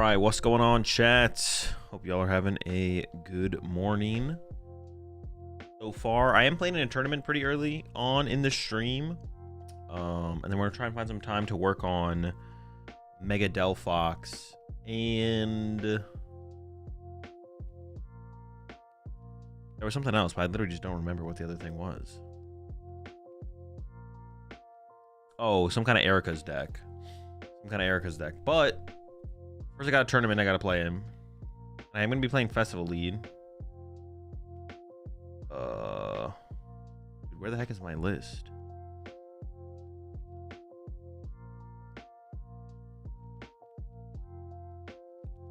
right, what's going on, chat? Hope y'all are having a good morning so far. I am playing in a tournament pretty early on in the stream, and then we're gonna try and find some time to work on Mega Delphox, and there was something else, but I literally just don't remember what the other thing was. Oh, some kind of Erica's deck. But first I got a tournament I gotta play in. I'm gonna be playing Festival Lead. Dude, where the heck is my list?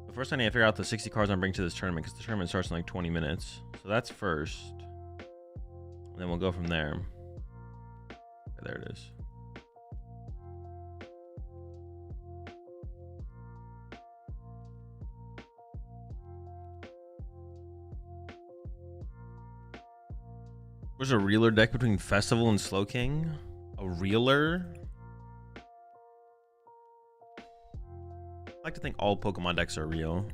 But first I need to figure out the 60 cards I'm bringing to this tournament, because the tournament starts in like 20 minutes. So that's first. And then we'll go from there. Okay, there it is. There's a reeler deck between Festival and Slow King. A reeler? I like to think all Pokemon decks are real.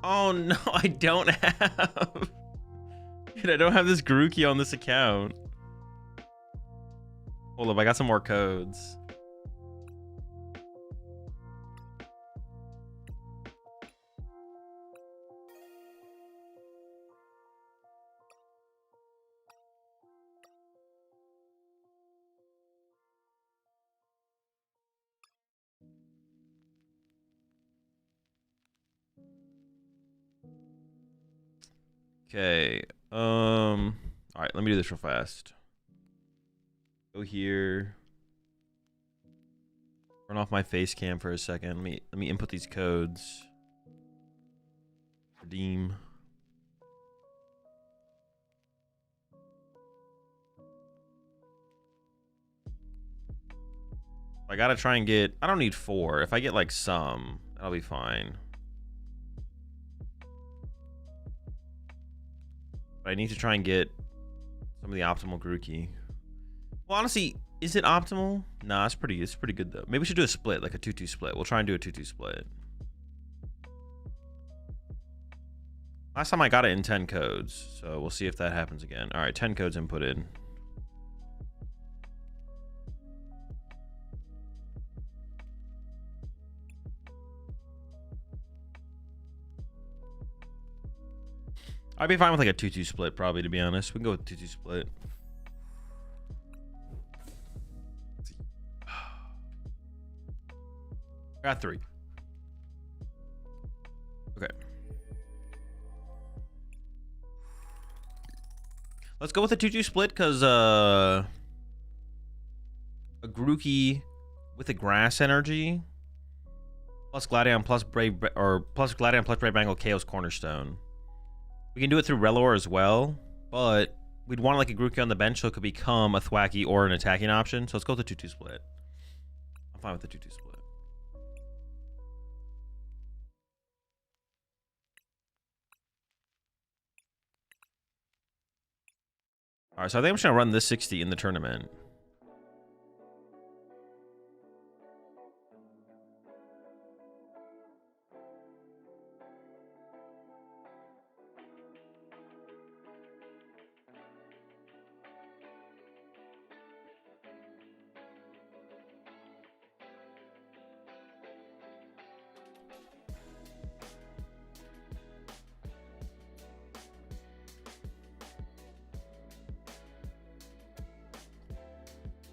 Oh no, I don't have. Dude, I don't have this Grookey on this account. Hold up, I got some more codes. Okay, all right, let me do this real fast. Go here. Turn off my face cam for a second. Let me input these codes. Redeem. I gotta try and get, I don't need 4. If I get like some, that'll be fine. But I need to try and get some of the optimal Grookey. Well, honestly, is it optimal? Nah, it's pretty good though. Maybe we should do a split, like a 2-2 split. We'll try and do a 2-2 split. Last time I got it in 10 codes, so we'll see if that happens again. All right, 10 codes inputted. I'd be fine with like a 2-2 split, probably, to be honest. We can go with 2-2 split. Got 3. Okay. Let's go with a 2-2 split, because a Grookey with a grass energy plus Gladion plus Brave, or plus Gladion plus Brave Bangle KO's Cornerstone. We can do it through Relor as well, but we'd want like a Grookey on the bench so it could become a Thwacky or an attacking option. So let's go with the 2-2 split. I'm fine with the 2-2 split. All right, so I think I'm just gonna run this 60 in the tournament.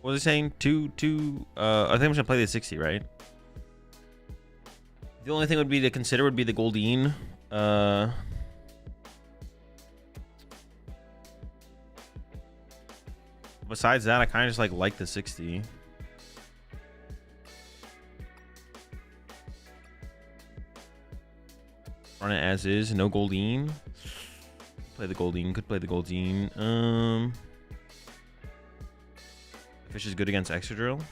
What was he saying? I think I'm gonna play the 60, right? The only thing would be to consider would be the Goldeen. Besides that, I kind of just like the 60. Run it as is, no Goldeen. Play the Goldeen, could play the Goldeen. Fish is good against Excadrill.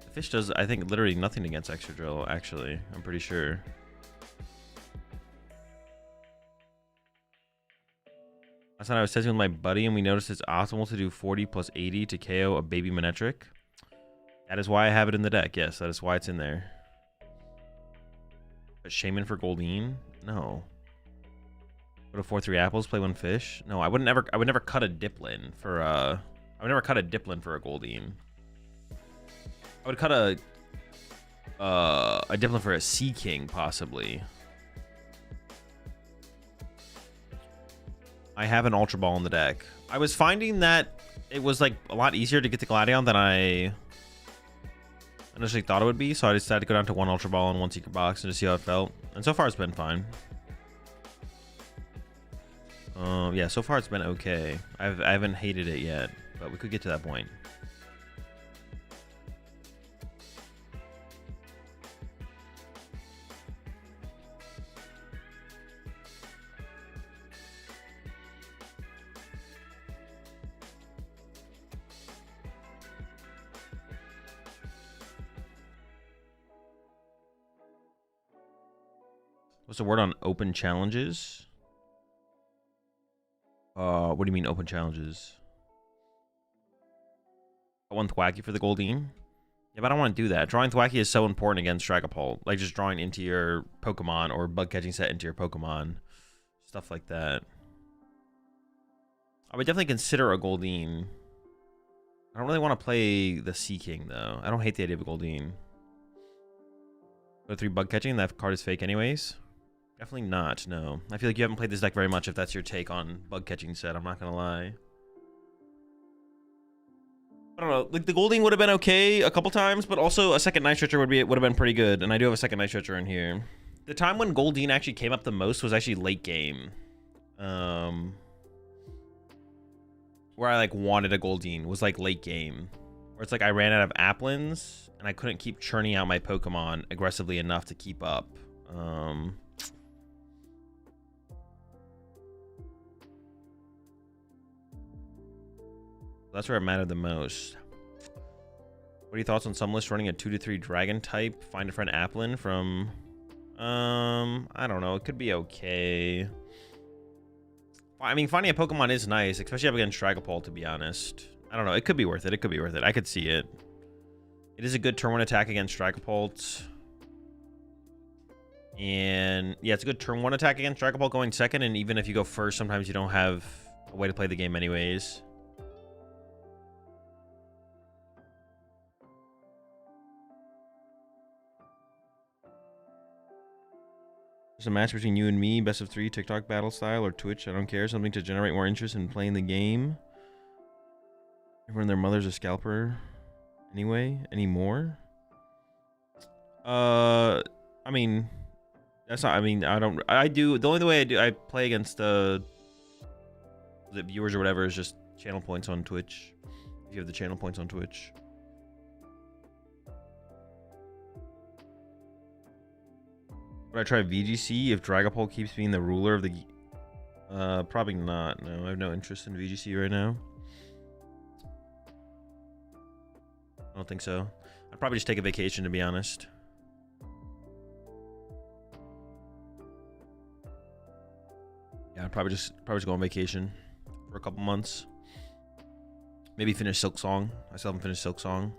The fish does, I think, literally nothing against Excadrill, actually. I'm pretty sure. Last night I was testing with my buddy and we noticed it's optimal to do 40 plus 80 to KO a baby Manetric. That is why I have it in the deck. Yes, that is why it's in there. But Shaman for Goldeen? No. Go to 4-3 apples, play 1 fish? No, I would never cut a Diplin for I would never cut a Diplin for a Goldeen. I would cut a Diplin for a Sea King, possibly. I have an Ultra Ball in the deck. I was finding that it was like a lot easier to get the Gladion than I initially thought it would be, so I decided to go down to 1 Ultra Ball and 1 Secret Box and just see how it felt. And so far it's been fine. Yeah, so far it's been okay. I haven't hated it yet, but we could get to that point. What's the word on open challenges? What do you mean open challenges? I want Thwacky for the Goldeen. Yeah, but I don't want to do that. Drawing Thwacky is so important against Dragapult. Like just drawing into your Pokemon or bug catching set into your Pokemon. Stuff like that. I would definitely consider a Goldeen. I don't really want to play the Sea King though. I don't hate the idea of a Goldeen. Go 3 bug catching, that card is fake anyways. Definitely not, no. I feel like you haven't played this deck very much if that's your take on bug catching set, I'm not gonna lie. I don't know, like the Goldeen would have been okay a couple times, but also a second Night Stretcher would have been pretty good, and I do have a second Night Stretcher in here. The time when Goldeen actually came up the most was actually late game. Where I like wanted a Goldeen was like late game. Where it's like I ran out of Applins, and I couldn't keep churning out my Pokemon aggressively enough to keep up. That's where it mattered the most. What are your thoughts on some lists running a 2-3 dragon type? Find a friend Applin from... I don't know. It could be okay. I mean, finding a Pokemon is nice, especially up against Dragapult, to be honest. I don't know. It could be worth it. It could be worth it. I could see it. It is a good turn 1 attack against Dragapult. And yeah, it's a good turn 1 attack against Dragapult going second. And even if you go first, sometimes you don't have a way to play the game anyways. There's a match between you and me, best of 3, TikTok battle style, or Twitch, I don't care. Something to generate more interest in playing the game. Everyone and their mother's a scalper. Anyway, anymore? I mean, that's not, I mean, I do, the only way I play against the viewers or whatever is just channel points on Twitch. If you have the channel points on Twitch. Would I try VGC if Dragapult keeps being the ruler of the... probably not. No, I have no interest in VGC right now. I don't think so. I'd probably just take a vacation, to be honest. Yeah, I'd probably just go on vacation for a couple months. Maybe finish Silk Song. I still haven't finished Silk Song.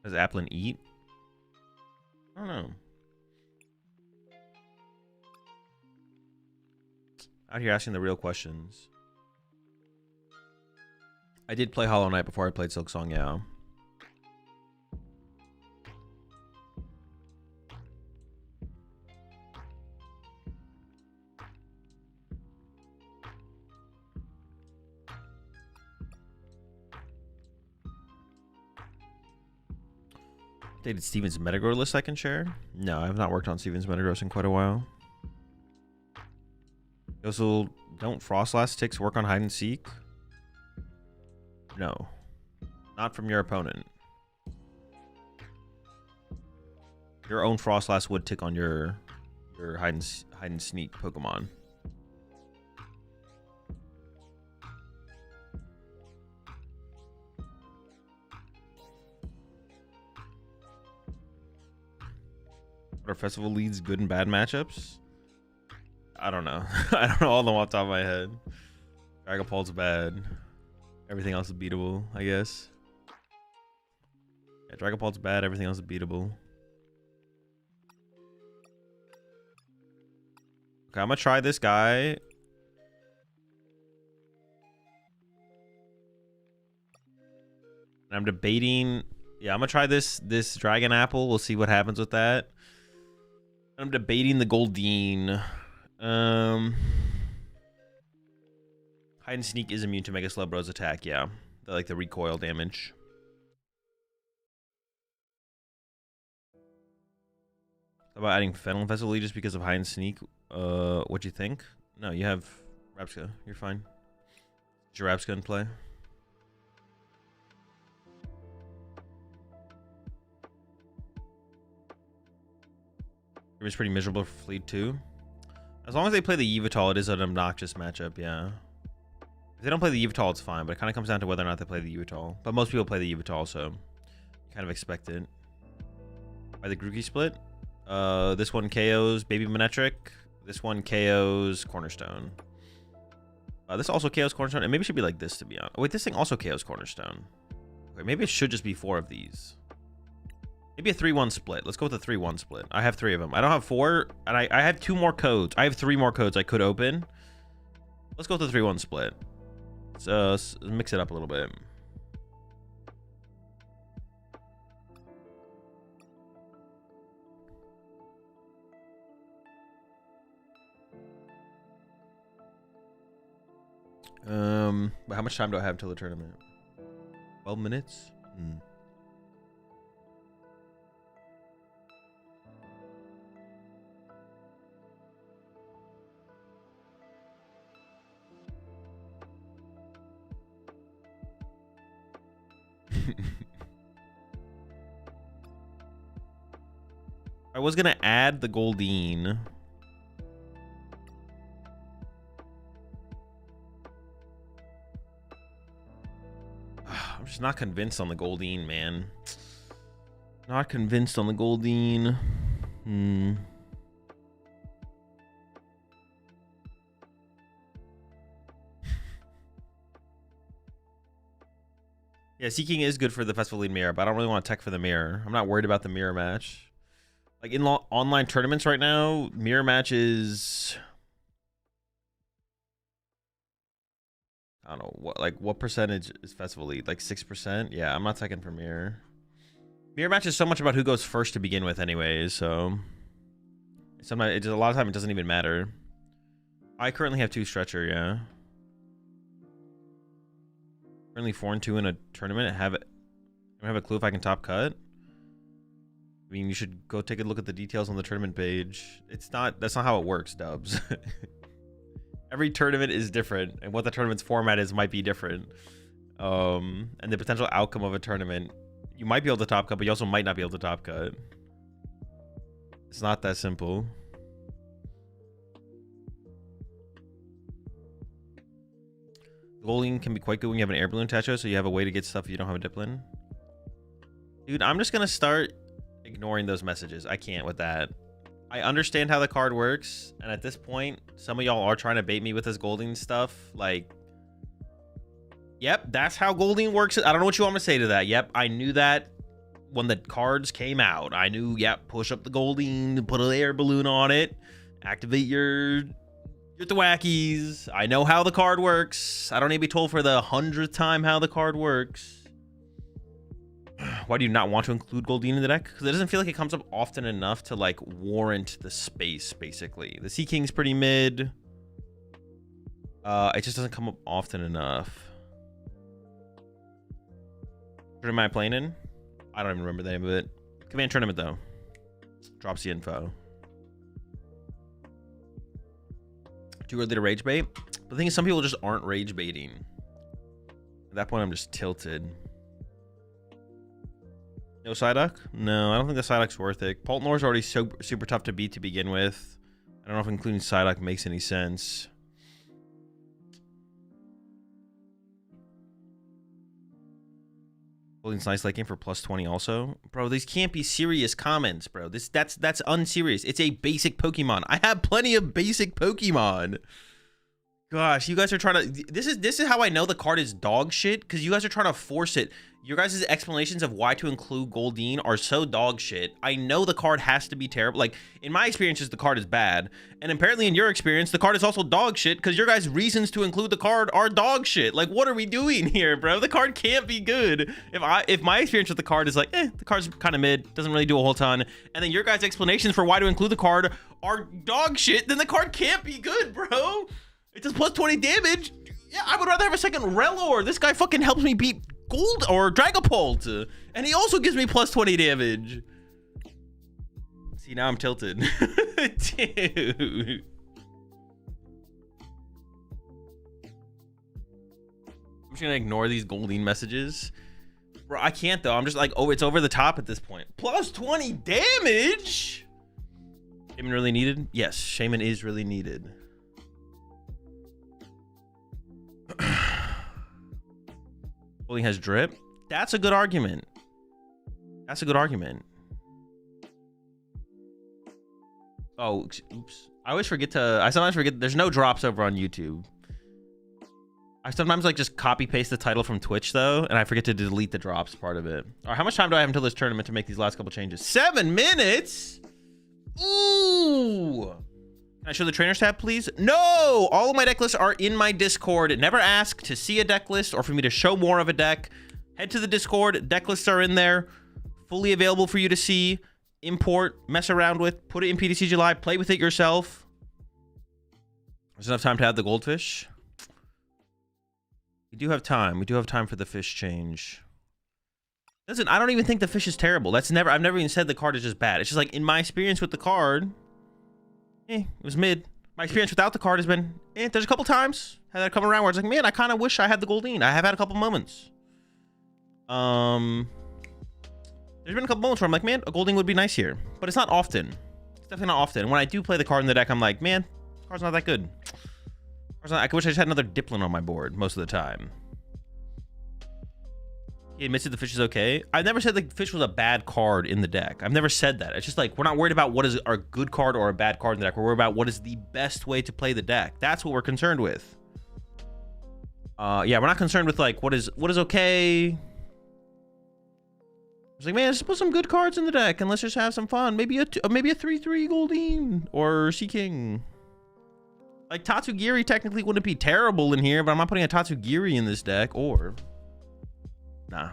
Does Applin eat? I don't know. Out here asking the real questions. I did play Hollow Knight before I played Silk Song, yeah. Updated Steven's Metagrow list I can share? No, I have not worked on Steven's Metagrow in quite a while. Also, don't Frostlass ticks work on hide and seek? No. Not from your opponent. Your own Frostlass would tick on your hide and sneak Pokemon. What are festival leads good and bad matchups? I don't know. I don't know all of them off the top of my head. Dragapult's bad. Everything else is beatable, I guess. Yeah, Dragapult's bad. Everything else is beatable. Okay, I'm gonna try this guy. I'm debating. Yeah, I'm gonna try this Dragon Apple. We'll see what happens with that. I'm debating the Goldeen. Hide and Sneak is immune to Mega Slowbro's attack, yeah. Like the recoil damage. How about adding Fennel Festival just because of Hide and Sneak? What'd you think? No, you have Rapska. You're fine. Is your Rapska in play? It was pretty miserable for Fleet too. As long as they play the Yveltal, it is an obnoxious matchup, yeah. If they don't play the Yveltal, it's fine, but it kind of comes down to whether or not they play the Yveltal. But most people play the Yveltal, so you kind of expect it. By the Grookey split, this one KOs Baby Manectric. This one KOs Cornerstone. This also KOs Cornerstone, and maybe it should be like this, to be honest. Wait, this thing also KOs Cornerstone. Okay, maybe it should just be 4 of these. Maybe a 3-1 split. Let's go with a 3-1 split. I have 3 of them. I don't have 4, and I have 2 more codes. I have 3 more codes I could open. Let's go with the 3-1 split. Let's mix it up a little bit. But how much time do I have until the tournament? 12 minutes? I was gonna add the Goldeen. I'm just not convinced on the Goldeen, man. Not convinced on the Goldeen. Yeah, Seeking is good for the Festival Lead Mirror, but I don't really want to tech for the Mirror. I'm not worried about the Mirror match. Like in online tournaments right now, Mirror matches... I don't know, what percentage is Festival Lead? Like 6%? Yeah, I'm not teching for Mirror. Mirror match is so much about who goes first to begin with anyways, so... Sometimes, a lot of time it doesn't even matter. I currently have 2 Stretcher, yeah. Currently 4-2 in a tournament. I don't have a clue if I can top cut. I mean, you should go take a look at the details on the tournament page. That's not how it works, Dubs. Every tournament is different, and what the tournament's format is might be different. And the potential outcome of a tournament, you might be able to top cut, but you also might not be able to top cut. It's not that simple. Goldeen can be quite good when you have an air balloon attached, so you have a way to get stuff if you don't have a Diplin. Dude, I'm just gonna start ignoring those messages. I can't with that. I understand how the card works, and at this point, some of y'all are trying to bait me with this Goldeen stuff. Like, yep, that's how Goldeen works. I don't know what you want me to say to that. Yep, I knew that when the cards came out. I knew, yep, push up the Goldeen, put an air balloon on it, activate your thwackies. I know how the card works. I don't need to be told for the 100th time how the card works. Why do you not want to include Goldeen in the deck? Because it doesn't feel like it comes up often enough to like warrant the space, basically. The Sea King's pretty mid. It just doesn't come up often enough. What am I playing in? I don't even remember the name of it. Command tournament, though. Drops the info. Too early to rage bait? But the thing is, some people just aren't rage baiting. At that point, I'm just tilted. No Psyduck? No, I don't think the Psyduck's worth it. Poltnor's already so super tough to beat to begin with. I don't know if including Psyduck makes any sense. Holding nice late game for +20 also. Bro, these can't be serious comments, bro. That's unserious. It's a basic Pokemon. I have plenty of basic Pokemon. Gosh, you guys are trying to... This is how I know the card is dog shit, because you guys are trying to force it. Your guys' explanations of why to include Goldeen are so dog shit. I know the card has to be terrible. Like, in my experiences, the card is bad. And apparently in your experience, the card is also dog shit, because your guys' reasons to include the card are dog shit. Like, what are we doing here, bro? The card can't be good. If my experience with the card is like, the card's kind of mid, doesn't really do a whole ton, and then your guys' explanations for why to include the card are dog shit, then the card can't be good, bro. It does +20 damage. Yeah, I would rather have a second Relor. This guy fucking helps me beat Gold or Dragapult. And he also gives me +20 damage. See, now I'm tilted. Dude. I'm just gonna ignore these Goldeen messages. Bro, I can't though. I'm just like, oh, it's over the top at this point. +20 damage? Shaman really needed? Yes, Shaman is really needed. Goldeen has drip. That's a good argument. That's a good argument. Oh, oops. I sometimes forget there's no drops over on YouTube. I sometimes like just copy paste the title from Twitch though, and I forget to delete the drops part of it. All right, how much time do I have until this tournament to make these last couple changes? 7 minutes? Ooh. Can I show the trainers tab, please? No! All of my deck lists are in my Discord. Never ask to see a deck list or for me to show more of a deck. Head to the Discord. Deck lists are in there. Fully available for you to see, import, mess around with, put it in PTCG Live, play with it yourself. There's enough time to add the goldfish. We do have time. We do have time for the fish change. Listen, I don't even think the fish is terrible. I've never even said the card is just bad. It's just like, in my experience with the card... it was mid. My experience without the card has been, there's a couple times had that come around where it's like, man, I kind of wish I had the Goldeen. I have had a couple moments. There's been a couple moments where I'm like, man, a Goldeen would be nice here. But it's not often. It's definitely not often. When I do play the card in the deck, I'm like, man, the card's not that good. I wish I just had another Dipplin on my board most of the time. He admits that the fish is okay. I've never said the fish was a bad card in the deck. I've never said that. It's just like, we're not worried about what is a good card or a bad card in the deck. We're worried about what is the best way to play the deck. That's what we're concerned with. Yeah, we're not concerned with like what is okay. It's like, man, just put some good cards in the deck and let's just have some fun. Maybe a 3/3 Goldeen or Sea King. Like Tatsugiri technically wouldn't be terrible in here, but I'm not putting a Tatsugiri in this deck or. Nah.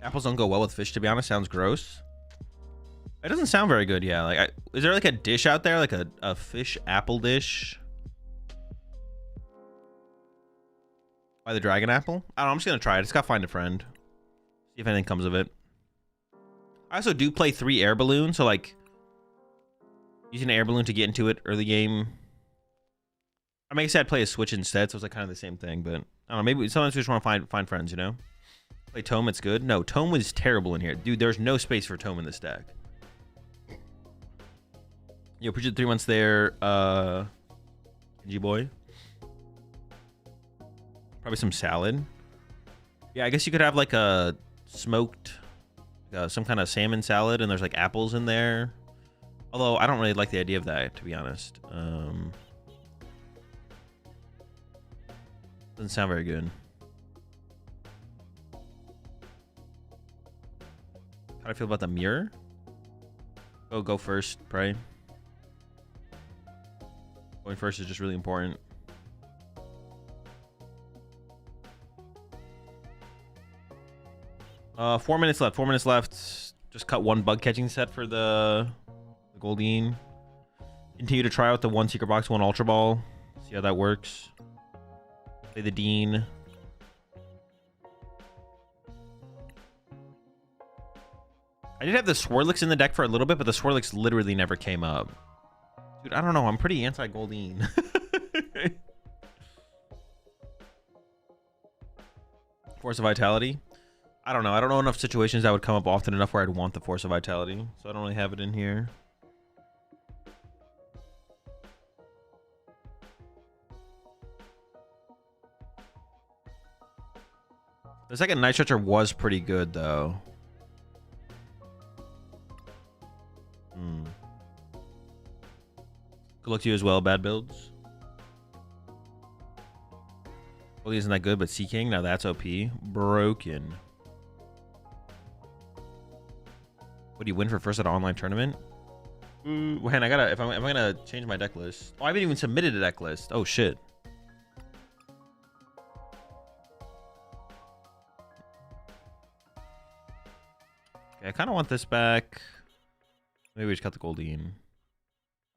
Apples don't go well with fish, to be honest. Sounds gross. It doesn't sound very good, yeah. Like, is there like a dish out there, like a fish apple dish? By the dragon apple? I don't know, I'm just gonna try it. Just gotta find a friend. See if anything comes of it. I also do play 3 air balloons, so like using an air balloon to get into it early game. I mean, I guess I'd play a switch instead, so it's like kind of the same thing, but I don't know, maybe sometimes we just want to find friends, you know? Play Tome, it's good. No, Tome was terrible in here. Dude, there's no space for Tome in this deck. Yo, appreciate the 3 months there, G boy. Probably some salad. Yeah, I guess you could have like a smoked, some kind of salmon salad, and there's like apples in there. Although I don't really like the idea of that, to be honest. Doesn't sound very good. How do I feel about the mirror? Go first, pray. Going first is just really important. Uh, 4 minutes left. 4 minutes left. Just cut one bug catching set for the Goldeen. Continue to try out the one secret box, one ultra ball. See how that works. Play the Dean. I did have the Swirlix in the deck for a little bit, but the Swirlix literally never came up. Dude, I don't know. I'm pretty anti-Goldeen. Force of Vitality. I don't know. I don't know enough situations that would come up often enough where I'd want the Force of Vitality. So I don't really have it in here. The second Night Stretcher was pretty good, though. Good luck to you as well, bad builds. Well, isn't that good, but Sea King, now that's OP. Broken. What do you win for first at an online tournament? Man, I gotta, if I'm gonna change my deck list. Oh, I haven't even submitted a deck list. Oh, shit. Okay, I kind of want this back. Maybe we just cut the Goldeen.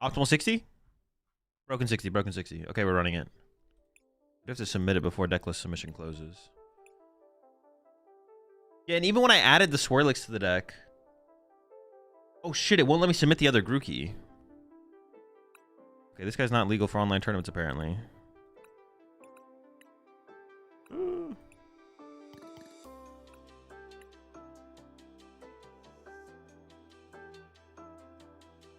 Optimal 60? Broken 60, broken 60. Okay, we're running it. We have to submit it before decklist submission closes. Yeah, and even when I added the Swirlix to the deck... Oh shit, it won't let me submit the other Grookey. Okay, this guy's not legal for online tournaments, apparently.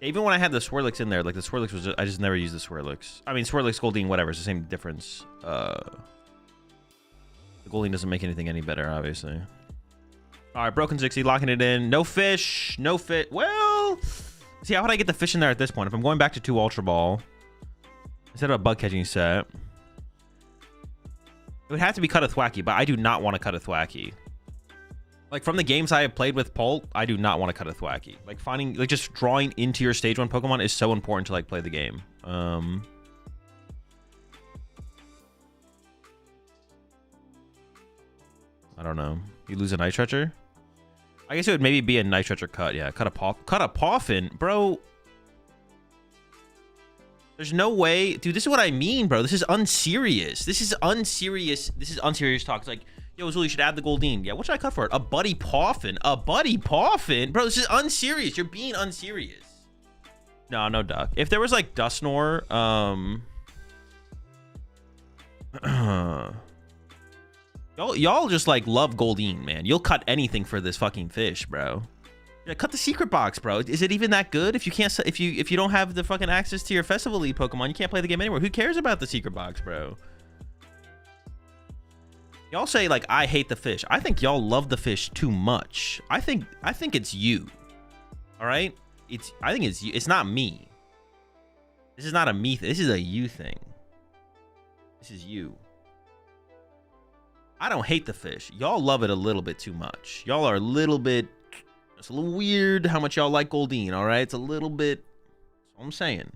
Even when I had the Swirlix in there, like the Swirlix was just, I just never used the Swirlix. I mean, Swirlix, Goldeen, whatever, it's the same difference. The Goldeen doesn't make anything any better, obviously. All right, broken 60, locking it in. No fish, no fit. Well, see, how would I get the fish in there at this point? If I'm going back to 2 Ultra Ball instead of a bug catching set, it would have to be cut a Thwacky, but I do not want to cut a Thwacky. Like, from the games I have played with Pult, I do not want to cut a Thwacky. Like, finding, like, just drawing into your stage 1 Pokemon is so important to, like, play the game. I don't know. You lose a Night Stretcher? I guess it would maybe be a Night Stretcher cut. Yeah, cut a Poffin. Bro. There's no way. Dude, this is what I mean, bro. This is unserious. This is unserious. This is unserious talk. It's like, yo, Azul, you should add the Goldeen. Yeah, what should I cut for it? A Buddy Poffin. A Buddy Poffin? Bro, this is unserious. You're being unserious. No, no duck. If there was, like, Dusknoir, Y'all just, like, love Goldeen, man. You'll cut anything for this fucking fish, bro. Yeah, cut the secret box, bro. Is it even that good? If you can't, if you don't have the fucking access to your Festival League Pokemon, you can't play the game anywhere. Who cares about the secret box, bro? Y'all say, like, I hate the fish. I think y'all love the fish too much. I think it's you. All right? I think it's you. It's not me. This is not a me thing. This is a you thing. This is you. I don't hate the fish. Y'all love it a little bit too much. Y'all are a little bit... It's a little weird how much y'all like Goldeen, all right? It's a little bit... That's what I'm saying.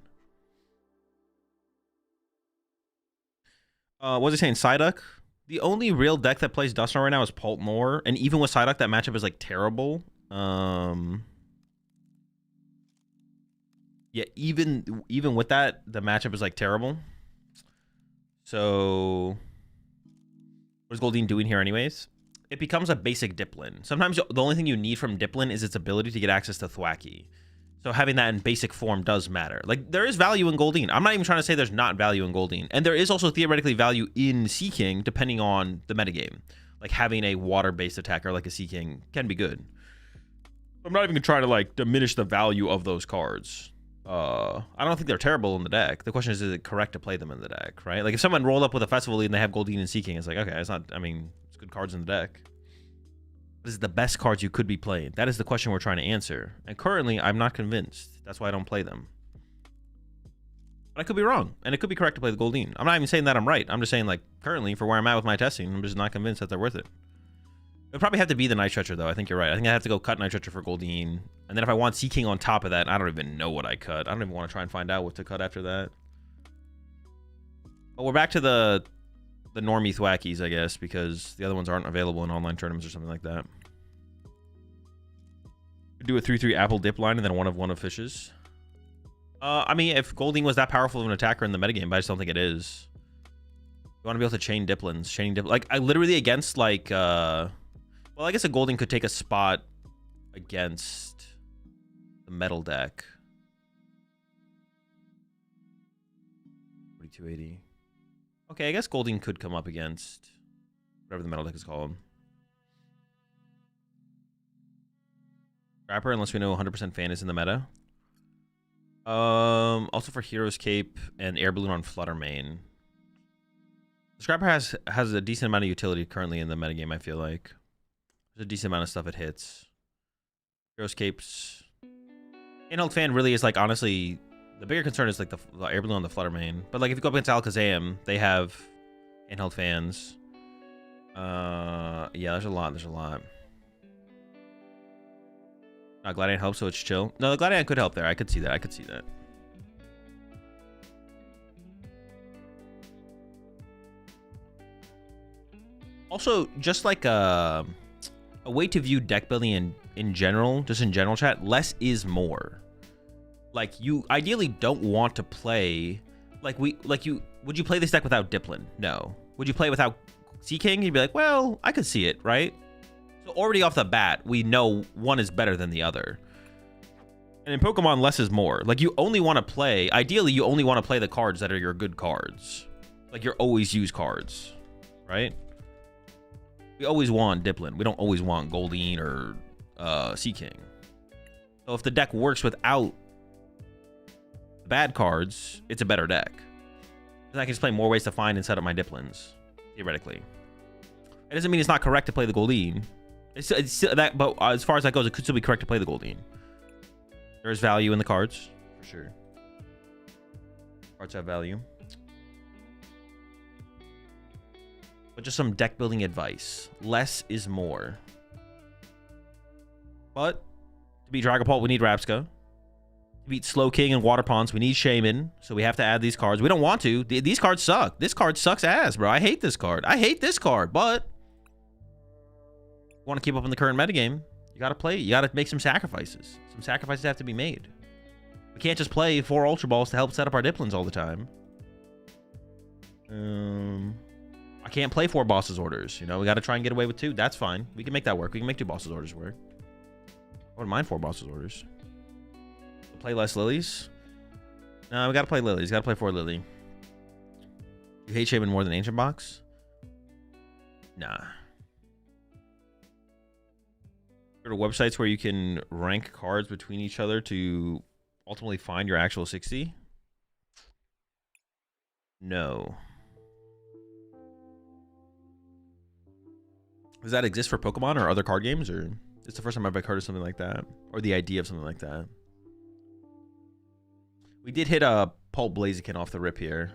What was he saying? Psyduck? The only real deck that plays Dusknoir right now is Poltmore. And even with Psyduck, that matchup is, like, terrible. Yeah, even with that, the matchup is, like, terrible. So... What is Goldeen doing here anyways? It becomes a basic Diplin. Sometimes the only thing you need from Diplin is its ability to get access to Thwacky. So having that in basic form does matter. Like, there is value in Goldeen. I'm not even trying to say there's not value in Goldeen. And there is also theoretically value in Sea King, depending on the metagame. Like, having a water-based attacker like a Sea King can be good. I'm not even going to try to, like, diminish the value of those cards. I don't think they're terrible in the deck. The question is it correct to play them in the deck, right? Like, if someone rolled up with a Festival Lead and they have Goldeen and Sea King, it's like, okay, it's not, I mean, it's good cards in the deck. This is the best cards you could be playing. That is the question we're trying to answer. And currently, I'm not convinced. That's why I don't play them. But I could be wrong, and it could be correct to play the Goldeen. I'm not even saying that I'm right. I'm just saying, like, currently, for where I'm at with my testing, I'm just not convinced that they're worth it. It would probably have to be the Night Stretcher, though. I think you're right. I think I have to go cut Night Stretcher for Goldeen. And then if I want Sea King on top of that, I don't even know what I cut. I don't even want to try and find out what to cut after that. But we're back to the normie Thwackies, I guess, because the other ones aren't available in online tournaments or something like that. Do a 3/3 apple dip line and then one of fishes. I mean, if Goldeen was that powerful of an attacker in the metagame, but I just don't think it is. You want to be able to chain diplins. Chaining dip, like, I literally against, like, well, I guess a Goldeen could take a spot against the metal deck. 4280. Okay, I guess Goldeen could come up against whatever the metal deck is called. Scrapper, unless we know 100% fan is in the meta. Also for Hero's Cape and Air Balloon on Flutter main. Scrapper has a decent amount of utility currently in the metagame, I feel like. There's a decent amount of stuff it hits. Hero's Capes. Handheld fan really is, like, honestly, the bigger concern is, like, the Air Balloon on the Flutter main. But, like, if you go up against Alakazam, they have handheld fans. Yeah, there's a lot. Gladion helps, so it's chill. No, the Gladion could help there. I could see that. Also, just like a way to view deck building in general, just in general chat, less is more. Like, you ideally don't want to play would you play this deck without Diplin? No. Would you play it without Sea King? You'd be like, well, I could see it, right? So already off the bat, we know one is better than the other. And in Pokemon, less is more. Like, you only want to play, ideally, you only want to play the cards that are your good cards. Like, your always use cards, right? We always want Diplin. We don't always want Goldeen or Sea King. So if the deck works without the bad cards, it's a better deck. Then I can just play more ways to find and set up my Diplins, theoretically. It doesn't mean it's not correct to play the Goldeen. It's still that, but as far as that goes, it could still be correct to play the Goldeen. There's value in the cards, for sure. Cards have value. But just some deck building advice. Less is more. But to beat Dragapult, we need Rapska. To beat Slow King and Water Ponds, we need Shaman. So we have to add these cards. We don't want to. These cards suck. This card sucks ass, bro. I hate this card. I hate this card, but want to keep up in the current metagame, you got to play. You got to make some sacrifices. Some sacrifices have to be made. We can't just play 4 Ultra Balls to help set up our Diplins all the time. I can't play 4 Bosses Orders. You know, we got to try and get away with 2. That's fine. We can make that work. We can make 2 Bosses Orders work. I wouldn't mind 4 Bosses Orders. We'll play less Lilies. No, we got to play Lilies. Got to play 4 Lily. You hate Shaman more than Ancient Box? Nah. Go to websites where you can rank cards between each other to ultimately find your actual 60? No. Does that exist for Pokemon or other card games, or it's the first time I've ever heard of something like that, or the idea of something like that? We did hit a Pulp Blaziken off the rip here.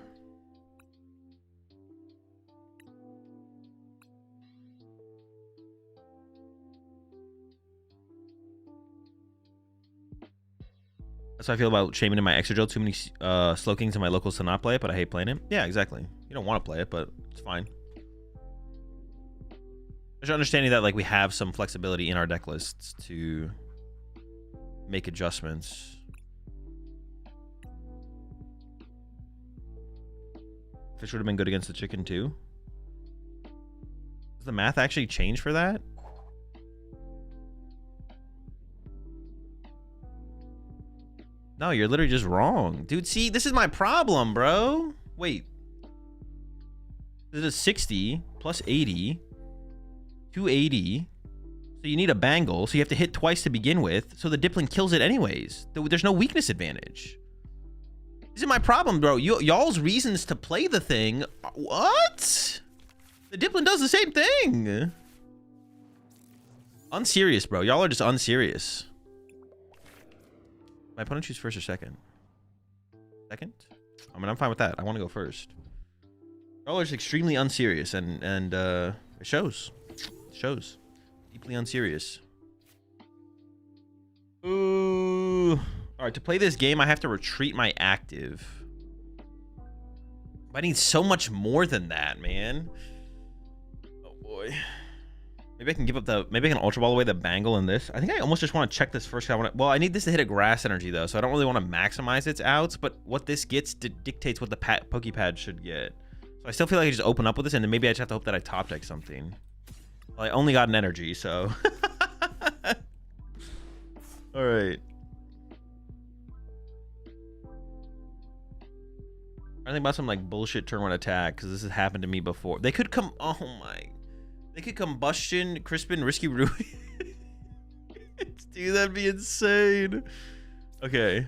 That's how I feel about Shaman in my Exegel. Too many Slow Kings in my locals to not play it, but I hate playing it. Yeah, exactly. You don't want to play it, but it's fine. Just understanding that, like, we have some flexibility in our deck lists to make adjustments. Fish would have been good against the chicken too. Does the math actually change for that? No, you're literally just wrong. Dude, see, this is my problem, bro. Wait. This is 60 plus 80. 280. So you need a bangle. So you have to hit twice to begin with. So the Diplin kills it anyways. There's no weakness advantage. This is my problem, bro. Y'all's reasons to play the thing. What? The Diplin does the same thing. Unserious, bro. Y'all are just unserious. My opponent choose first or second? Second? I mean, I'm fine with that. I want to go first. Y'all are just extremely unserious, and it shows. It shows. Deeply unserious. Ooh. All right, to play this game, I have to retreat my active. I need so much more than that, man. Oh boy. Maybe I can give up the... Maybe I can Ultra Ball away the Bangle in this. I think I almost just want to check this first. Well, I need this to hit a Grass Energy, though, so I don't really want to maximize its outs, but what this gets dictates what the Pokepad should get. So I still feel like I just open up with this, and then maybe I just have to hope that I top deck something. Well, I only got an energy, so... Alright. I think about some, like, bullshit turn 1 attack, because this has happened to me before. They could come... Oh, my... They could Combustion, Crispin, Risky Ruin. Dude, that'd be insane. Okay.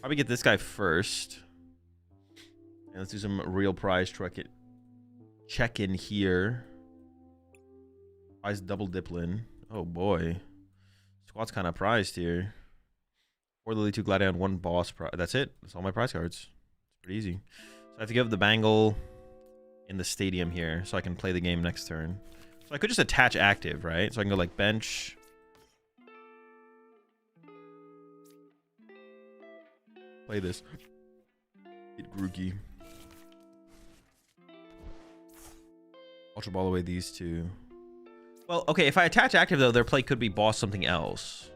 Probably get this guy first. And let's do some real prize check in here. Prize double Diplin. Oh boy. Squad's kind of prized here. 4 Lily, 2 Gladion, 1 Boss. That's it. That's all my prize cards. It's pretty easy. I have to give the Bangle in the stadium here so I can play the game next turn. So I could just attach active, right? So I can go like bench. Play this. Get Grookey. Ultra Ball away these two. Well, okay, if I attach active though, their play could be boss something else.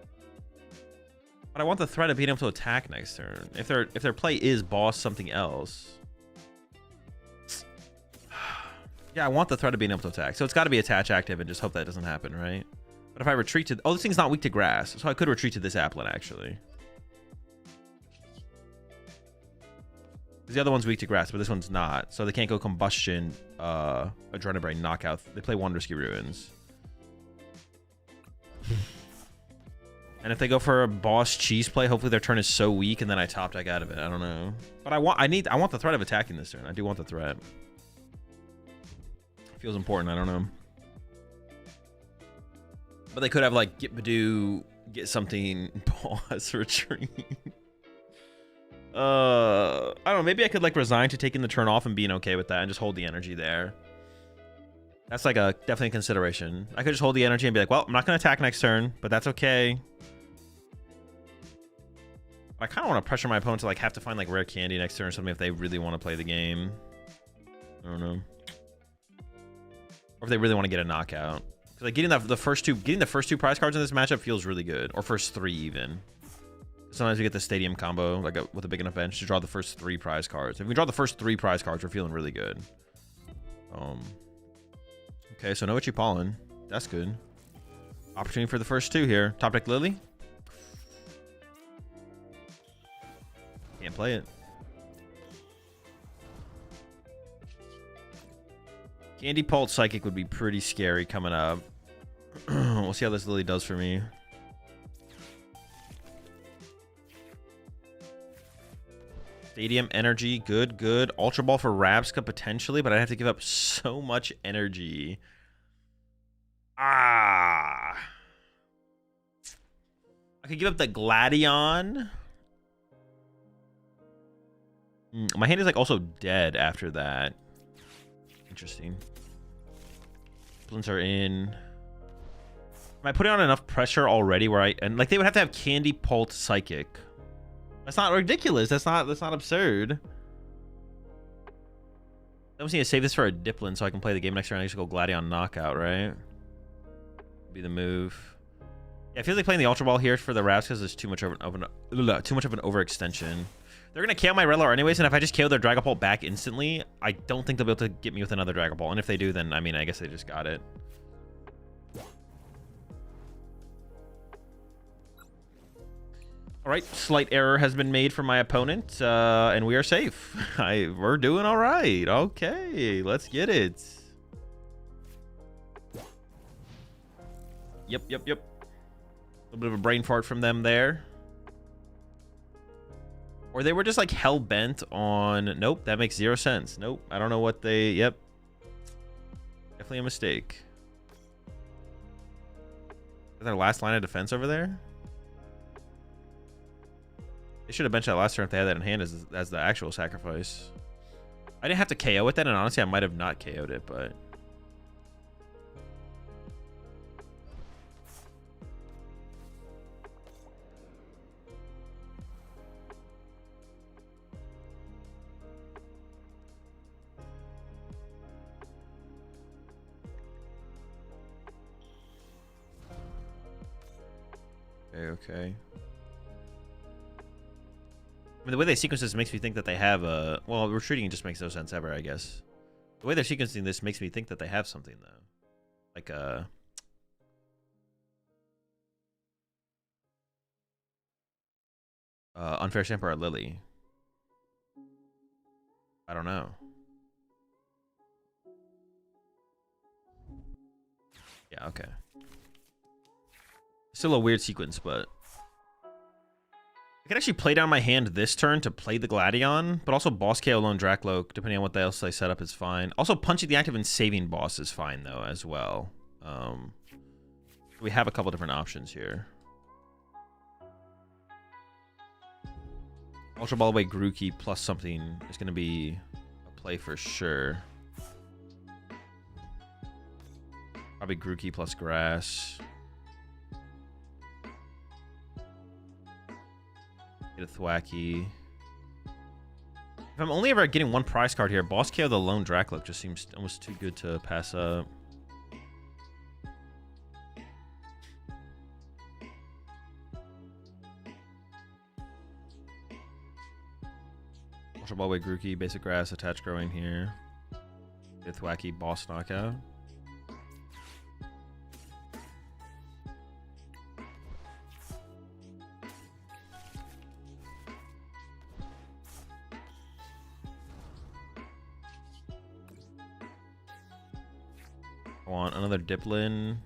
But I want the threat of being able to attack next turn. If their play is boss something else. Yeah, I want the threat of being able to attack. So it's got to be attach active and just hope that doesn't happen, right? But if I retreat to... Oh, this thing's not weak to grass. So I could retreat to this Applin, actually. Because the other one's weak to grass, but this one's not. So they can't go Combustion, Adrenaline Brain, Knockout. They play 1 Risky Ruins. And if they go for a boss cheese play, hopefully their turn is so weak and then I top deck out of it. I don't know. But I want the threat of attacking this turn. I do want the threat. Feels important, I don't know. But they could have like get Badoo, get something, pause, retreat. I don't know, maybe I could like resign to taking the turn off and being okay with that and just hold the energy there. That's like a definitely a consideration. I could just hold the energy and be like, well, I'm not gonna attack next turn, but that's okay. I kind of want to pressure my opponent to like have to find like rare candy next turn or something if they really want to play the game. I don't know. Or if they really want to get a knockout. Because like getting the first two prize cards in this matchup feels really good. Or first 3 even. Sometimes you get the stadium combo like with a big enough bench to draw the first 3 prize cards. If we draw the first 3 prize cards, we're feeling really good. Okay, so no Ichipollen. That's good. Opportunity for the first 2 here. Top deck Lily. Can't play it. Candy Pulse Psychic would be pretty scary coming up. We'll see how this Lily does for me. Stadium Energy, good, good. Ultra Ball for Rabska potentially, but I'd have to give up so much energy. I could give up the Gladion. My hand is like also dead after that. Interesting. Splints are in. Am I putting on enough pressure already where and like they would have to have Candy Pulse Psychic. That's not ridiculous. That's not absurd. I just need to save this for a Diplin so I can play the game next turn. I just go Gladion Knockout, right? Be the move. Yeah, it feels like playing the Ultra Ball here for the Raps because there's too much of an overextension. They're gonna KO my Reloar anyways, and if I just KO their Dragapult back instantly, I don't think they'll be able to get me with another Dragapult. And if they do, then I mean, I guess they just got it. All right, slight error has been made from my opponent, and we are safe. We're doing all right. Okay, let's get it. Yep. A little bit of a brain fart from them there. Or they were just like hell-bent on... Nope, that makes 0 sense. Nope, I don't know what they... Yep. Definitely a mistake. Is their last line of defense over there? They should have benched that last turn if they had that in hand as the actual sacrifice. I didn't have to KO it then, and honestly, I might have not KO'd it, but... Okay. I mean, the way they sequence this makes me think that they have a... Well, retreating just makes no sense ever, I guess. The way they're sequencing this makes me think that they have something, though. Like, Unfair Stamper or Lily. I don't know. Yeah, okay. Still a weird sequence, but... I could actually play down my hand this turn to play the Gladion, but also boss KO Lone Dracloak, depending on what else I set up, is fine. Also, punching the active and saving boss is fine, though, as well. We have a couple different options here. Ultra Ball away Grookey plus something is going to be a play for sure. Probably Grookey plus Grass. Get a Thwacky. If I'm only ever getting one prize card here, Boss KO the Lone Dracloak just seems almost too good to pass up. Ultra Ball away Grookey, basic Grass, attach growing here. Get a Thwacky, boss knockout. I want another Diplin.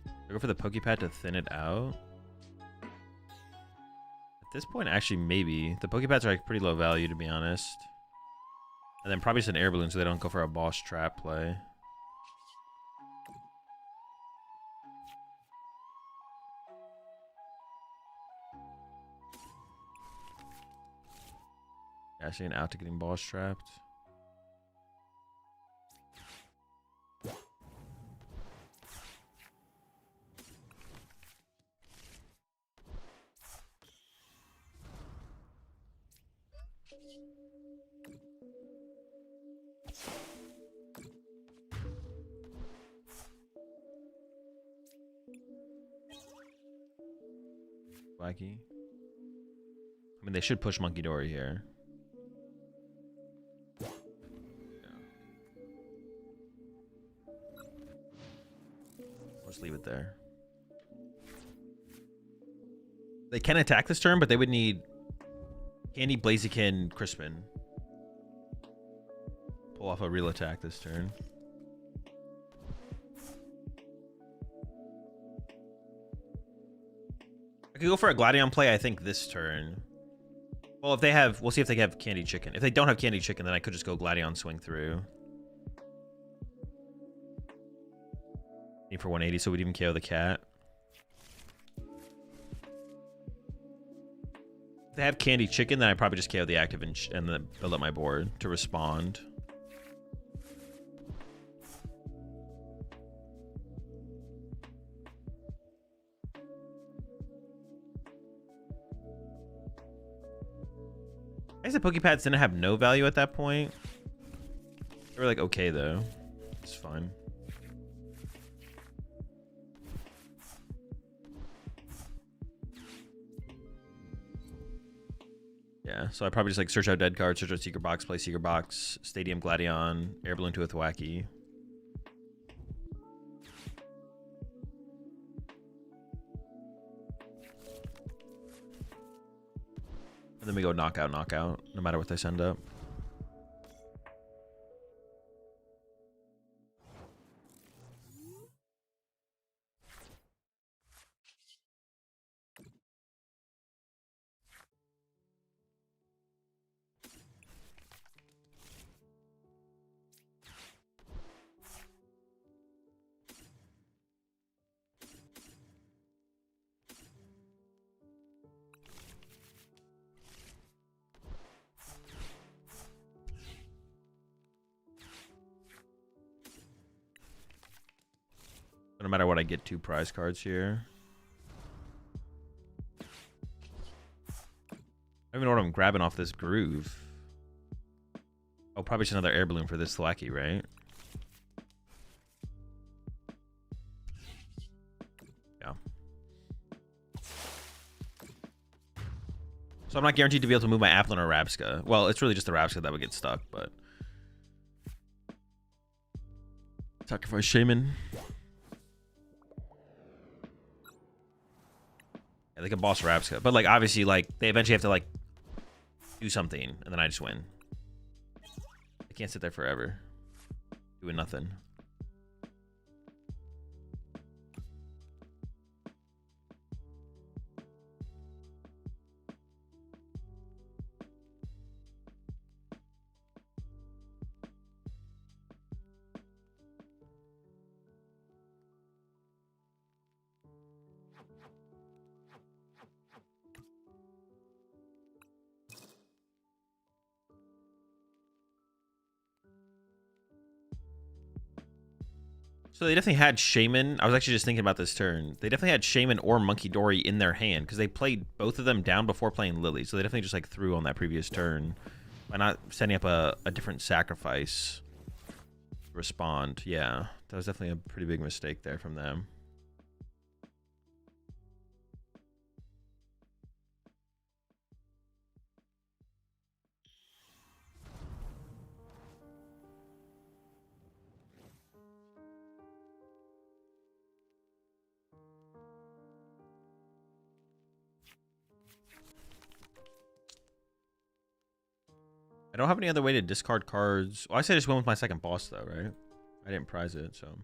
I go for the Pokepad to thin it out. At this point, actually, maybe. The Pokepads are like pretty low value, to be honest. And then probably just an Air Balloon so they don't go for a boss trap play. Actually, an out to getting boss trapped. Wacky. I mean, they should push Monkey Dory here. Yeah. Let's leave it there. They can attack this turn, but they would need Candy, Blaziken, Crispin. Pull off a real attack this turn. I could go for a Gladion play, I think, this turn. Well, if they have... We'll see if they have Candy Chicken. If they don't have Candy Chicken, then I could just go Gladion swing through. Need for 180, so we'd even KO the cat. If they have Candy Chicken, then I probably just KO the active and then build up my board to respond. I guess the Pokepads didn't have no value at that point. They were like okay though. It's fine. Yeah, so I probably just like search out dead cards, search out Secret Box, play Secret Box, Stadium Gladion, Air Balloon to a Thwacky. And then we go knockout, knockout, no matter what they send up. No matter what, I get 2 prize cards here. I don't even know what I'm grabbing off this groove. Oh, probably just another Air Balloon for this Thwacky, right? Yeah. So I'm not guaranteed to be able to move my Applin or Rabska. Well, it's really just the Rabska that would get stuck, but... Sacrifice Shaman. Yeah, they can boss Rabska. But, like, obviously, like, they eventually have to, like, do something, and then I just win. I can't sit there forever. Doing nothing. So they definitely had Shaman. I was actually just thinking about this turn. They definitely had Shaman or Monkey Dory in their hand because they played both of them down before playing Lily. So they definitely just like threw on that previous turn by not setting up a different sacrifice to respond. Yeah, that was definitely a pretty big mistake there from them. I don't have any other way to discard cards. Well, I say I just went with my second boss, though, right? I didn't prize it, so...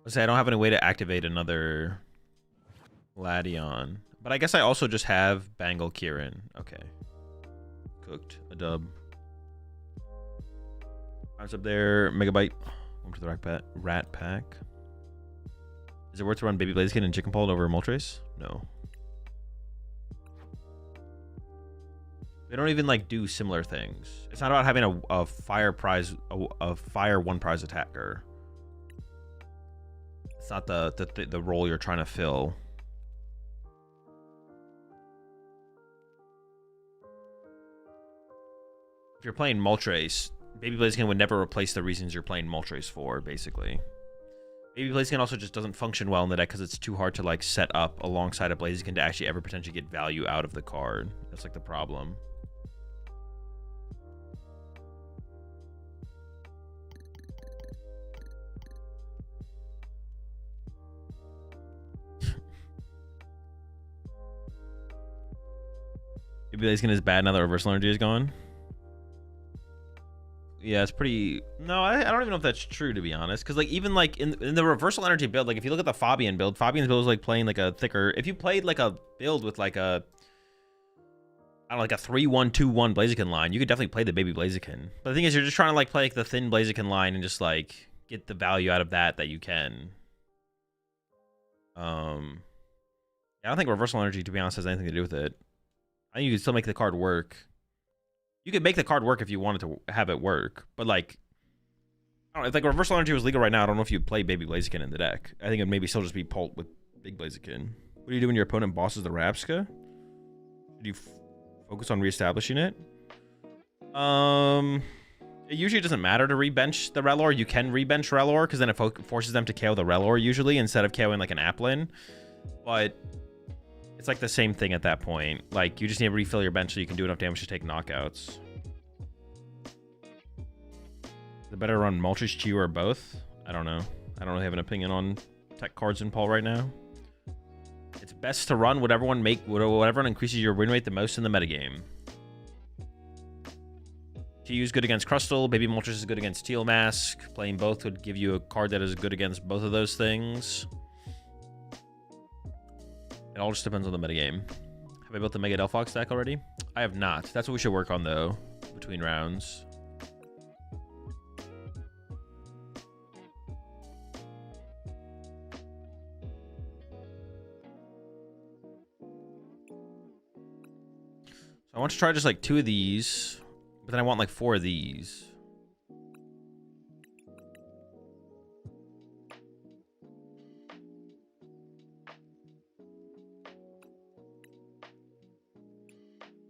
Let's say I don't have any way to activate another Lation. But I guess I also just have Bangle Kieran. Okay. Cooked. A dub. I was up there. Megabyte. Welcome to the Rat Pack. Is it worth to run Baby Blaziken and Chicken Paul over Moltres? No. They don't even like do similar things. It's not about having a fire prize, a fire one prize attacker. It's not the role you're trying to fill. If you're playing Moltres, Baby Blaziken would never replace the reasons you're playing Moltres for, basically. Baby Blaziken also just doesn't function well in the deck because it's too hard to like set up alongside a Blaziken to actually ever potentially get value out of the card. That's like the problem. Baby Blaziken is bad now that Reversal Energy is gone. Yeah, it's pretty... No, I don't even know if that's true, to be honest. Because, like, even, like, in the Reversal Energy build, like, if you look at the Fabian build, Fabian's build is, like, playing, like, a thicker... If you played, like, a build with, like, a... I don't know, like, a 3-1-2-1 Blaziken line, you could definitely play the Baby Blaziken. But the thing is, you're just trying to, like, play, like, the thin Blaziken line and just, like, get the value out of that you can. I don't think Reversal Energy, to be honest, has anything to do with it. I think you can still make the card work. You could make the card work if you wanted to have it work, but like, I don't know, if like Reversal Energy was legal right now, I don't know if you'd play Baby Blaziken in the deck. I think it'd maybe still just be Pult with Big Blaziken. What do you do when your opponent bosses the Rabska? Do you focus on reestablishing it? It usually doesn't matter to rebench the Relor. You can rebench Relor because then it forces them to KO the Relor usually instead of KOing like an Applin. But it's like the same thing at that point. Like, you just need to refill your bench so you can do enough damage to take knockouts. Is it better to run Moltres, Chew, or both? I don't know. I don't really have an opinion on tech cards in Paul right now. It's best to run whatever one increases your win rate the most in the metagame. Chew is good against Crustle. Baby Moltres is good against Steel Mask. Playing both would give you a card that is good against both of those things. It all just depends on the metagame. Have I built the Mega Delphox deck already? I have not. That's what we should work on, though, between rounds. So I want to try just, like, 2 of these, but then I want, like, 4 of these.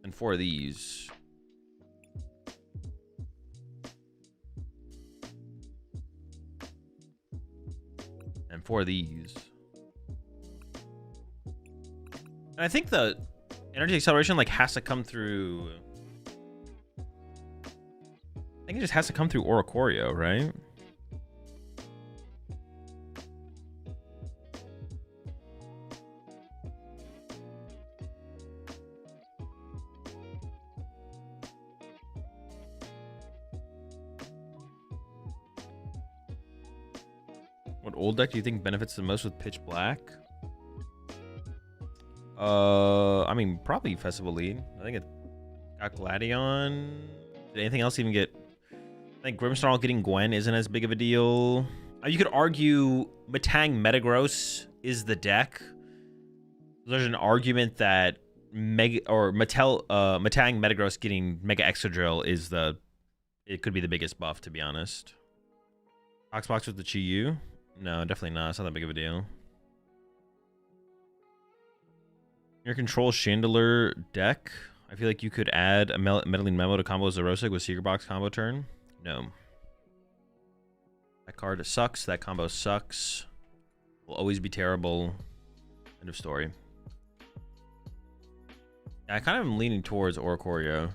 And 4 of these. And 4 of these. And I think the Energy acceleration like has to come through. I think it just has to come through Oricorio, right? What old deck do you think benefits the most with Pitch Black? I mean, probably Festival Lead. I think it got Gladion. Did anything else even get... I think Grimmsnarl getting Gwen isn't as big of a deal. You could argue Matang Metagross is the deck. There's an argument that Matang Metagross getting Mega Excadrill is the... It could be the biggest buff, to be honest. Oxbox with the Chi-Yu? No, definitely not. It's not that big of a deal. Your control Chandelier deck. I feel like you could add a Meddling Memo to combo Zerosig with Secret Box combo turn. No. That card sucks. That combo sucks. Will always be terrible. End of story. Yeah, I kind of am leaning towards Oricorio.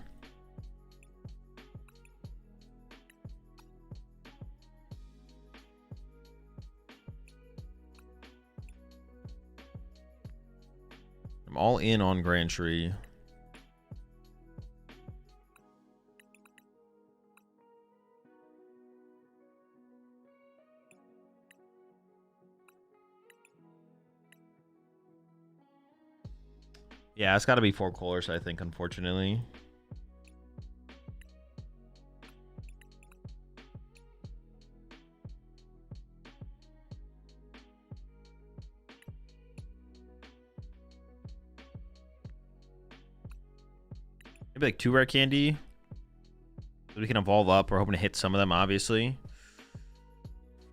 I'm all in on Grand Tree. Yeah, it's got to be 4 colors, I think, unfortunately. Maybe like 2 rare candy. So we can evolve up. We're hoping to hit some of them, obviously.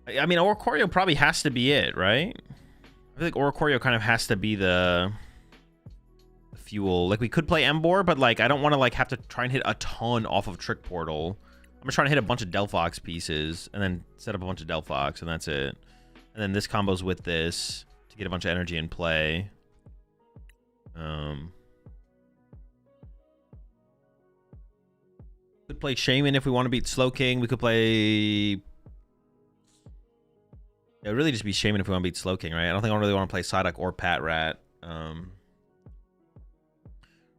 I mean, Oricorio probably has to be it, right? I feel like Oricorio kind of has to be the fuel. Like, we could play Embor, but like I don't want to like have to try and hit a ton off of Trick Portal. I'm just trying to hit a bunch of Delphox pieces and then set up a bunch of Delphox, and that's it. And then this combos with this to get a bunch of energy in play. Could play Shaman if we want to beat Slowking. We could play... Yeah, it would really just be Shaman if we want to beat Slowking, right? I don't think I really want to play Psyduck or Patrat. Run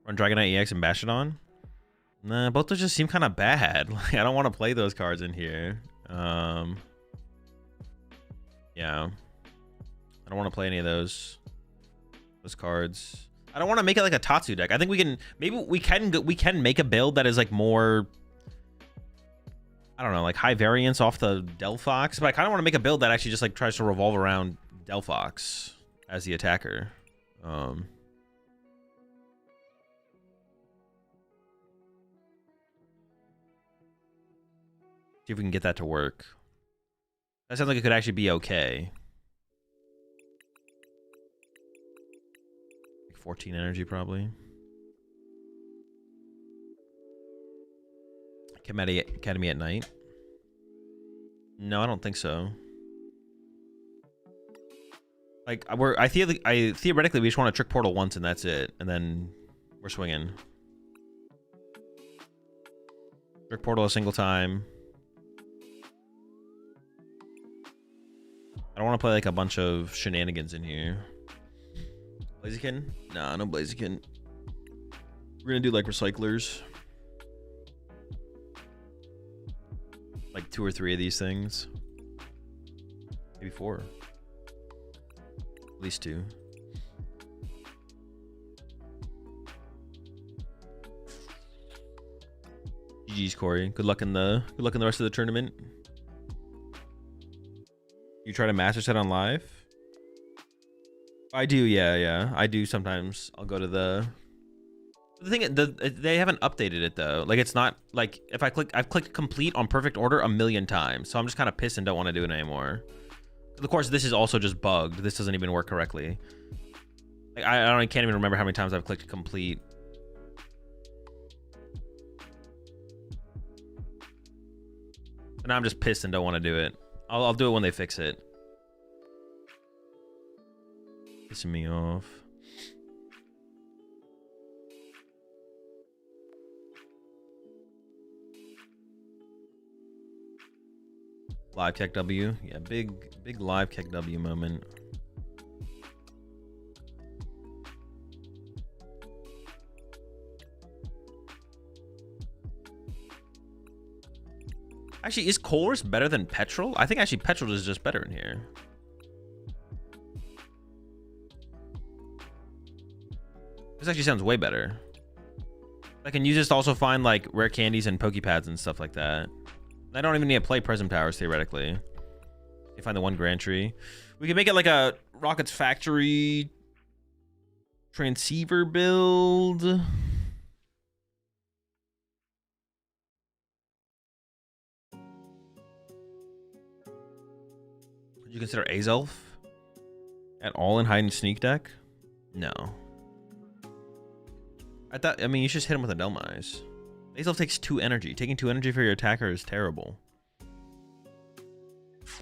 Dragonite EX and Bastiodon. Nah, both those just seem kind of bad. Like, I don't want to play those cards in here. Yeah. I don't want to play any of those cards. I don't want to make it like a Tatsu deck. I think we can... Maybe we can make a build that is like more... I don't know, like high variance off the Delphox, but I kind of want to make a build that actually just like tries to revolve around Delphox as the attacker. See if we can get that to work. That sounds like it could actually be okay. Like 14 energy probably. Academy at Night? No, I don't think so. Like, I theoretically we just want to Trick Portal once and that's it, and then we're swinging. Trick Portal a single time. I don't want to play like a bunch of shenanigans in here. Blaziken? Nah, no Blaziken. We're gonna do like recyclers. Like 2 or 3 of these things. Maybe 4. At least 2. GG's, Corey. Good luck in the rest of the tournament. You try to master set on live? I do, yeah. I do sometimes. I'll go to the thing. They haven't updated it though. Like, it's not like if I've clicked complete on perfect order a million times, so I'm just kind of pissed and don't want to do it anymore. Of course, this is also just bugged. This doesn't even work correctly. Like, I can't even remember how many times I've clicked complete. And now I'm just pissed and don't want to do it. I'll do it when they fix it. Pissing me off. Live Keck W. Yeah, big live Keck W moment. Actually, is Colress better than Petrol? I think actually Petrol is just better in here. This actually sounds way better. I can use this to also find like rare candies and Pokepads and stuff like that. I don't even need to play Prism Towers theoretically. You find the one Grand Tree. We can make it like a Rockets Factory transceiver build. Would you consider Azelf at all in hide and sneak deck? No. I mean, you should just hit him with a Delmise. Azelf takes 2 energy. Taking 2 energy for your attacker is terrible.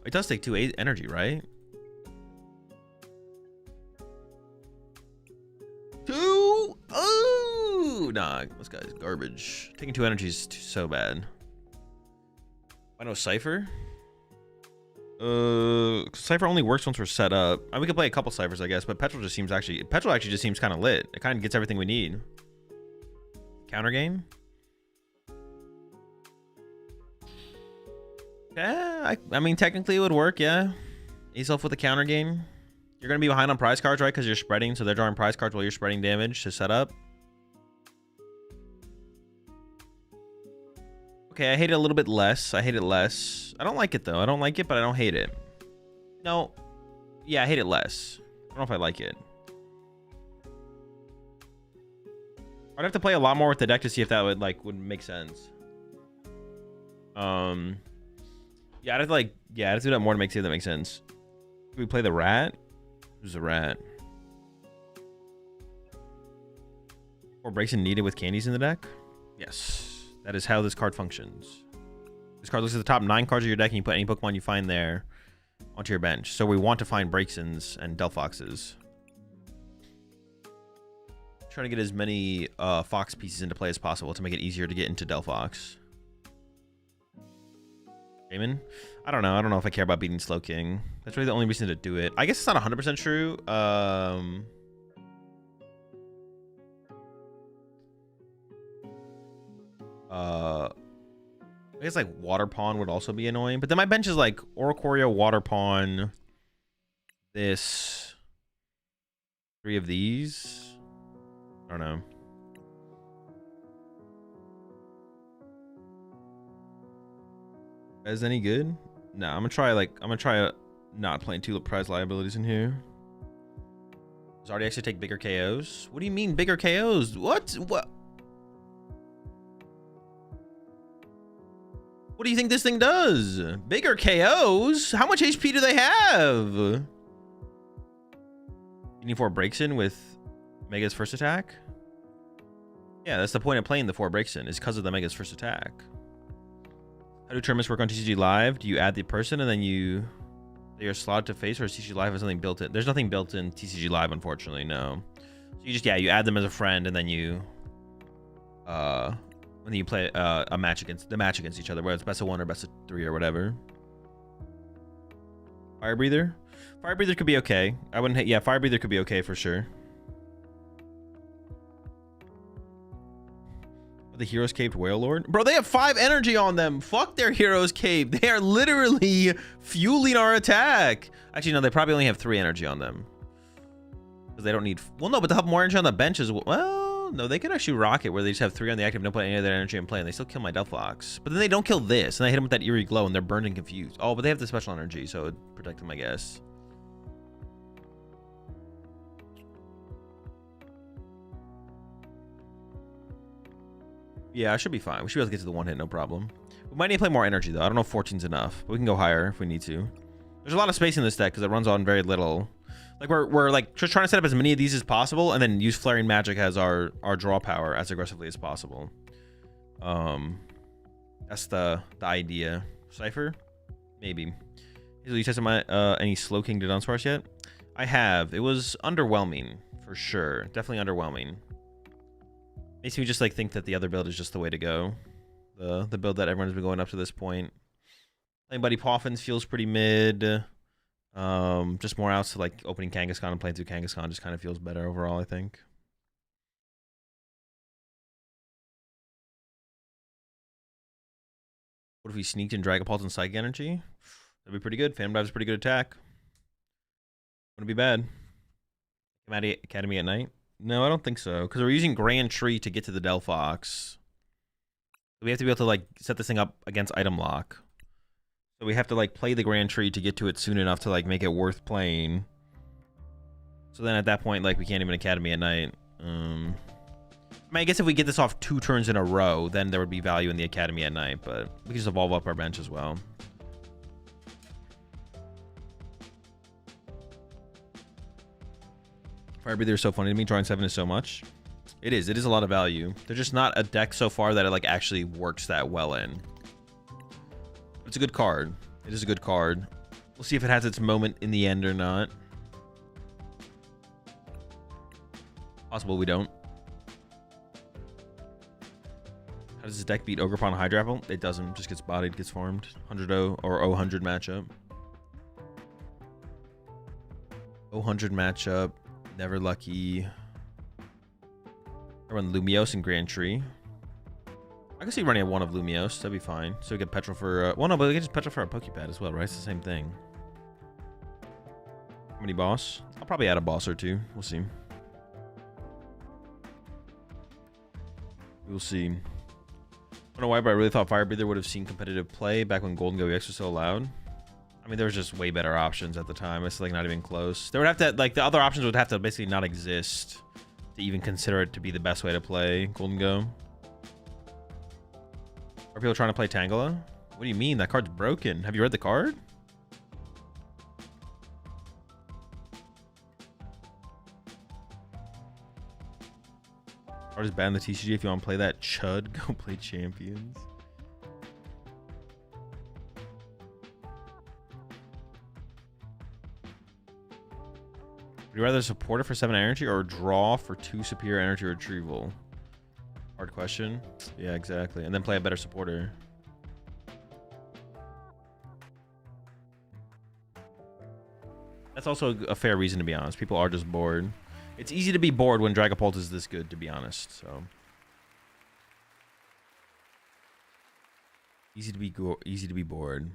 It does take 2 energy, right? 2? Oh! Nah, this guy's garbage. Taking 2 energy is so bad. I know Cypher. Cypher only works once we're set up. I mean, we could play a couple Cyphers, I guess, but Petrol actually just seems kind of lit. It kind of gets everything we need. Counter game. Yeah, I mean, technically it would work, yeah. Azelf with a counter game. You're gonna be behind on prize cards, right? Because you're spreading, so they're drawing prize cards while you're spreading damage to set up. Okay, I hate it a little bit less. I hate it less. I don't like it, though. I don't like it, but I don't hate it. No. Yeah, I hate it less. I don't know if I like it. I'd have to play a lot more with the deck to see if that would make sense. Yeah, I'd have to I'd have to do that more to see if that makes sense. Can we play the rat? Who's the rat? Or breaks and needed with candies in the deck? Yes. That is how this card functions. This card looks at the top 9 cards of your deck and you put any Pokemon you find there onto your bench. So we want to find Breaksons and Delphoxes. Trying to get as many Fox pieces into play as possible to make it easier to get into Delphox. Damon? I don't know. I don't know if I care about beating Slowking. That's really the only reason to do it. I guess it's not 100% true. I guess like Water Pawn would also be annoying, but then my bench is like Oricorio, Water Pawn, this, 3 of these. I don't know. Is any good? No, I'm gonna try not playing 2 prize liabilities in here. Does already actually take bigger KOs? What do you mean bigger KOs? What? What do you think this thing does? Bigger KOs? How much HP do they have? You need 4 breaks in with Mega's first attack? Yeah, that's the point of playing the 4 breaks in, is because of the Mega's first attack. How do tournaments work on TCG Live? Do you add the person and then they are slotted to face, or is TCG Live has something built in? There's nothing built in TCG Live, unfortunately, no. So you just, yeah, you add them as a friend and then you play a match against each other, whether it's best of 1 or best of 3 or whatever. Fire Breather? Fire Breather could be okay. I wouldn't hate, yeah, Fire Breather could be okay for sure. The Heroes Caped Whale Lord? Bro, they have 5 energy on them. Fuck their Heroes Caped. They are literally fueling our attack. Actually, no, they probably only have 3 energy on them. Because they don't need... Well, no, but they'll have more energy on the bench as well. Well, no, they could actually rock it where they just have 3 on the active and don't put any of their energy in play, and they still kill my Delphox. But then they don't kill this, and I hit them with that Eerie Glow, and they're burned and confused. Oh, but they have the special energy, so it would protect them, I guess. Yeah, I should be fine. We should be able to get to the 1 hit, no problem. We might need to play more energy, though. I don't know if 14's enough, but we can go higher if we need to. There's a lot of space in this deck because it runs on very little. Like, we're like just trying to set up as many of these as possible and then use Flaring Magic as our draw power as aggressively as possible. That's the idea. Cypher? Maybe. Have you tested my any Slowking to Dunsparce yet? I have. It was underwhelming, for sure. Definitely underwhelming. Makes me just like think that the other build is just the way to go. The build that everyone's been going up to this point. Playing Buddy Poffins feels pretty mid. Just more outs to like opening Kangaskhan and playing through Kangaskhan just kind of feels better overall, I think. What if we sneaked in Dragapult and Psychic Energy? That'd be pretty good. Phantom Dive's a pretty good attack. Wouldn't be bad. Academy at night? No, I don't think so. Because we're using Grand Tree to get to the Delphox. We have to be able to like set this thing up against item lock. So we have to like play the Grand Tree to get to it soon enough to like make it worth playing. So then at that point, like we can't even Academy at night. I mean, I guess if we get this off 2 turns in a row, then there would be value in the Academy at night, but we can just evolve up our bench as well. Fire Breather is so funny to me. Drawing 7 is so much. It is a lot of value. They're just not a deck so far that it like actually works that well in. It's a good card. It is a good card. We'll see if it has its moment in the end or not. Possible we don't. How does this deck beat Ogerpon Hydrapple? It doesn't. Just gets bodied, gets farmed. 100-0 or 0-100 matchup. 0-100 matchup. Never lucky. I run Lumiose and Grand Tree. I can see running a 1 of Lumiose. That'd be fine. So we get Petrol for... well, no, but we can just Petrol for our Pokepad as well, right? It's the same thing. How many boss? I'll probably add a boss or 2. We'll see. We'll see. I don't know why, but I really thought Fire Breather would have seen competitive play back when Golden Go EX was so loud. I mean, there was just way better options at the time. It's like not even close. There would have to, like, the other options would have to basically not exist to even consider it to be the best way to play Golden Go. Are people trying to play Tangela? What do you mean? That card's broken. Have you read the card? Card is bad in the TCG. If you want to play that chud, go play Champions. Would you rather support it for 7 energy or draw for 2 superior energy retrieval? Hard question. Yeah, exactly. And then play a better supporter. That's also a fair reason, to be honest. People are just bored. It's easy to be bored when Dragapult is this good, to be honest. So easy to be bored.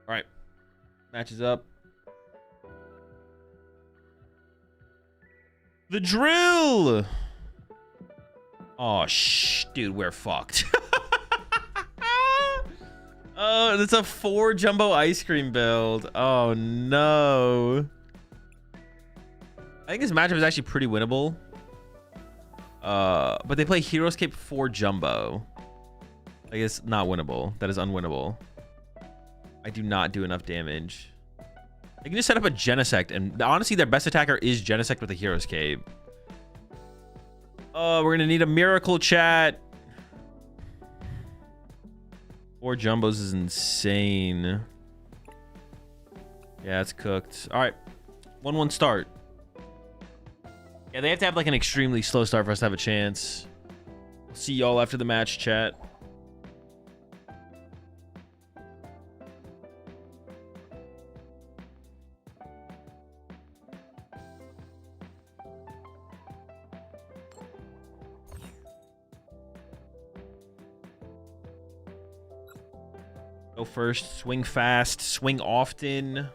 All right, matches up. The drill. Oh, dude, we're fucked. Oh, it's a 4 jumbo ice cream build. Oh no. I think this matchup is actually pretty winnable. But they play Heroescape 4 jumbo. I guess not winnable. That is unwinnable. I do not do enough damage. They can just set up a Genesect, and honestly, their best attacker is Genesect with a Heroescape. Oh, we're gonna need a miracle, chat. 4 jumbos is insane. Yeah, it's cooked. All right, 1-1 start. Yeah, they have to have like an extremely slow start for us to have a chance. See y'all after the match, chat. Go first, swing fast, swing often.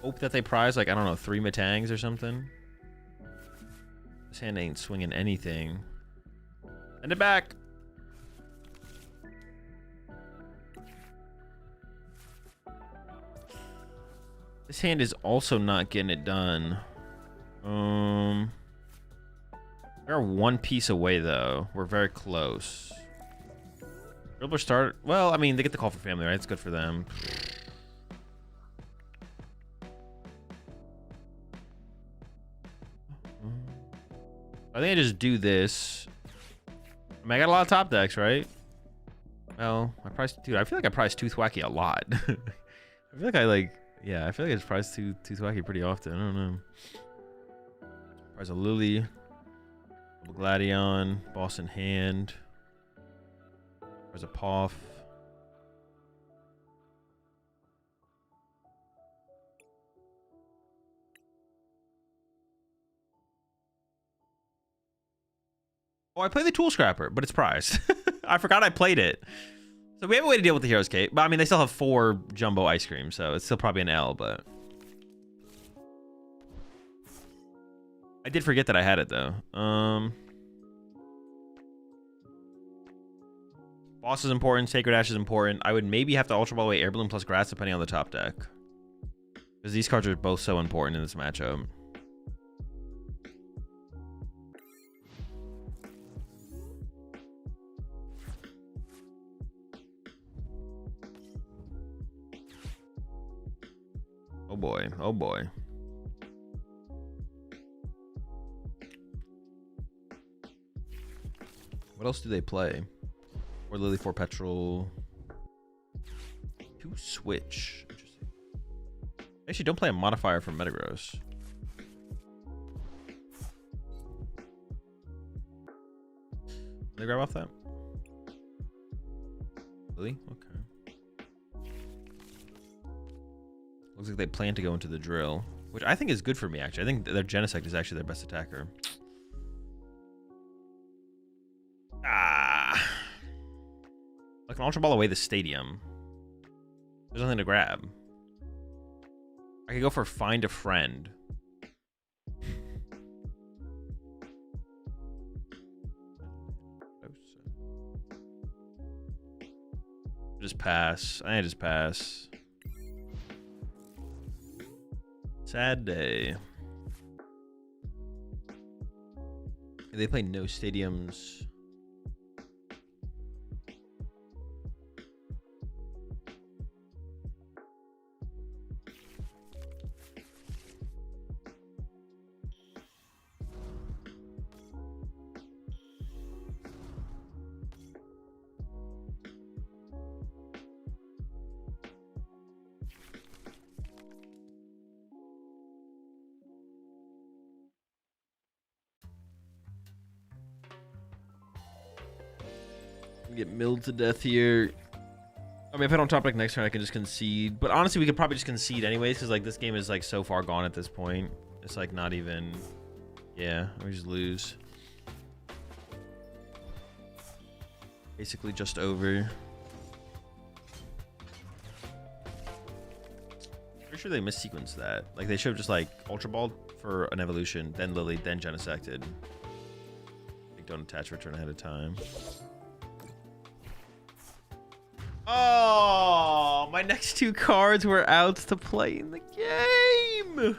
Hope that they prize, like, I don't know, 3 Matangs or something. This hand ain't swinging anything. Send it back. This hand is also not getting it done. We're 1 piece away, though. We're very close. Dribbler start. Well, I mean, they get the call for family, right? It's good for them. I think I just do this. I mean, I got a lot of top decks, right? Well, I priced, dude, I feel like I priced Tooth Wacky a lot. I feel like I feel like I just priced Tooth Wacky pretty often. I don't know. There's a Lily. Gladion. Boss in hand. There's a Poff. Oh, I played the Tool Scrapper, but it's prized. I forgot I played it. So we have a way to deal with the Hero's Cape. But I mean, they still have 4 Jumbo Ice Cream, so it's still probably an L, but... I did forget that I had it, though. Boss is important. Sacred Ash is important. I would maybe have to Ultra Ball away Air Balloon plus Grass, depending on the top deck. Because these cards are both so important in this matchup. Oh boy, oh boy. What else do they play? Or Lily 4 Petrol. 2 Switch. Interesting. Actually, don't play a modifier from Metagross. Did they grab off that? Lily? Okay. Looks like they plan to go into the drill, which I think is good for me, actually. I think their Genesect is actually their best attacker. I can Ultra Ball away the Stadium. There's nothing to grab. I could go for Find a Friend. Just pass. I just pass. Sad day. They play no stadiums. Get milled to death here. I mean, if I don't top deck next turn, I can just concede. But honestly, we could probably just concede anyways, because like this game is like so far gone at this point. It's like not even. Yeah, we just lose. Basically, just over. Pretty sure they missequenced that. Like they should have just like Ultra Balled for an evolution, then Lily, then Genesected. Like, don't attach return ahead of time. Oh, my next 2 cards were outs to play in the game.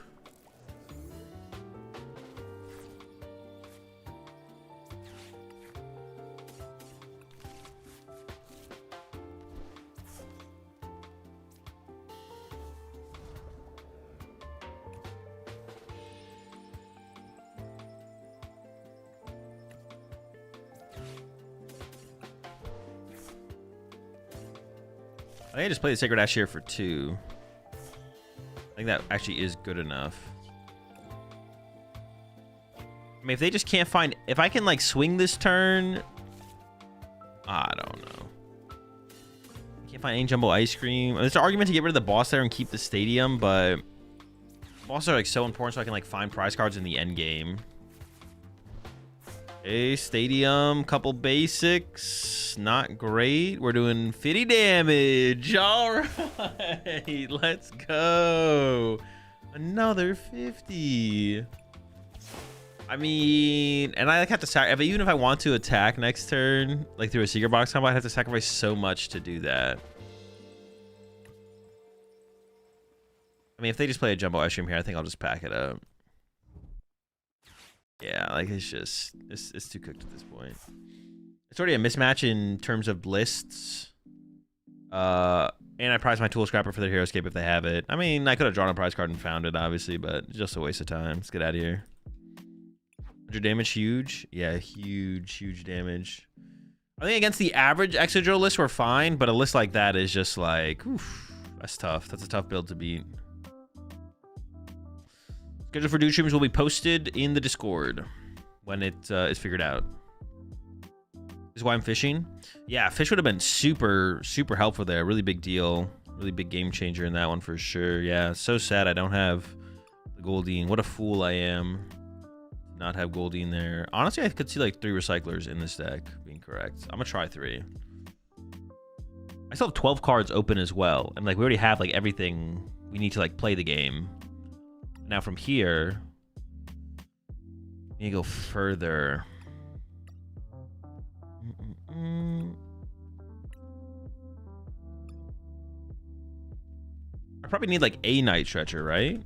I think I just play the Sacred Ash here for 2. I think that actually is good enough. I mean, if they just can't find... If I can, like, swing this turn... I don't know. Can't find any Jumbo Ice Cream. There's an argument to get rid of the boss there and keep the Stadium, but... Bosses are, like, so important so I can, like, find prize cards in the end game. Okay, Stadium, couple basics, not great. We're doing 50 damage. All right, let's go. Another 50. I mean, and I like have to sacrifice. Even if I want to attack next turn, like through a Secret Box combo, I have to sacrifice so much to do that. I mean, if they just play a Jumbo Ice Cream here, I think I'll just pack it up. Yeah, like it's just it's too cooked at this point. It's already a mismatch in terms of lists. And I prize my Tool Scrapper for their Hero Escape if they have it. I mean, I could have drawn a prize card and found it, obviously, but just a waste of time. Let's get out of here. 100 damage, huge. Yeah, huge damage. I think against the average Exegel list, we're fine, but a list like that is just like, oof, that's tough. That's a tough build to beat. Schedule for dude streams will be posted in the Discord when it is figured out. This is why I'm fishing. Yeah, fish would have been super, super helpful there. Really big deal. Really big game changer in that one for sure. Yeah, so sad I don't have the Goldeen. What a fool I am. Not have Goldeen there. Honestly, I could see like 3 recyclers in this deck being correct. I'm gonna try 3. I still have 12 cards open as well. And like we already have like everything we need to like play the game. Now from here, we need to go further. I probably need like a Night Stretcher, right?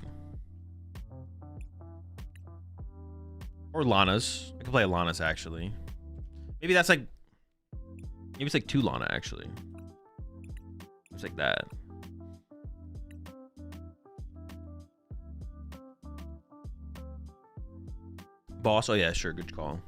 Or Lana's. I could play a Lana's actually. Maybe that's like, maybe it's like 2 Lana actually. It's like that. Boss, oh yeah, sure, good call.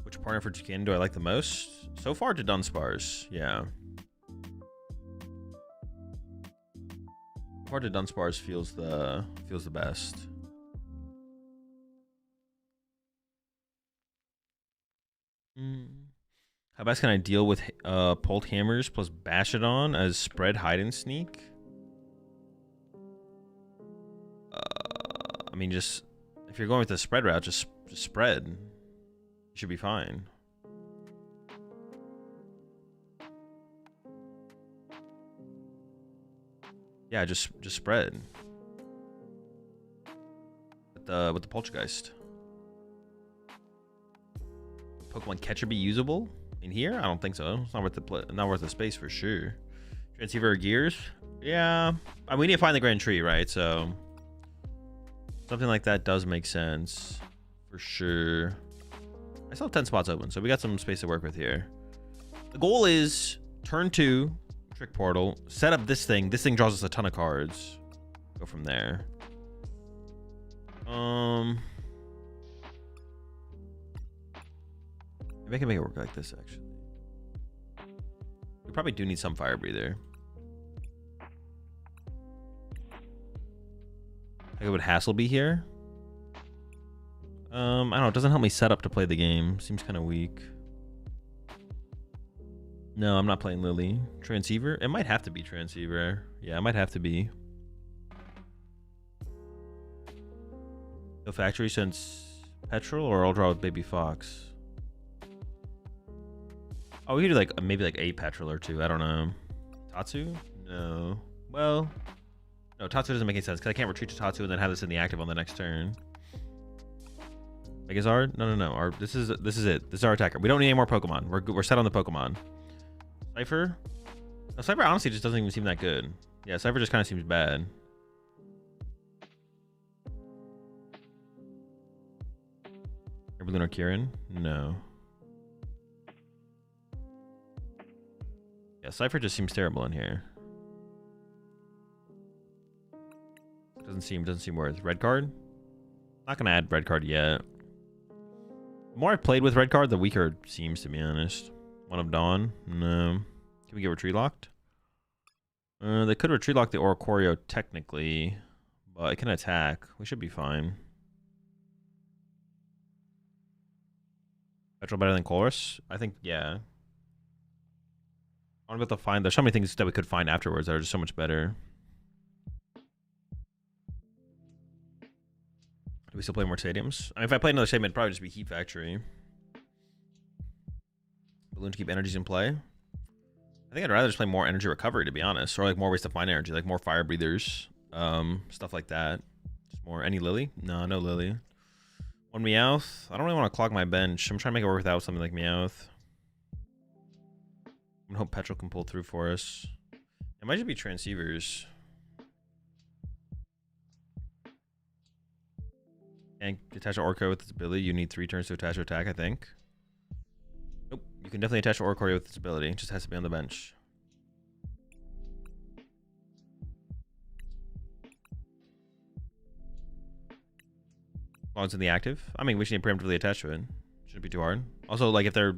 Which partner for Duquesne do I like the most? So far to Dunsparce, yeah. So far to Dunsparce feels the best. How best can I deal with Pult Hammers plus Bashadon as spread hide and sneak? I mean, just if you're going with the spread route, just spread. You should be fine. Yeah, just spread. With the Poltergeist. Pokemon Catcher be usable in here? I don't think so. It's not worth the space for sure. Transceiver Gears? Yeah. I mean, we need to find the Grand Tree, right? So something like that does make sense for sure. I still have 10 spots open, so we got some space to work with here. The goal is turn 2, Trick Portal, set up this thing. This thing draws us a ton of cards. Go from there. Maybe I can make it work like this, actually. We probably do need some Fire Breather. I go with Hasselby here. I don't know. It doesn't help me set up to play the game. Seems kind of weak. No, I'm not playing Lily. Transceiver? It might have to be Transceiver. Yeah, it might have to be. No Factory since Petrol, or I'll draw with Baby Fox. Oh, we could do like maybe like a Petrol or 2. I don't know. Tatsu? No. Well, no, Tatsu doesn't make any sense because I can't retreat to Tatsu and then have this in the active on the next turn. Megazard? No. This is it. This is our attacker. We don't need any more Pokemon. We're set on the Pokemon. Cypher? No, Cypher honestly just doesn't even seem that good. Yeah, Cypher just kind of seems bad. Balloon or Kieran? No. Yeah, Cypher just seems terrible in here. Doesn't seem worth. Red card? Not gonna add red card yet. The more I've played with red card, the weaker it seems, to be honest. One of Dawn? No. Can we get retreat locked? They could retreat lock the Oricorio technically, but it can attack. We should be fine. Petrol better than Chorus? I think, yeah. I want to be able to find. There's so many things that we could find afterwards that are just so much better. Do we still play more stadiums? I mean, if I play another stadium, it'd probably just be Heat Factory. Balloon to keep energies in play. I think I'd rather just play more energy recovery, to be honest, or like more ways to find energy, like more fire breathers, stuff like that. Just more. Any Lily? No Lily. One Meowth. I don't really want to clog my bench. I'm trying to make it work without something like Meowth. I hope Petrol can pull through for us. It might just be Transceivers. And attach an Orco with its ability. You need 3 turns to attach or attack, I think. Nope. You can definitely attach an Orco with its ability. It just has to be on the bench. long as it's in the active. I mean, we should be preemptively attached to it. Shouldn't be too hard. Also, like if they're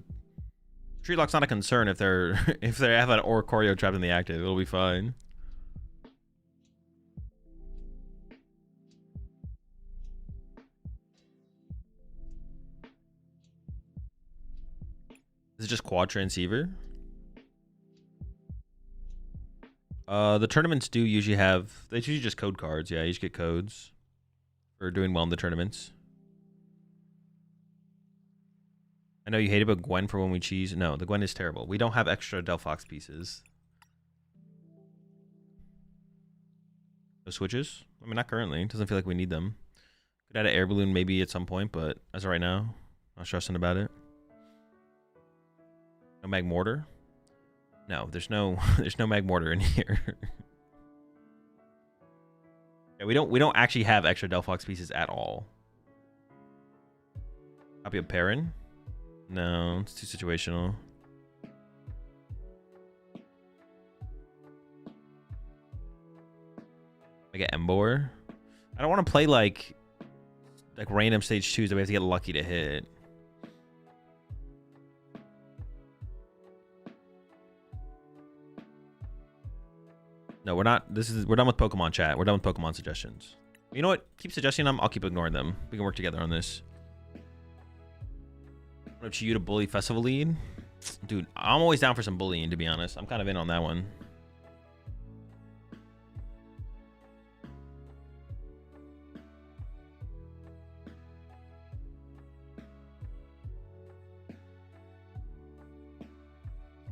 Tree Lock's not a concern if they're if they have an Oricorio trapped in the active, it'll be fine. Is it just quad transceiver? The tournaments do usually have, they usually just code cards. Yeah, you just get codes for doing well in the tournaments. I know you hate it, but Gwen for when we cheese. No, the Gwen is terrible. We don't have extra Delphox pieces. No switches? I mean, not currently. It doesn't feel like we need them. Could add an air balloon maybe at some point, but as of right now, not stressing about it. No mag mortar? No, there's no mag mortar in here. Yeah, we don't actually have extra Delphox pieces at all. Copy of Perrin? No, it's too situational. I get Embor. I don't want to play like random stage 2s that we have to get lucky to hit. No, we're not. We're done with Pokemon chat. We're done with Pokemon suggestions. You know what? Keep suggesting them. I'll keep ignoring them. We can work together on this. Up to you to bully festival lead. Dude, I'm always down for some bullying, to be honest. I'm kind of in on that one.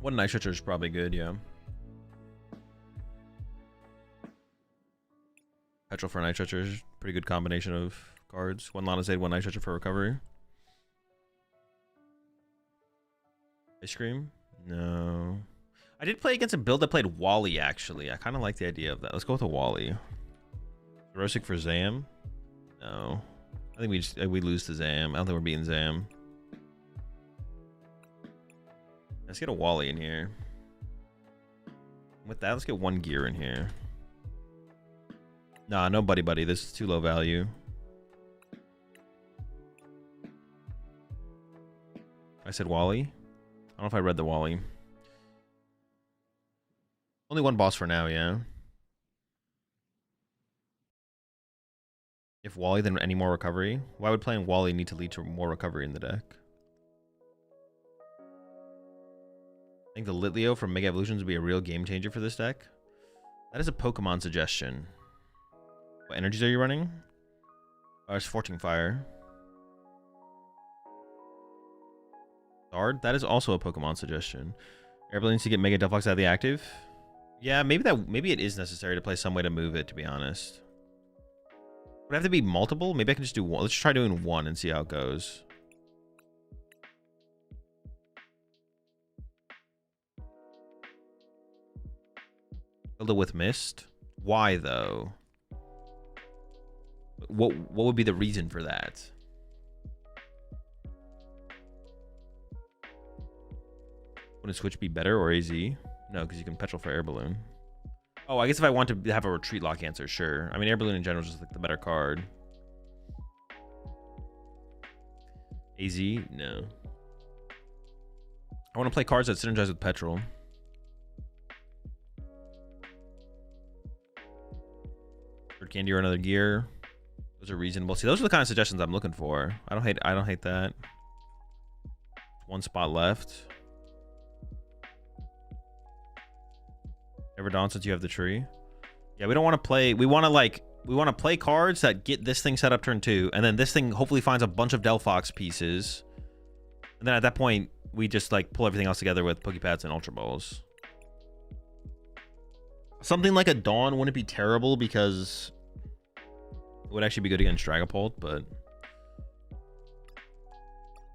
One Night Switcher is probably good, yeah. Petrol for Night Switcher is pretty good combination of cards. One Lana Zade, one Night Switcher for recovery. Ice Cream? No. I did play against a build that played Wally, actually. I kind of like the idea of that. Let's go with a Wally. Rosic for Zam? No. I think we lose to Zam. I don't think we're beating Zam. Let's get a Wally in here. With that, let's get one gear in here. Nah, no Buddy Buddy. This is too low value. I said Wally. I don't know if I read the Wally. Only one boss for now, yeah. If Wally, then any more recovery? Why would playing Wally need to lead to more recovery in the deck? I think the Litleo from Mega Evolutions would be a real game changer for this deck. That is a Pokemon suggestion. What energies are you running? Oh, it's Fortune Fire. Zard? That is also a Pokemon suggestion. Air Balloons to get Mega Delphox out of the active? Yeah, maybe it is necessary to play some way to move it, to be honest. Would it have to be multiple? Maybe I can just do one. Let's try doing one and see how it goes. Build it with Mist? Why, though? What would be the reason for that? Would a switch be better or AZ? No, because you can petrol for Air Balloon. Oh, I guess if I want to have a retreat lock answer, sure. I mean, Air Balloon in general is just like the better card. AZ? No. I want to play cards that synergize with petrol. Third candy or another gear. Those are reasonable. See, those are the kind of suggestions I'm looking for. I don't hate that. One spot left. Never dawn since you have the tree. Yeah, we don't want to play. We want to play cards that get this thing set up turn 2, and then this thing hopefully finds a bunch of Delphox pieces. And then at that point, we just like pull everything else together with Pokepads and Ultra Balls. Something like a Dawn wouldn't be terrible because it would actually be good against Dragapult, but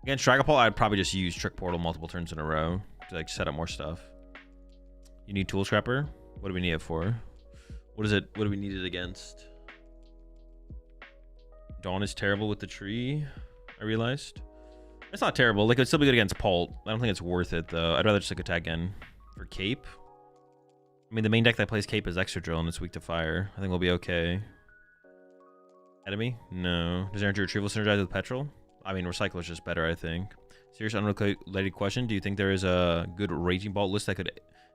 against Dragapult, I'd probably just use Trick Portal multiple turns in a row to like set up more stuff. You need Tool Scrapper? What do we need it for? What is it? What do we need it against? Dawn is terrible with the tree, I realized. It's not terrible. Like, it would still be good against Pult. I don't think it's worth it, though. I'd rather just like attack in for Cape. I mean, the main deck that plays Cape is Extra Drill, and it's weak to fire. I think we'll be okay. Enemy? No. Does energy retrieval synergize with petrol? I mean, recycle is just better, I think. Serious unrelated question. Do you think there is a good Raging Bolt list that could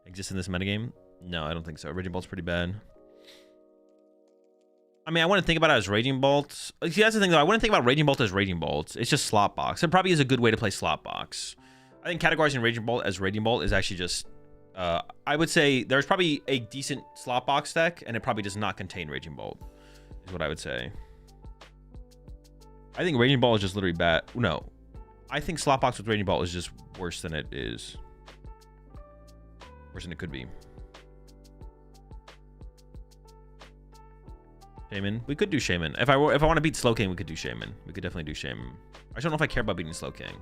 exist in this metagame? No, I don't think so. Raging Bolt's pretty bad. I mean, I wouldn't think about it as Raging Bolts. See, that's the thing, though. I wouldn't think about Raging Bolt as Raging Bolts. It's just Slot Box. It probably is a good way to play Slot Box. I think categorizing Raging Bolt as Raging Bolt is actually just... I would say there's probably a decent Slot Box deck, and it probably does not contain Raging Bolt, is what I would say. I think Raging Bolt is just literally bad. No. I think Slot Box with Raging Bolt is just worse than it is. Worse than it could be. Shaman. We could do Shaman. If I want to beat Slowking, we could do Shaman. We could definitely do Shaman. I just don't know if I care about beating Slowking.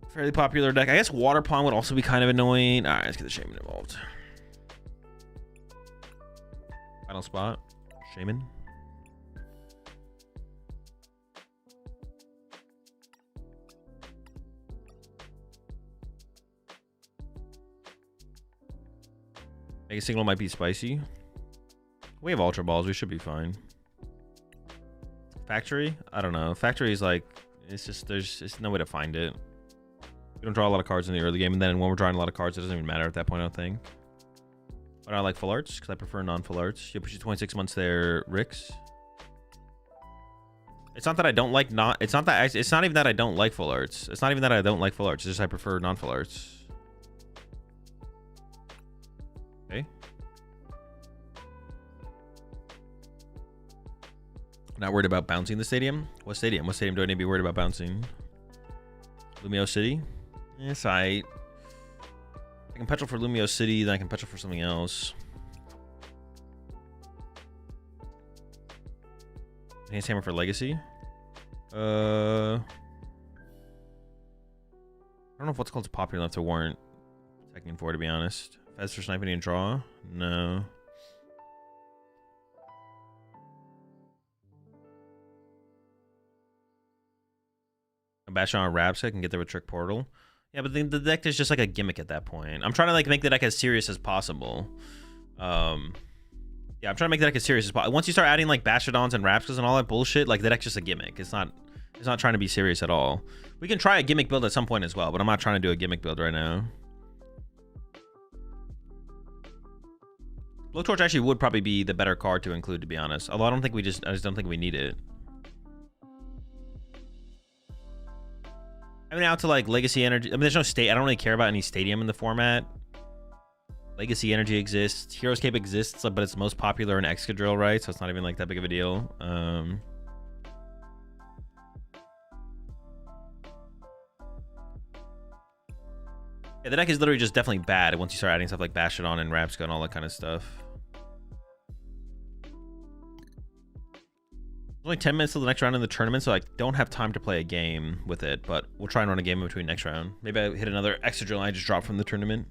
Fairly popular deck. I guess Water Pond would also be kind of annoying. Alright, let's get the Shaman involved. Final spot. Shaman. Mega Signal might be spicy. We have Ultra Balls. We should be fine. Factory? I don't know. Factory is like... It's just... There's no way to find it. We don't draw a lot of cards in the early game. And then when we're drawing a lot of cards, it doesn't even matter at that point, I don't think. But I like full arts because I prefer non-full arts. You push you 26 months there, Ricks. It's not that I don't like not... It's not even that I don't like full arts. It's not even that I don't like full arts. It's just I prefer non-full arts. Okay. Not worried about bouncing the stadium? What stadium? What stadium do I need to be worried about bouncing? Lumio City? Yes, I can petrol for Lumio City, then I can petrol for something else. Enhanced Hammer for Legacy? I don't know if what's called is popular enough to warrant checking for, to be honest. Fez for sniping and draw? No. Bash on a Rabs, I can get there with Trick Portal. Yeah, but the deck is just like a gimmick at that point. I'm trying to like make the deck as serious as possible. Yeah, I'm trying to make the deck as serious as possible. Once you start adding like Bashadons and Rapscas and all that bullshit, like the deck's just a gimmick. It's not trying to be serious at all. We can try a gimmick build at some point as well, but I'm not trying to do a gimmick build right now. Blowtorch actually would probably be the better card to include, to be honest. Although I just don't think we need it. I mean, out to like Legacy Energy. I mean, there's no state. I don't really care about any stadium in the format. Legacy Energy exists. Heroes Cape exists, but it's most popular in Excadrill, right? So it's not even like that big of a deal. Yeah, the deck is literally just definitely bad once you start adding stuff like Bashadon and Rapsca and all that kind of stuff. Only 10 minutes till the next round in the tournament, so I don't have time to play a game with it, but we'll try and run a game in between next round. Maybe I hit another Excadrill I just dropped from the tournament.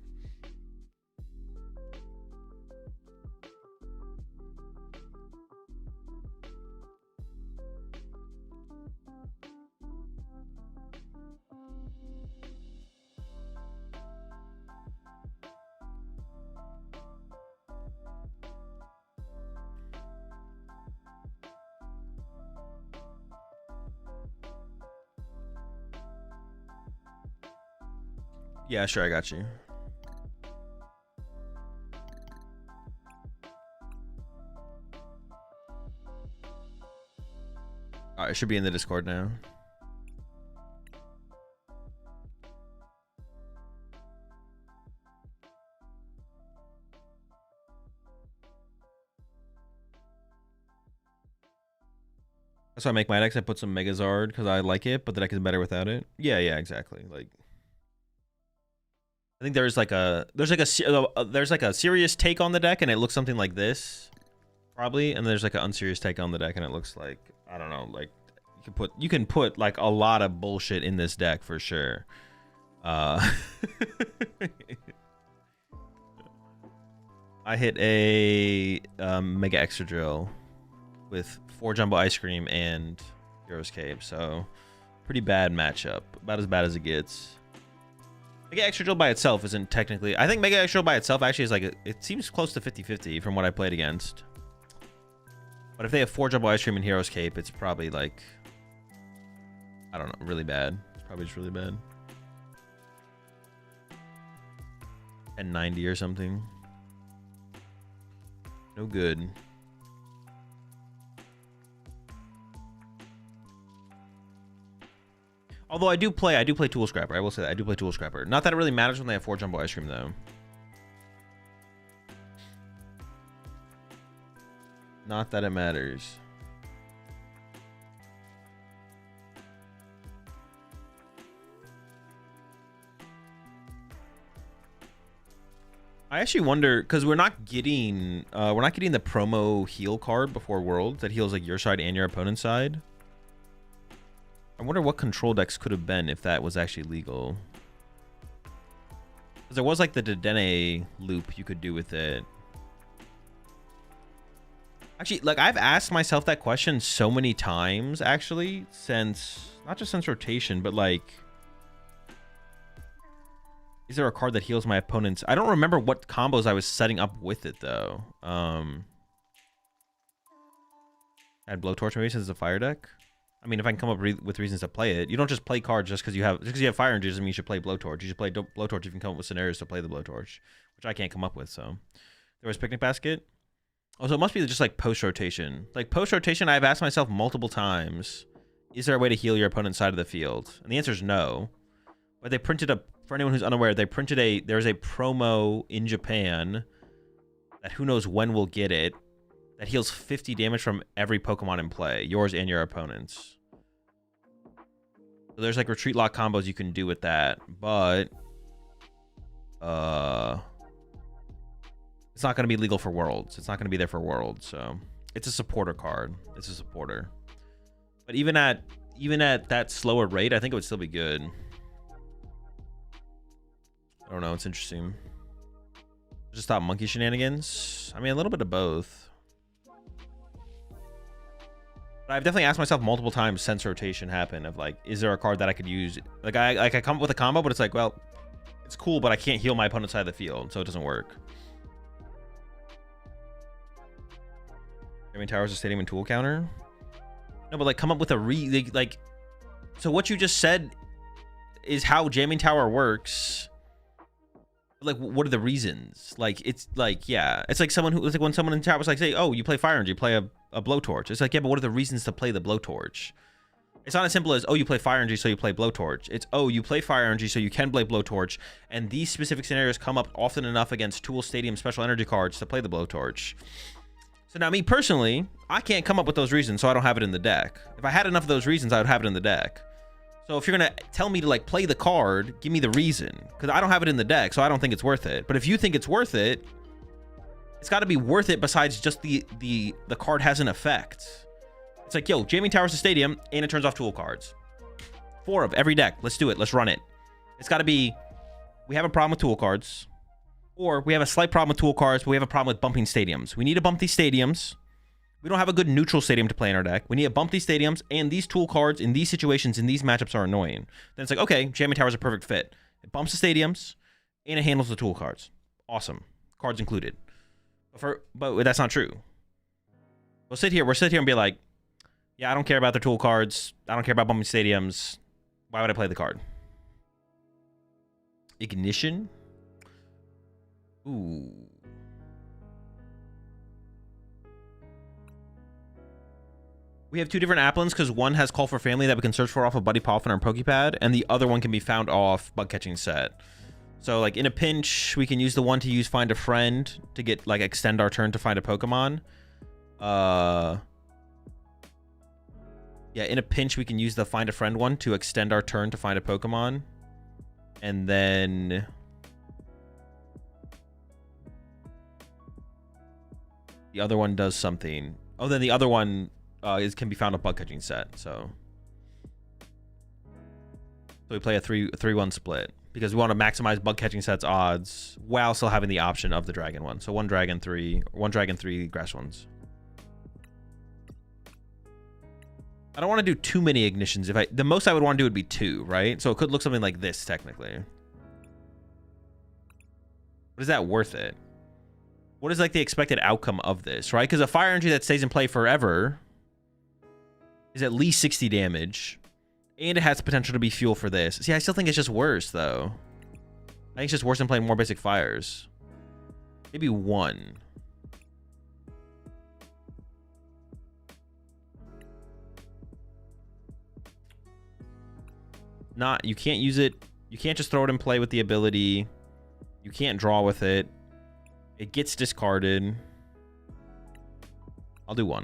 Yeah, sure, I got you. Alright, it should be in the Discord now. That's why I make my decks. I put some Megazard because I like it, but the deck is better without it. Yeah, exactly. Like, I think there's like a serious take on the deck, and it looks something like this, probably. And there's like an unserious take on the deck, and it looks like, I don't know, like you can put like a lot of bullshit in this deck for sure. I hit a Mega Excadrill with 4 Jumbo Ice Cream and Heroes Cape, so pretty bad matchup, about as bad as it gets. Mega Excadrill by itself isn't technically... I think Mega Excadrill by itself actually is like... It seems close to 50-50 from what I played against. But if they have 4 Jumbo Ice Cream and Hero's Cape, it's probably like, I don't know, really bad. It's probably just really bad. 1090 or something. No good. Although I do play Tool Scrapper. I will say that I do play Tool Scrapper. Not that it really matters when they have 4 Jumbo Ice Cream though. Not that it matters. I actually wonder, because we're not getting the promo heal card before Worlds that heals like your side and your opponent's side. I wonder what control decks could have been if that was actually legal. Because there was like the Dedenne loop you could do with it. Actually, like I've asked myself that question so many times actually since, not just since rotation, but like, is there a card that heals my opponent's? I don't remember what combos I was setting up with it though. Add Blowtorch maybe since it's a fire deck. I mean, if I can come up with reasons to play it, you don't just play cards just because you have fire energy doesn't mean you should play Blowtorch. You should play Blowtorch if you can come up with scenarios to play the Blowtorch, which I can't come up with. So there was Picnic Basket. Oh, so it must be just like post rotation. Like post rotation, I've asked myself multiple times, is there a way to heal your opponent's side of the field? And the answer is no. But they printed a, for anyone who's unaware, they printed there's a promo in Japan that who knows when we'll get it, that heals 50 damage from every Pokemon in play, yours and your opponent's. So there's like retreat lock combos you can do with that, but it's not going to be legal for Worlds. It's not going to be there for Worlds, so it's a supporter card. It's a supporter. But even at that slower rate, I think it would still be good. I don't know. It's interesting. Just stop monkey shenanigans. I mean, a little bit of both. But I've definitely asked myself multiple times since rotation happened of like, is there a card that I could use? Like I come up with a combo, but it's like, well, it's cool, but I can't heal my opponent's side of the field, so it doesn't work. Jamming Tower is a stadium and tool counter. No, but like come up with a like. So what you just said is how Jamming Tower works. Like, what are the reasons? Like, it's like, yeah, it's like someone who, it's like when someone in chat was like, say, oh, you play fire energy, play a blowtorch. It's like, yeah, but what are the reasons to play the blowtorch? It's not as simple as, oh, you play fire energy, so you play blowtorch. It's, oh, you play fire energy, so you can play blowtorch. And these specific scenarios come up often enough against Tool Stadium special energy cards to play the blowtorch. So now me personally, I can't come up with those reasons, so I don't have it in the deck. If I had enough of those reasons, I would have it in the deck. So if you're going to tell me to like play the card, give me the reason, because I don't have it in the deck, so I don't think it's worth it. But if you think it's worth it, it's got to be worth it besides just the card has an effect. It's like, yo, Jamming Tower's a stadium and it turns off tool cards. 4 of every deck. Let's do it. Let's run it. It's got to be, we have a problem with tool cards, or we have a slight problem with tool cards, but we have a problem with bumping stadiums. We need to bump these stadiums. We don't have a good neutral stadium to play in our deck. We need to bump these stadiums, and these tool cards in these situations, in these matchups are annoying. Then it's like, okay, Jamming Tower is a perfect fit. It bumps the stadiums, and it handles the tool cards. Awesome. Cards included. But that's not true. We're sit here and be like, yeah, I don't care about the tool cards. I don't care about bumping stadiums. Why would I play the card? Ignition? Ooh. We have 2 different applins because one has Call for Family that we can search for off of Buddy Poffin or Pokepad, and the other one can be found off Bug Catching Set. So like in a pinch, we can use the one to use Find a Friend to get like extend our turn to find a Pokemon. Yeah, in a pinch, we can use the Find a Friend one to extend our turn to find a Pokemon. And then the other one does something. Oh, then the other one can be found a Bug Catching Set. So we play a 3-1 split because we want to maximize Bug Catching Set's odds while still having the option of the Dragon one. So 1 Dragon, 3 Grass ones. I don't want to do too many ignitions. The most I would want to do would be 2, right? So it could look something like this technically. But is that worth it? what is like the expected outcome of this, right? Because a fire energy that stays in play forever is at least 60 damage. And it has potential to be fuel for this. See, I still think it's just worse, though. I think it's just worse than playing more basic fires. Maybe one. You can't use it. You can't just throw it in play with the ability. You can't draw with it. It gets discarded. I'll do one.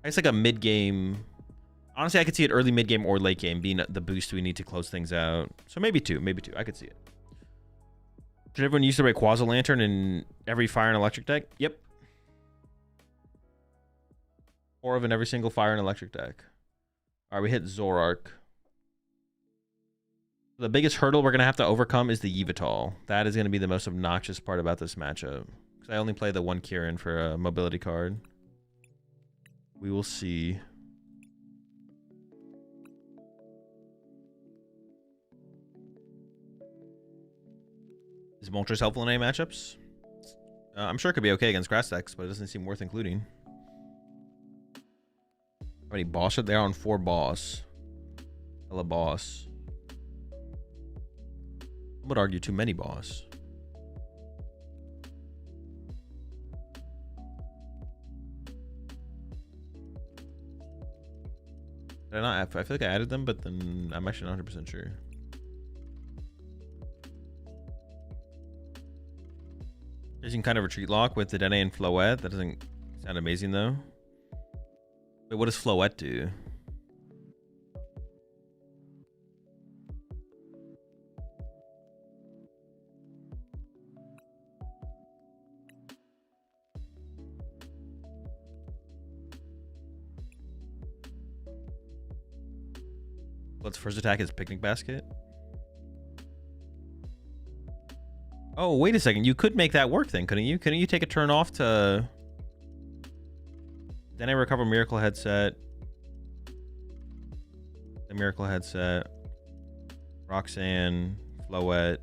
It's like a mid-game. Honestly, I could see it early mid-game or late game being the boost we need to close things out. So maybe two. I could see it. Should everyone use the Rayquaza Lantern in every fire and electric deck? Yep. 4 of in every single fire and electric deck. All right, we hit Zoroark. The biggest hurdle we're going to have to overcome is the Yveltal. That is going to be the most obnoxious part about this matchup. Because I only play the one Kieran for a mobility card. We will see. Is Moltres helpful in any matchups? I'm sure it could be okay against grass decks, but it doesn't seem worth including. How many boss are there on 4 boss? Hella boss. I would argue too many boss. Did I not? I feel like I added them, but then I'm actually not 100% sure. Using kind of retreat lock with the Dene and Floette. That doesn't sound amazing though. Wait, what does Floette do? Let's first attack his picnic basket. Oh, wait a second. You could make that work then, couldn't you? Couldn't you take a turn off to... Then I recover Miracle Headset. The Miracle Headset. Roxanne. Floette.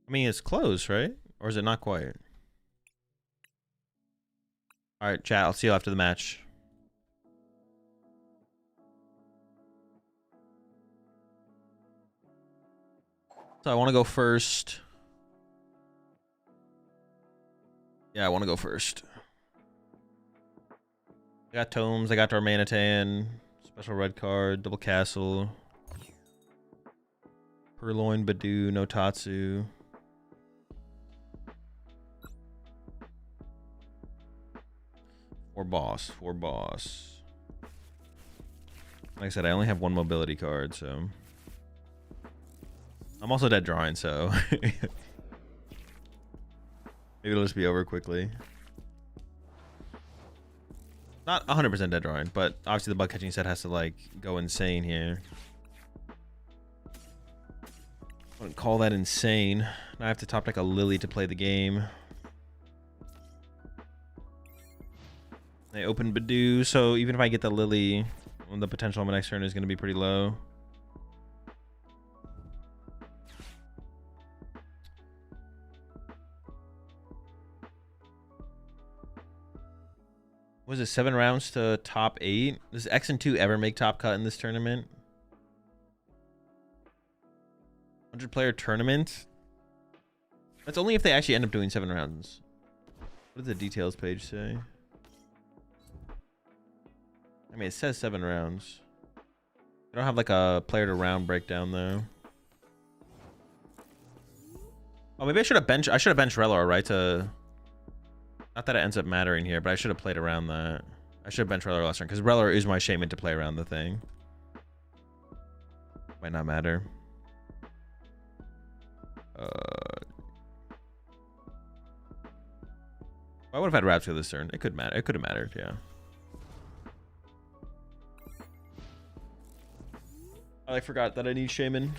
I mean, it's close, right? Or is it not quite? Alright, chat. I'll see you after the match. So I want to go first. Yeah, I want to go first. I got Tomes. I got Darmanitan. Special red card. Double Castle. Purloin, Badoo, Notatsu. Four boss. Like I said, I only have 1 mobility card, so... I'm also dead drawing, so... Maybe it'll just be over quickly. Not 100% dead drawing, but obviously the bug catching set has to, like, go insane here. I wouldn't call that insane. Now I have to top deck a Lily to play the game. I open Badoo, so even if I get the Lily, the potential on my next turn is going to be pretty low. Was it 7 rounds to top 8? Does X and 2 ever make top cut in this tournament? 100-player tournament? That's only if they actually end up doing 7 rounds. What does the details page say? I mean, it says 7 rounds. I don't have like a player to round breakdown though. Oh, maybe I should have benched Relor, right? Not that it ends up mattering here, but I should have played around that. I should have benched Relor last turn because Relor is my shaman to play around the thing. Might not matter. I would have had Rapture this turn. It could matter. It could have mattered, yeah. I forgot that I need Shaman.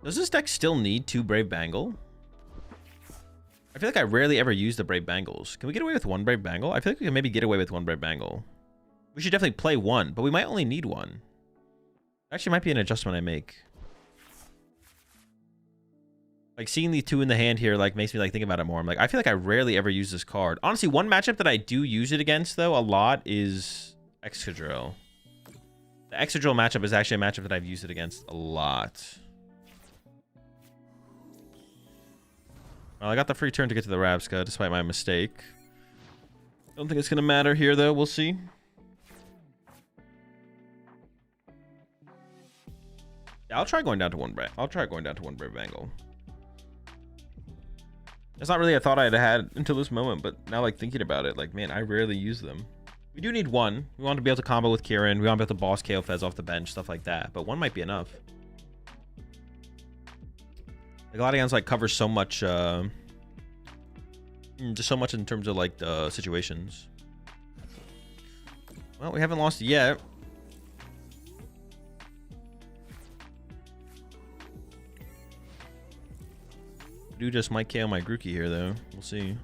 Does this deck still need 2 Brave Bangle? I feel like I rarely ever use the Brave Bangles. Can we get away with 1 Brave Bangle? I feel like we can maybe get away with 1 Brave Bangle. We should definitely play 1, but we might only need 1. Actually, might be an adjustment I make. Like, seeing the 2 in the hand here, like, makes me, like, think about it more. I'm like, I feel like I rarely ever use this card. Honestly, one matchup that I do use it against, though, a lot is Excadrill. The Excadrill matchup is actually a matchup that I've used it against a lot. Well, I got the free turn to get to the Rabsca, despite my mistake. Don't think it's going to matter here, though. We'll see. Yeah, I'll try going down to 1 Brave. I'll try going down to 1 Brave Bangle. It's not really a thought I had until this moment, but now, like, thinking about it, like, man, I rarely use them. We do need 1. We want to be able to combo with Kieran. We want to be able to boss KO Fez off the bench, stuff like that. But 1 might be enough. Like, Gladions, like, covers so much, just so much in terms of, like, the situations. Well, we haven't lost yet. Do just might KO my Grookey here, though. We'll see.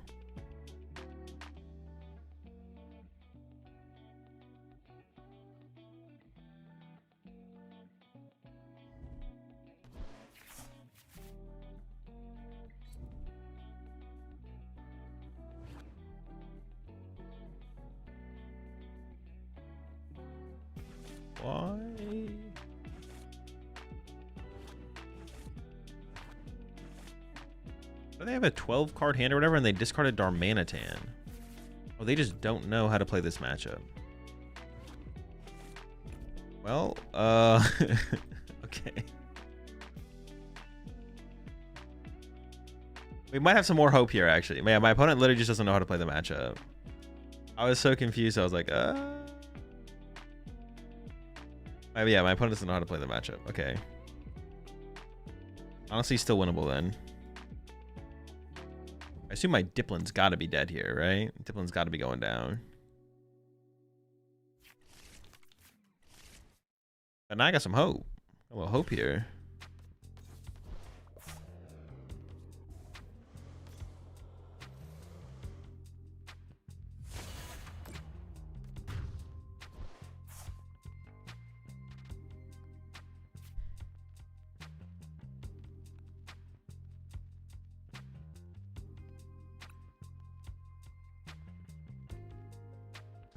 Why? They have a 12 card hand or whatever, and they discarded Darmanitan. Oh, they just don't know how to play this matchup. Well, okay. We might have some more hope here, actually. Man, my opponent literally just doesn't know how to play the matchup. I was so confused. I was like, yeah, my opponent doesn't know how to play the matchup. Okay. Honestly, still winnable then. I assume my Diplin's got to be dead here, right? Diplin's got to be going down. But now I got some hope. A little hope here.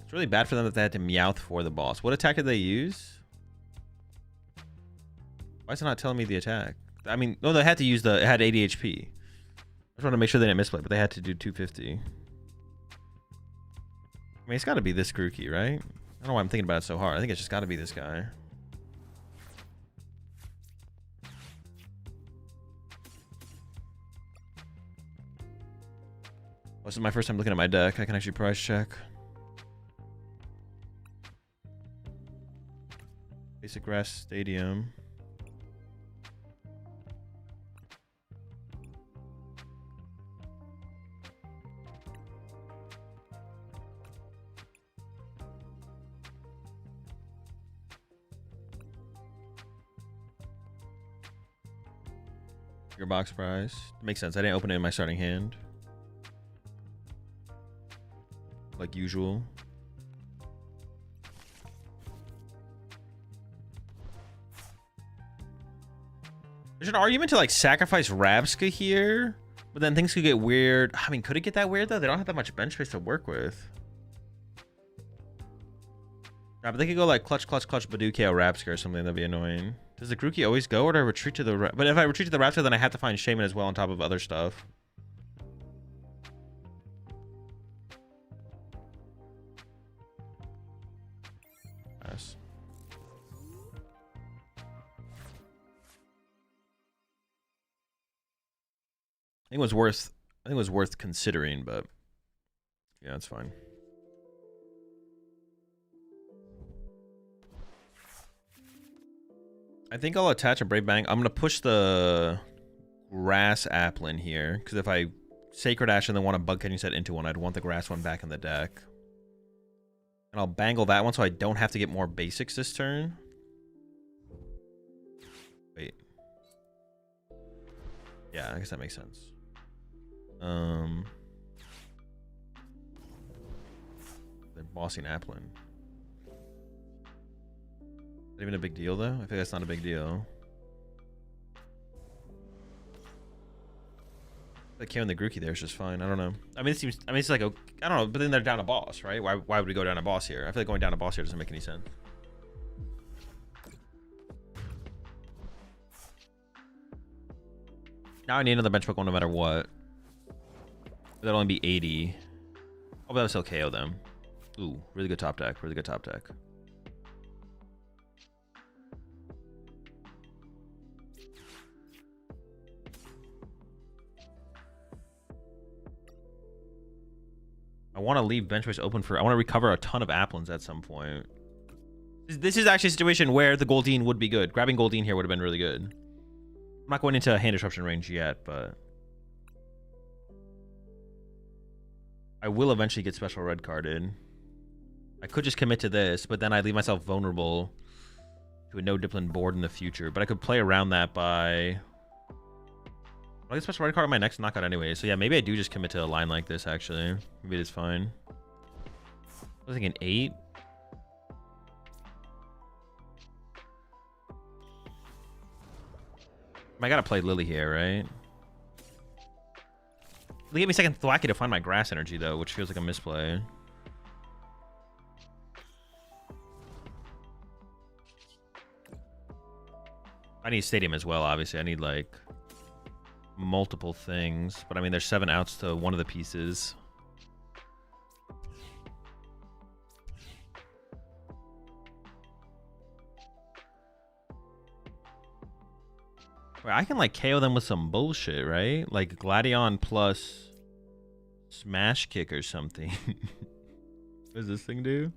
It's really bad for them that they had to Meowth for the boss. What attack did they use? Why is it not telling me the attack? I mean, no, they had to use it had 80 HP. I just want to make sure they didn't misplay, but they had to do 250. I mean, it's got to be this Grookey, right? I don't know why I'm thinking about it so hard. I think it's just got to be this guy. Well, this is my first time looking at my deck. I can actually price check. Basic Grass Stadium. Your box prize. Makes sense. I didn't open it in my starting hand. Like usual. There's an argument to like sacrifice Rabsca here, but then things could get weird. I mean, could it get that weird though? They don't have that much bench space to work with. But they could go like clutch, Baduke or Rabsca or something. That'd be annoying. Does the Grookey always go, or do I retreat to the... But if I retreat to the Rabsca, then I have to find Shaman as well on top of other stuff. Nice. I think it was worth considering, but yeah, it's fine. I think I'll attach a Brave Bang. I'm gonna push the Grass Applin here, because if I Sacred Ash and then want a Bug Catching set into one, I'd want the Grass one back in the deck. And I'll bangle that one so I don't have to get more basics this turn. Wait. Yeah, I guess that makes sense. They're bossing Applin. Is that even a big deal though? I feel like that's not a big deal. Like killing the Grookey there is just fine. I don't know. I mean, it seems. I mean, it's like a. I don't know. But then they're down a boss, right? Why would we go down a boss here? I feel like going down a boss here doesn't make any sense. Now I need another bench Pokemon no matter what. That'll only be 80. Oh, but that'll still KO them. Ooh, really good top deck. Really good top deck. I want to leave bench space open for. I want to recover a ton of Applins at some point. This is actually a situation where the Goldeen would be good. Grabbing Goldeen here would have been really good. I'm not going into hand disruption range yet, but I will eventually get special red carded. I could just commit to this, but then I'd leave myself vulnerable to a no discipline board in the future. But I could play around that by. I'll get special red card on my next knockout anyway. So yeah, maybe I do just commit to a line like this actually. Maybe it is fine. I was thinking 8. I gotta play Lily here, right? They gave me second Thwacky to find my grass energy though, which feels like a misplay. I need Stadium as well, obviously. I need like multiple things, but I mean there's 7 outs to one of the pieces. Wait, I can like KO them with some bullshit, right? Like Gladion plus Smash Kick or something. What does this thing do?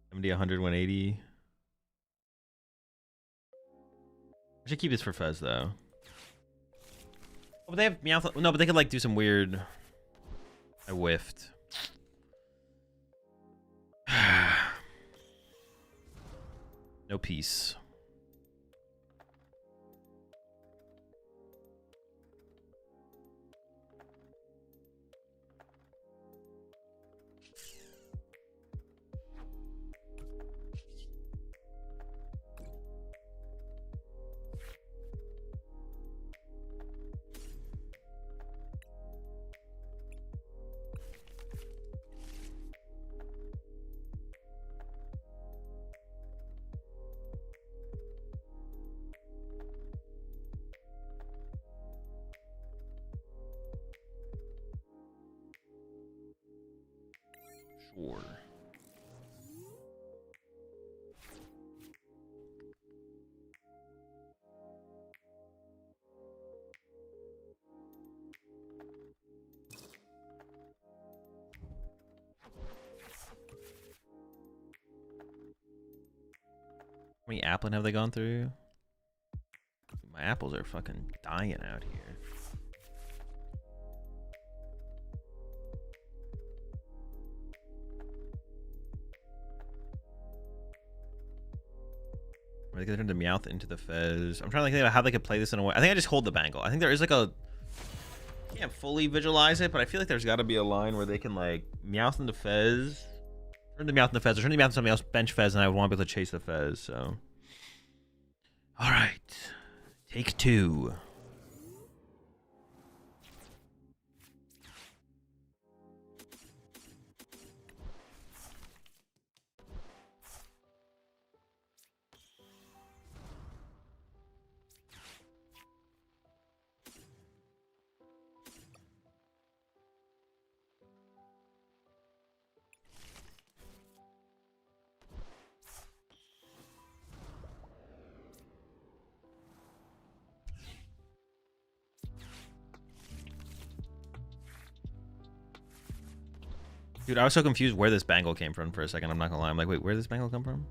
70, 100, 180. I should keep this for Fez though. Oh, but they have Meowth. No, but they could like do some weird. I whiffed. No peace. Sure. How many Applin have they gone through? My apples are fucking dying out here. They could turn the Meowth into the Fez. I'm trying to think about how they could play this in a way. I think I just hold the Bangle. I think there is like a. I can't fully visualize it, but I feel like there's got to be a line where they can like Meowth into Fez, turn the Meowth into Fez, or turn the Meowth into something else, bench Fez, and I would want to be able to chase the Fez. So, all right, take 2. Dude, I was so confused where this Bangle came from for a second. I'm not gonna lie. I'm like, wait, where did this Bangle come from?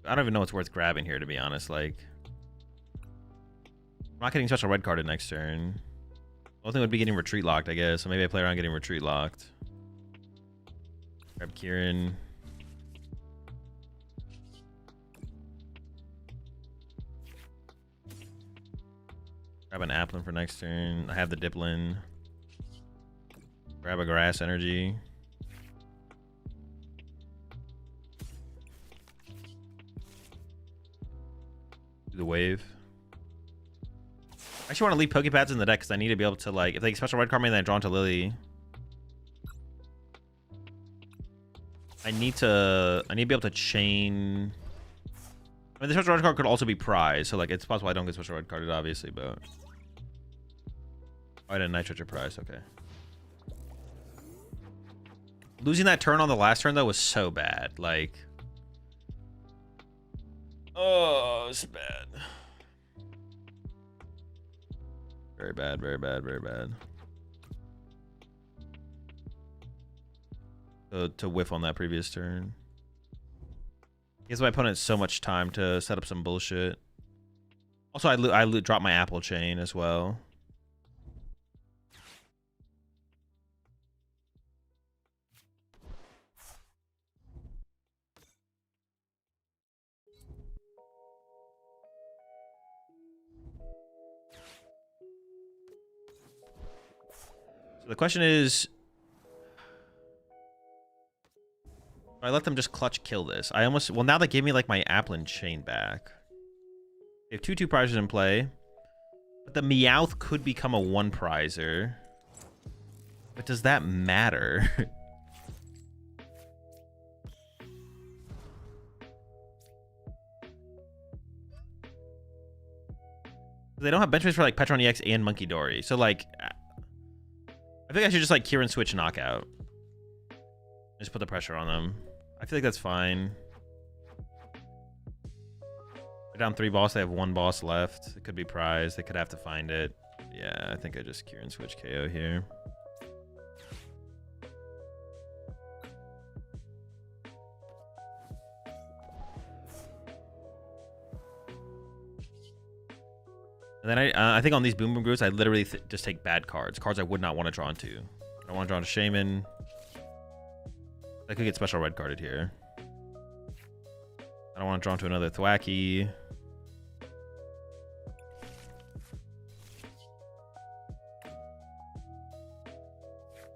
I don't even know what's worth grabbing here, to be honest. Like, I'm not getting special red carded next turn. The only thing would be getting retreat locked, I guess. So maybe I play around getting retreat locked. Grab Kieran. Grab an Applin for next turn. I have the Diplin. Grab a Grass Energy. Do the wave. I actually want to leave Pokepads in the deck because I need to be able to, like, if they special red card me, then I draw into Lily. I need to be able to chain. I mean, the special red card could also be prize, so like it's possible I don't get special red carded, obviously, but I didn't Nitro prize. Okay. Losing that turn on the last turn though was so bad. Like, oh, it's bad. Very bad, very bad, very bad. To whiff on that previous turn. Gives my opponent so much time to set up some bullshit. Also, I dropped my Apple Chain as well. So the question is, I let them just clutch kill this. I almost, well, now they gave me like my Applin Chain back. They have 2/2 prizes in play, but the Meowth could become a 1 prizer. But does that matter? They don't have benchmarks for like Petron EX and Monkey Dory. So like, I think I should just like Kieran switch knockout. Just put the pressure on them. I feel like that's fine. They're down 3 boss. They have 1 boss left. It could be prize. They could have to find it. Yeah, I think I just Kieran switch KO here. And then I think on these Boom Boom Groots, I literally just take bad cards. Cards I would not want to draw into. I don't want to draw into Shaman. I could get special red carded here. I don't want to draw into another Thwacky.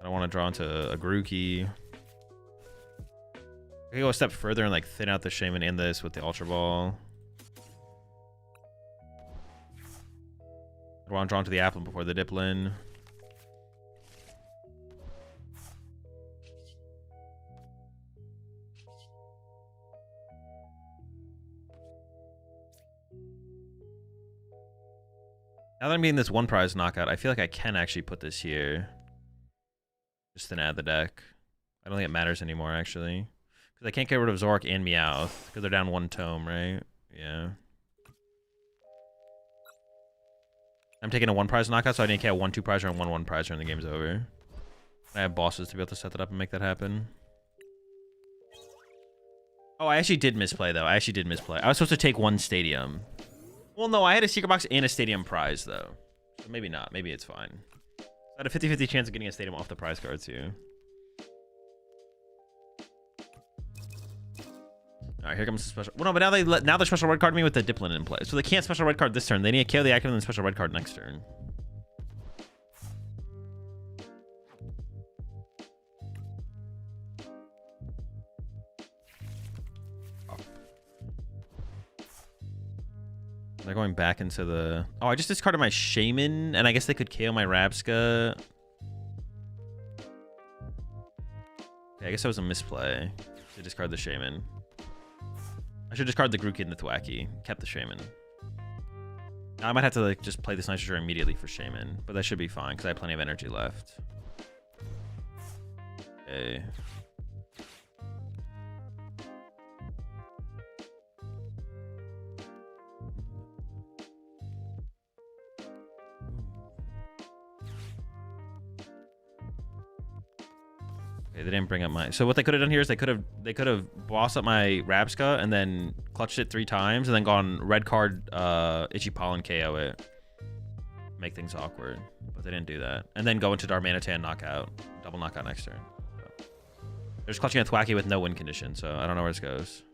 I don't want to draw into a Grookey. I could go a step further and like thin out the Shaman and this with the Ultra Ball. I want to draw into the Applin before the Diplin. Now that I'm getting this 1 prize knockout, I feel like I can actually put this here. Just to add the deck. I don't think it matters anymore, actually. Because I can't get rid of Zork and Meowth. Because they're down 1 tome, right? Yeah. I'm taking a 1 prize knockout, so I didn't get a 1/2 prizer and 1/1 prizer, and the game's over. I have bosses to be able to set that up and make that happen. Oh, I actually did misplay, though. I actually did misplay. I was supposed to take 1 stadium. Well, no, I had a secret box and a stadium prize, though. So maybe not. Maybe it's fine. I had a 50-50 chance of getting a stadium off the prize cards, too. All right, here comes the special. Well, no, but now they're special red card me with the Diplin in play. So they can't special red card this turn. They need to kill the active and then special red card next turn. They're going back into the... Oh, I just discarded my Shaman, and I guess they could KO my Rabska. Okay, I guess that was a misplay to discard the Shaman. I should discard the Grookey and the Thwacky. Kept the Shaman. Now, I might have to like just play this Nitrogen immediately for Shaman, but that should be fine because I have plenty of energy left. Okay. Okay, they didn't bring up my... So what they could have done here is they could have bossed up my Rabska and then clutched it 3 times and then gone red card Itchy Pollen KO it. make things awkward, but they didn't do that. And then go into Darmanitan knockout, double knockout next turn. So. They're just clutching a Thwackey with no win condition, so I don't know where this goes.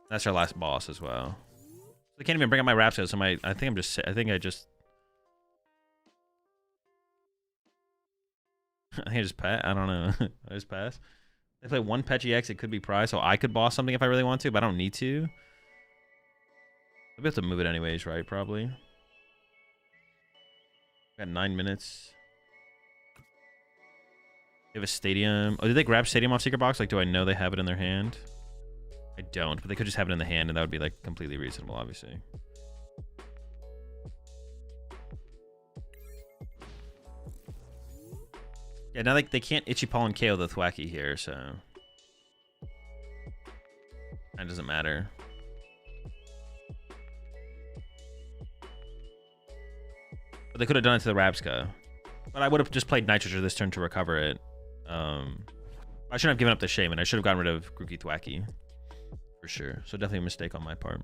That's our last boss as well. They can't even bring up my Rapscale, so I think I just pat. I don't know. I just pass. They play one PetGX, it could be prize, so I could boss something if I really want to, but I don't need to. I'll have to move it anyways, right? Probably. Got 9 minutes. They have a stadium. Oh, did they grab stadium off Secret Box? Like, do I know they have it in their hand? I don't, but they could just have it in the hand, and that would be like completely reasonable, obviously. Yeah, now they can't Itchy Paw and KO the Thwackey here, so that doesn't matter. But they could have done it to the Rabsca. But I would have just played Nitrogen this turn to recover it. I shouldn't have given up the Shaman. I should have gotten rid of Grookey Thwackey. For sure. So definitely a mistake on my part.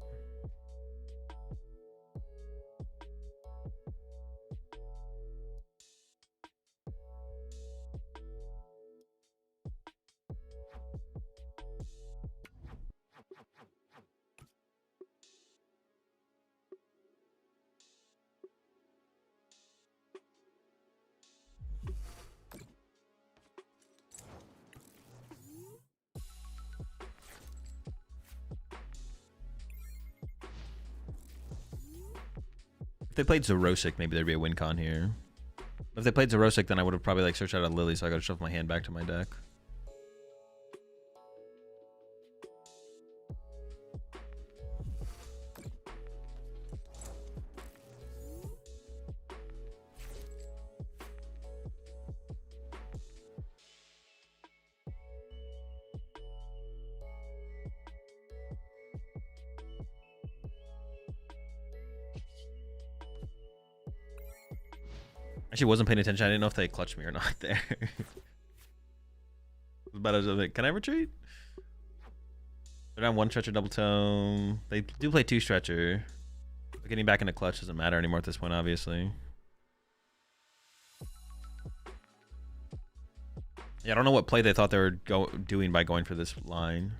If they played Zerosic, maybe there'd be a win con here. If they played Zerosic, then I would have probably like searched out a Lily, so I gotta shuffle my hand back to my deck. Actually wasn't paying attention. I didn't know if they clutched me or not there. But I was like, can I retreat? They're down one stretcher, double tome. They do play two stretcher. But getting back into clutch doesn't matter anymore at this point, obviously. Yeah, I don't know what play they thought they were doing by going for this line.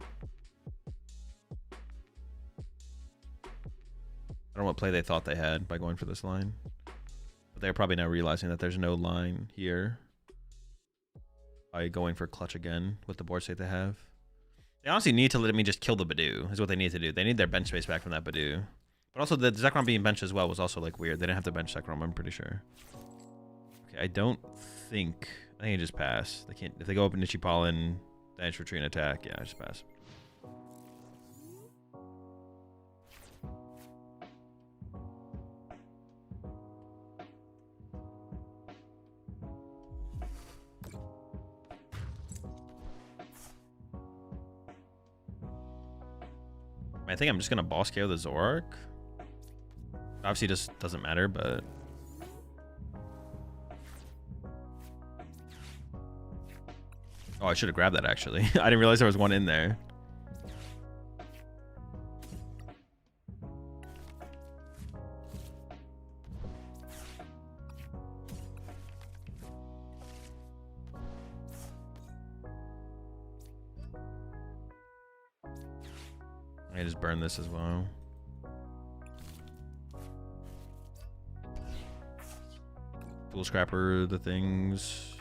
I don't know what play they thought they had by going for this line. But they're probably now realizing that there's no line here by going for clutch again with the board state they have. They honestly need to let me just kill the Badoo, is what they need to do. They need their bench space back from that Badoo. But also the Zekrom being benched as well was also like weird. They didn't have to bench Zekrom, I'm pretty sure. Okay, I think I just pass. They can't, if they go up in Nichipala, Dance Retreat and attack, yeah, I just pass. I think I'm just gonna boss KO the Zoroark. Obviously, just doesn't matter, but oh, I should have grabbed that actually. I didn't realize there was one in there. I just burn this as well. Tool Scrapper the things.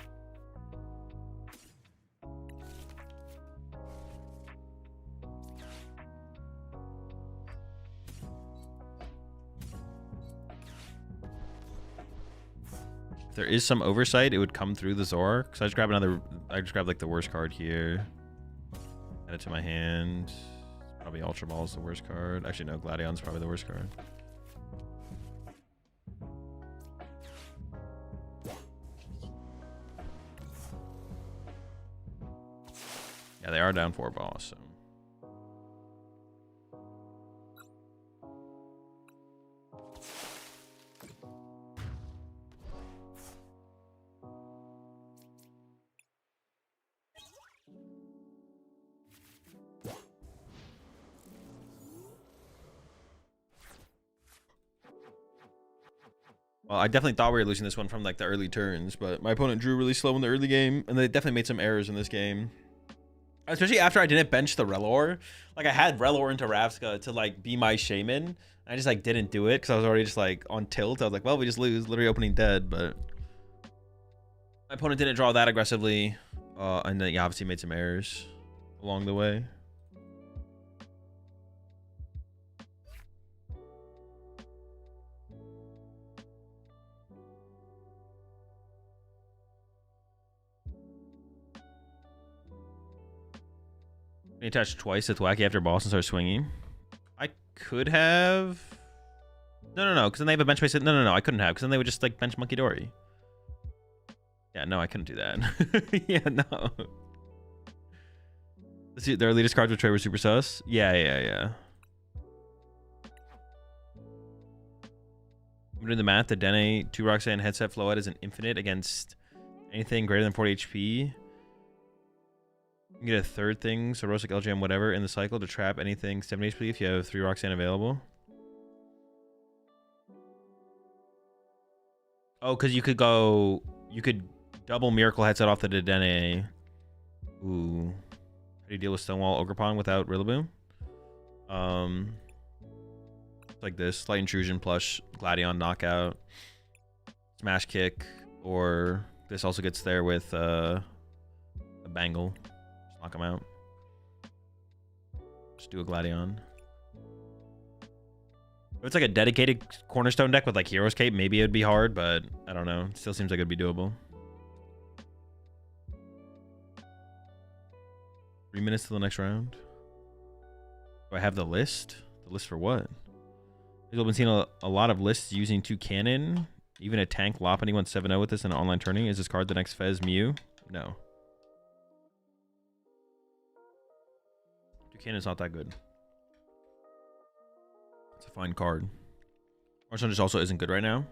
If there is some oversight, it would come through the Zoroark. So I just grab another. I just grab like the worst card here. Add it to my hand. Probably Ultra Ball is the worst card. Actually, no, Gladion's probably the worst card. Yeah, they are down 4 balls, so. Well, I definitely thought we were losing this one from like the early turns, but my opponent drew really slow in the early game, and they definitely made some errors in this game. Especially after I didn't bench the Relor. Like, I had Relor into Ravska to like be my Shaman. I just like didn't do it because I was already just like on tilt. I was like, well, we just lose, literally opening dead, but my opponent didn't draw that aggressively. And then he obviously made some errors along the way. He attached twice. It's wacky after boss and start swinging. I could have. No. Because then they have a bench base. No. I couldn't have. Because then they would just like bench Monkey Dory. Yeah, no, I couldn't do that. Yeah, no. Let's see, their elitist cards with Trey were super sus. Yeah. I'm doing the math. The Dene 2 Roxanne headset Floette is an infinite against anything greater than 40 HP. You can get a third thing, so Rosic, LGM, whatever, in the cycle to trap anything 70 HP if you have 3 Roxanne available. Oh, because you could double Miracle Headset off the Dedenne. Ooh. How do you deal with Stonewall Ogrepon without Rillaboom? Like this. Slight Intrusion, Plush, Gladion, Knockout, Smash Kick, or this also gets there with a Bangle. Just knock him out. Just do a Gladion. If it's like a dedicated Cornerstone deck with like Hero's Cape, maybe it would be hard, but I don't know. It still seems like it'd be doable. 3 minutes to the next round. Do I have the list? The list for what? I've been seeing a lot of lists using 2 cannon. Even a tank Lopunny went 7-0 with this in an online tourney. Is this card the next Fez Mew? No. 2 cannon's not that good. It's a fine card. Cornerstone just also isn't good right now.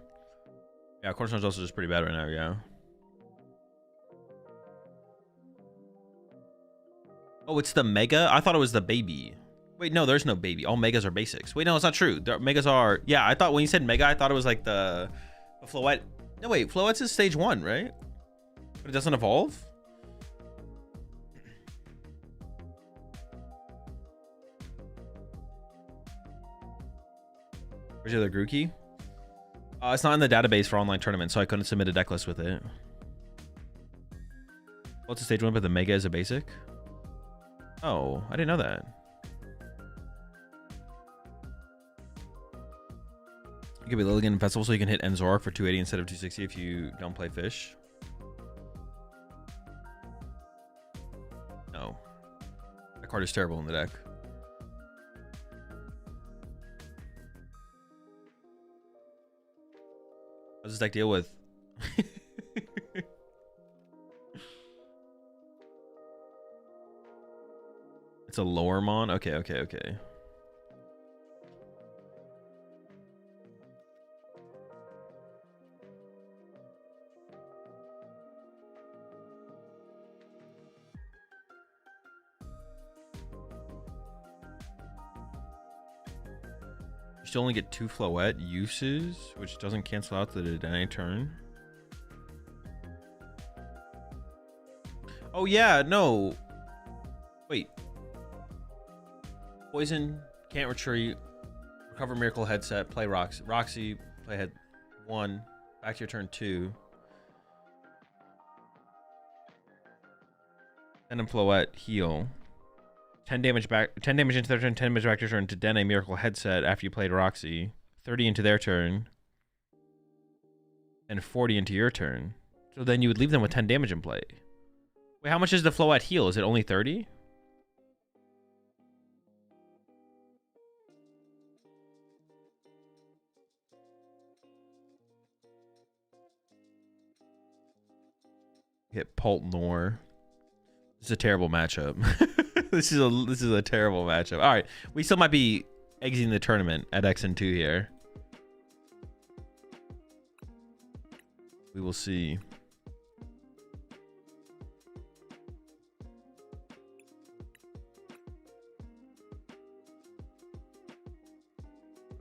Yeah, Cornerstone's also just pretty bad right now, yeah. Oh, it's the Mega? I thought it was the baby. Wait, no, there's no baby. All Megas are basics. Wait, no, it's not true. The Megas are... Yeah, I thought when you said Mega, I thought it was like the Floette. No, wait, Floette's is stage 1, right? But it doesn't evolve? Where's the other Grookey? It's not in the database for online tournaments, so I couldn't submit a deck list with it. What's a stage 1, but the Mega is a basic? Oh, I didn't know that. You could be Lilligan Festival, so you can hit Enzork for 280 instead of 260 if you don't play Fish. No. That card is terrible in the deck. What does this deck deal with? It's a Loremon? Okay. You still only get 2 Floette uses, which doesn't cancel out the Dedenne turn. Oh yeah, no. Wait. Poison, can't retreat, recover Miracle Headset, play Roxy, play head 1, back to your turn 2. Venom Floette, heal. 10 damage back, 10 damage into their turn, 10 damage back to your turn to Dene Miracle Headset after you played Roxy. 30 into their turn. And 40 into your turn. So then you would leave them with 10 damage in play. Wait, how much is the Floette heal? Is it only 30? Hit Pult Nor. This is a terrible matchup. This is a terrible matchup. All right, we still might be exiting the tournament at X and 2 here. We will see.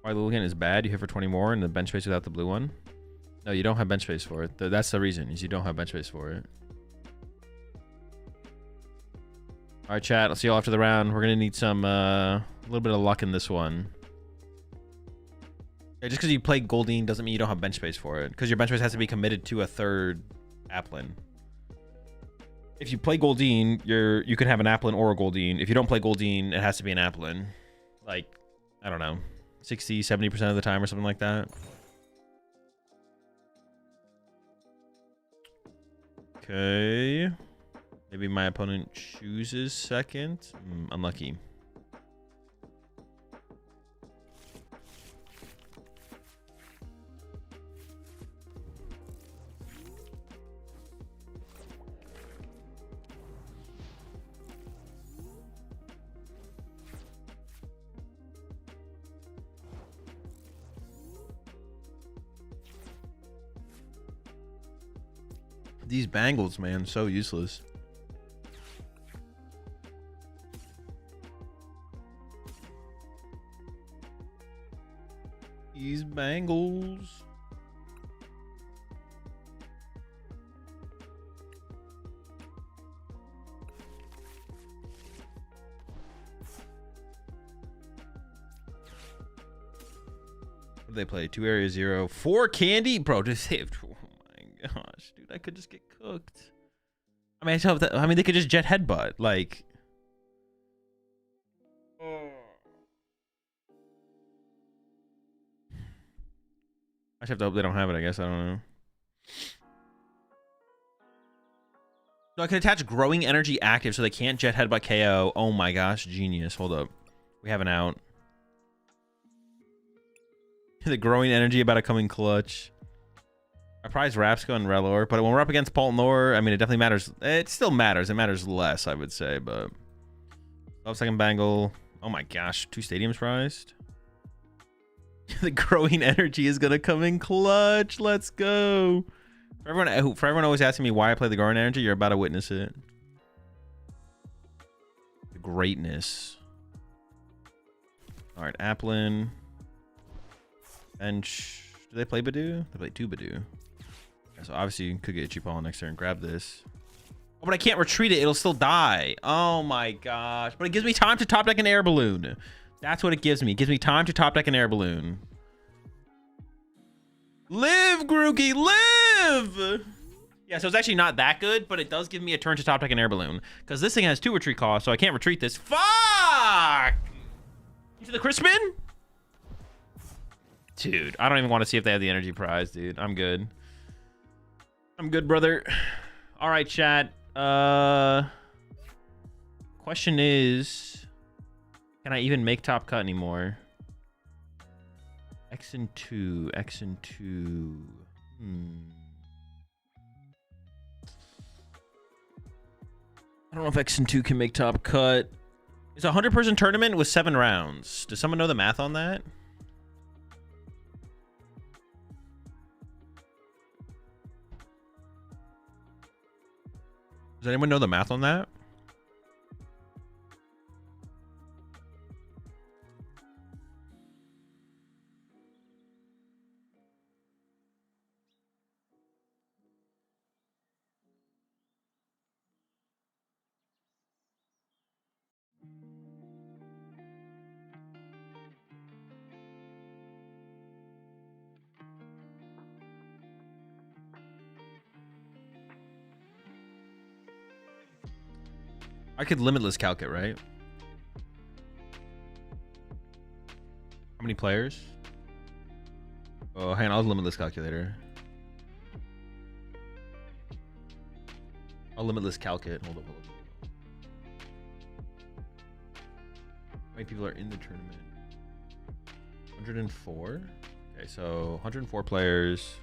Why Lilligan is bad? You hit for 20 more in the bench space without the blue one. No, you don't have bench space for it. That's the reason, is you don't have bench space for it. All right, chat. I'll see you all after the round. We're gonna need some a little bit of luck in this one. Yeah, just because you play Goldeen doesn't mean you don't have bench space for it. Because your bench space has to be committed to a third Applin. If you play Goldeen, you can have an Applin or a Goldeen. If you don't play Goldeen, it has to be an Applin. Like, I don't know, 60, 70% of the time or something like that. Okay. Maybe my opponent chooses second. Unlucky. These bangles, man, so useless. These bangles. What do they play? 2 area 0. 4 candy? Bro, just hit. Oh my gosh, dude, I could just get cooked. I mean, they could just jet headbutt. Like. I just have to hope they don't have it, I guess. I don't know. So I can attach growing energy active so they can't jet headbutt KO. Oh my gosh, genius. Hold up. We have an out. The growing energy about to come in clutch. I prize Rapsco and Relor, but when we're up against Poltenor, I mean, it definitely matters. It still matters. It matters less, I would say, but... 12-second Bangle. Oh my gosh, 2 stadiums prized. The growing energy is gonna come in clutch. Let's go. For everyone always asking me why I play the growing energy, you're about to witness it. The greatness. All right, Applin. Bench. Do they play Badoo? They play 2 Badoo. Yeah, so obviously you could get a cheap ball next turn. Grab this. Oh, but I can't retreat it. It'll still die. Oh my gosh. But it gives me time to top deck an air balloon. That's what it gives me. It gives me time to top deck an air balloon. Live, Grookey, live! Yeah, so it's actually not that good, but it does give me a turn to top deck an air balloon. Because this thing has 2 retreat costs, so I can't retreat this. Fuck! Into the Crispin? Dude, I don't even want to see if they have the energy prize, dude. I'm good. I'm good, brother. All right, chat. Question is... Can I even make top cut anymore? X and 2. X and 2. I don't know if X and 2 can make top cut. It's a 100-person tournament with 7 rounds. Does someone know the math on that? Does anyone know the math on that? I could limitless calc it, right? How many players? Oh, hang on, I'll limitless calculator. I'll limitless calc it. Hold up. How many people are in the tournament? 104? Okay, so 104 players.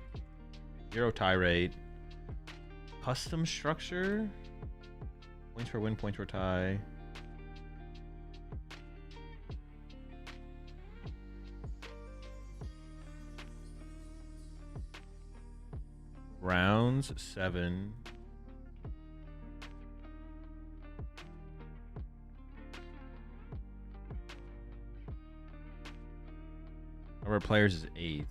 0 tie rate. Custom structure? Points per win, points per tie. Rounds 7. Number of players is 8.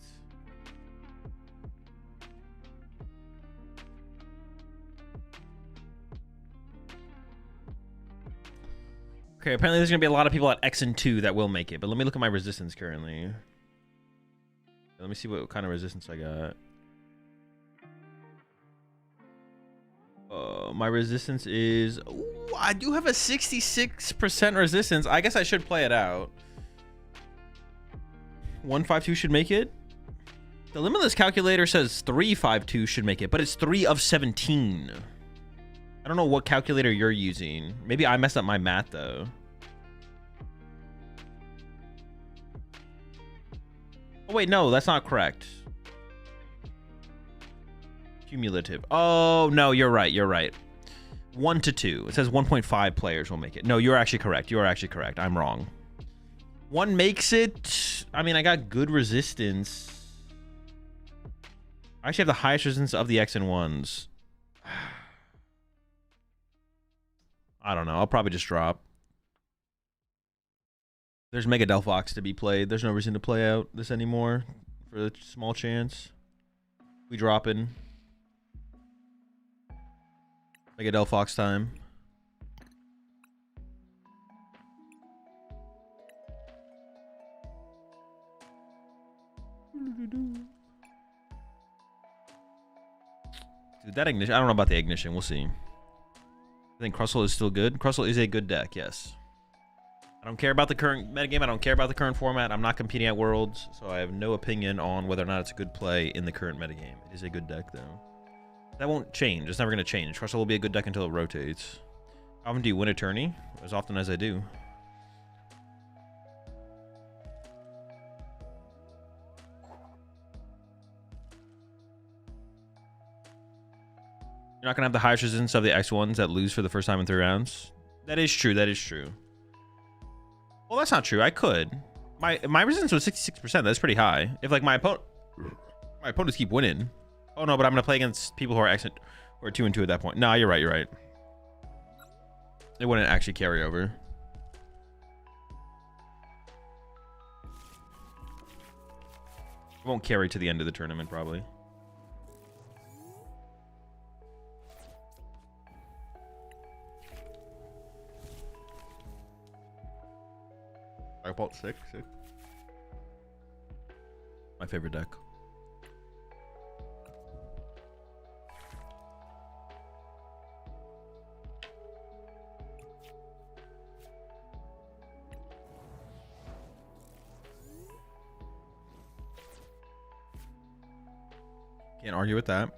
Okay, apparently there's gonna be a lot of people at X and 2 that will make it, but let me look at my resistance currently. Let me see what kind of resistance I got. My resistance is... Ooh, I do have a 66% resistance. I guess I should play it out. 152 should make it. The limitless calculator says 352 should make it, but it's 3 of 17. I don't know what calculator you're using. Maybe I messed up my math, though. Oh, wait, no, that's not correct. Cumulative. Oh, no, you're right. You're right. 1 to 2. It says 1.5 players will make it. No, you're actually correct. You are actually correct. I'm wrong. 1 makes it. I mean, I got good resistance. I actually have the highest resistance of the X and 1s. I don't know. I'll probably just drop. There's Mega Delphox to be played. There's no reason to play out this anymore for a small chance. We dropping. Mega Delphox time. Dude, that ignition. I don't know about the ignition. We'll see. I think Crustle is still good. Crustle is a good deck, yes. I don't care about the current metagame. I don't care about the current format. I'm not competing at Worlds, so I have no opinion on whether or not it's a good play in the current metagame. It is a good deck, though. That won't change. It's never going to change. Crustle will be a good deck until it rotates. How often do you win a tourney? As often as I do. You're not going to have the highest resistance of the X1s that lose for the first time in 3 rounds. That is true. That is true. Well, that's not true. I could. My resistance was 66%. That's pretty high. If like my opponents keep winning. Oh no, but I'm gonna play against people who are who are 2 and 2 at that point. Nah, you're right. You're right. It wouldn't actually carry over. It won't carry to the end of the tournament probably. I bought 6. My favorite deck. Can't argue with that.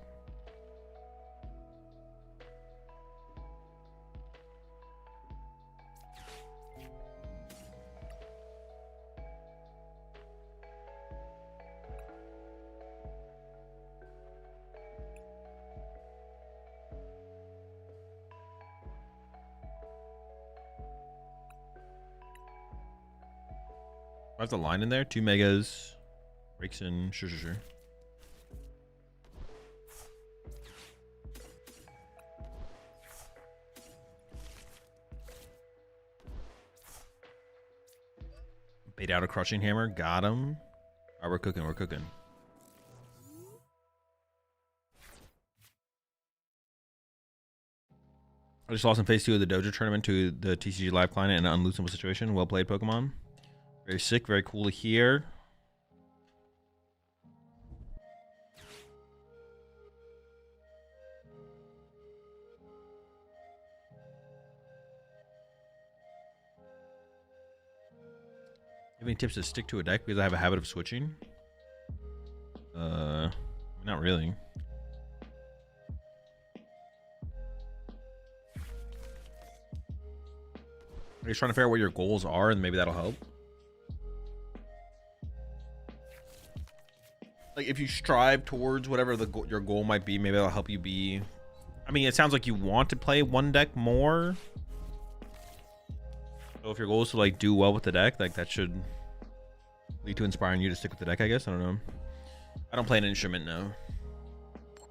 I have the line in there. 2 megas. Breaks in. Sure. Bait out a crushing hammer. Got him. All right, we're cooking. We're cooking. I just lost in phase 2 of the Dojo tournament to the TCG live client in an unlosable situation. Well played, Pokemon. Very sick. Very cool to hear. Have any tips to stick to a deck because I have a habit of switching? Not really. Are you trying to figure out what your goals are and maybe that'll help? Like if you strive towards whatever your goal might be, maybe that'll help you be. I mean, it sounds like you want to play one deck more. So if your goal is to like do well with the deck, like that should lead to inspiring you to stick with the deck, I guess. I don't know. I don't play an instrument, no.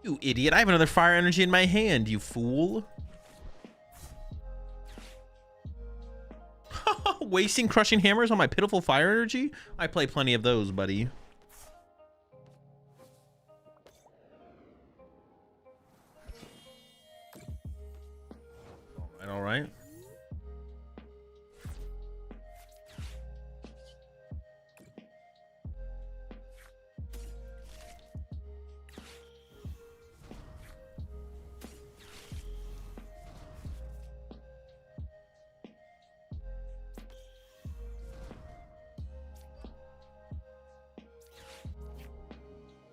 You idiot. I have another fire energy in my hand, you fool. Wasting crushing hammers on my pitiful fire energy? I play plenty of those, buddy. All right.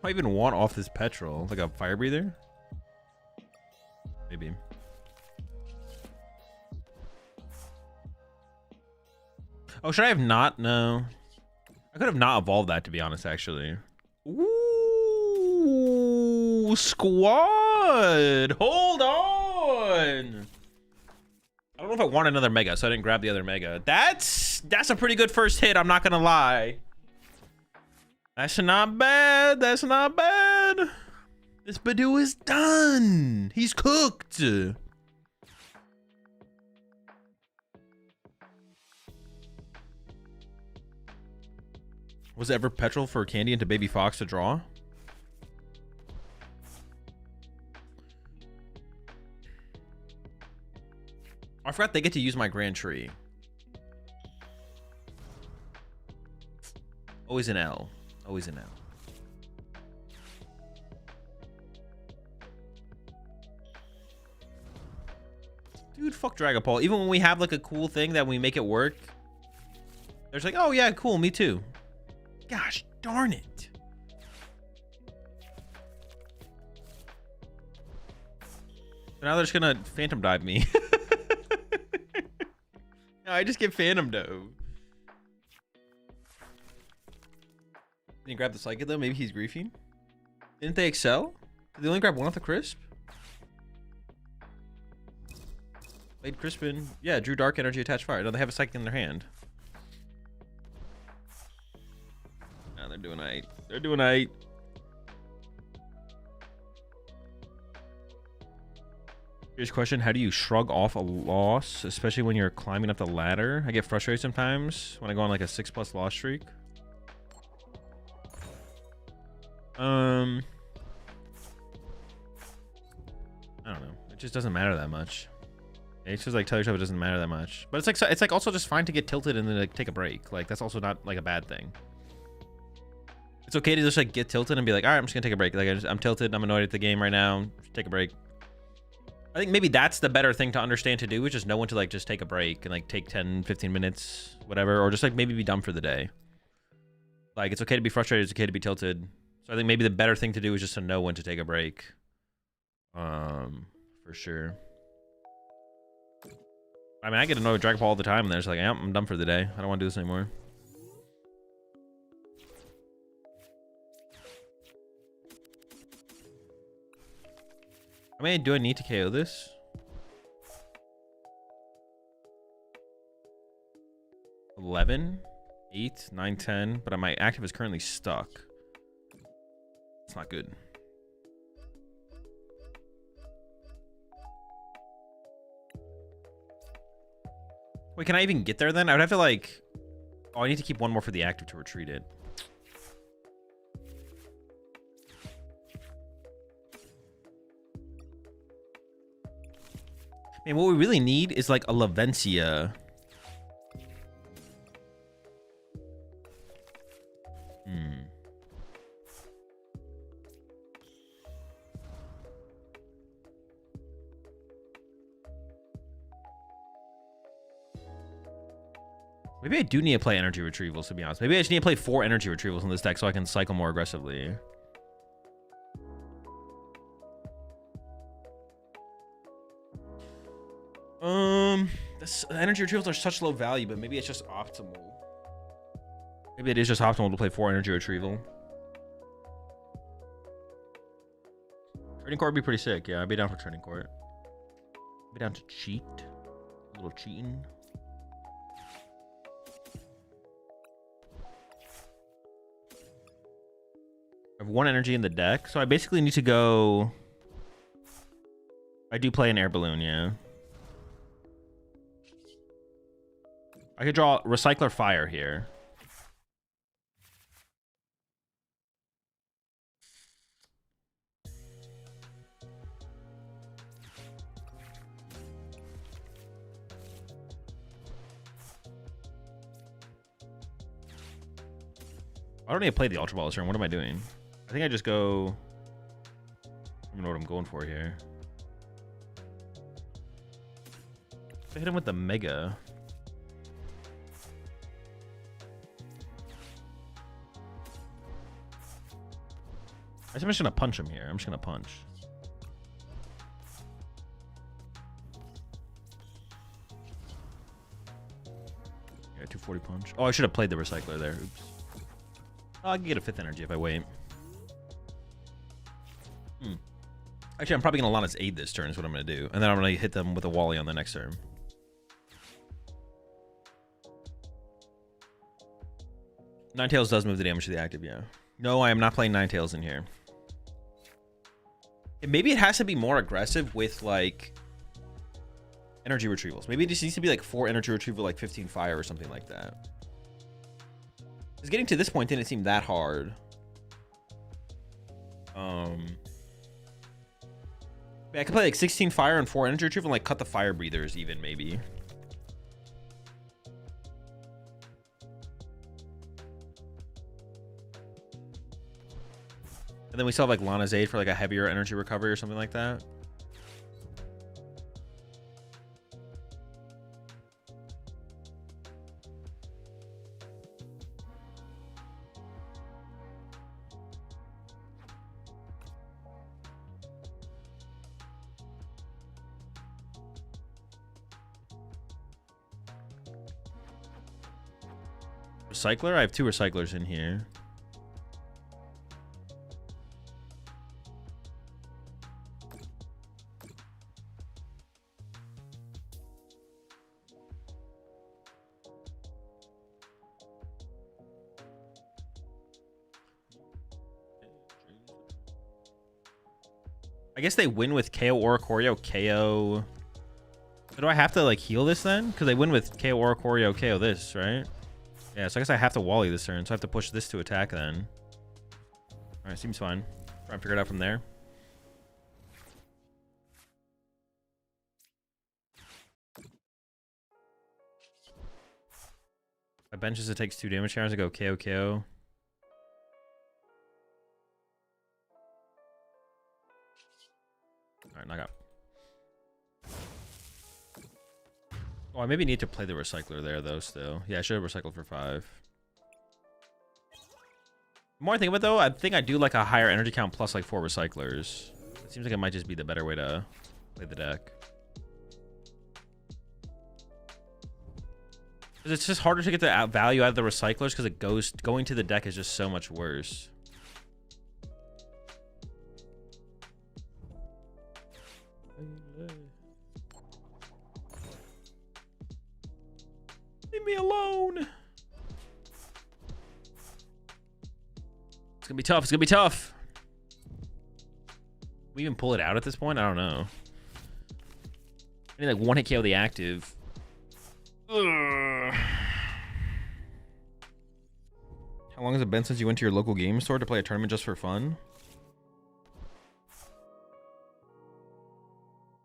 I even want off this petrol? Like a fire breather? Maybe. Oh, should I have not? No. I could have not evolved that, to be honest, actually. Ooh, squad. Hold on. I don't know if I want another mega, so I didn't grab the other mega. That's a pretty good first hit, I'm not gonna lie. That's not bad. That's not bad. This Badoo is done. He's cooked. Was it ever petrol for Candy into Baby Fox to draw? I forgot they get to use my Grand Tree. Always an L. Always an L. Dude, fuck Dragapult. Even when we have like a cool thing that we make it work, there's like, oh yeah, cool, me too. Gosh darn it. Now they're just gonna Phantom Dive me. No, I just get Phantom Dove. Didn't you grab the Psychic though? Maybe he's griefing. Didn't they excel? Did they only grab one off the Crisp? Played Crispin. Yeah, drew Dark Energy, attached fire. No, they have a Psychic in their hand. No, they're doing aight. They're doing aight. Here's a question. How do you shrug off a loss, especially when you're climbing up the ladder? I get frustrated sometimes when I go on like a 6+ loss streak. I don't know. It just doesn't matter that much. It's just like tell yourself it doesn't matter that much. But it's like also just fine to get tilted and then like take a break. Like that's also not like a bad thing. It's okay to just like get tilted and be like, all right, I'm just gonna take a break. Like I'm tilted. I'm annoyed at the game right now. Just take a break. I think maybe that's the better thing to understand to do, is just know when to like just take a break and like take 10, 15 minutes, whatever, or just like maybe be done for the day. Like it's okay to be frustrated. It's okay to be tilted. So I think maybe the better thing to do is just to know when to take a break. For sure. I mean, I get annoyed with Dragon Ball all the time, and they're just like, I'm done for the day. I don't want to do this anymore. I mean, do I need to KO this? $11, $8, $9, $10, but my active is currently stuck. It's not good. Wait, can I even get there then? I would have to like... Oh, I need to keep one more for the active to retreat it. And what we really need is like a Lavencia. Maybe I do need to play energy retrievals, to be honest. Maybe I just need to play 4 energy retrievals in this deck so I can cycle more aggressively. This energy retrievals are such low value, but maybe it's just optimal. Maybe it is just optimal to play 4 energy retrieval. Training court would be pretty sick. Yeah, I'd be down for training court. I'd be down to cheat. A little cheating. I have 1 energy in the deck, so I basically need to go... I do play an air balloon, yeah. I could draw Recycler Fire here. I don't need to play the Ultra Ball this turn. What am I doing? I think I just go... I don't know what I'm going for here. I hit him with the Mega. I'm just gonna punch him here. I'm just gonna punch. Yeah, 240 punch. Oh, I should have played the recycler there. Oops. Oh, I can get a 5th energy if I wait. Actually, I'm probably gonna Lana's aid this turn is what I'm gonna do. And then I'm gonna hit them with a Wally on the next turn. Ninetales does move the damage to the active, yeah. No, I am not playing Ninetales in here. And maybe it has to be more aggressive with, like, energy retrievals. Maybe it just needs to be, like, 4 energy retrieval, like 15 fire or something like that. Because getting to this point didn't seem that hard. Yeah, I could play, like, 16 fire and 4 energy retrieval and, like, cut the fire breathers even, maybe. And then we still have like Lana's aid for like a heavier energy recovery or something like that. Recycler? I have 2 recyclers in here. I guess they win with KO Oricorio, KO. So do I have to like heal this then? Because they win with KO Oricorio, KO this, right? Yeah, so I guess I have to Wally this turn, so I have to push this to attack then. Alright, seems fine. Try and figure it out from there. I benches, it takes 2 damage counters. I go KO, KO. Alright, knock out. Oh, I maybe need to play the recycler there though still. Yeah, I should have recycled for 5. The more I think of it though, I think I do like a higher energy count plus like 4 recyclers. It seems like it might just be the better way to play the deck. Because it's just harder to get the value out of the recyclers because going to the deck is just so much worse. Leave me alone. It's gonna be tough. It's gonna be tough. Can we even pull it out at this point? I don't know. I need like 1 hit KO the active. Ugh. How long has it been since you went to your local game store to play a tournament just for fun?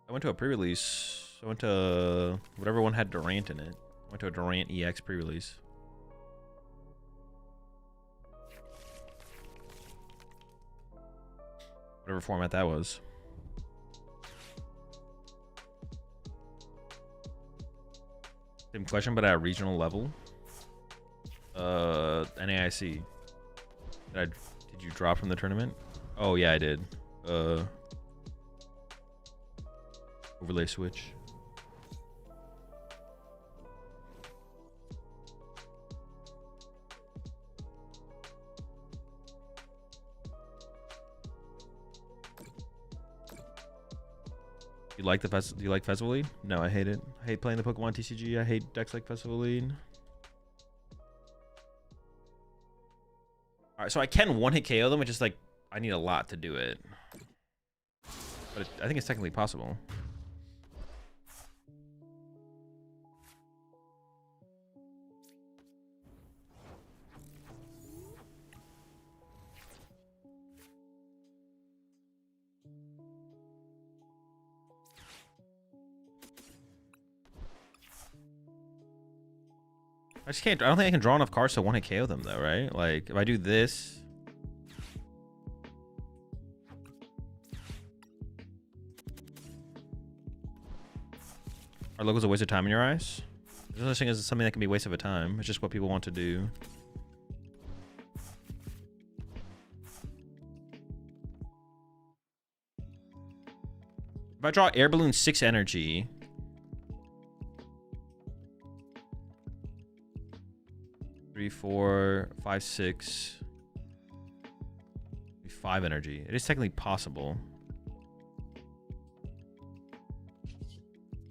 I went to a pre-release. I went to whatever one had Durant in it. I went to a Durant EX pre-release. Whatever format that was. Same question, but at a regional level. NAIC. Did you drop from the tournament? Oh yeah, I did. Overlay switch. You like the do you like Festival League? No, I hate it. I hate playing the Pokemon TCG. I hate decks like Festival League. Alright, so I can 1-hit KO them, it's just like I need a lot to do it. But I think it's technically possible. I just can't. I don't think I can draw enough cards to 1-hit KO them though, right? Like if I do this. Are logos a waste of time in your eyes? There's no such thing as something that can be a waste of a time. It's just what people want to do. If I draw Air Balloon 6 energy... 3, 4, 5, 6... 5 energy. It is technically possible.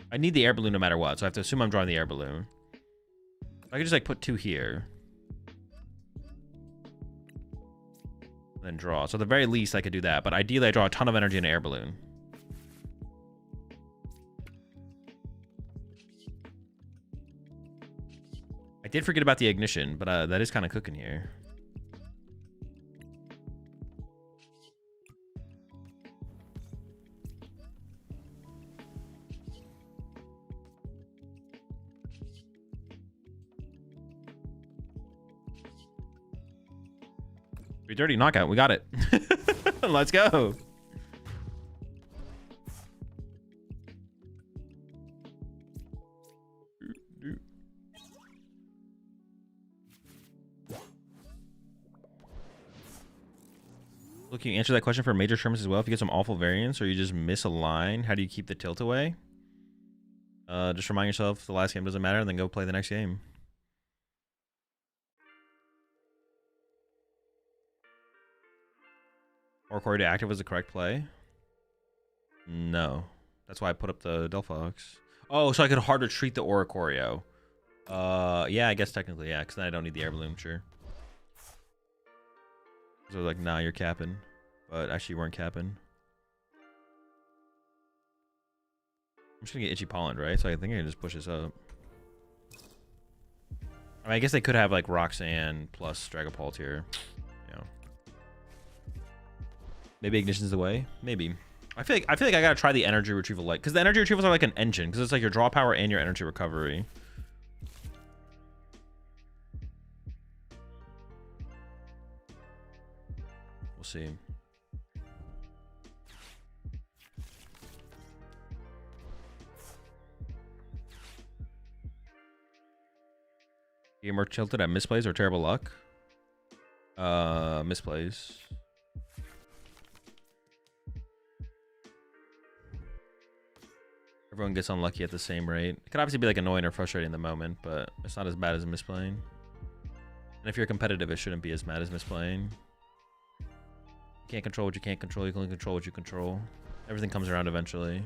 I need the air balloon no matter what, so I have to assume I'm drawing the air balloon. I could just like put 2 here. Then draw. So at the very least I could do that, but ideally I draw a ton of energy in an air balloon. I did forget about the ignition, but that is kind of cooking here. Dirty knockout. We got it. Let's go. Look, you answer that question for major terms as well. If you get some awful variants or you just miss a line, how do you keep the tilt away? Just remind yourself the last game doesn't matter and then go play the next game. Oricorio to active was the correct play? No. That's why I put up the Delphox. Oh, so I could harder treat the Oricorio. Yeah, I guess technically, yeah, because then I don't need the air balloon, sure. So like, nah, you're capping. But actually, you weren't capping. I'm just gonna get Itchy Pollen, right? So I think I can just push this up. I mean, I guess they could have like Roxanne plus Dragapult here. Yeah. Maybe Ignition's the way. Maybe. I feel like I gotta try the energy retrieval light, because the energy retrievals are like an engine, because it's like your draw power and your energy recovery. We'll see. Game more tilted at misplays or terrible luck? Misplays. Everyone gets unlucky at the same rate. It could obviously be like annoying or frustrating in the moment, but it's not as bad as misplaying. And if you're competitive, it shouldn't be as bad as misplaying. You can't control what you can't control. You can only control what you control. Everything comes around eventually.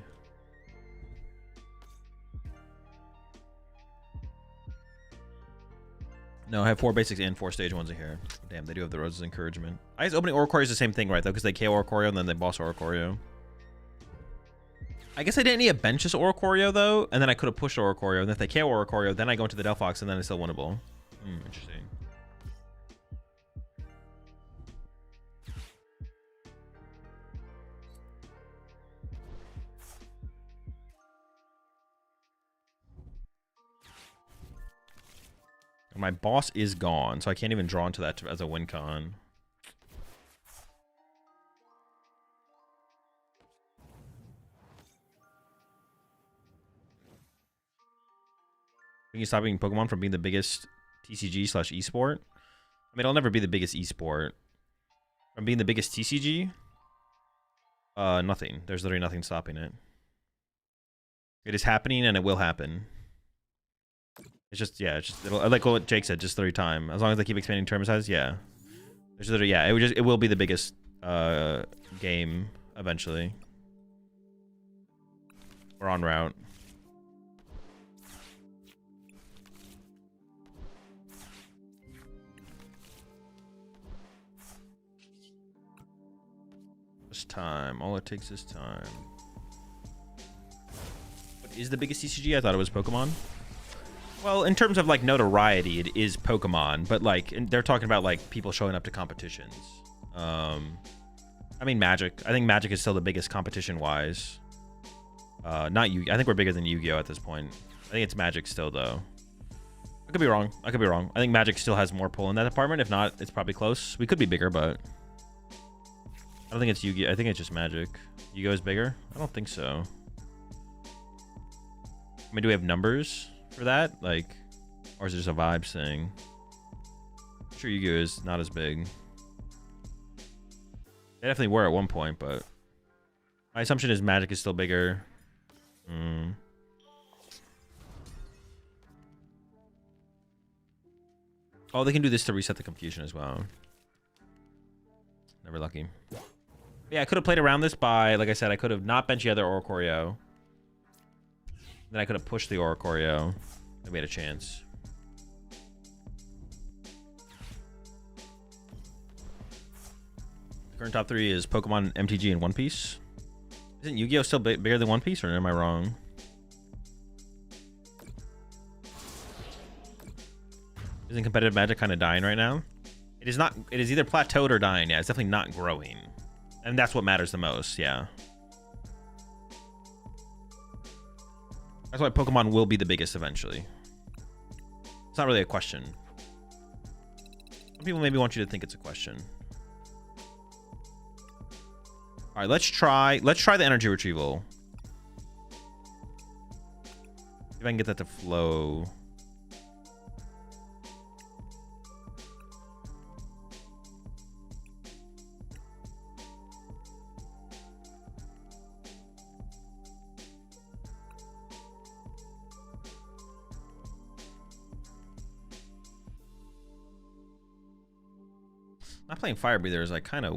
No, I have 4 basics and 4 stage 1s in here. Damn, they do have the Rose's Encouragement. I guess opening Oricorio is the same thing, right, though? Because they KO Oricorio and then they boss Oricorio. I guess I didn't need a bench this Oricorio, though, and then I could have pushed Oricorio, and if they KO Oricorio, then I go into the Delphox, and then it's still winnable. Interesting. My boss is gone, so I can't even draw into that as a win con. Can you stop being Pokemon from being the biggest TCG / esport? I mean, it'll never be the biggest esport. From being the biggest TCG? Nothing. There's literally nothing stopping it. It is happening and it will happen. It's just, yeah, it's just, it'll, like what Jake said, just 3 times. As long as they keep expanding term size, yeah. There's literally, yeah, it will be the biggest game eventually. We're en route. Just time. All it takes is time. What is the biggest TCG? I thought it was Pokemon. Well, in terms of like notoriety, it is Pokemon, but like they're talking about like people showing up to competitions. I mean Magic. I think Magic is still the biggest competition-wise. Not Yu. I think we're bigger than Yu-Gi-Oh at this point. I think it's Magic still, though. I could be wrong. I could be wrong. I think Magic still has more pull in that department. If not, it's probably close. We could be bigger, but I don't think it's Yu-Gi-Oh. I think it's just Magic. Yu-Gi-Oh is bigger? I don't think so. I mean, do we have numbers for that? Like, or is it just a vibes thing? I'm sure Yu-Gi-Oh is not as big. They definitely were at one point, but My assumption is magic is still bigger. Oh, they can do this to reset the confusion as well. Never lucky. Yeah, I could have played around this by, like I said, I could have not benched the other Oricorio. Then I could have pushed the Oricorio. I made a chance. Current top 3 is Pokemon, MTG, and One Piece. Isn't Yu-Gi-Oh still bigger than One Piece, or am I wrong? Isn't competitive Magic kind of dying right now? It is not. It is either plateaued or dying. Yeah, it's definitely not growing, and that's what matters the most. Yeah, that's why Pokemon will be the biggest eventually. It's not really a question. Some people maybe want you to think it's a question. All right, let's try the energy retrieval. See if I can get that to flow. Not playing Fire Breather is like kind of...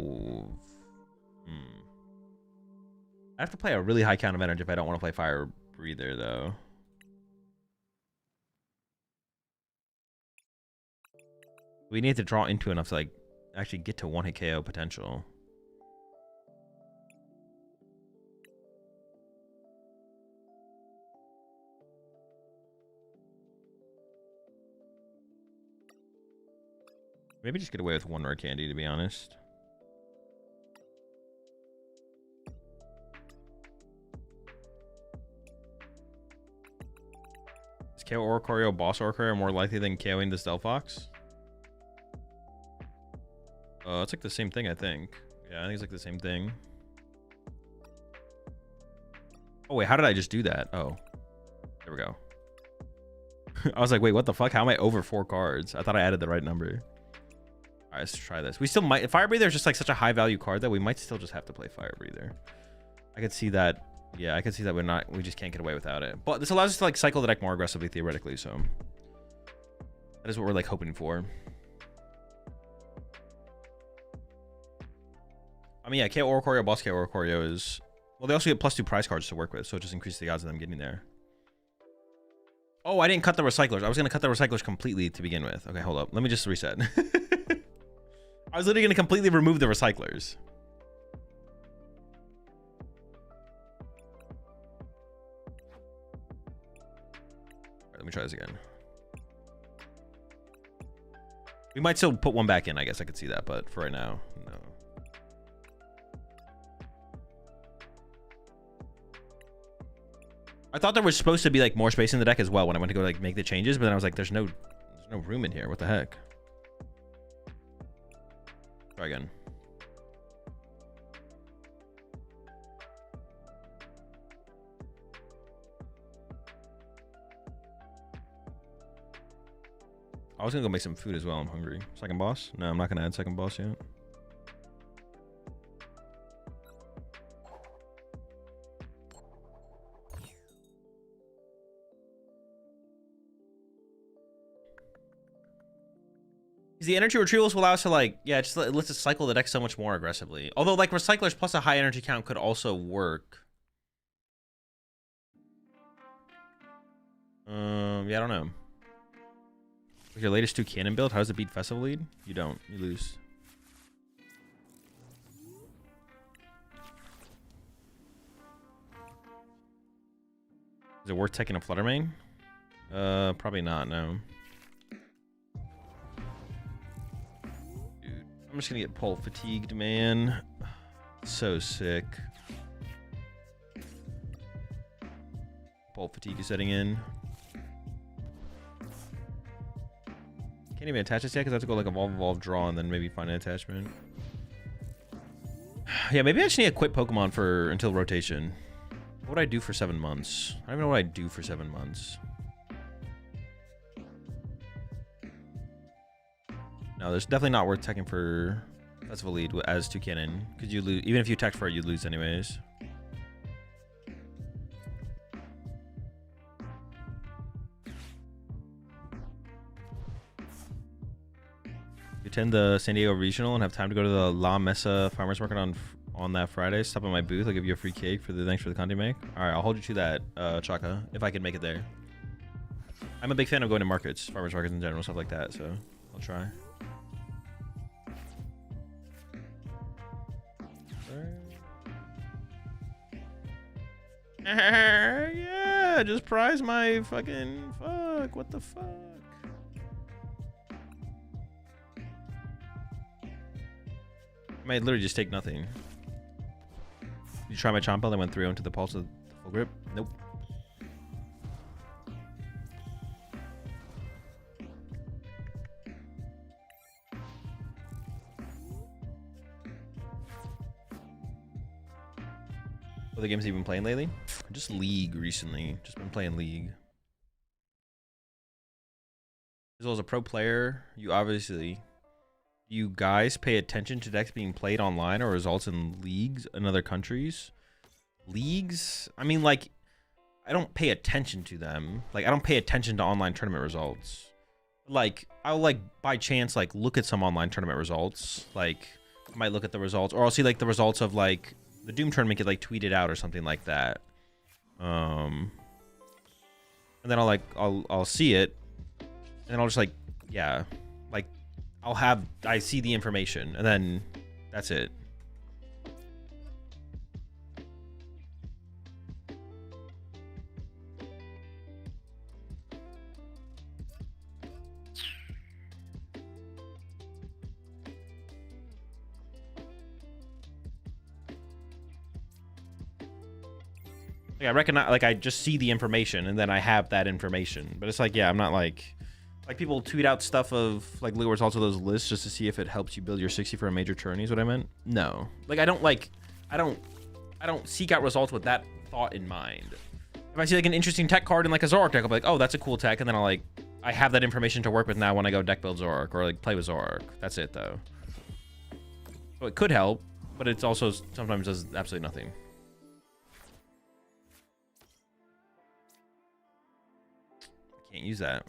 I have to play a really high count of energy if I don't want to play Fire Breather, though. We need to draw into enough to like actually get to one-hit KO potential. Maybe just get away with one rare candy, to be honest. Is KO Oricorio Boss Oricorio more likely than KOing this Delphox? It's like the same thing, I think. Yeah, I think it's like the same thing. Oh, wait, how did I just do that? Oh, there we go. I was like, wait, what the fuck? How am I over 4 cards? I thought I added the right number. All right, let's try this. We still might... Fire Breather is just like such a high value card that we might still just have to play Fire Breather. I could see that. Yeah, I could see that we just can't get away without it. But this allows us to like cycle the deck more aggressively, theoretically, so... That is what we're like hoping for. I mean, yeah, KO Oricorio, Boss KO Oricorio is... Well, they also get +2 prize cards to work with, so it just increases the odds of them getting there. Oh, I didn't cut the recyclers. I was going to cut the recyclers completely to begin with. Okay, hold up. Let me just reset. I was literally going to completely remove the recyclers. All right, let me try this again. We might still put one back in. I guess I could see that, but for right now, no. I thought there was supposed to be like more space in the deck as well when I went to go like make the changes, but then I was like, there's no room in here. What the heck? Try again. I was gonna go make some food as well. I'm hungry. Second boss? No, I'm not gonna add second boss yet. The energy retrievals will allow us to like, yeah, just lets us cycle the deck so much more aggressively. Although like recyclers plus a high energy count could also work. Yeah, I don't know. With your latest 2 cannon build, how does it beat Festival Lead? You don't. You lose. Is it worth taking a Flutter Mane? Probably not, no. I'm just gonna get pull fatigued, man. So sick. Pull fatigue is setting in. Can't even attach this yet because I have to go like evolve, draw, and then maybe find an attachment. Yeah, maybe I just need to quit Pokemon for until rotation. What would I do for 7 months? I don't even know what I'd do for 7 months. No, there's definitely not worth teching for Festival Lead as 2 cannon, because you lose. Even if you tech for it, you'd lose anyways. attend the San Diego Regional and have time to go to the La Mesa Farmers Market on that Friday, stop at my booth. I'll give you a free cake for the thanks for the content make. All right, I'll hold you to that, Chaka, if I can make it there. I'm a big fan of going to markets, farmers markets in general, stuff like that, so I'll try. Yeah, just prize my fucking fuck. What the fuck? I might literally just take nothing. You try my Chompa that went 3-0 into the pulse of the full grip? Nope. What other games have you been playing lately? Just League recently. Just been playing League. As well as a pro player, you guys pay attention to decks being played online or results in leagues in other countries? Leagues? I mean, like, I don't pay attention to them. Like, I don't pay attention to online tournament results. Like, I'll, like, by chance, like, look at some online tournament results. Like, I might look at the results, or I'll see, like, the results of, like, the Doom tournament get, like, tweeted out or something like that. And then I'll see it, and then I'll just, like, yeah, like, I see the information, and then that's it. Like, I recognize, like, I just see the information, and then I have that information. But it's like, yeah, I'm not like people tweet out stuff of, like, look at results of those lists just to see if it helps you build your 60 for a major tourney is what I meant. No. Like, I don't seek out results with that thought in mind. If I see, like, an interesting tech card in, like, a Zoroark deck, I'll be like, oh, that's a cool tech, and then I have that information to work with now when I go deck build Zoroark, or, like, play with Zoroark. That's it, though. So it could help, but it's also sometimes does absolutely nothing. Can't use that.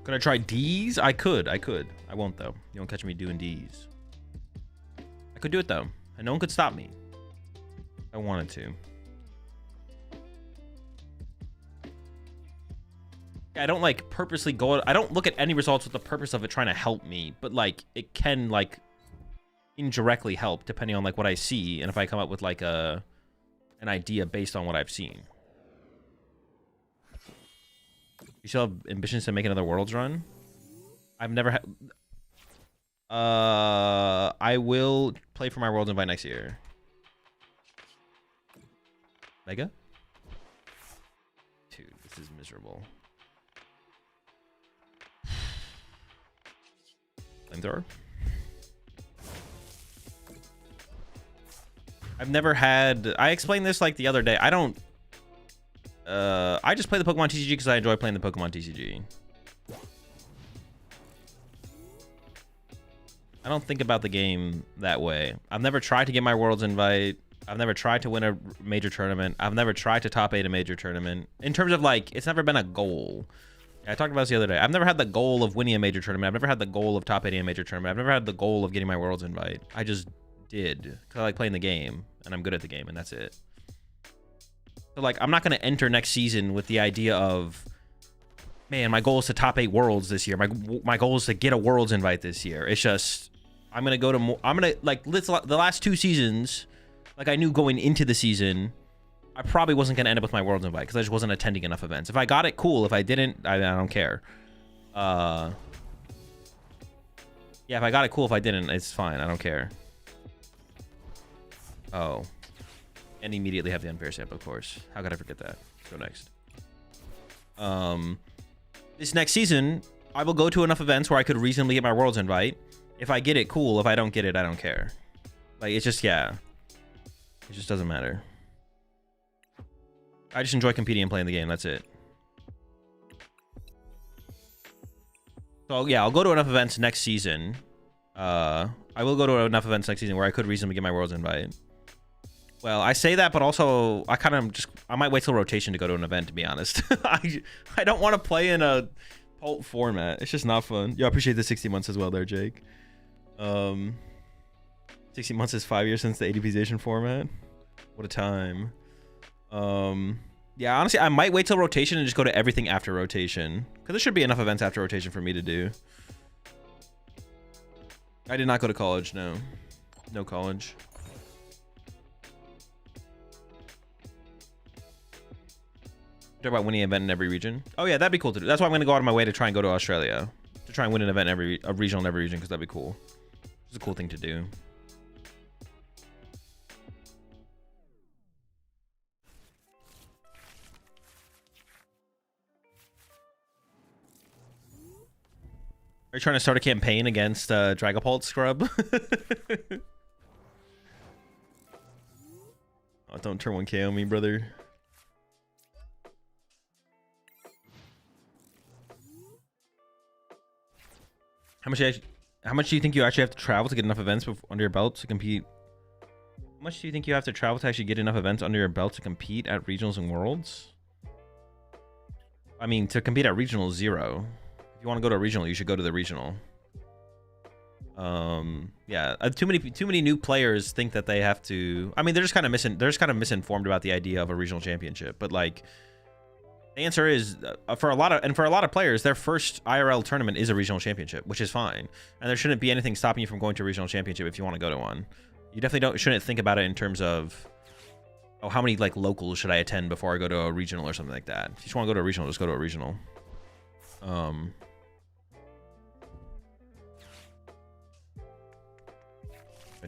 Could I try D's? I could. I won't, though. You won't catch me doing D's. I could do it, though. And no one could stop me. I wanted to. I don't, like, purposely go... I don't look at any results with the purpose of it trying to help me. But, like, it can, like, indirectly help depending on, like, what I see. And if I come up with, like, an idea based on what I've seen. You still have ambitions to make another Worlds run? I've never had... I will play for my Worlds invite next year. Mega? Dude, this is miserable. Flamethrower? I've never had... I explained this, like, the other day. I don't... I just play the Pokemon TCG because I enjoy playing the Pokemon TCG. I don't think about the game that way. I've never tried to get my Worlds invite. I've never tried to win a major tournament. I've never tried to top 8 a major tournament. In terms of, like, it's never been a goal. I talked about this the other day. I've never had the goal of winning a major tournament. I've never had the goal of top 8 a major tournament. I've never had the goal of getting my Worlds invite. I just did because I like playing the game and I'm good at the game, and that's it. So, like, I'm not going to enter next season with the idea of, man, my goal is to top 8 Worlds this year. My goal is to get a Worlds invite this year. It's just, I'm going to go to more, I'm going to, like, the last 2 seasons, like, I knew going into the season, I probably wasn't going to end up with my Worlds invite because I just wasn't attending enough events. If I got it, cool. If I didn't, I don't care. Yeah, if I got it, cool. If I didn't, it's fine. I don't care. Oh. And immediately have the unfair sample, of course. How could I forget that? Let's go next. This next season, I will go to enough events where I could reasonably get my Worlds invite. If I get it, cool. If I don't get it, I don't care. Like, it's just, yeah. It just doesn't matter. I just enjoy competing and playing the game. That's it. So yeah, I'll go to enough events next season. I will go to enough events next season where I could reasonably get my Worlds invite. Well, I say that, but also I might wait till rotation to go to an event, to be honest. I don't want to play in a Pult format. It's just not fun. Yeah, I appreciate the 60 months as well there, Jake. 60 months is 5 years since the ADPization format. What a time. Yeah, honestly, I might wait till rotation and just go to everything after rotation. Because there should be enough events after rotation for me to do. I did not go to college, no. No college. Talk about winning an event in every region. Oh yeah, that'd be cool to do. That's why I'm going to go out of my way to try and go to Australia. To try and win an event in a regional in every region, because that'd be cool. It's a cool thing to do. Are you trying to start a campaign against Dragapult Scrub? Oh, don't turn 1K on me, brother. How much do you think you actually have to travel to get enough events under your belt to compete? How much do you think you have to travel to actually get enough events under your belt to compete at regionals and worlds? I mean, to compete at regionals, 0. If you want to go to a regional, you should go to the regional. Yeah, too many new players think that they have to. I mean, they're just kind of misinformed about the idea of a regional championship. But like, the answer is for a lot of players, their first IRL tournament is a regional championship, which is fine, and there shouldn't be anything stopping you from going to a regional championship if you want to go to one. You definitely shouldn't think about it in terms of, oh, how many like locals should I attend before I go to a regional or something like that. If you just want to go to a regional, just go to a regional.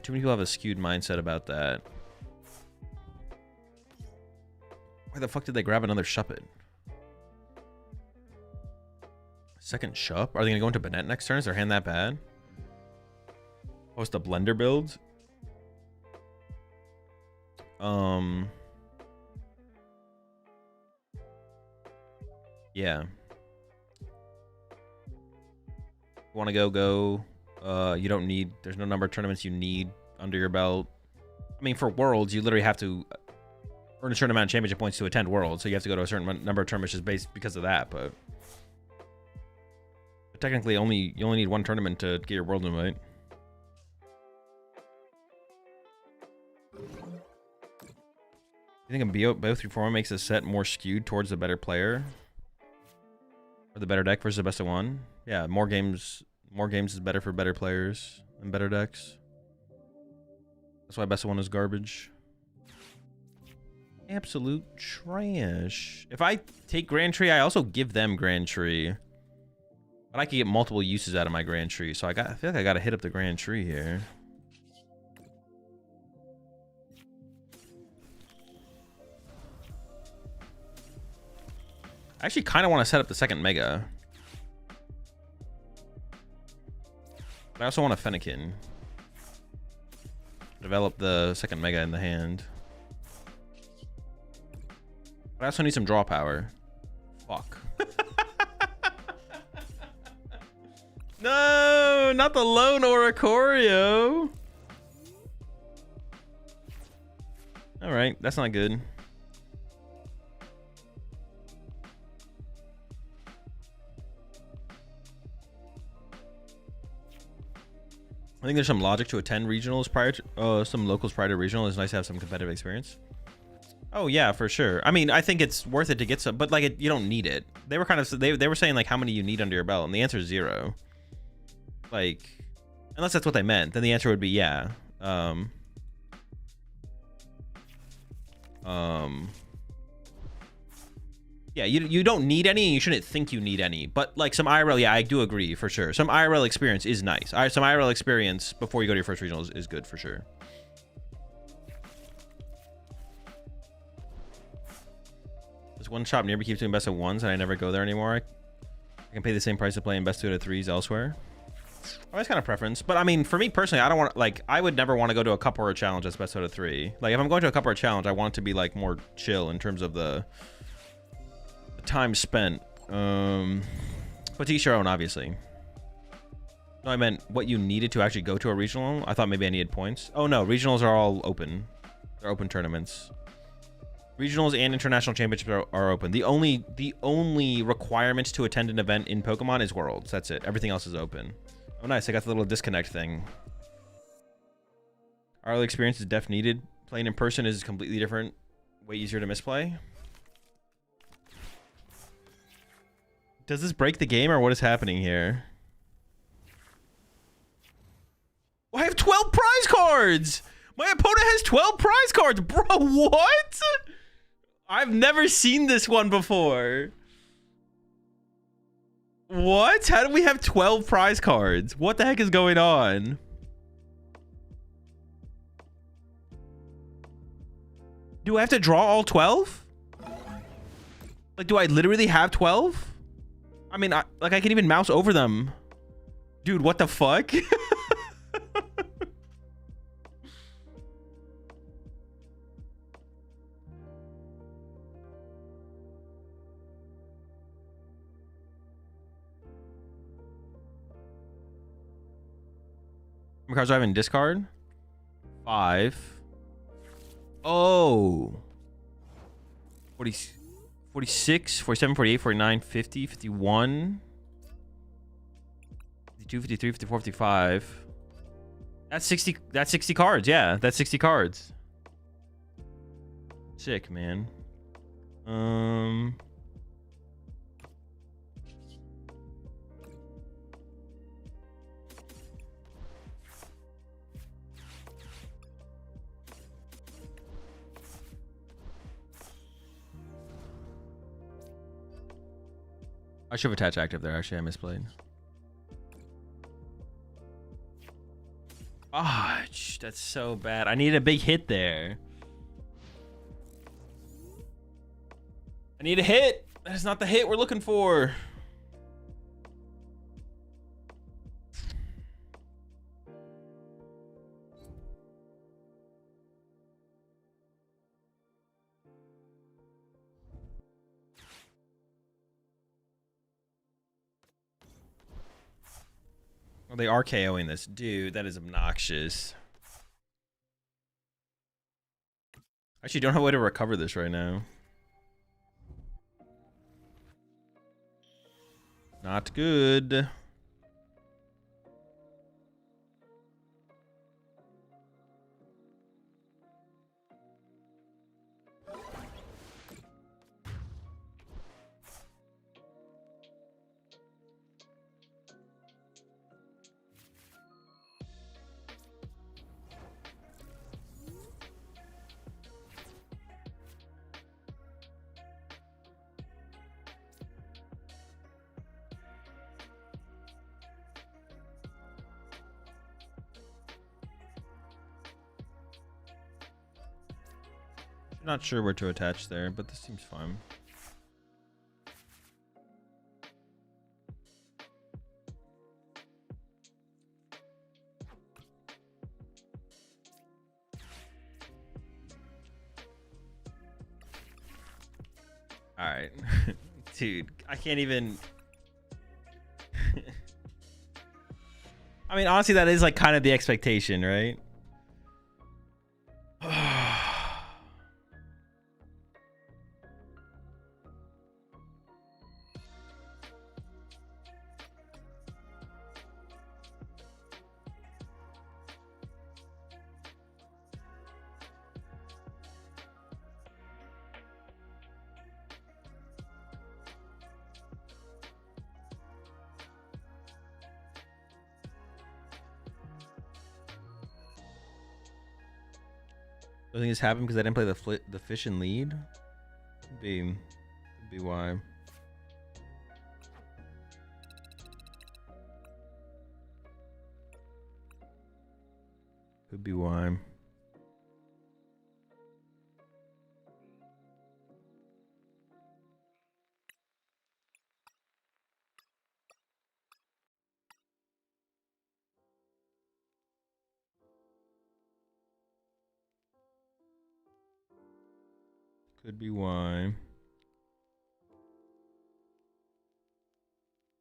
Too many people have a skewed mindset about that. Why the fuck did they grab another Shuppet? Second Shup? Are they gonna go into Bennett next turn? Is their hand that bad? Post a Blender build? Yeah. Want to go. You don't need, there's no number of tournaments you need under your belt. I mean, for Worlds, you literally have to earn a certain amount of championship points to attend Worlds, so you have to go to a certain number of tournaments just based because of that, but technically you only need one tournament to get your World invite. You think a BO3 format makes a set more skewed towards the better player? Or the better deck versus the best of one? Yeah, more games is better for better players and better decks. That's why best of one is garbage. Absolute trash. If I take Grand Tree, I also give them Grand Tree. But I can get multiple uses out of my Grand Tree, so I feel like I gotta hit up the Grand Tree here. I actually kind of want to set up the second Mega. But I also want a Fennekin. Develop the second Mega in the hand. But I also need some draw power. Fuck. No, not the lone Oricorio. Alright, that's not good. I think there's some logic to attend regionals prior to some locals prior to regional. It's nice to have some competitive experience. Oh yeah, for sure. I mean, I think it's worth it to get some, but like you don't need it. They were kind of they were saying like how many you need under your belt, and the answer is 0. Like, unless that's what they meant, then the answer would be yeah. Yeah, you don't need any, and you shouldn't think you need any. But like some IRL, yeah, I do agree for sure. Some IRL experience is nice. Some IRL experience before you go to your first regional is good for sure. There's one shop near me keeps doing best of ones, and I never go there anymore. I can pay the same price to play in best 2 out of 3s elsewhere. Oh, that's kind of preference. But I mean, for me personally, I don't want like I would never want to go to a cup or a challenge that's best out of 3. Like if I'm going to a cup or a challenge, I want it to be like more chill in terms of the time spent. But to each your own, obviously. No, I meant what you needed to actually go to a regional. I thought maybe I needed points. Oh no, regionals are all open. They're open tournaments. Regionals and international championships are open. The only requirement to attend an event in Pokemon is Worlds. That's it. Everything else is open. Oh nice, I got the little disconnect thing. Early experience is def needed. Playing in person is completely different. Way easier to misplay. Does this break the game or what is happening here? Oh, I have 12 prize cards! My opponent has 12 prize cards! Bro, what? I've never seen this one before. What? How do we have 12 prize cards? What the heck is going on? Do I have to draw all 12? Like, do I literally have 12? I mean, I can even mouse over them. Dude, what the fuck? How many cards do I have in discard? 5. Oh. 40, 46, 47, 48, 49, 50, 51. 52, 53, 54, 55. That's 60 cards. Yeah, that's 60 cards. Sick, man. I should have attached active there. Actually, I misplayed. Ah, oh, that's so bad. I need a big hit there. I need a hit. That is not the hit we're looking for. Oh, they are KOing this. Dude, that is obnoxious. Actually, don't have a way to recover this right now. Not good. Not sure where to attach there, but this seems fine. All right. Dude, I can't even. I mean, honestly, that is like kind of the expectation, right? I think this happened because I didn't play the fish in lead. Could be why. Could be why. Could be why.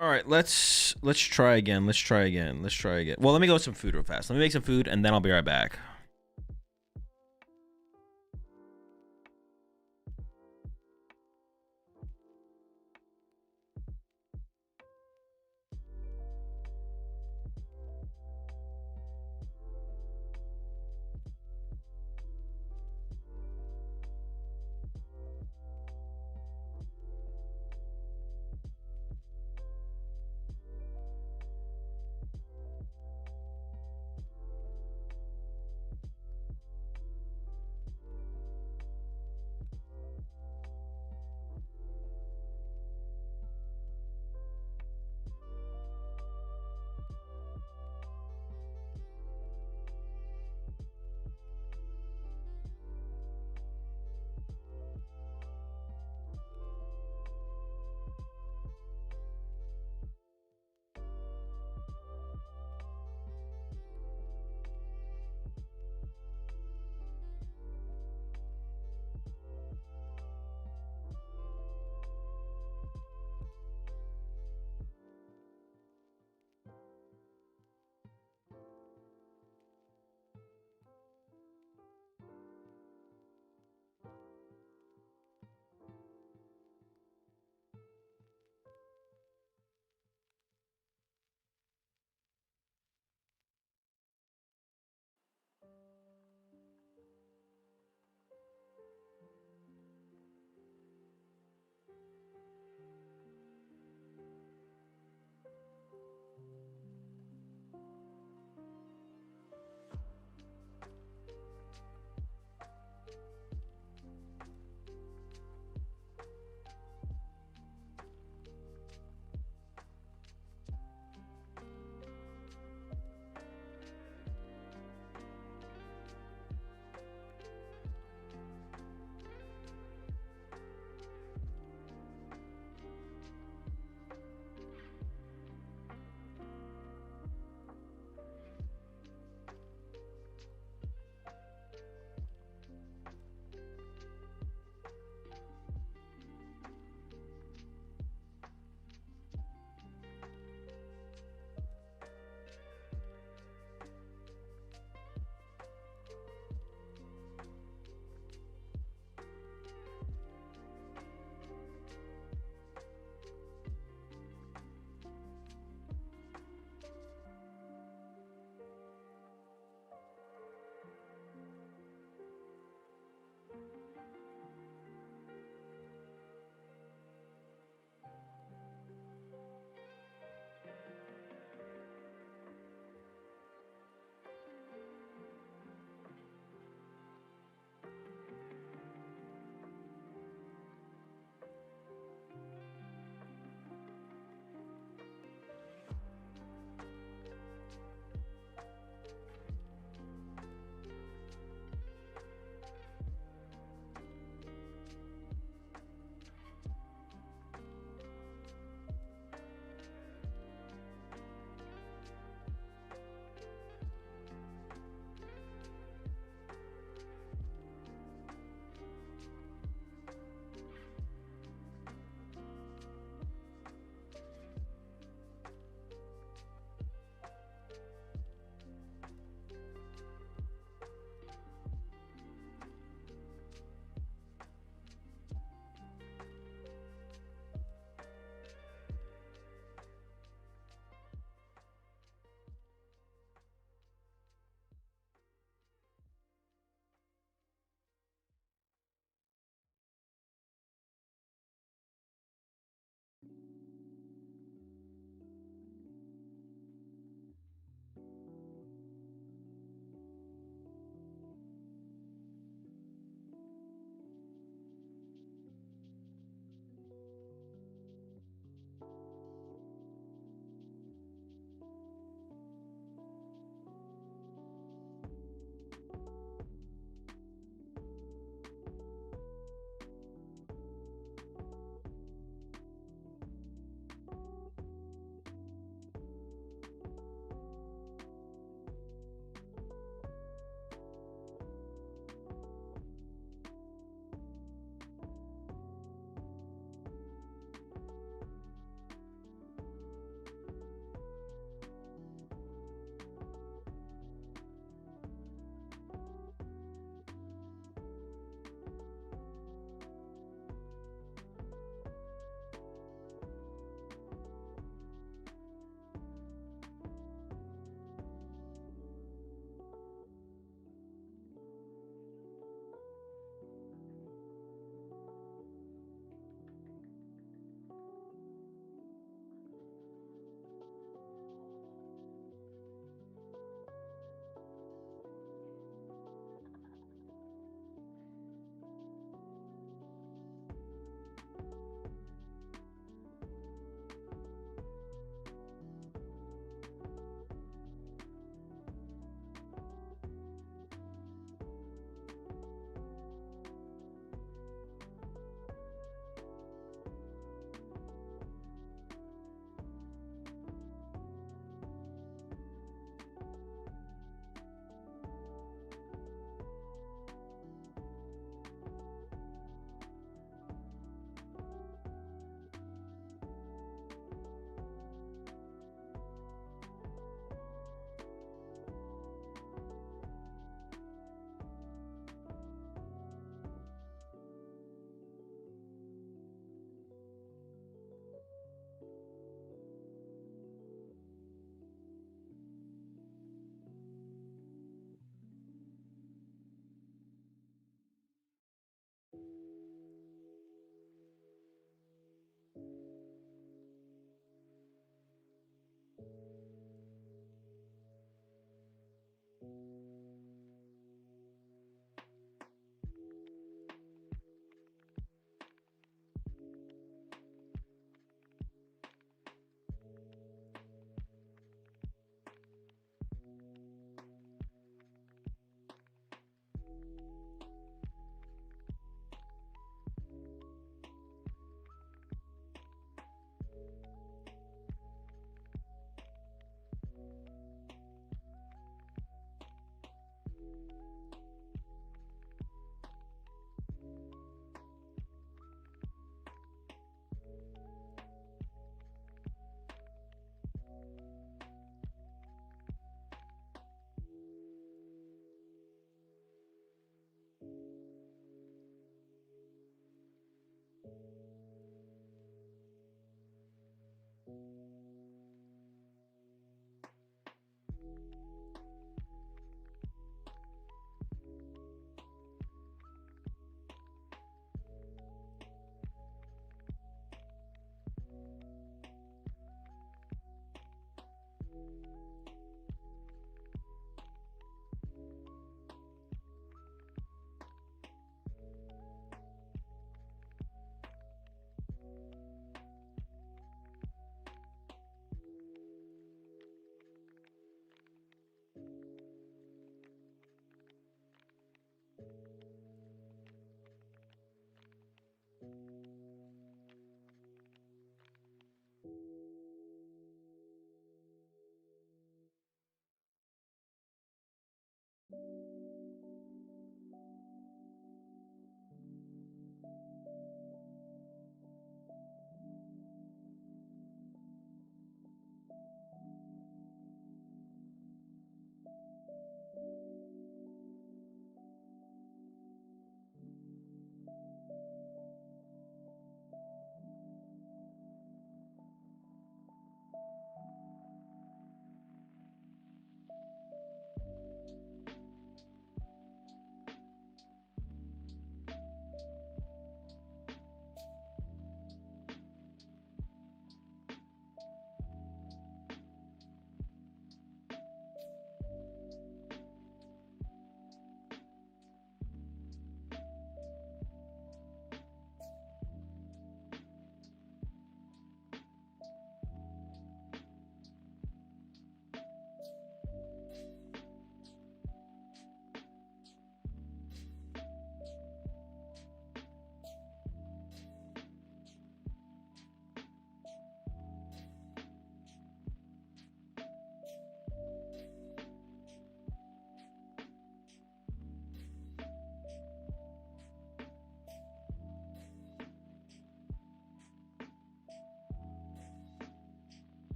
All right, let's try again. Let's try again. Let's try again. Well, let me go with some food real fast. Let me make some food and then I'll be right back.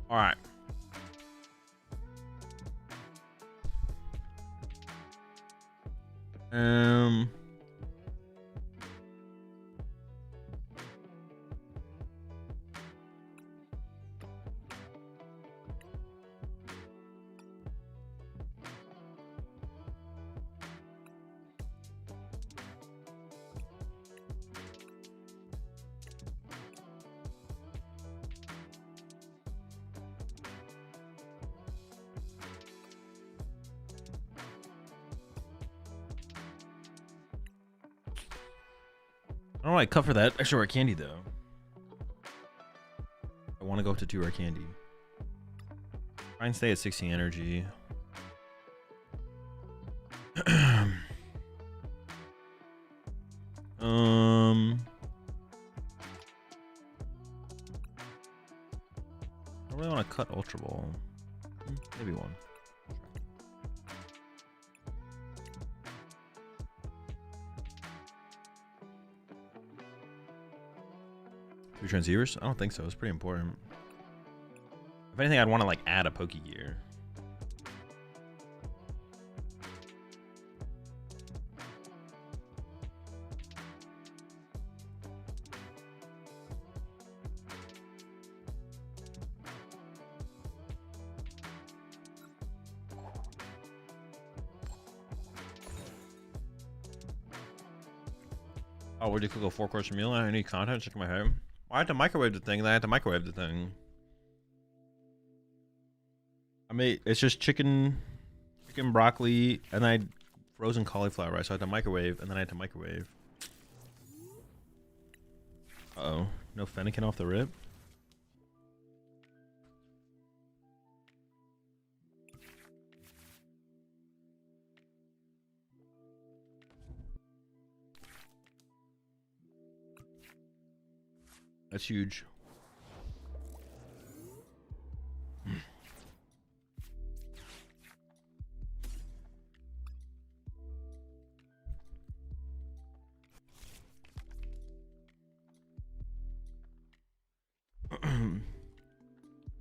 All right. I don't know why I cut for that extra rare candy though. I want to go up to 2 rare candy. Try and stay at 16 energy. I don't really want to cut Ultra Ball. Maybe one. Two transceivers? I don't think so. It's pretty important. If anything, I'd want to like add a Pokegear. Oh, where'd you cook a 4-course meal? I need content. Check my head. I had to microwave the thing. Then I had to microwave the thing. I made it's just chicken, broccoli, and I frozen cauliflower rice. So I had to microwave, and then I had to microwave. Uh-oh, no Fennekin off the rip. That's huge.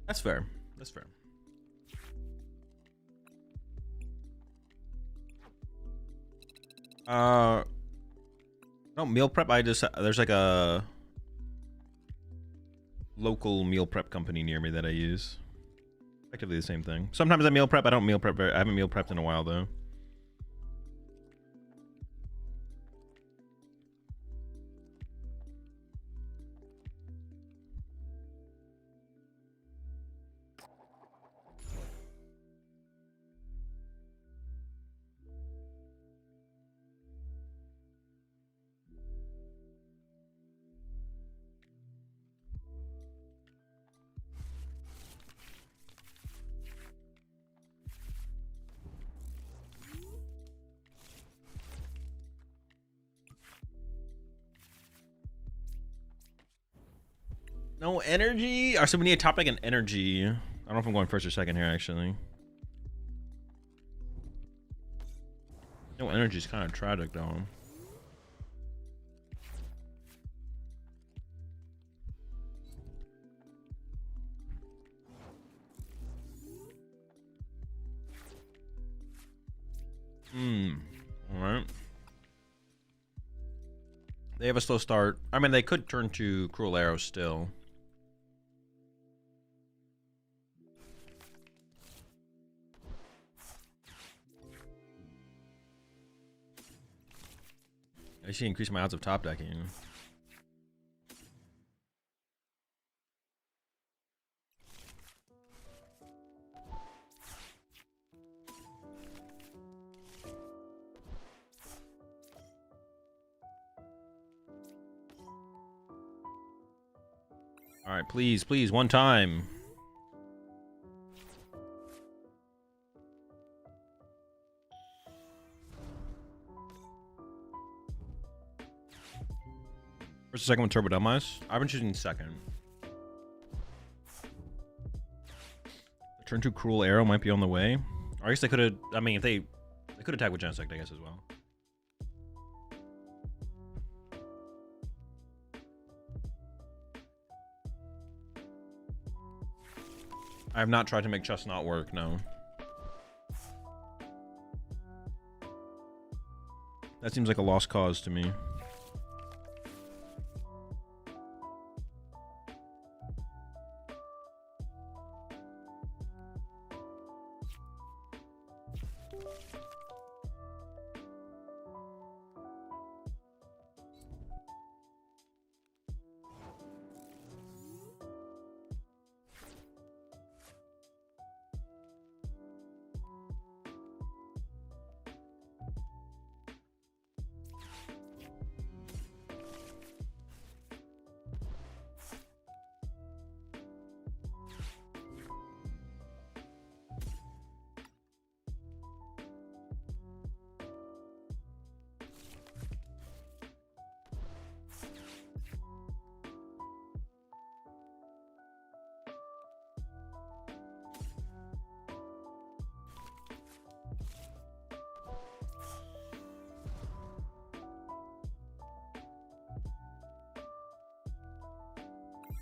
That's fair. That's fair. No meal prep. I just there's like a local meal prep company near me that I use. Effectively the same thing. Sometimes I meal prep. I don't meal prep. I haven't meal prepped in a while though. No energy? So we need a topic and energy. I don't know if I'm going first or second here, actually. No energy is kind of tragic, though. Alright. They have a slow start. I mean, they could turn to Cruel Arrow still. I should increase my odds of top decking. Alright, please, please, one time. First or second with Turbo Dumbass? I've been choosing second. Turn 2 Cruel Arrow might be on the way. Or I guess they could have, I mean, if they could attack with Genesect, I guess, as well. I have not tried to make chess not work, no. That seems like a lost cause to me.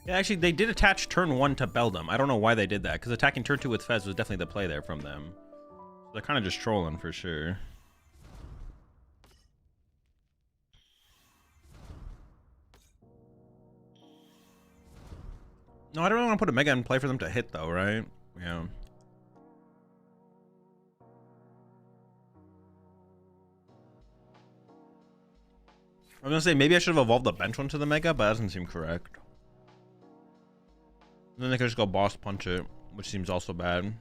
Yeah, actually, they did attach turn 1 to Beldum. I don't know why they did that, because attacking turn 2 with Fez was definitely the play there from them. They're kind of just trolling for sure. No, I don't really want to put a Mega in play for them to hit, though, right? Yeah. I was gonna say, maybe I should have evolved the bench one to the Mega, but that doesn't seem correct. And then they could just go boss punch it, which seems also bad.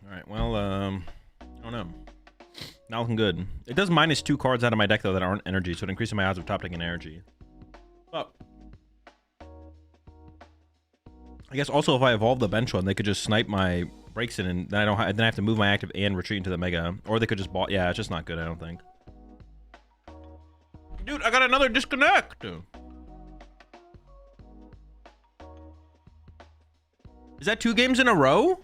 Alright, well, I don't know. Not looking good. It does -2 cards out of my deck, though, that aren't energy, so it increases my odds of top decking energy. But I guess also if I evolve the bench one, they could just snipe my breaks in, and then then I have to move my active and retreat into the Mega. Or they could just ball. Yeah, it's just not good, I don't think. Dude, I got another disconnect. Is that 2 games in a row?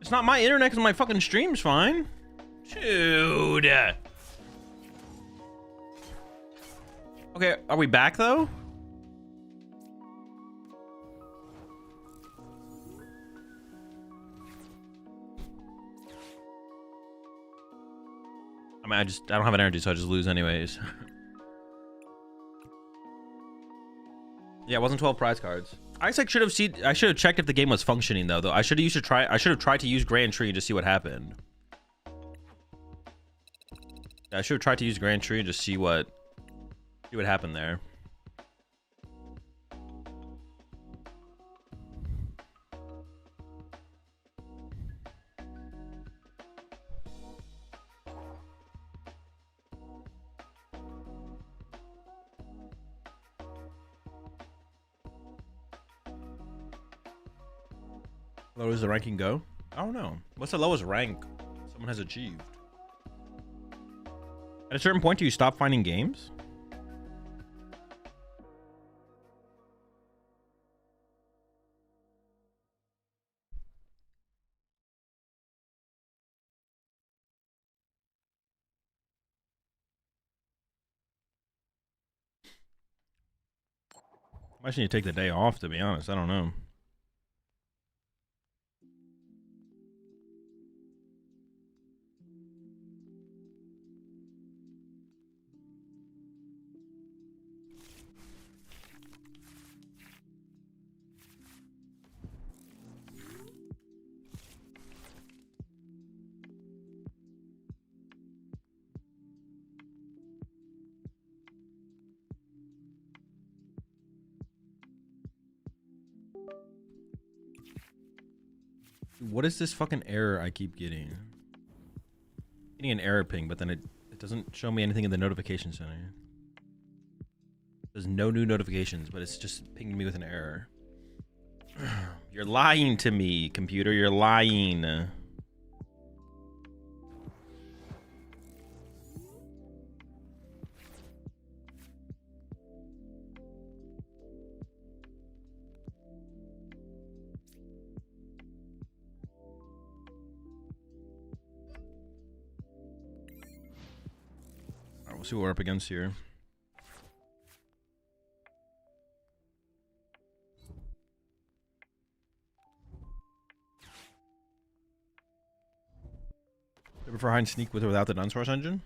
It's not my internet because my fucking stream's fine. Dude. Okay, are we back though? I mean, I don't have an energy, so I just lose anyways. Yeah, it wasn't 12 prize cards. I should have checked if the game was functioning though. I should have tried to use Grand Tree to see what happened. Yeah, I should have tried to use Grand Tree and just see what happened there. How low does the ranking go? I don't know. What's the lowest rank someone has achieved? At a certain point, do you stop finding games? I might need to take the day off, to be honest. I don't know. What is this fucking error I keep getting? Getting an error ping, but then it doesn't show me anything in the notification center. There's no new notifications, but it's just pinging me with an error. You're lying to me, computer. You're lying. We'll see what we're up against here. Do you prefer hide and sneak with or without the Dunsource engine?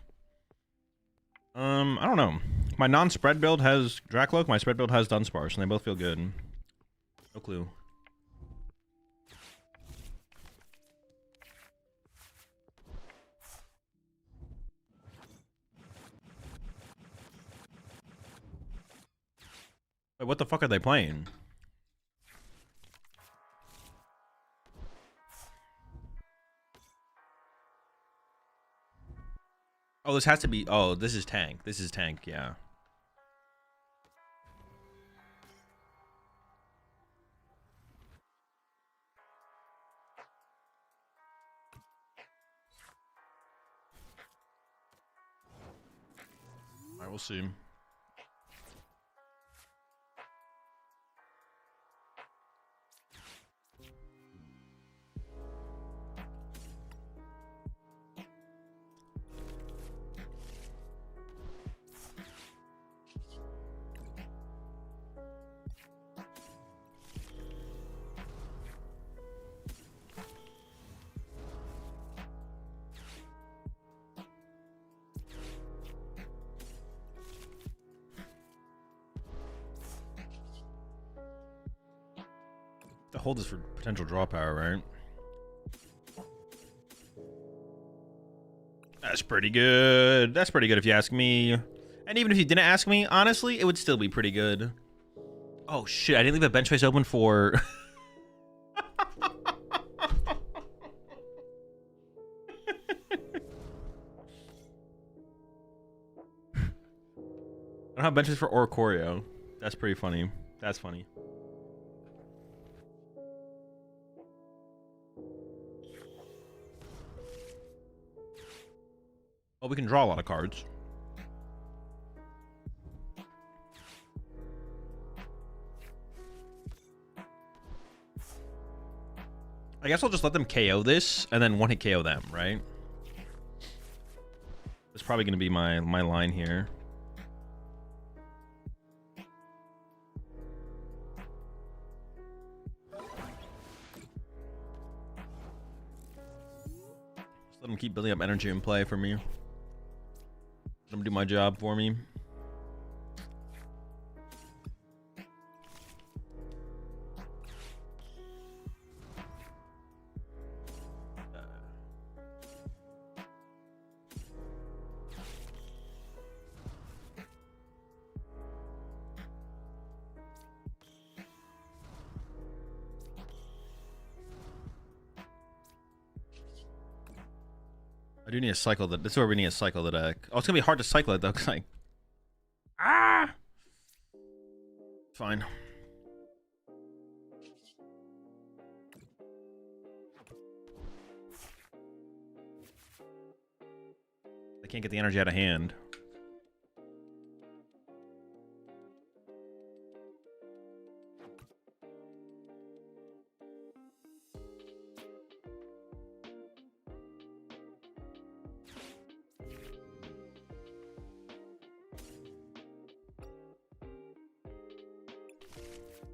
I don't know. My non-spread build has Dracloak, my spread build has Dunsparce, and they both feel good. No clue. Wait, what the fuck are they playing? Oh, this has to be... Oh, this is tank. This is tank, yeah. Alright, we'll see. The hold is for potential draw power, right? That's pretty good. That's pretty good if you ask me. And even if you didn't ask me, honestly, it would still be pretty good. Oh shit, I didn't leave a bench space open for... I don't have benches for Oricorio. That's pretty funny. That's funny. Oh, we can draw a lot of cards. I guess I'll just let them KO this and then one-hit KO them, right? That's probably going to be my line here. Just let them keep building up energy and play for me. Let them do my job for me. I do need to cycle the... This is where we need to cycle the deck. Oh, it's gonna be hard to cycle it though, cause like... Ah! Fine. I can't get the energy out of hand.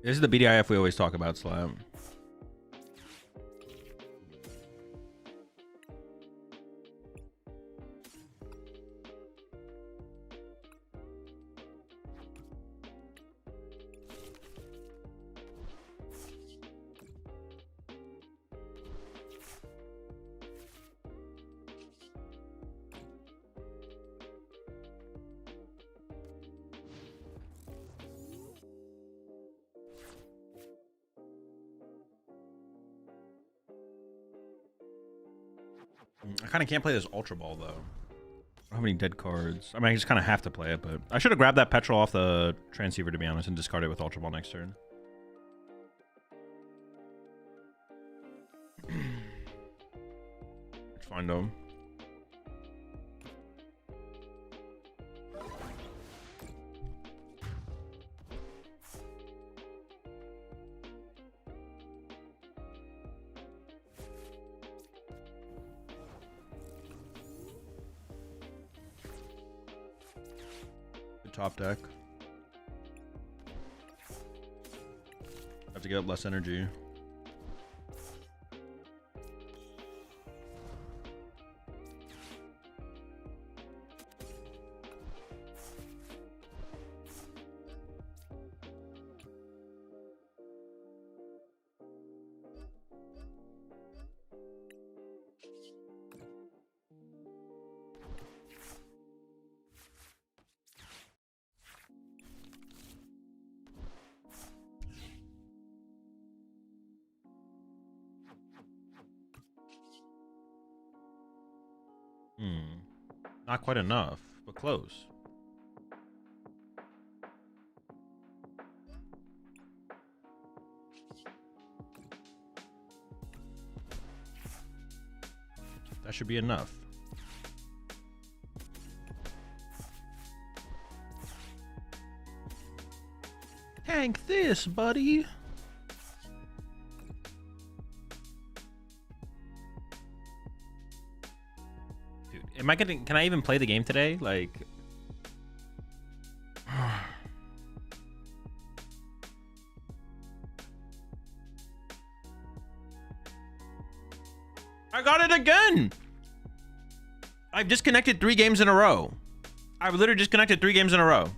This is the BDIF we always talk about, Slab. I kind of can't play this Ultra Ball, though. I don't have any dead cards. I mean, I just kind of have to play it, but... I should have grabbed that Petrol off the Transceiver, to be honest, and discarded it with Ultra Ball next turn. It's fine, though. top deck. Have to get up less energy. Not quite enough, but close. That should be enough. Tank this, buddy. Am I getting? Can I even play the game today? Like, I got it again. I've disconnected 3 games in a row. I've literally disconnected 3 games in a row.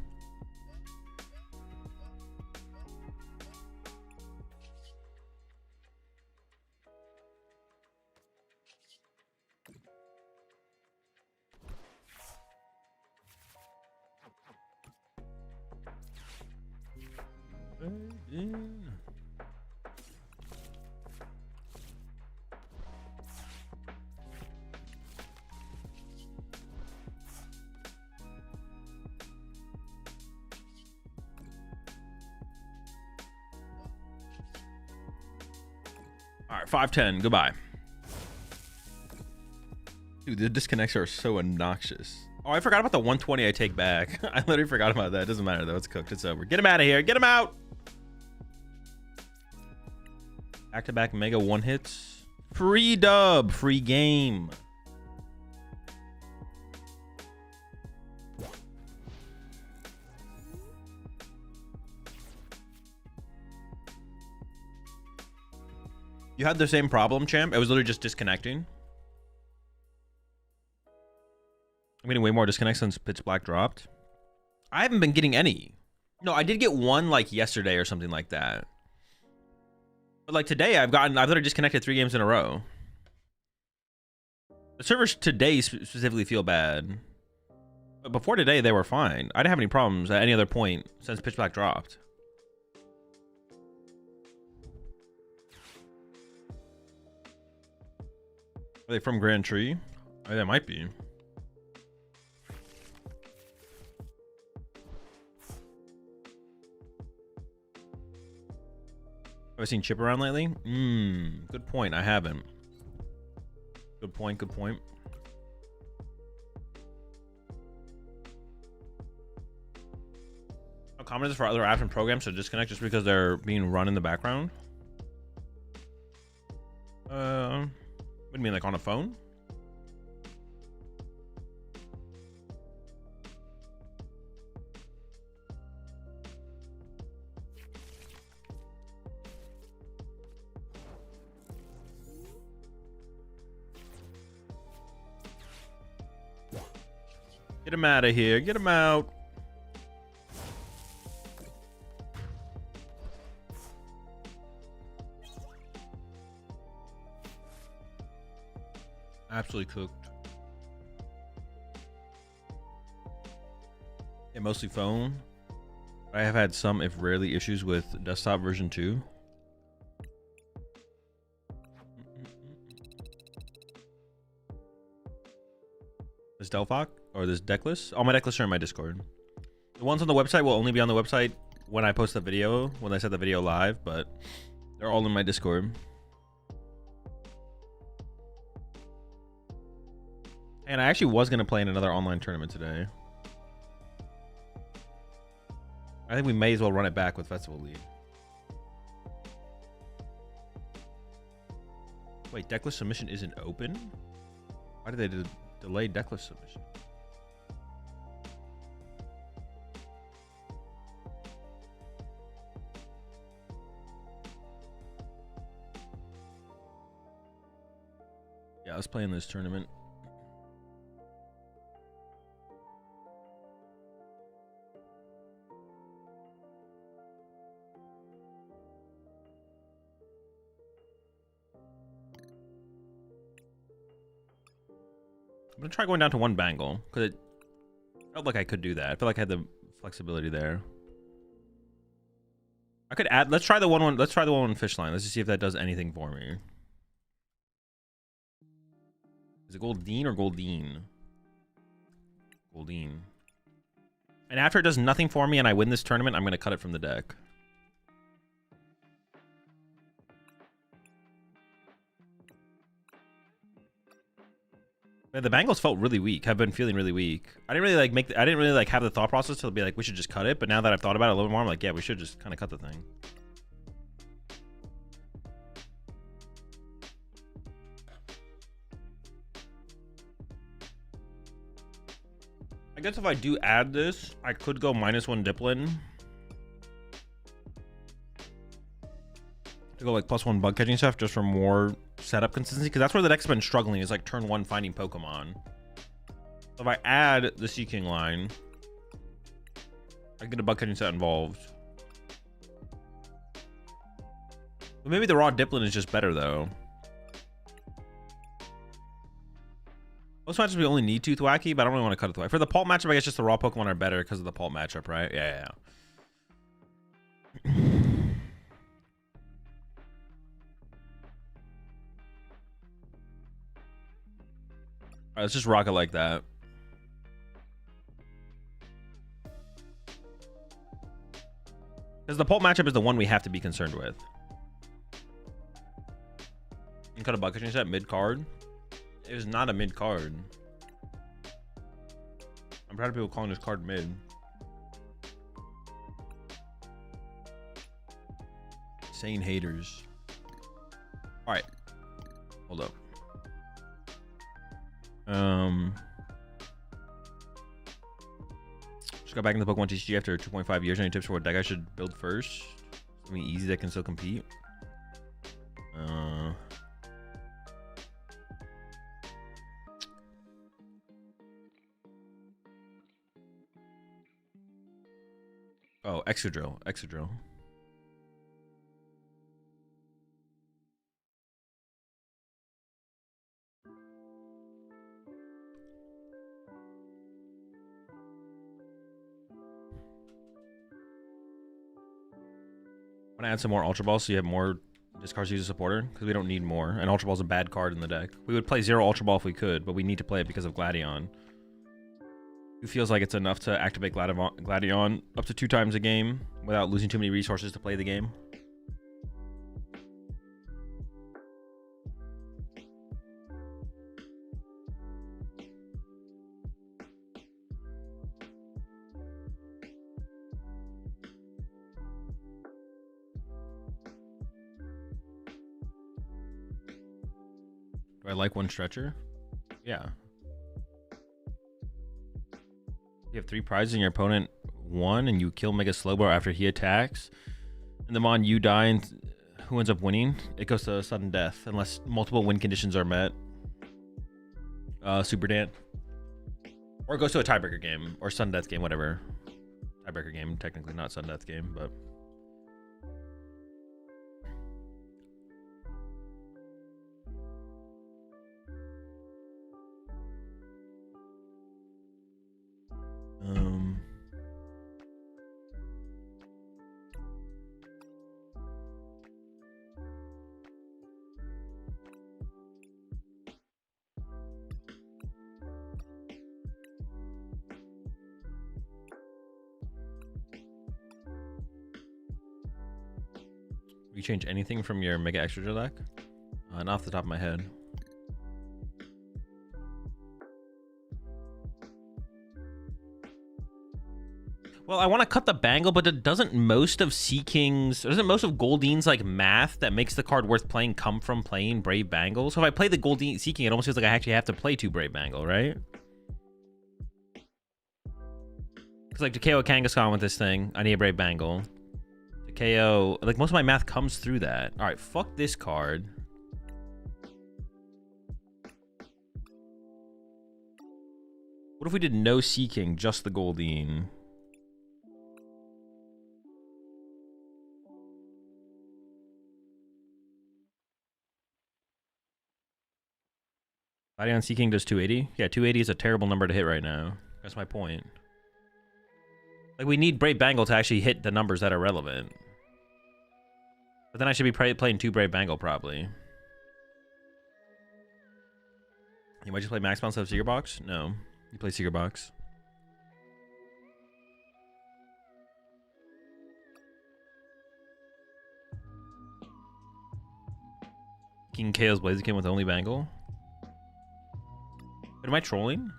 All right, 510. Goodbye. Dude, the disconnects are so obnoxious. Oh, I forgot about the 120 I take back. I literally forgot about that. It doesn't matter though. It's cooked. It's over. Get him out of here. Get him out. Back-to-back mega 1-hits. Free dub. Free game. You had the same problem, champ? It was literally just disconnecting. I'm getting way more disconnects since Pitch Black dropped. I haven't been getting any. No, I did get one like yesterday or something like that. But like today, I've literally disconnected 3 games in a row. The servers today specifically feel bad. But before today, they were fine. I didn't have any problems at any other point since Pitch Black dropped. Are they from Grand Tree? Oh, that might be. Have I seen Chip around lately? Good point. I haven't. Good point. Good point. How common is it for other apps and programs to disconnect just because they're being run in the background? What do you mean, like on a phone? Get him out of here. Get him out. Absolutely cooked. Yeah, mostly phone. I have had some, if rarely, issues with desktop version 2. This Delphox or this decklist? All my decklists are in my Discord. The ones on the website will only be on the website when I post the video, when I set the video live, but they're all in my Discord. And I actually was going to play in another online tournament today. I think we may as well run it back with Festival League. Wait, decklist submission isn't open? Why did they delay decklist submission? Yeah, let's play in this tournament. I'm gonna try going down to one bangle because it felt like I could do that. I feel like I had the flexibility there. I could add. Let's try the one. Let's try the one fish line. Let's just see if that does anything for me. Is it Goldeen or Goldeen? Goldeen. And after it does nothing for me and I win this tournament, I'm gonna cut it from the deck. Yeah, the Bengals felt really weak. I've been feeling really weak. I didn't really like have the thought process to be like we should just cut it. But now that I've thought about it a little more, I'm like, yeah, we should just kind of cut the thing. I guess if I do add this, I could go -1 Diplin to go like +1 bug catching stuff just for more setup consistency, because that's where the deck's been struggling, is like turn 1 finding Pokemon. So if I add the Seeking line, I get a bug catching set involved. But maybe the raw Diplin is just better though. Most matches we only need 2 Thwacky, but I don't really want to cut it Thwacky. For the Pulp matchup, I guess just the raw Pokemon are better because of the Pulp matchup, right? Yeah. Alright, let's just rock it like that. Because the Pulp matchup is the one we have to be concerned with. You cut a bug catching set mid-card. It was not a mid-card. I'm proud of people calling this card mid. Insane haters. Alright. Hold up. Just got back into PokemonTCG after 2.5 years. Any tips for what deck I should build first? Something easy that can still compete. Oh, Excadrill. Want to add some more Ultra Balls so you have more discards to use a supporter? Because we don't need more. And Ultra Ball's a bad card in the deck. We would play 0 Ultra Ball if we could, but we need to play it because of Gladion. Who feels like it's enough to activate Gladion up to 2 times a game without losing too many resources to play the game? Do I like one stretcher? Yeah. You have 3 prizes and your opponent 1 and you kill Mega Slowbro after he attacks. And the mon you die and who ends up winning? It goes to sudden death unless multiple win conditions are met. Super Dan. Or it goes to a tiebreaker game or sudden death game, whatever. Tiebreaker game, technically not sudden death game, but you change anything from your Mega Extra deck? Not off the top of my head. Well, I want to cut the bangle, but doesn't most of Goldeen's like math that makes the card worth playing come from playing Brave Bangle? So if I play the Goldeen Seeking, it almost feels like I actually have to play 2 Brave Bangle, right? Because like to KO a Kangaskhan with this thing, I need a Brave Bangle. To KO, like most of my math comes through that. All right, fuck this card. What if we did no Sea King, just the Goldeen? Body on Sea King does 280? Yeah, 280 is a terrible number to hit right now. That's my point. Like, we need Brave Bangle to actually hit the numbers that are relevant. But then I should be playing 2 Brave Bangle, probably. You might just play Max Bounce of Seeker Box? No. You play Seeker Box. King KO's Blaziken with only Bangle? But am I trolling?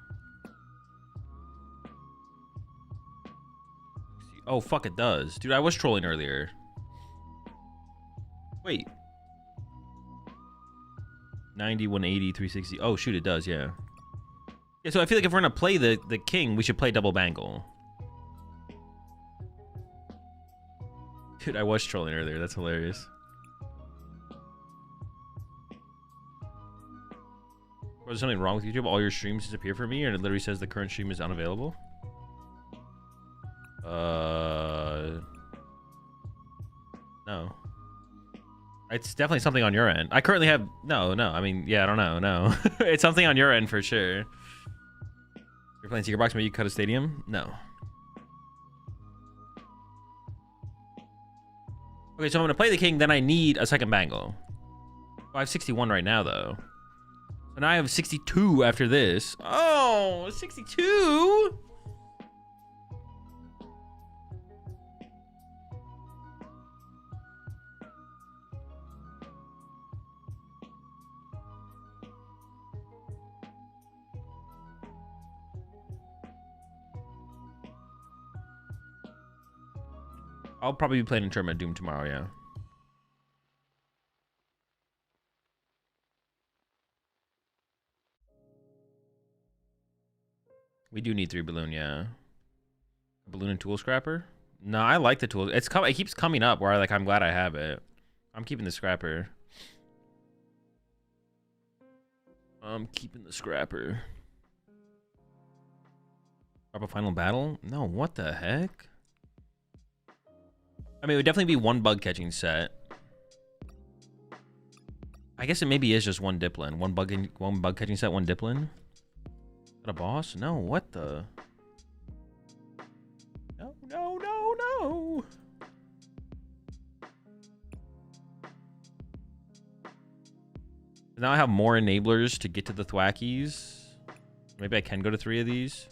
Oh, fuck, it does. Dude, I was trolling earlier. Wait. 90, 180, 360. Oh, shoot, it does, yeah. Yeah, so I feel like if we're going to play the king, we should play double Bangle. Dude, I was trolling earlier. That's hilarious. Bro, there's something wrong with YouTube? All your streams disappear for me, and it literally says the current stream is unavailable? No. It's definitely something on your end. I currently have... No. I mean, yeah, I don't know. No. It's something on your end for sure. You're playing Seeker Box, maybe you cut a stadium? No. Okay, so I'm going to play the king, then I need a second Bangle. Oh, I have 61 right now, though. So now I have 62 after this. Oh, 62? I'll probably be playing in Tournament Doom tomorrow, yeah. We do need 3 balloon, yeah. Balloon and tool scrapper? No, I like the tool. It keeps coming up where I'm glad I have it. I'm keeping the scrapper. I'm keeping the scrapper. Drop a final battle? No, what the heck? I mean, it would definitely be 1 bug catching set. I guess it maybe is just 1 Diplin. 1 bug catching set, 1 Diplin. Is that a boss? No, what the? No. Now I have more enablers to get to the Thwackies. Maybe I can go to 3 of these.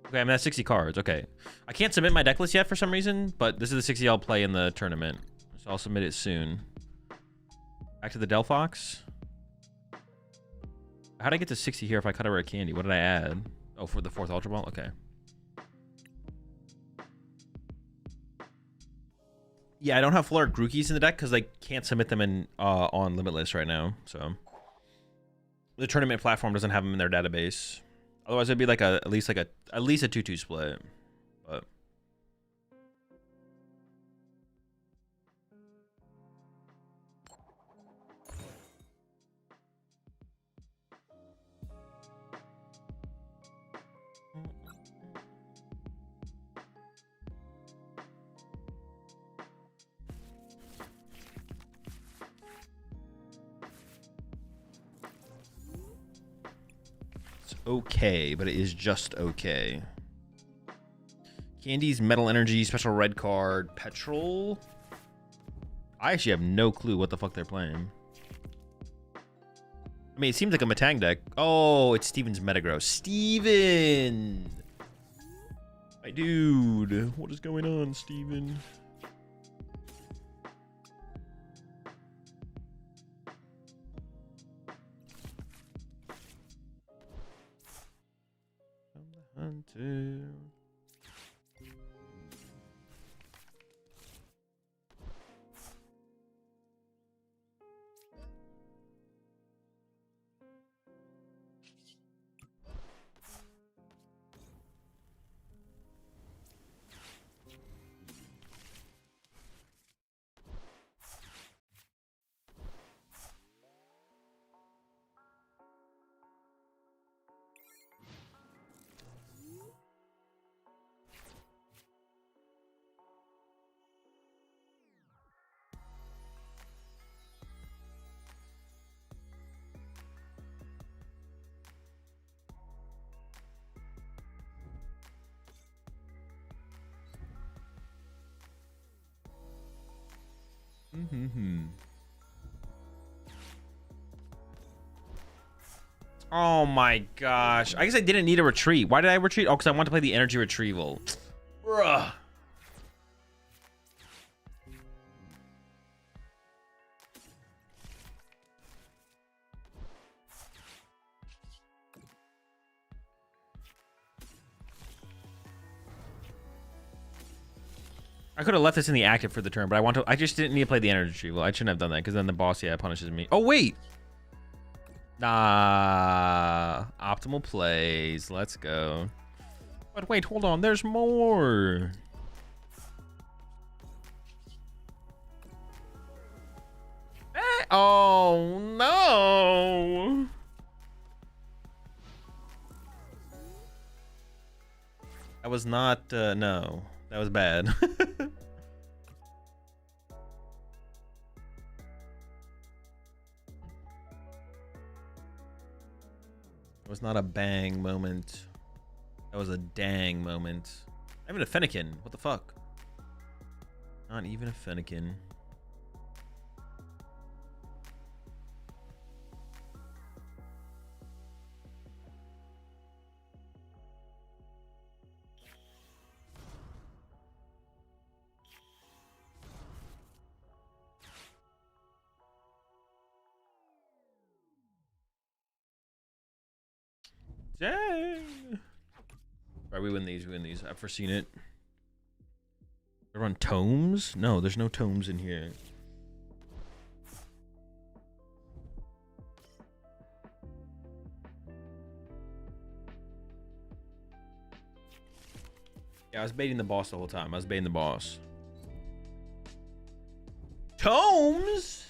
Okay, I mean, that's 60 cards. Okay. I can't submit my deck list yet for some reason, but this is the 60 I'll play in the tournament. So I'll submit it soon. Back to the Delphox. How'd I get to 60 here if I cut over a candy? What did I add? Oh, for the 4th Ultra Ball? Okay. Yeah, I don't have Flora Grookies in the deck because I can't submit them in on Limitless right now. So the tournament platform doesn't have them in their database. Otherwise, it'd be like at least a 2-2 split. But it's okay, but it is just okay. Candy's Metal Energy, special red card, Petrol. I actually have no clue what the fuck they're playing. I mean, it seems like a Matang deck. Oh, it's Steven's Metagross. Steven! My dude. What is going on, Steven? Hunter. Oh my gosh. I guess I didn't need a retreat. Why did I retreat? Oh, because I want to play the energy retrieval. Bruh. I could have left this in the active for the turn, but I just didn't need to play the energy retrieval. I shouldn't have done that because then the boss, yeah, punishes me. Oh, wait. Nah. Optimal plays. Let's go. But wait, hold on. There's more. Oh, no. That was not, no. That was bad. It was not a bang moment. That was a dang moment. Not even a Fennekin. What the fuck? Not even a Fennekin. Dang. Alright, we win these. We win these. I've foreseen it. They're on tomes? No, there's no tomes in here. Yeah, I was baiting the boss the whole time. I was baiting the boss. Tomes?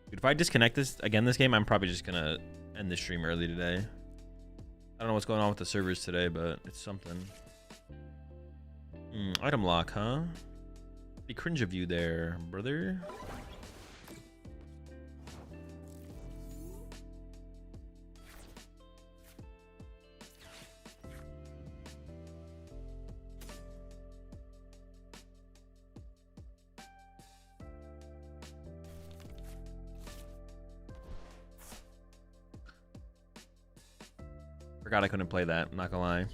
Dude, if I disconnect this again this game, I'm probably just gonna end the stream early today. I don't know what's going on with the servers today, but it's something. Item lock, huh? Be cringe of you there, brother. Forgot I couldn't play that, I'm not gonna lie.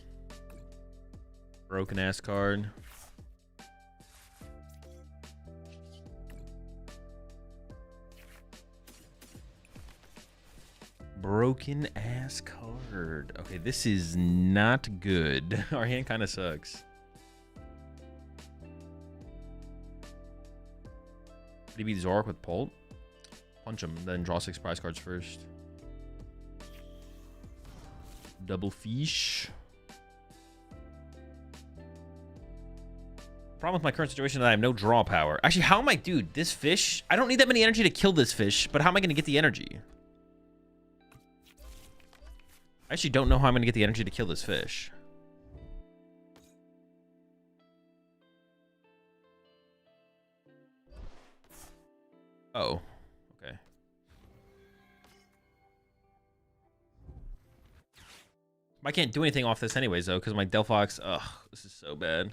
Broken ass card. Broken ass card. Okay, this is not good. Our hand kind of sucks. Did he beat Zorak with Pult? Punch him, then draw 6 prize cards first. Double fish. Problem with my current situation is that I have no draw power. Actually, how am I, dude? This fish, I don't need that many energy to kill this fish, but how am I going to get the energy? I actually don't know how I'm going to get the energy to kill this fish. Oh, okay. I can't do anything off this anyways, though, because my Delphox... Ugh, this is so bad.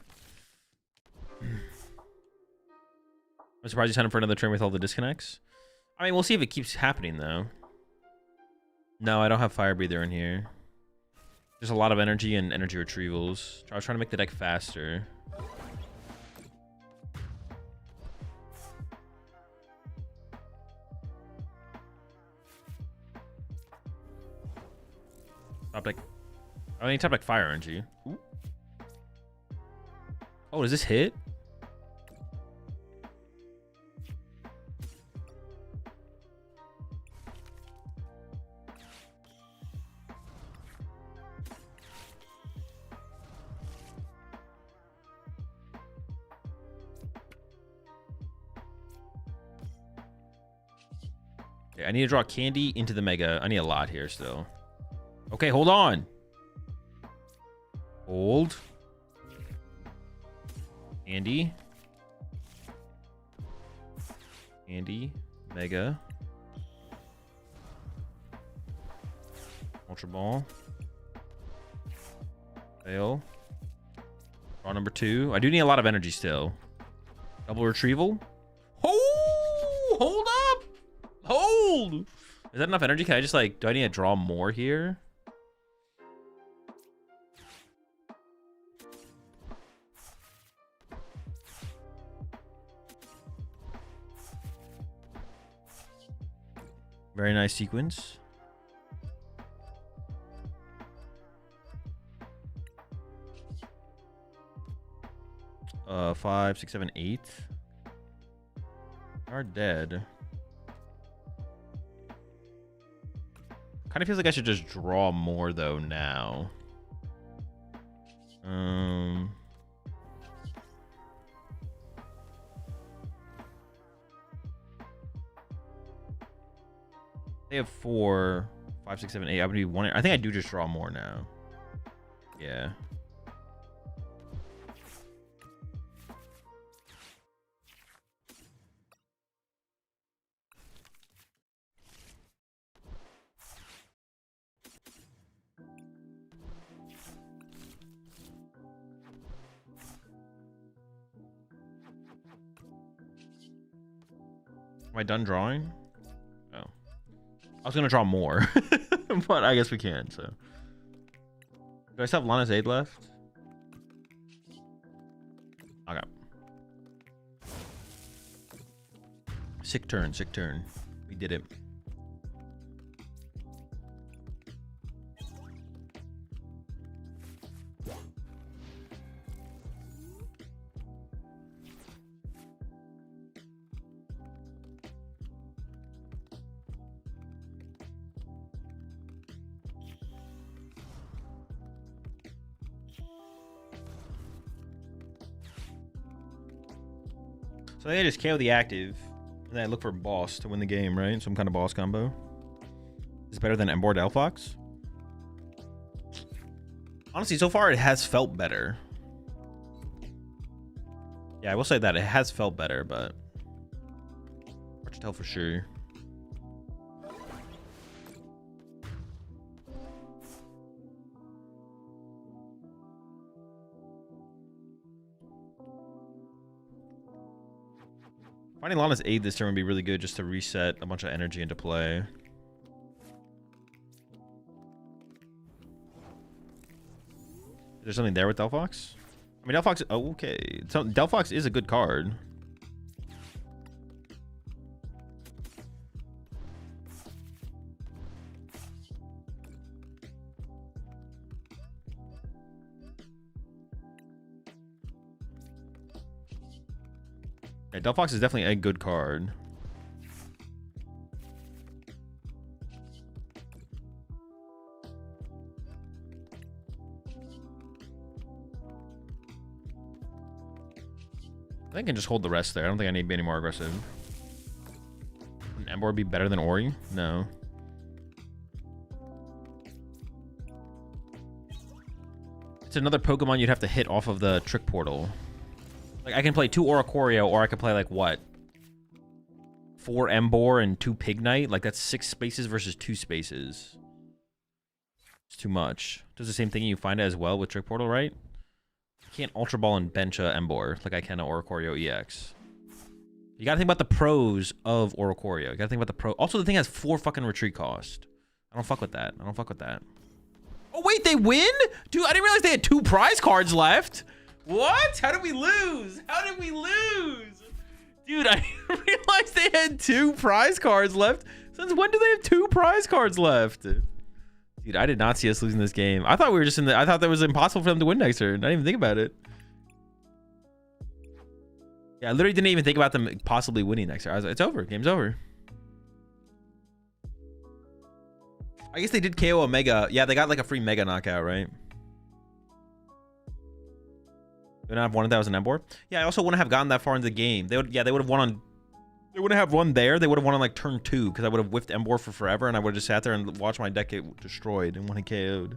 I'm surprised you signed up for another turn with all the disconnects. I mean, we'll see if it keeps happening, though. No, I don't have Fire Breather in here. There's a lot of energy and energy retrievals. I was trying to make the deck faster. Top deck. I need top deck fire energy. Ooh. Oh, does this hit? Okay, I need to draw candy into the mega. I need a lot here still. Okay, hold on. Hold. Andy. Andy. Mega. Ultra Ball. Fail. Draw number 2. I do need a lot of energy still. Double retrieval. Oh, hold up. Hold. Is that enough energy? Can I just like, do I need to draw more here? Very nice sequence. Five, 6, 7, 8 are dead. Kind of feels like I should just draw more though now. They have 4, 5, 6, 7, 8. I would be one. I think I do just draw more now. Yeah. Am I done drawing? Oh. I was going to draw more. But I guess we can, so. Do I still have Lana's Aid left? Okay. Sick turn, sick turn. We did it. So I think I just KO the active, and then I look for a boss to win the game, right? Some kind of boss combo. Is it better than Emboar Delphox? Honestly, so far it has felt better. Yeah, I will say that it has felt better, but hard to tell for sure. Finding Lana's Aid this turn would be really good just to reset a bunch of energy into play. Is there something there with Delphox? I mean, Delphox... Oh, okay. So Delphox is a good card. Yeah, Delphox is definitely a good card. I think I can just hold the rest there. I don't think I need to be any more aggressive. Would Emboar be better than Ori? No. It's another Pokemon you'd have to hit off of the Trick Portal. Like, I can play 2 Oricorio, or I could play, like, what? 4 Emboar and 2 Pignite? Like, that's 6 spaces versus 2 spaces. It's too much. Does the same thing you find it as well with Trick Portal, right? You can't Ultra Ball and bench a Emboar like I can an Oricorio EX. You gotta think about the pros of Oricorio. You gotta think about the pro. Also, the thing has 4 fucking retreat cost. I don't fuck with that. I don't fuck with that. Oh, wait, they win? Dude, I didn't realize they had 2 prize cards left. What? How did we lose? How did we lose? Dude, I didn't realize they had 2 prize cards left. Since when do they have 2 prize cards left? Dude, I did not see us losing this game. I thought we were just in the... I thought that was impossible for them to win next turn. I didn't even think about it. Yeah, I literally didn't even think about them possibly winning next turn. I was like, it's over. Game's over. I guess they did KO a Mega. Yeah, they got like a free Mega knockout, right? They don't have one that was an Emboar. Yeah, I also wouldn't have gotten that far into the game. They would, yeah, they would have won on. They wouldn't have won there. They would have won on like turn 2 because I would have whiffed Emboar for forever, and I would have just sat there and watched my deck get destroyed and won it KO'd.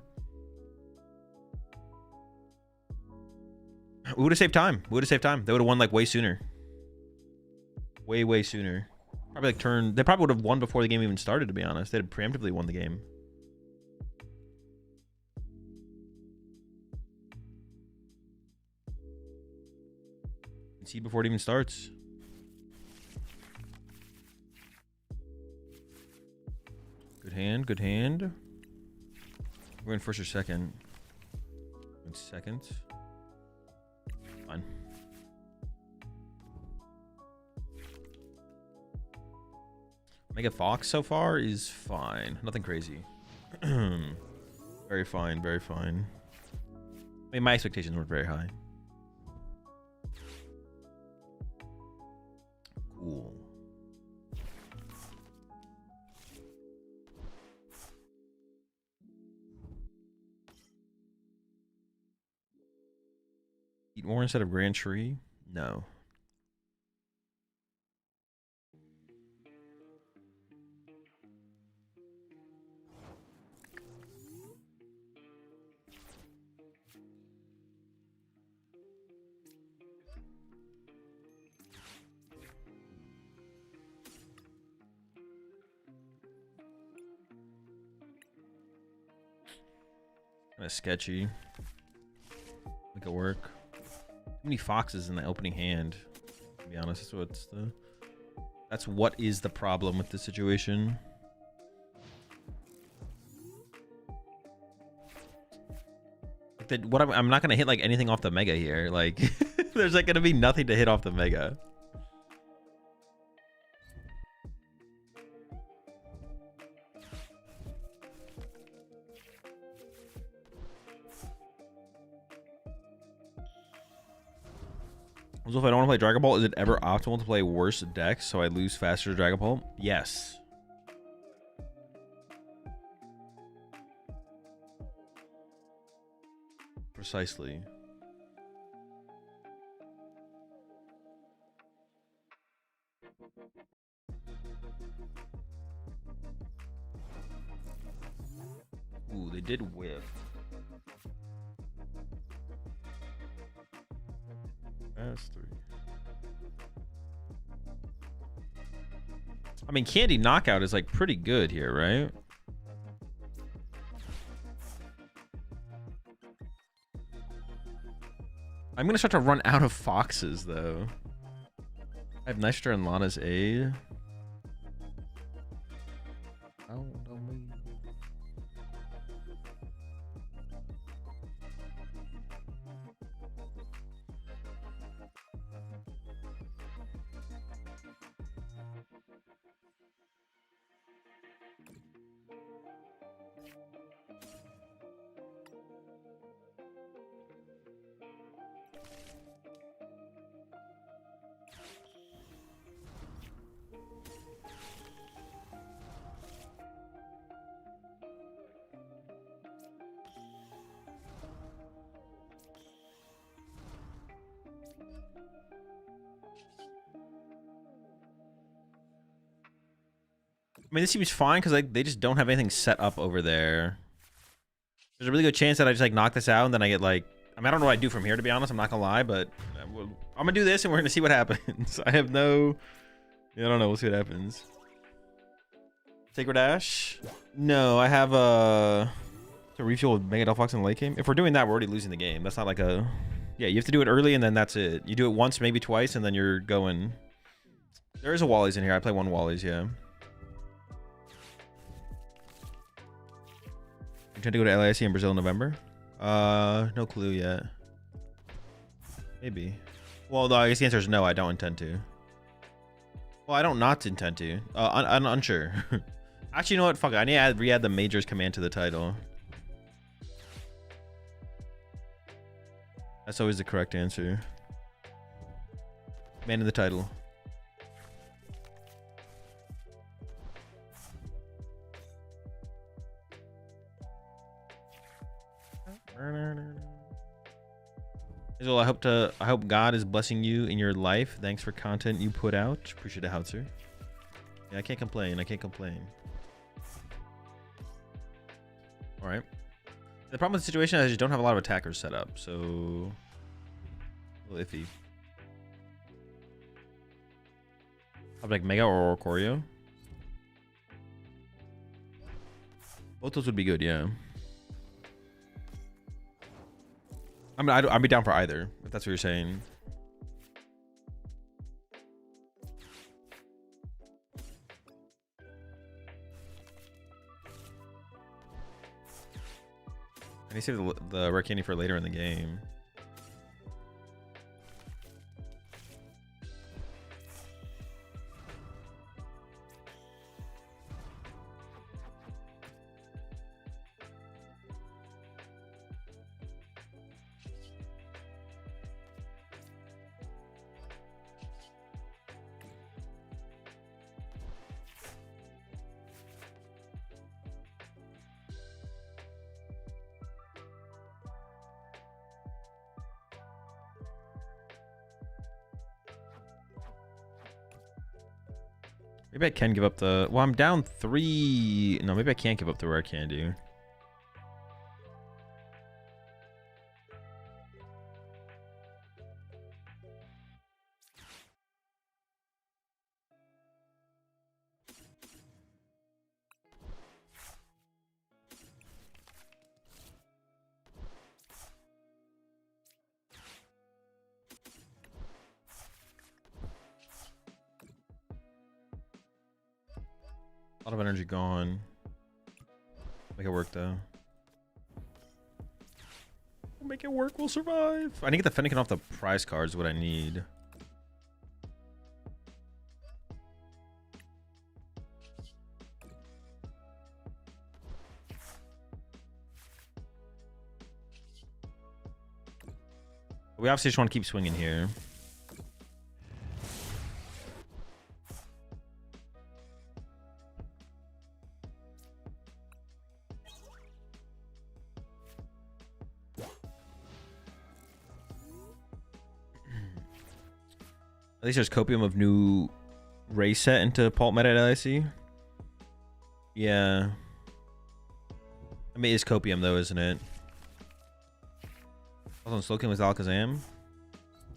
We would have saved time. We would have saved time. They would have won like way sooner. Way sooner. Probably like turn. They probably would have won before the game even started. To be honest, they'd preemptively won the game. concede before it even starts. Good hand, good hand. We're in first or second. In second. Fine. Mega Fox so far is fine. Nothing crazy. Very fine, very fine. I mean, my expectations weren't very high. Cool. Eat more instead of Grand Tree? No. Kind of sketchy. Make it work. Too many foxes in the opening hand. To be honest, that's what is the problem with this situation. Like I'm not gonna hit like anything off the mega here. Like, there's like gonna be nothing to hit off the mega. Also, if I don't want to play Dragon Ball, is it ever optimal to play worse decks so I lose faster to Dragon Ball? Yes. Precisely. Ooh, they did whiff. That's 3. I mean, Candy Knockout is like pretty good here, right? I'm gonna start to run out of foxes though. I have Nystra and Lana's aid. Oh, don't leave. I mean, this seems fine because they just don't have anything set up over there. There's a really good chance that I just like knock this out and then I get like, I mean, I don't know what I do from here, to be honest. I'm not gonna lie, but I'm gonna do this and we're gonna see what happens. I have no, I don't know. We'll see what happens. Sacred Ash? No, I have to refuel with Mega Delphox in the late game. If we're doing that, we're already losing the game. That's not like a, yeah, you have to do it early and then that's it. You do it once, maybe twice, and then you're going. There is a Wally's in here. I play one Wally's, yeah. Intend to go to LAIC in Brazil in November? No clue yet. Maybe. Well, no, I guess the answer is no, I don't intend to. Well, I don't not intend to. I'm unsure. Actually, you know what? Fuck it. I need to re-add the Majors command to the title. That's always the correct answer. Command in the title. Azul, I hope God is blessing you in your life. Thanks for content you put out. Appreciate it, Houtzer. Yeah, I can't complain. I can't complain. All right. The problem with the situation is I just don't have a lot of attackers set up, so a little iffy. I have like Mega or Choreo. Both those would be good, yeah. I mean, I'd be down for either, if that's what you're saying. I need to save the rare candy for later in the game. Maybe I can give up the... Well, I'm down 3... No, maybe I can't give up the rare candy. A lot of energy gone. Make it work though. We'll make it work. We'll survive. I need to get the Fennekin off the prize cards. What I need. We obviously just want to keep swinging here. At least there's copium of new race set into Pulp Meta at LIC. Yeah. I mean, it's copium though, isn't it? Also, Slowking with Alakazam.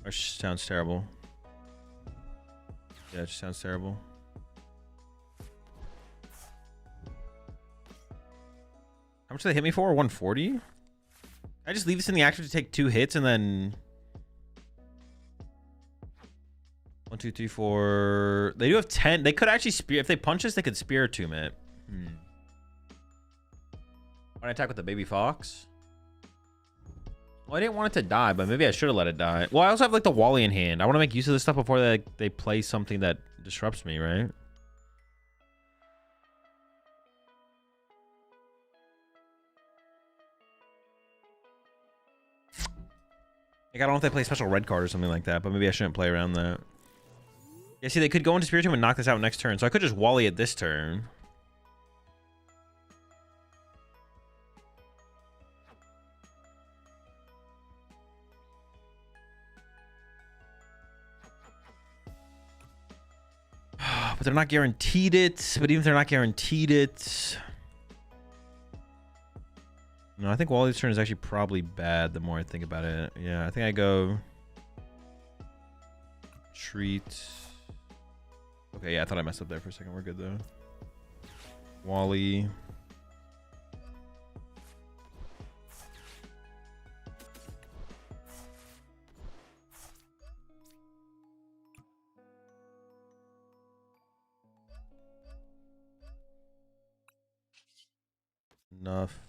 Or sounds terrible. Yeah, it just sounds terrible. How much did they hit me for? 140? I just leave this in the active to take 2 hits and then... 1, 2, 3, 4. They do have 10. They could actually spear. If they punch us, they could spear tomb it. When I attack with the baby fox. Well, I didn't want it to die, but maybe I should have let it die. Well, I also have like the Wally in hand. I want to make use of this stuff before they play something that disrupts me, right? Like, I don't know if they play a special red card or something like that, but maybe I shouldn't play around that. Yeah, see, they could go into Spirit Tomb and knock this out next turn, so I could just Wally it this turn. But they're not guaranteed it. But even if they're not guaranteed it... No, I think Wally's turn is actually probably bad the more I think about it. Yeah, I think I go... Treat... Okay, yeah, I thought I messed up there for a second. We're good, though. Wally. Enough.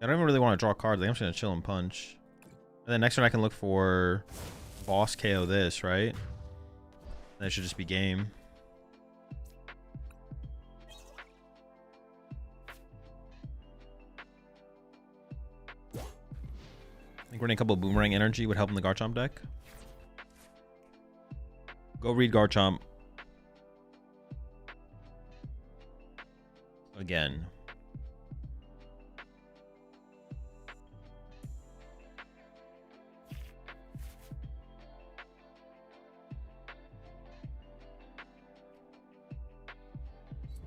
I don't even really want to draw cards. I'm just going to chill and punch. And then next turn I can look for boss KO this, right? That should just be game. I think running a couple of Boomerang Energy would help in the Garchomp deck. Go read Garchomp. Again.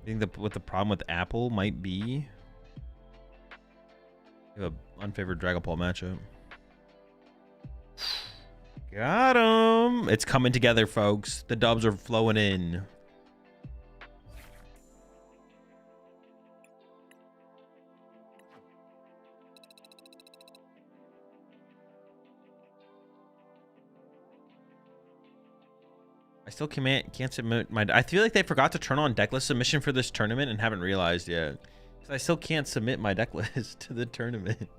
I think what the problem with Apple might be... You have an unfavored Dragapult matchup. Got him! It's coming together, folks. The dubs are flowing in. still can't submit my... I feel like they forgot to turn on deck list submission for this tournament and haven't realized yet. Because I still can't submit my deck list to the tournament.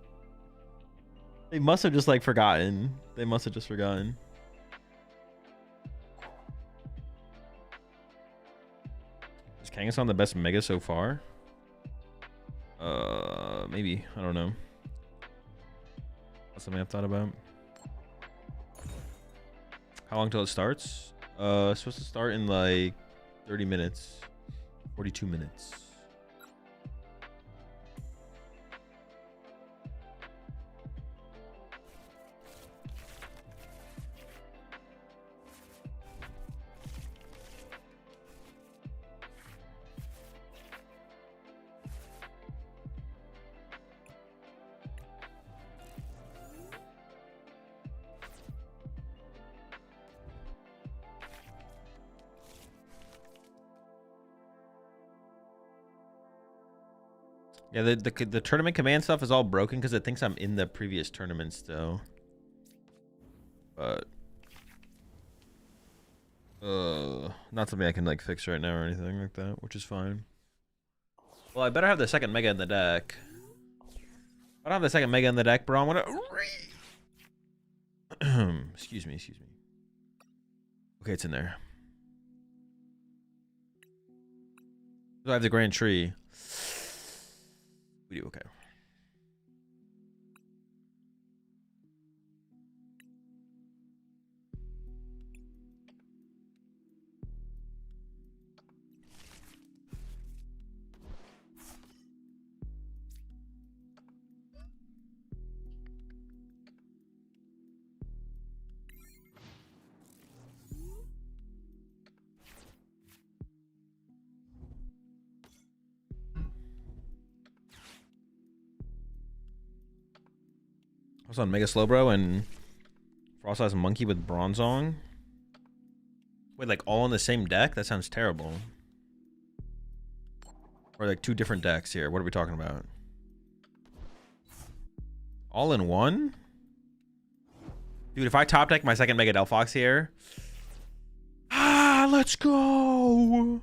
They must have just, like, forgotten. They must have just forgotten. Is Kangaskhan the best mega so far? Maybe. I don't know. That's something I've thought about. How long till it starts? It's supposed to start in like 30 minutes. 42 minutes. Yeah, the tournament command stuff is all broken because it thinks I'm in the previous tournament still. But not something I can like fix right now or anything like that, which is fine. Well, I better have the second mega in the deck. I don't have the second mega in the deck, bro. I'm gonna excuse me. Okay, it's in there. So I have the Grand Tree. We do, okay. I was on Mega Slowbro and Frost has a monkey with Bronzong. Wait, like all in the same deck? That sounds terrible. Or like two different decks here. What are we talking about? All in one? Dude, if I top deck my second Mega Delphox here. Ah, let's go.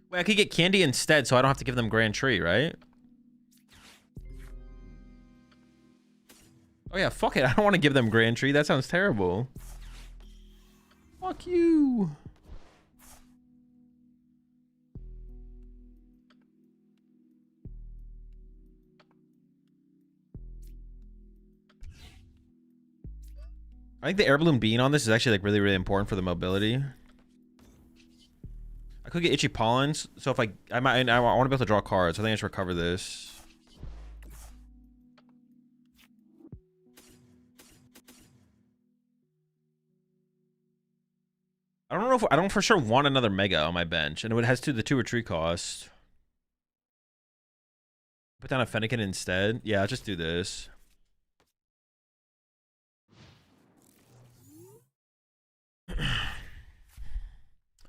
Wait, I could get Candy instead so I don't have to give them Grand Tree, right? Oh yeah, fuck it. I don't want to give them Grand Tree. That sounds terrible. Fuck you. I think the Air Balloon being on this is actually like really, really important for the mobility. I could get Itchy Pollens, so if I want to be able to draw cards, so I think I should recover this. I don't know if I don't for sure want another Mega on my bench, and it has the 2 retreat cost. Put down a Fennekin instead. Yeah, I'll just do this.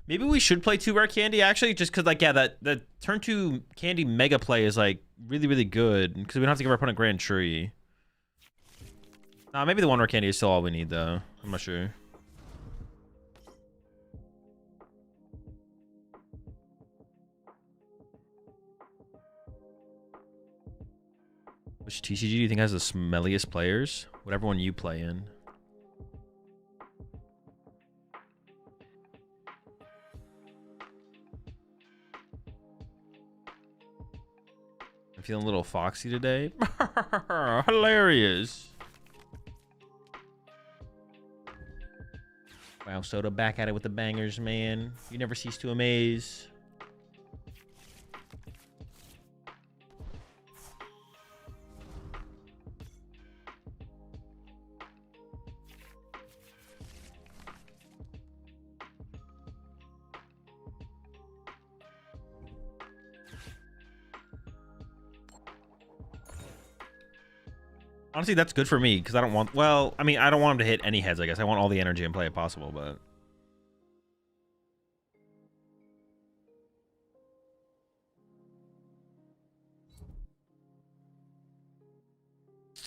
Maybe we should play 2 rare candy actually, just because like yeah, that turn 2 candy mega play is like really, really good because we don't have to give our opponent Grand Tree. Nah, maybe the 1 rare candy is still all we need though. I'm not sure. Which TCG do you think has the smelliest players? Whatever one you play in. I'm feeling a little foxy today. Hilarious. Wow, Soda back at it with the bangers, man. You never cease to amaze. Honestly, that's good for me because I don't want... Well, I mean, I don't want him to hit any heads, I guess. I want all the energy and play if possible, but...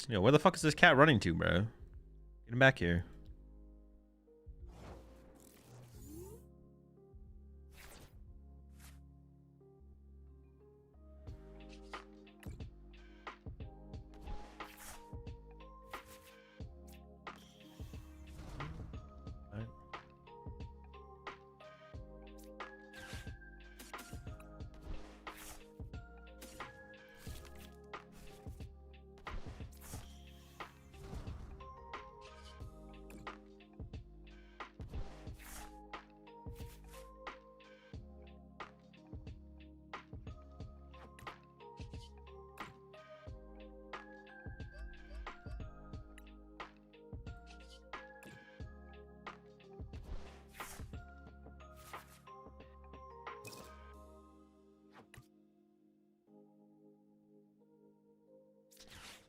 Yo, where the fuck is this cat running to, bro? Get him back here.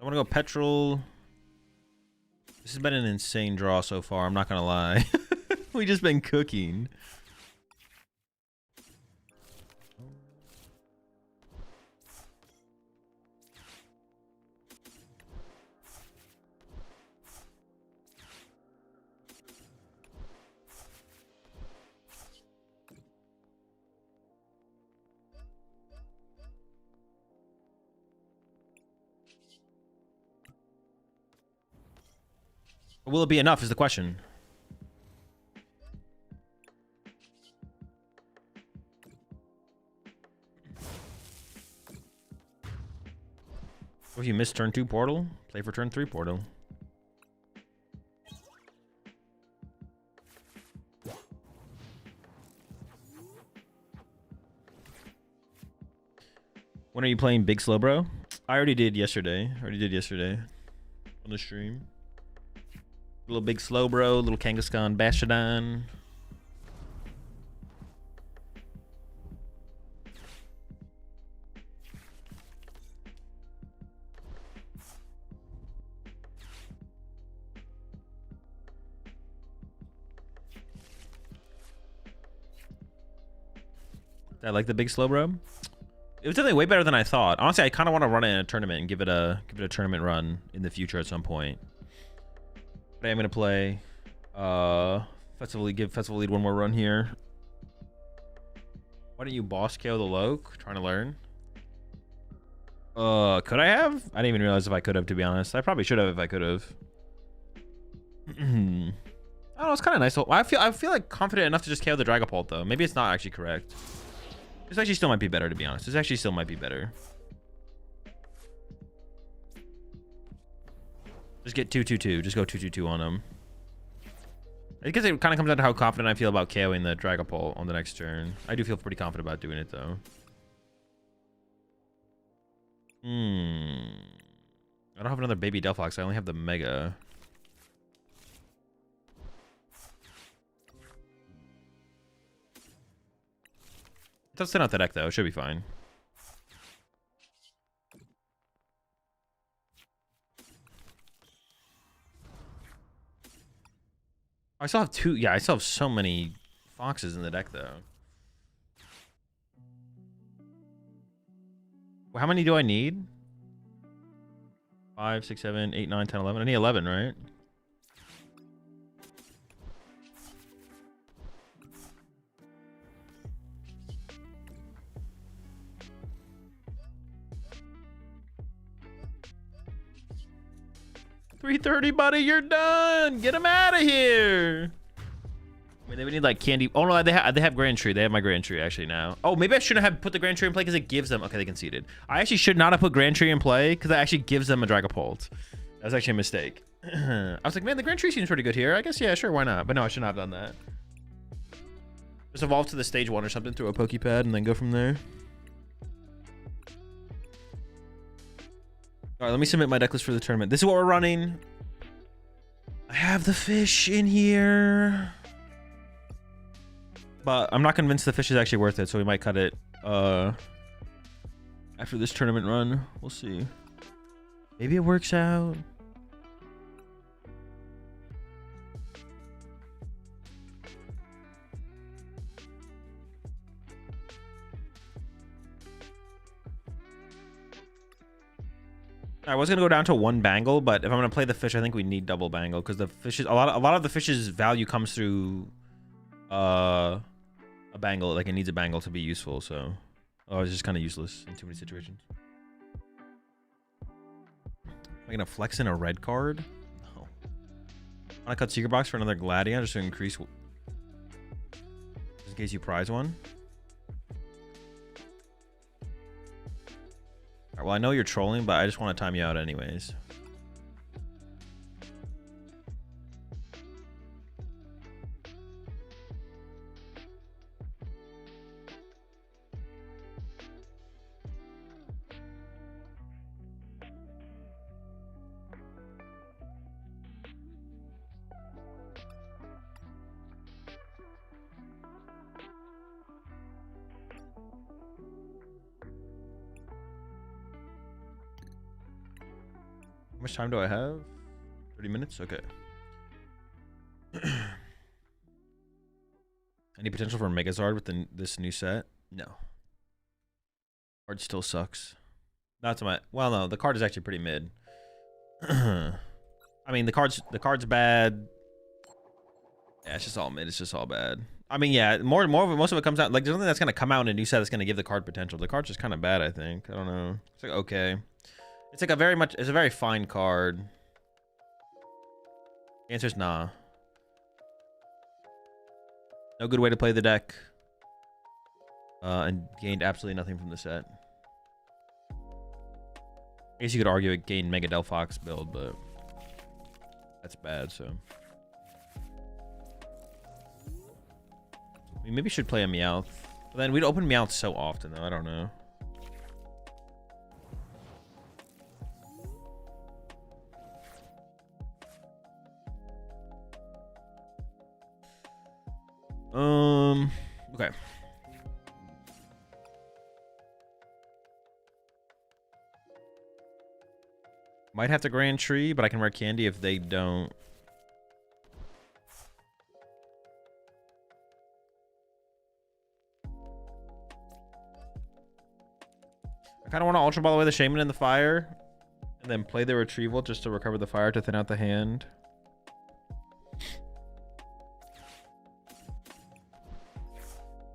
I want to go Petrol. This has been an insane draw so far. I'm not gonna lie. We just been cooking. Will it be enough is the question. What if you miss turn 2 portal? Play for turn 3 portal. When are you playing Big Slow Bro? I already did yesterday. On the stream. Little Big Slow Bro, little Kangaskhan Bashadon. I like the Big Slow Bro. It was definitely way better than I thought. Honestly, I kind of want to run it in a tournament and give it a tournament run in the future at some point. But I'm gonna play give Festival Lead one more run here. Why don't you boss KO the Loke? Trying to learn. Could I have? I didn't even realize if I could have, to be honest. I probably should have if I could have. I don't know, it's kind of nice. I feel like confident enough to just KO the Dragapult though. Maybe it's not actually correct. This actually still might be better, to be honest. This actually still might be better. Just get 2/2/2. Just go 2/2/2 on him. I guess it kind of comes down to how confident I feel about KOing the Dragapult on the next turn. I do feel pretty confident about doing it, though. I don't have another baby Delphox. I only have the Mega. Let's send out the deck, though. It should be fine. I still have two. Yeah, I still have so many foxes in the deck, though. Well, how many do I need? 5, 6, 7, 8, 9, 10, 11. I need 11, right? $330, buddy. You're done. Get him out of here. I mean, they would need like candy. Oh no, they have Grand Tree. They have my Grand Tree actually now. Oh, maybe I shouldn't have put the Grand Tree in play because it gives them. Okay, they conceded. I actually should not have put Grand Tree in play because that actually gives them a Dragapult. That was actually a mistake. I was like, man, the Grand Tree seems pretty good here. I guess yeah, sure, why not? But no, I should not have done that. Just evolve to the stage 1 or something through a Pokepad and then go from there. All right, let me submit my deck list for the tournament. This is what we're running. I have the fish in here. But I'm not convinced the fish is actually worth it, so we might cut it after this tournament run. We'll see. Maybe it works out. I was gonna go down to 1 bangle, but if I'm gonna play the fish, I think we need double bangle because the fish is a lot of the fish's value comes through a bangle. Like it needs a bangle to be useful. So it's just kind of useless in too many situations. Am I gonna flex in a red card? No. Want to cut Secret Box for another Gladion just to increase, just in case you prize one. All right, well, I know you're trolling, but I just want to time you out anyways. How much time do I have? 30 minutes? Okay. Any potential for Megazard with this new set? No. Card still sucks. That's my... Well, no. The card is actually pretty mid. I mean, the card's bad. Yeah, it's just all mid. It's just all bad. I mean, yeah, most of it comes out like there's nothing that's gonna come out in a new set that's gonna give the card potential. The card's just kind of bad, I think. I don't know. It's like okay. It's like it's a very fine card. The answer's nah. No good way to play the deck. And gained absolutely nothing from the set. I guess you could argue it gained Mega Delphox build, but that's bad, so. We maybe should play a Meowth. But then we'd open Meowth so often, though. I don't know. Okay. Might have to Grand Tree, but I can rare candy if they don't. I kind of want to Ultra Ball away the Shaman in the fire, and then play the Retrieval just to recover the fire to thin out the hand.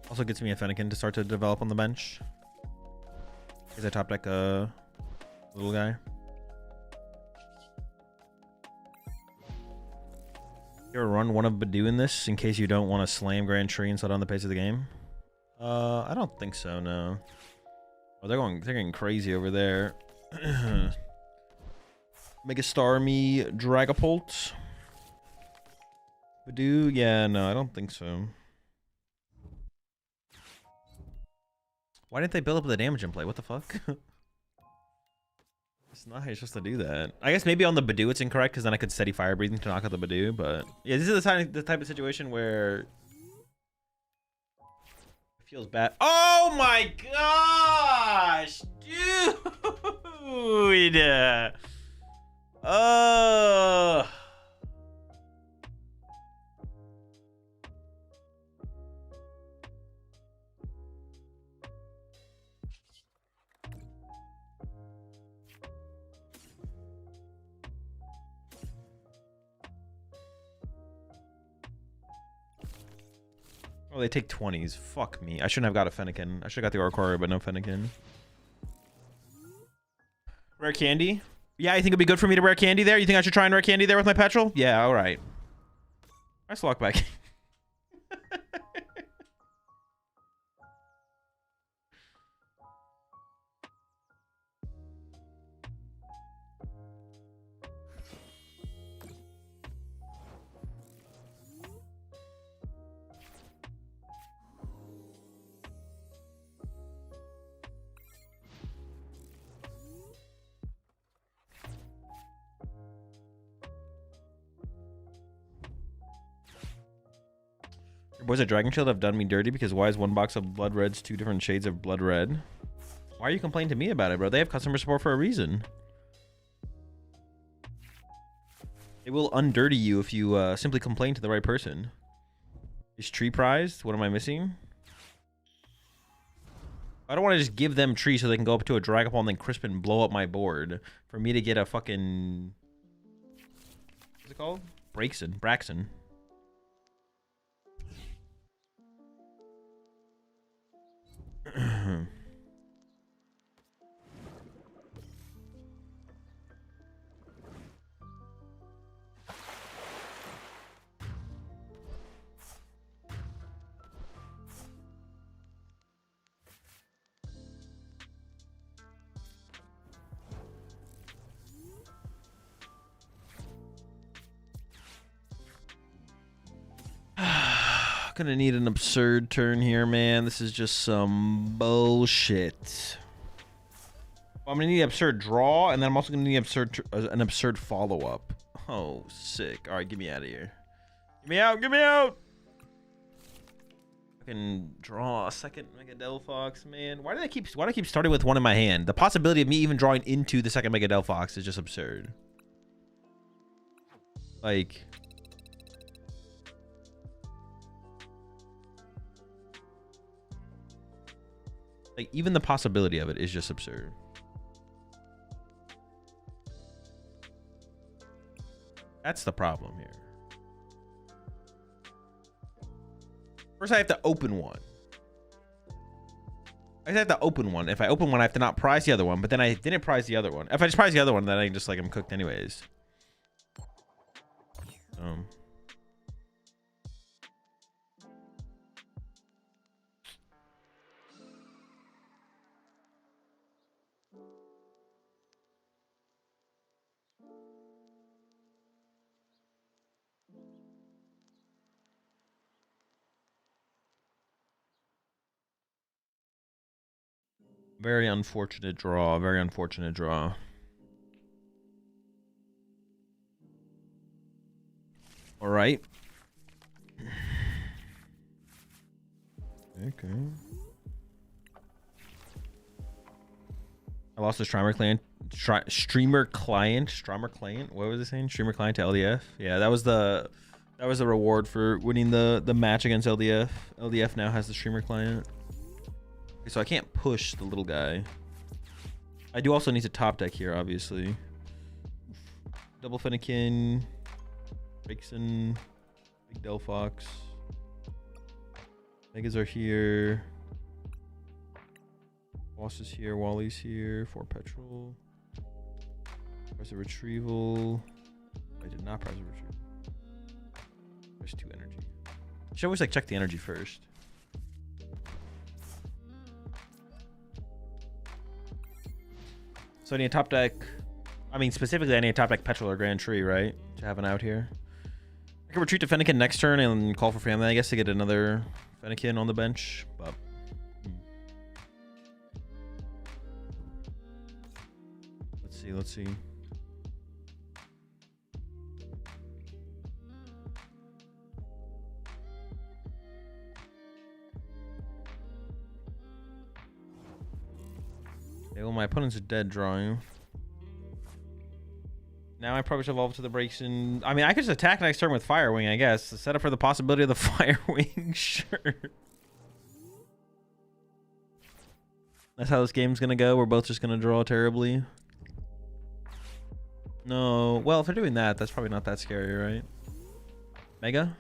Also gets me a Fennekin to start to develop on the bench. Because I top deck a little guy. You ever run one of Badoo in this in case you don't want to slam Grand Tree and slow down the pace of the game? I don't think so, no. Oh, they're getting crazy over there. Mega Starmie, Dragapult. Badoo, yeah, no, I don't think so. Why didn't they build up the damage in play? What the fuck? It's not how you're supposed to do that. I guess maybe on the Badoo it's incorrect because then I could steady fire breathing to knock out the Badoo, but yeah, this is the type of situation where it feels bad. Oh my gosh, dude! Oh, they take 20s. Fuck me. I shouldn't have got a Fennekin. I should have got the Orcora, but no Fennekin. Rare candy? Yeah, you think it'd be good for me to rare candy there? You think I should try and rare candy there with my petrol? Yeah, alright. Nice lock back. Your boys at Dragon Shield have done me dirty because why is one box of Blood Reds 2 different shades of Blood Red? Why are you complaining to me about it, bro? They have customer support for a reason. They will undirty you if you simply complain to the right person. Is tree prized? What am I missing? I don't want to just give them tree so they can go up to a Dragapult and then crisp and blow up my board. For me to get a fucking... What's it called? Braxton. Gonna need an absurd turn here, man. This is just some bullshit. I'm gonna need an absurd draw, and then I'm also gonna need an absurd follow-up. Oh, sick. All right, get me out of here. Get me out. Get me out. I can draw a second Mega Delphox, man. Why do I keep starting with one in my hand? The possibility of me even drawing into the second Mega Delphox is just absurd. Like, even the possibility of it is just absurd. That's the problem here. First, I have to open one. I have to open one. If I open one, I have to not prize the other one. But then I didn't prize the other one. If I just prize the other one, then I just like I'm cooked anyways. Very unfortunate draw. Very unfortunate draw. All right. Okay. I lost a streamer client. Streamer client. What was it saying? Streamer client to LDF. Yeah, that was the reward for winning the match against LDF. LDF now has the streamer client. Okay, so I can't push the little guy. I do also need to top deck here, obviously. Double Fennekin, Braixen, big Delphox. Megas are here. Boss is here. Wally's here. 4 petrol. Press a retrieval. I did not press a retrieval. There's 2 energy. I should always like check the energy first. So I need a top deck. I mean, specifically, I need a top deck Petrol or Grand Tree, right? To have an out here. I can retreat to Fennekin next turn and call for family, I guess, to get another Fennekin on the bench. But let's see. Okay, well, my opponent's dead drawing. Now I probably should evolve to the Braixen. I mean, I could just attack next turn with Fire Wing, I guess. Set up for the possibility of the Fire Wing, sure. That's how this game's gonna go. We're both just gonna draw terribly. No, well, if they're doing that, that's probably not that scary, right? Mega?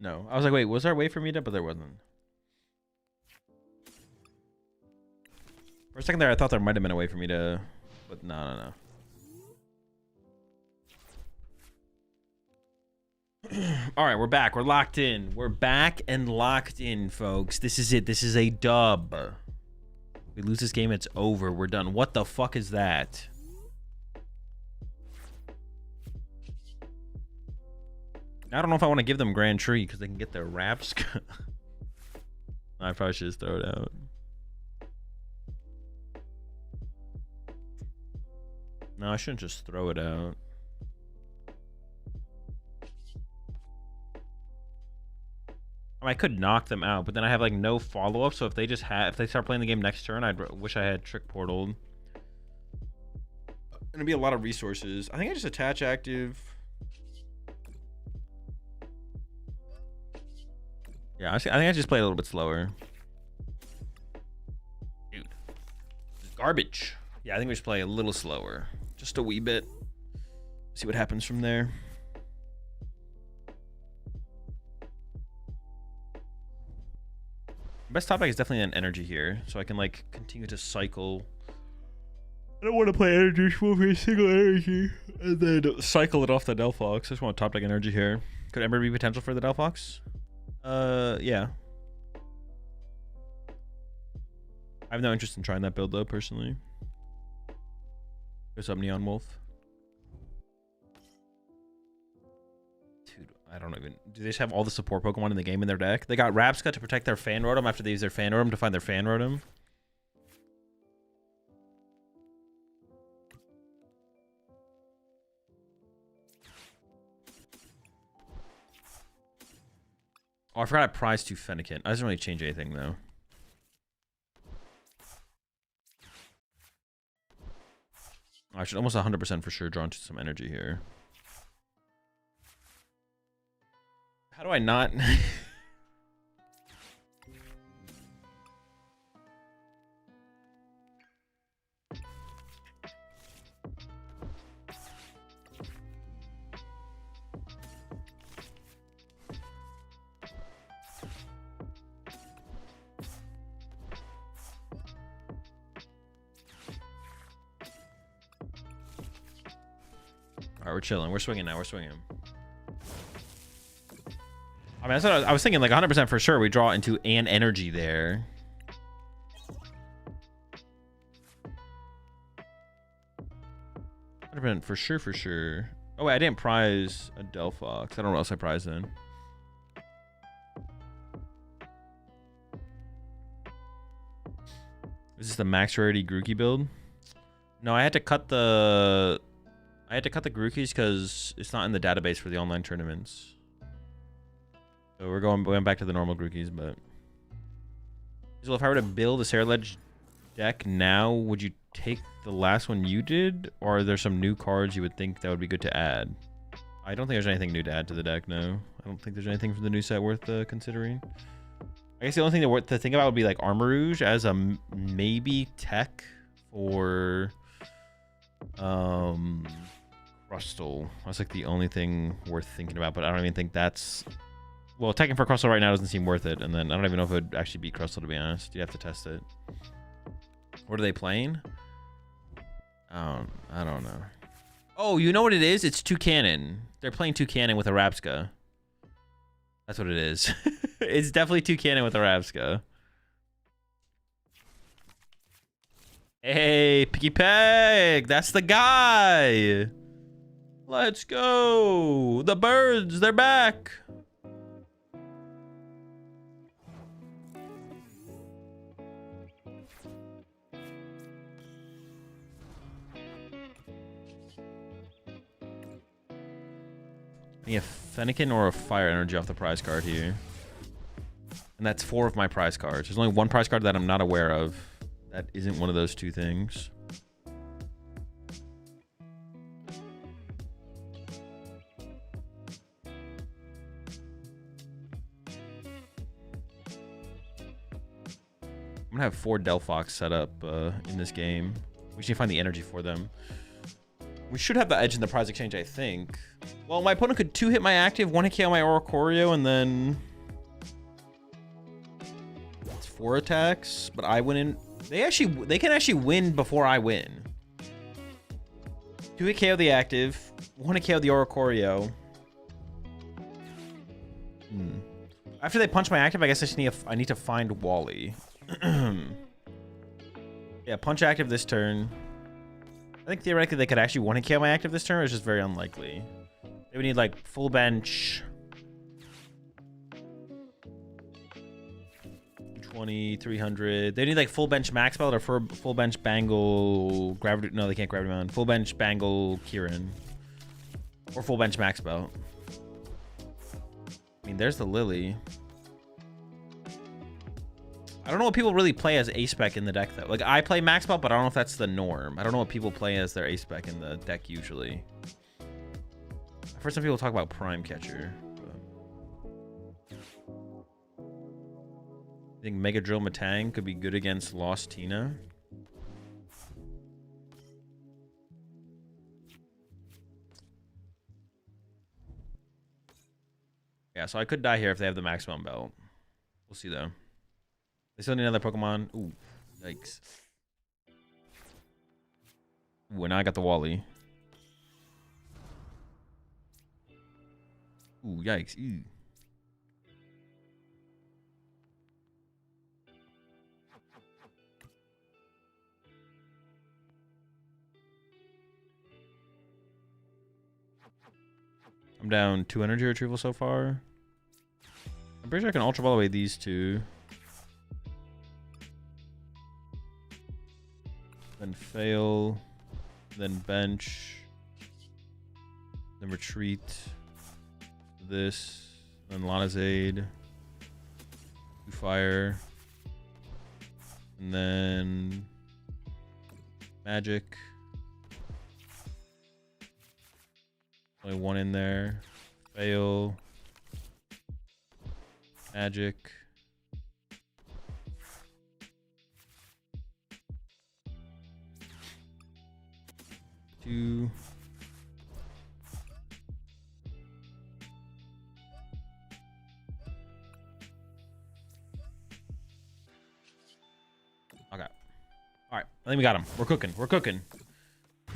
No. I was like, wait, was there a way for me to? But there wasn't. For a second there, I thought there might have been a way for me to. But no. All right, we're back. We're locked in. We're back and locked in, folks. This is it. This is a dub. We lose this game, it's over. We're done. What the fuck is that? I don't know if I want to give them Grand Tree because they can get their wraps. I probably should just throw it out. No, I shouldn't just throw it out. I mean, I could knock them out, but then I have like no follow-up. So if they start playing the game next turn, I wish I had Trick Portaled. It'd be a lot of resources. I think I just attach active. Yeah, I think I just play a little bit slower. Dude, this is garbage. Yeah, I think we should play a little slower. Just a wee bit. See what happens from there. Best top deck is definitely an energy here, so I can like continue to cycle. I don't want to play energy for a single energy and then cycle it off the Delphox. I just want top deck energy here. Could Ember be potential for the Delphox? Yeah. I have no interest in trying that build though, personally. What's up, Neon Wolf? Dude, I don't even... Do they just have all the support Pokemon in the game in their deck? They got Rapska to protect their Fan Rotom after they use their Fan Rotom to find their Fan Rotom. Oh, I forgot I prized 2 Fennekin. I doesn't really change anything, though. I should almost 100% for sure draw into some energy here. How do I not... Alright, we're chilling. We're swinging now. We're swinging. I mean, that's what I was thinking, like 100% for sure we draw into an energy there. For sure, for sure. Oh, wait, I didn't prize a Delphox. I don't know what else I prized then. Is this the max rarity Grookey build? No, I had to cut the Grookeys because it's not in the database for the online tournaments. So we're going back to the normal Grookeys, but... So if I were to build a Saraledge deck now, would you take the last one you did? Or are there some new cards you would think that would be good to add? I don't think there's anything new to add to the deck, no. I don't think there's anything from the new set worth considering. I guess the only thing to think about would be like Armarouge as a maybe tech for... Crustle. That's like the only thing worth thinking about, but I don't even think that's... Well, teching for Crustle right now doesn't seem worth it, and then I don't even know if it would actually beat Crustle, to be honest. You have to test it. What are they playing? I don't know. Oh, you know what it is? It's Toucannon. They're playing Toucannon with a Rapska. That's what it is. It's definitely Toucannon with a Rapska. Hey, Picky Peg! That's the guy! Let's go! The birds, they're back! I need a Fennekin or a Fire Energy off the prize card here. And that's 4 of my prize cards. There's only one prize card that I'm not aware of. That isn't one of those 2 things. I'm gonna have 4 Delphox set up in this game. We should find the energy for them. We should have the edge in the prize exchange, I think. Well, my opponent could 2-hit my active, 1-hit KO my Oricorio, and then... It's 4 attacks, but I win in... They can actually win before I win. 2-hit KO the active, 1-hit KO the Oricorio. After they punch my active, I guess I need to find Wally. Yeah, punch active this turn. I think theoretically they could actually 1-hit KO my active this turn. It's just very unlikely. They would need like full bench. 20, 300. They need like full bench max belt or full bench Bangle gravity. No, they can't gravity mount. Full bench Bangle Kieran. Or full bench max belt. I mean, there's the Lily. I don't know what people really play as A-Spec in the deck, though. Like, I play max belt, but I don't know if that's the norm. I don't know what people play as their A-Spec in the deck usually. I've heard some people talk about Prime Catcher. I think Mega Drill Matang could be good against Lost Tina. Yeah, so I could die here if they have the maximum belt. We'll see, though. They still need another Pokemon. Ooh, yikes. Ooh, and now I got the Wally. Ooh, yikes. Ew. I'm down 2 energy retrieval so far. I'm pretty sure I can ultra ball away these two. Then fail. Then bench. Then retreat. This. Then Lana's Aid. Fire. And then magic. Only one in there. Fail. Magic. Two. Okay. All right. I think we got him. We're cooking. We're cooking.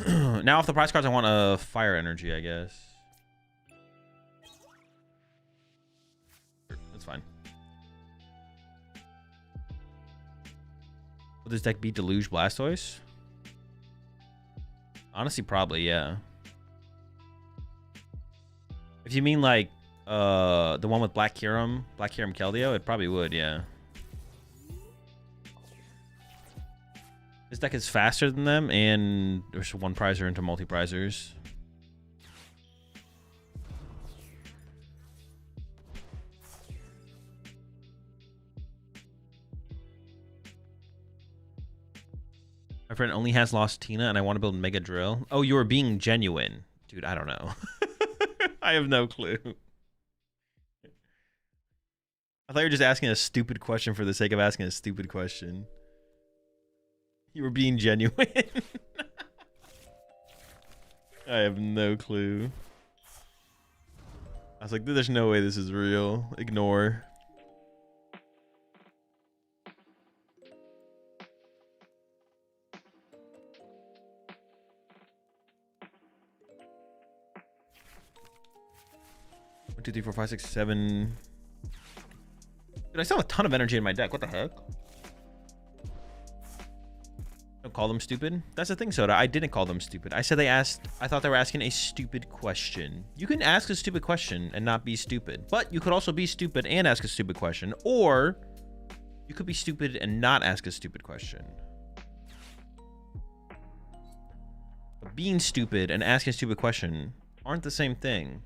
Now off the prize cards, I want a fire energy, I guess. That's fine. Will this deck beat Deluge Blastoise? Honestly, probably, yeah. If you mean like the one with Black Kyurem Keldeo, it probably would, yeah. This deck is faster than them, and there's one prizer into multi-prizers. My friend only has lost Tina, and I want to build Mega Drill. Oh, you were being genuine. Dude, I don't know. I have no clue. I thought you were just asking a stupid question for the sake of asking a stupid question. You were being genuine. I have no clue. I was like, there's no way this is real. Ignore. One, two, three, four, five, six, seven. Dude, I still have a ton of energy in my deck. What the heck? Don't call them stupid. That's the thing, Soda. I didn't call them stupid. I said I thought they were asking a stupid question. You can ask a stupid question and not be stupid, but you could also be stupid and ask a stupid question, or you could be stupid and not ask a stupid question. But being stupid and asking a stupid question aren't the same thing,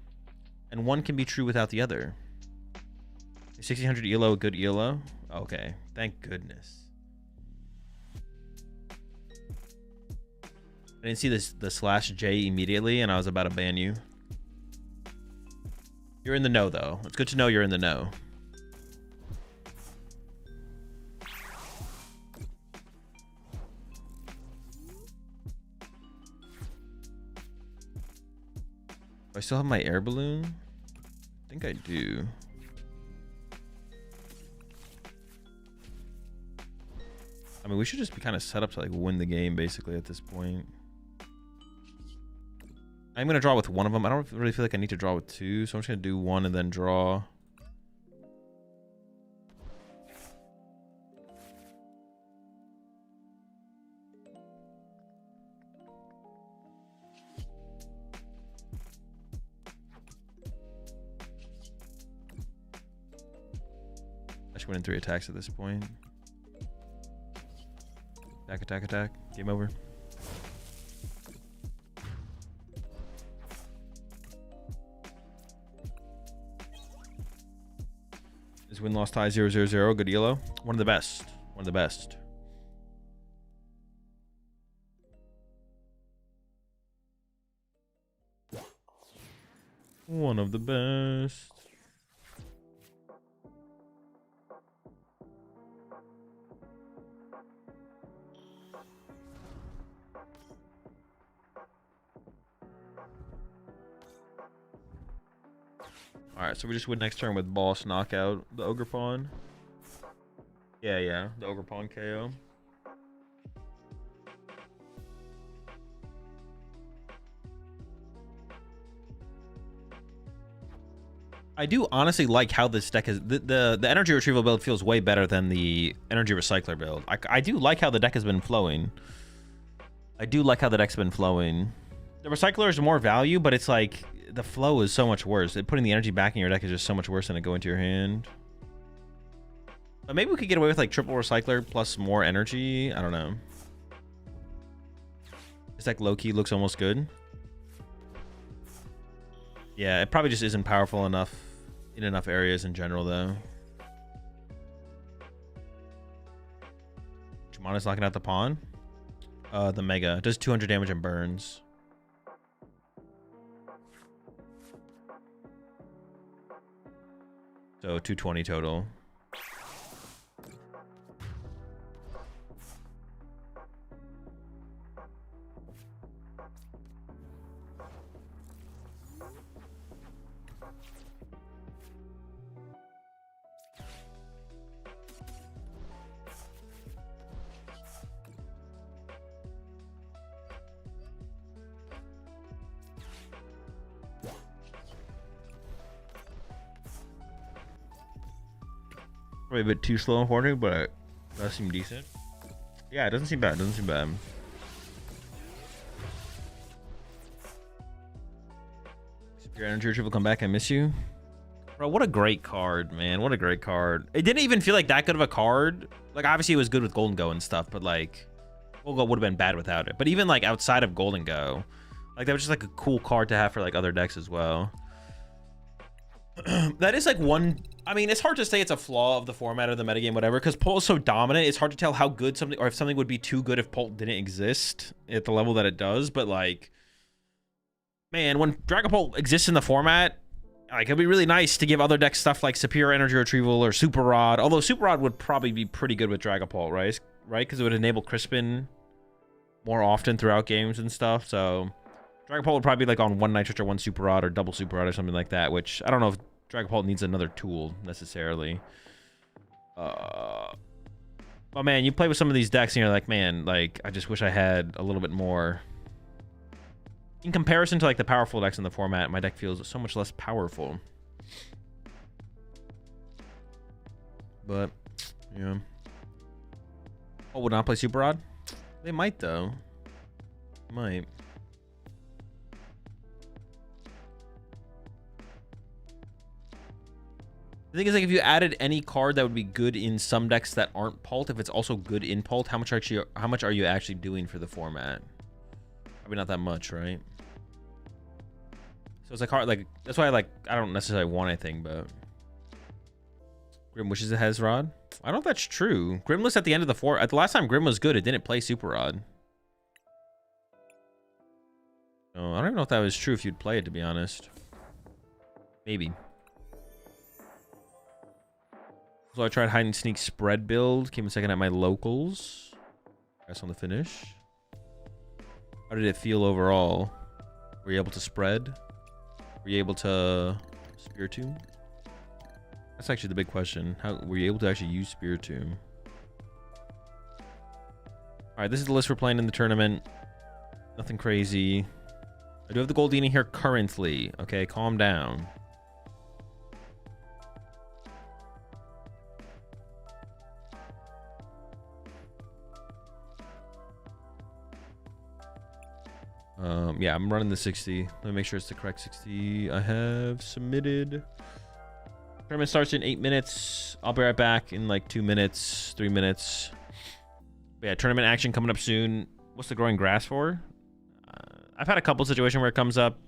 and one can be true without the other. 1600 ELO, a good ELO? Okay, thank goodness. I didn't see the /J immediately, and I was about to ban you. You're in the know, though. It's good to know you're in the know. Do I still have my air balloon? I think I do. I mean, we should just be kind of set up to like win the game, basically, at this point. I'm going to draw with one of them. I don't really feel like I need to draw with two, so I'm just going to do one and then draw. I should win in 3 attacks at this point. Attack, attack, attack. Game over. Is win-loss tie 0-0-0. Good ELO. One of the best. One of the best. One of the best. Alright, so we just win next turn with Boss Knockout, the Ogre Pawn. Yeah, the Ogre Pawn KO. I do honestly like how this deck is. The energy retrieval build feels way better than the energy recycler build. I do like how the deck has been flowing. I do like how the deck's been flowing. The recycler is more value, but it's like the flow is so much worse. Putting the energy back in your deck is just so much worse than it going into your hand. But maybe we could get away with like triple recycler plus more energy. I don't know. This deck low-key looks almost good. Yeah, it probably just isn't powerful enough in enough areas in general, though. Jumana's knocking out the pawn. The Mega. It does 200 damage and burns. So 220 total. Probably a bit too slow and horny, but it does seem decent. Yeah, it doesn't seem bad. It doesn't seem bad. Your energy retrieval come back. I miss you. Bro, what a great card, man. What a great card. It didn't even feel like that good of a card. Like, obviously, it was good with Golden Go and stuff, but, like, Golden Go would have been bad without it. But even, like, outside of Golden Go, like, that was just, like, a cool card to have for, like, other decks as well. That is, like, one... I mean, it's hard to say it's a flaw of the format or the metagame, whatever, because Pult is so dominant. It's hard to tell how good something... or if something would be too good if Pult didn't exist at the level that it does. But, like... man, when Dragapult exists in the format... like, it'd be really nice to give other decks stuff like Superior Energy Retrieval or Super Rod. Although Super Rod would probably be pretty good with Dragapult, right? Because it would enable Crispin more often throughout games and stuff. So Dragapult would probably be like on one Nitrous or one Super Rod or double Super Rod or something like that. Which I don't know if Dragapult needs another tool necessarily. But man, you play with some of these decks and you're like, man, like I just wish I had a little bit more. In comparison to like the powerful decks in the format, my deck feels so much less powerful. But, yeah. Oh, would not play Super Rod? They might though. Might. The thing is, like, if you added any card that would be good in some decks that aren't Pult, if it's also good in Pult, how much are you actually doing for the format? Probably not that much, right? So it's like hard, like that's why I don't necessarily want anything, but Grim wishes it has Rod. I don't know if that's true. Grimless at the end of the the last time Grim was good, it didn't play Super Rod. Oh, I don't even know if that was true if you'd play it, to be honest. Maybe. So I tried hide and sneak spread build, came in second at my locals. Press on the finish. How did it feel overall? Were you able to spread? Were you able to Spiritomb? That's actually the big question. How were you able to actually use Spiritomb? Alright, this is the list we're playing in the tournament. Nothing crazy. I do have the Goldini here currently. Okay, calm down. Yeah, I'm running the 60. Let me make sure it's the correct 60 I have submitted. Tournament starts in 8 minutes. I'll be right back in like 2 minutes, 3 minutes. But yeah, tournament action coming up soon. What's the growing grass for? I've had a couple situations where it comes up.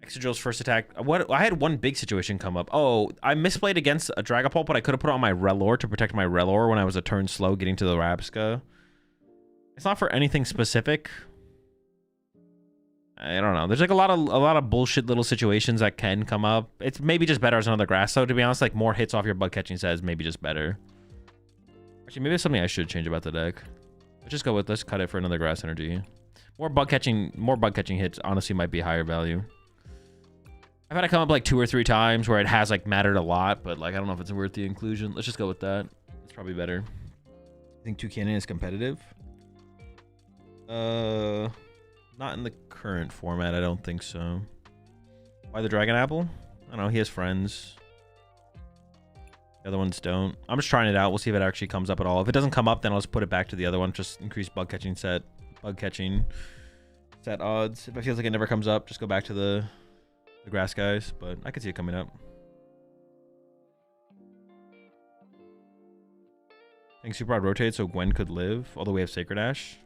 Exegil's first attack. I had one big situation come up. Oh, I misplayed against a Dragapult, but I could have put it on my Relor to protect my Relor when I was a turn slow getting to the Rabska. It's not for anything specific. I don't know. There's like a lot of bullshit little situations that can come up. It's maybe just better as another grass. So to be honest, like more hits off your bug catching says maybe just better. Actually, maybe it's something I should change about the deck. Let's cut it for another grass energy. More bug catching hits honestly might be higher value. I've had it come up like 2 or 3 times where it has like mattered a lot, but like I don't know if it's worth the inclusion. Let's just go with that. It's probably better. I think Toucannon is competitive. Not in the current format, I don't think so. Why the Dragon Apple? I don't know, he has friends. The other ones don't. I'm just trying it out. We'll see if it actually comes up at all. If it doesn't come up, then I'll just put it back to the other one. Just increase bug catching set odds. If it feels like it never comes up, just go back to the the grass guys, but I could see it coming up. I think Super Rod rotates so Gwen could live, although we have Sacred Ash.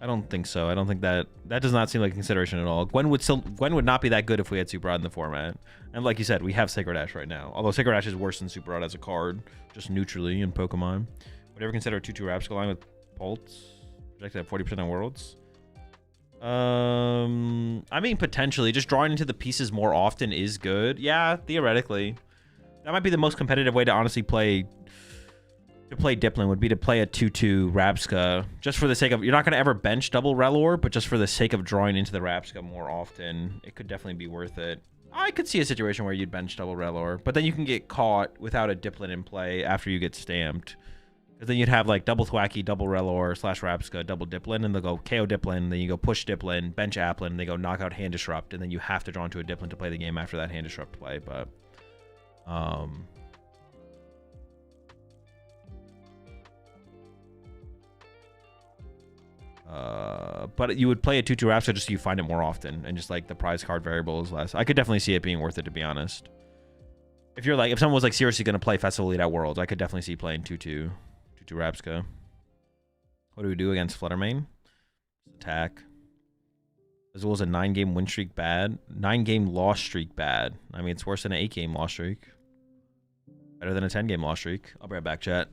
I don't think so. I don't think that does not seem like a consideration at all. Gwen would not be that good if we had Super Rod in the format. And like you said, we have Sacred Ash right now. Although Sacred Ash is worse than Super Rod as a card, just neutrally in Pokemon. Would you ever consider a 2/2 Rapscal line with Pulse? Projected at 40% on Worlds. I mean, potentially. Just drawing into the pieces more often is good. Yeah, theoretically. That might be the most competitive way to honestly play Diplin, would be to play a 2/2 Rapska, just for the sake of, you're not going to ever bench double Relor, but just for the sake of drawing into the Rapska more often, it could definitely be worth it. I could see a situation where you'd bench double Relor, but then you can get caught without a Diplin in play after you get stamped. Because then you'd have like double Thwacky, double Relor, / Rapska, double Diplin, and they'll go KO Diplin, then you go push Diplin, bench Applin, and they go knockout Hand Disrupt, and then you have to draw into a Diplin to play the game after that Hand Disrupt play, but but you would play a 2/2 Rapska just so you find it more often, and just like the prize card variable is less. I could definitely see it being worth it, to be honest. If you're like, if someone was like seriously going to play Festival Elite at Worlds, I could definitely see playing 2/2 Rapska. What do we do against Fluttermane? Attack. Azul is a 9-game win streak bad. 9-game loss streak bad. I mean, it's worse than an 8-game loss streak. Better than a 10-game loss streak. I'll be right back, chat.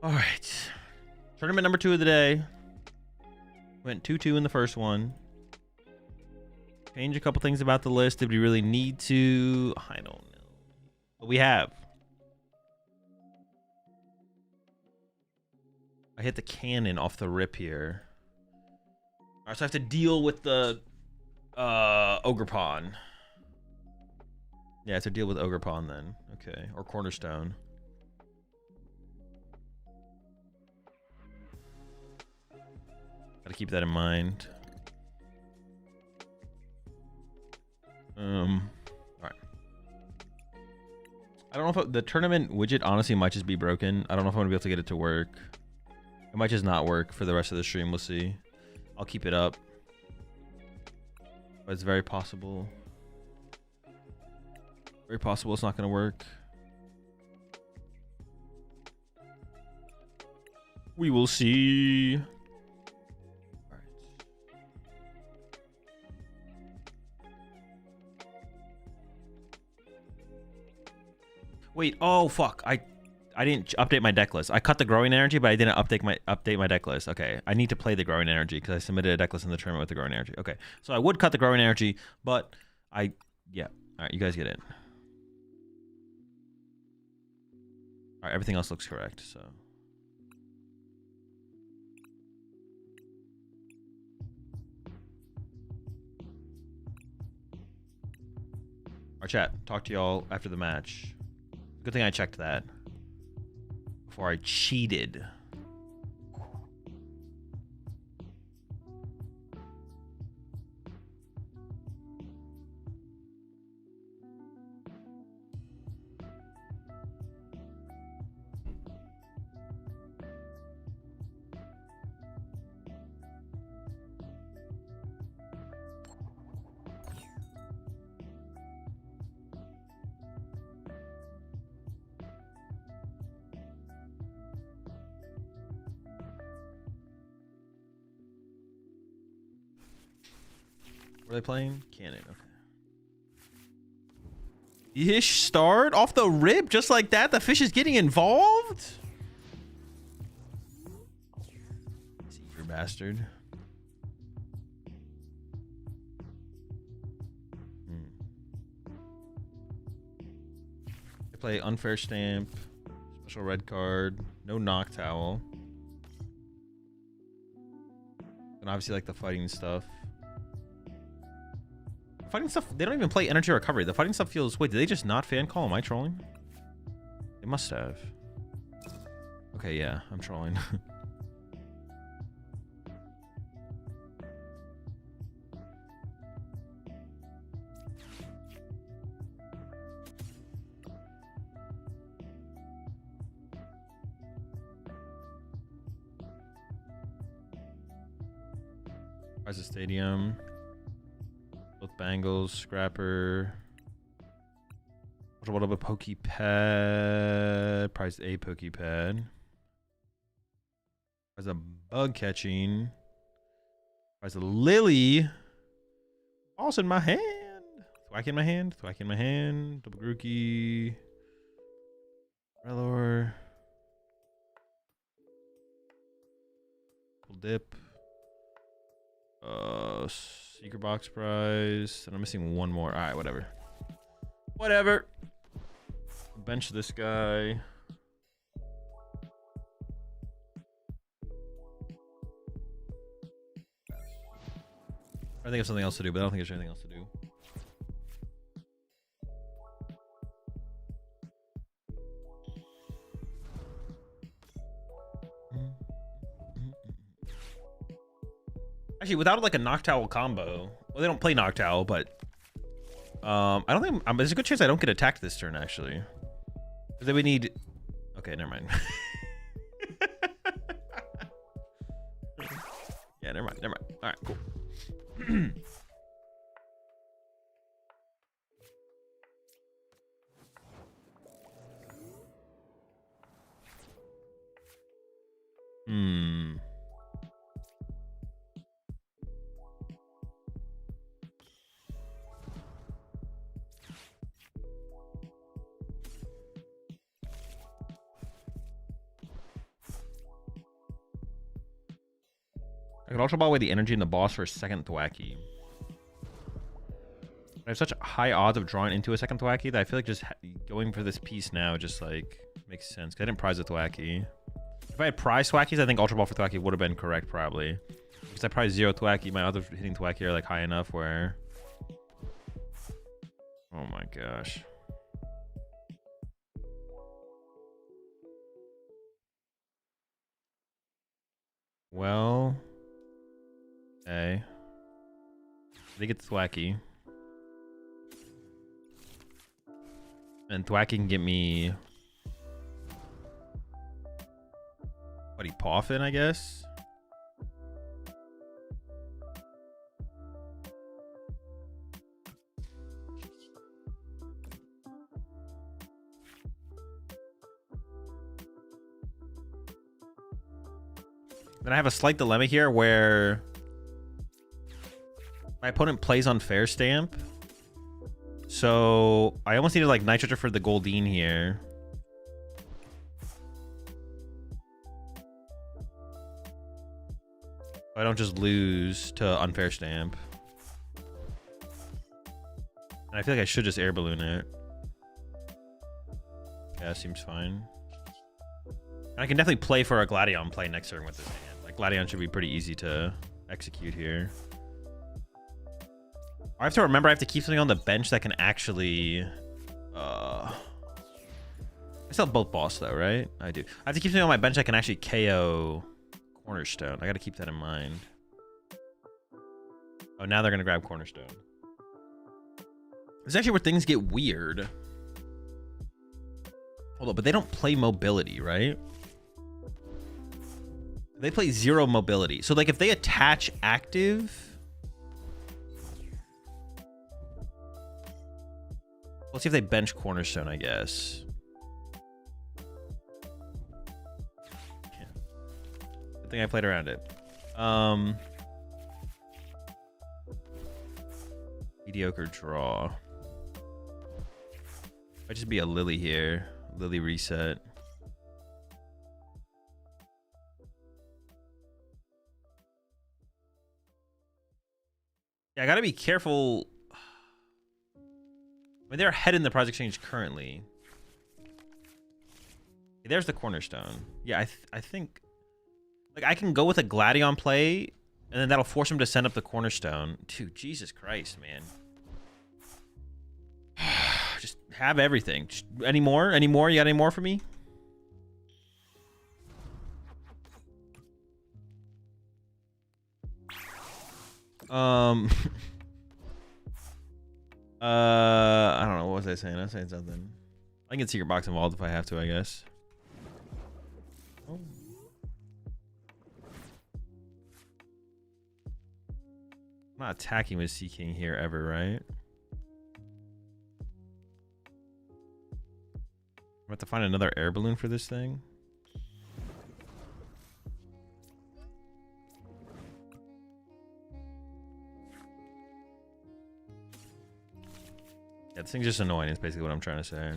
All right. Tournament number 2 of the day. Went 2-2 in the first one. Change a couple things about the list if we really need to. I don't know. But we have. I hit the cannon off the rip here. All right, so I have to deal with the Ogre Pawn. Yeah, I have to deal with Ogre Pawn then. Okay, or Cornerstone. Gotta keep that in mind. All right. I don't know if the tournament widget honestly might just be broken. I don't know if I'm gonna be able to get it to work. It might just not work for the rest of the stream. We'll see. I'll keep it up, but it's very possible. Very possible it's not gonna work. We will see. Wait, oh fuck. I didn't update my deck list. I cut the growing energy, but I didn't update my deck list. Okay. I need to play the growing energy because I submitted a deck list in the tournament with the growing energy. Okay. So I would cut the growing energy, but yeah. Alright, you guys get it. Alright, everything else looks correct, so. Our chat, talk to y'all after the match. Good thing I checked that before I cheated. What are they playing? Cannon, okay. Ish start off the rip just like that? The fish is getting involved? You bastard. They play unfair stamp, special red card, no knock towel. And obviously like the fighting stuff. Fighting stuff, they don't even play energy recovery. The fighting stuff feels, wait, did they just not fan call? Am I trolling? They must have. Okay, yeah, I'm trolling. Rise of Stadium. Both Bangles, Scrapper. What about Pokepad? Prize a Pokepad. Prize a Bug Catching. Prize a Lily. Also in my hand. Thwack in my hand. Thwack in my hand. Double Grookey. Relor. Double Dip. Secret box prize, and I'm missing one more. All right, whatever. Whatever. Bench this guy. I think I have something else to do, but I don't think there's anything else to do. Actually, without like a Noctowl combo, well, they don't play Noctowl, but I don't think there's a good chance I don't get attacked this turn actually. Because then we need. Okay, never mind. Yeah, never mind. Never mind. All right, cool. I could Ultra Ball away the energy in the boss for a second Thwacky. I have such high odds of drawing into a second Thwacky that I feel like just going for this piece now just like makes sense. 'Cause I didn't prize a Thwacky. If I had prized Thwackies, I think Ultra Ball for Thwacky would have been correct probably. Because I prized 0 Thwacky, my odds of hitting Thwacky are like high enough where... Oh my gosh. Well... Okay. They get the Thwacky. And Thwacky can get me... Buddy Poffin, I guess? Then I have a slight dilemma here where my opponent plays on Fair Stamp. So I almost need to like Nitrogen for the Goldeen here. I don't just lose to Unfair Stamp. And I feel like I should just Air Balloon it. Yeah, seems fine. And I can definitely play for a Gladion play next turn with this hand. Like, Gladion should be pretty easy to execute here. I have to remember I have to keep something on the bench that can actually... I still have both boss, though, right? I do. I have to keep something on my bench that can actually KO Cornerstone. I gotta keep that in mind. Oh, now they're gonna grab Cornerstone. This is actually where things get weird. Hold up, but they don't play mobility, right? They play 0 mobility. So, like, if they attach active... Let's see if they bench Cornerstone, I guess. Yeah. Good thing I played around it. Mediocre draw. Might just be a Lily here. Lily reset. Yeah, I gotta be careful. I mean, they're ahead in the prize exchange currently. Okay, there's the Cornerstone. Yeah, I think like I can go with a Gladion play, and then that'll force him to send up the Cornerstone. Dude, Jesus Christ, man. Just have everything. Just, any more? Any more? You got any more for me? I don't know. What was I saying? I was saying something. I can Secret Box involved if I have to, I guess. Oh. I'm not attacking with Sea King here ever, right? I'm about to find another air balloon for this thing. Yeah, this thing's just annoying. Is basically what I'm trying to say.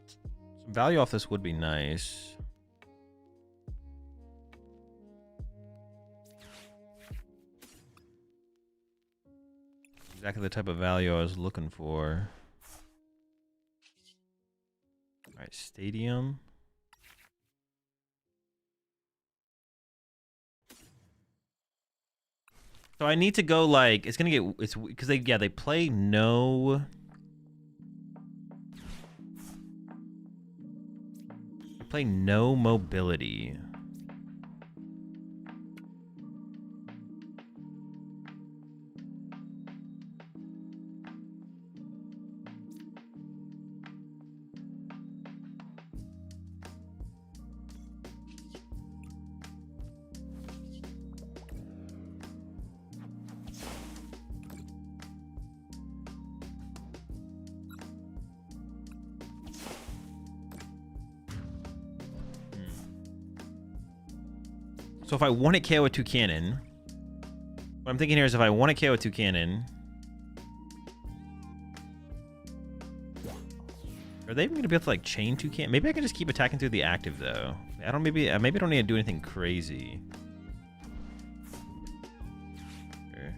Some value off this would be nice. Exactly the type of value I was looking for. All right, Stadium. So I need to go like it's gonna get it's because they play no. They play no mobility. So if I want to KO a 2-cannon, what I'm thinking here is if I want to KO a 2-cannon, are they even going to be able to like chain 2-cannon? Maybe I can just keep attacking through the active though. I don't maybe I don't need to do anything crazy. Sure.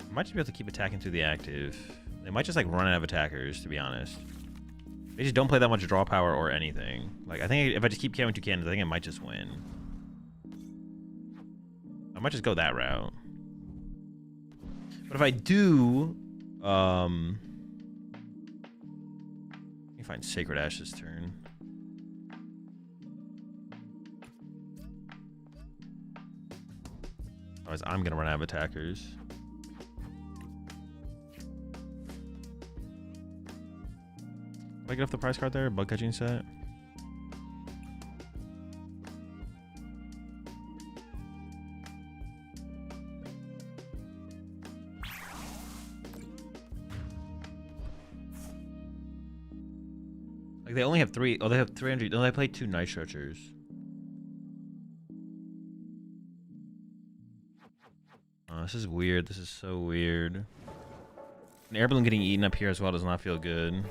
I might just be able to keep attacking through the active. They might just like run out of attackers, to be honest. They just don't play that much draw power or anything. Like I think if I just keep KOing 2 cannons, I think I might just win. I might just go that route. But if I do, let me find Sacred Ash's turn. Otherwise, I'm gonna run out of attackers. I get off the prize card there? Bug catching set. Like they only have 3. Oh, they have 300. No, they play 2 Night Stretchers. Oh, this is weird. This is so weird. An air balloon getting eaten up here as well does not feel good.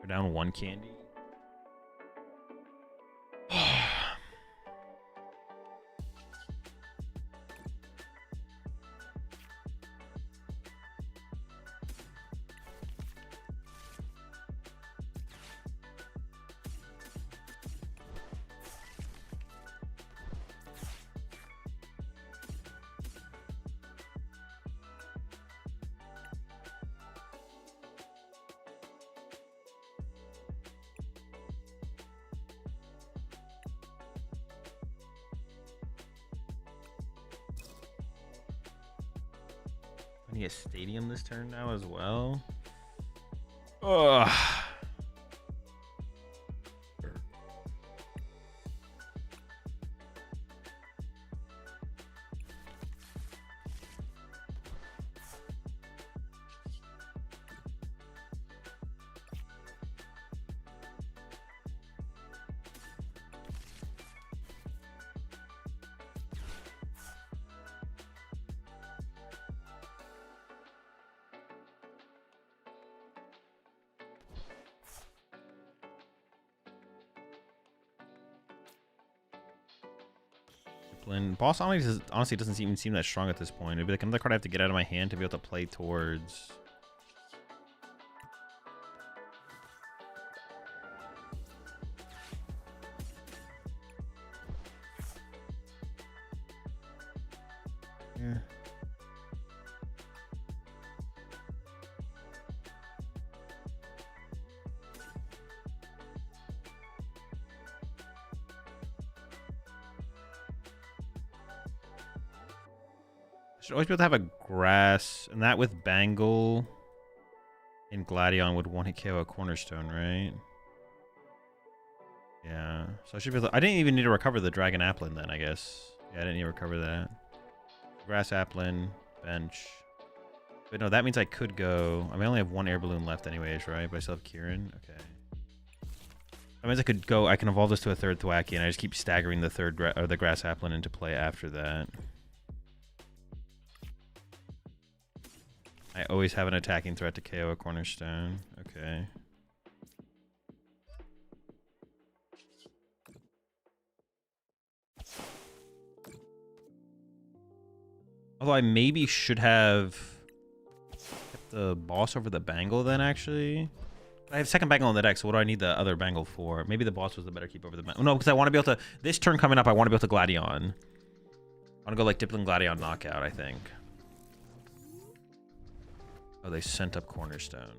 We're down 1 candy. I need a stadium this turn now as well. Ugh. Boss honestly doesn't even seem that strong at this point. It'd be like another card I have to get out of my hand to be able to play towards. Yeah. Should always be able to have a grass, and that with Bangle and Gladion would one hit KO a Cornerstone, right? Yeah, so I should be able to, I didn't even need to recover the Dragon Applin then, I guess. Yeah, I didn't need to recover that. Grass Applin, bench. But no, that means I could go, I mean, I only have 1 air balloon left anyways, right? But I still have Kieran, okay. That means I could go, I can evolve this to a 3rd Thwacky, and I just keep staggering the the Grass Applin into play after that. I always have an attacking threat to KO a Cornerstone. Okay. Although I maybe should have kept the boss over the Bangle then, actually. I have 2nd Bangle on the deck, so what do I need the other Bangle for? Maybe the boss was the better keep over the Bangle. No, because I want to be able to... This turn coming up, I want to be able to Gladion. I want to go like Dipplin Gladion knockout, I think. Oh, they sent up Cornerstone.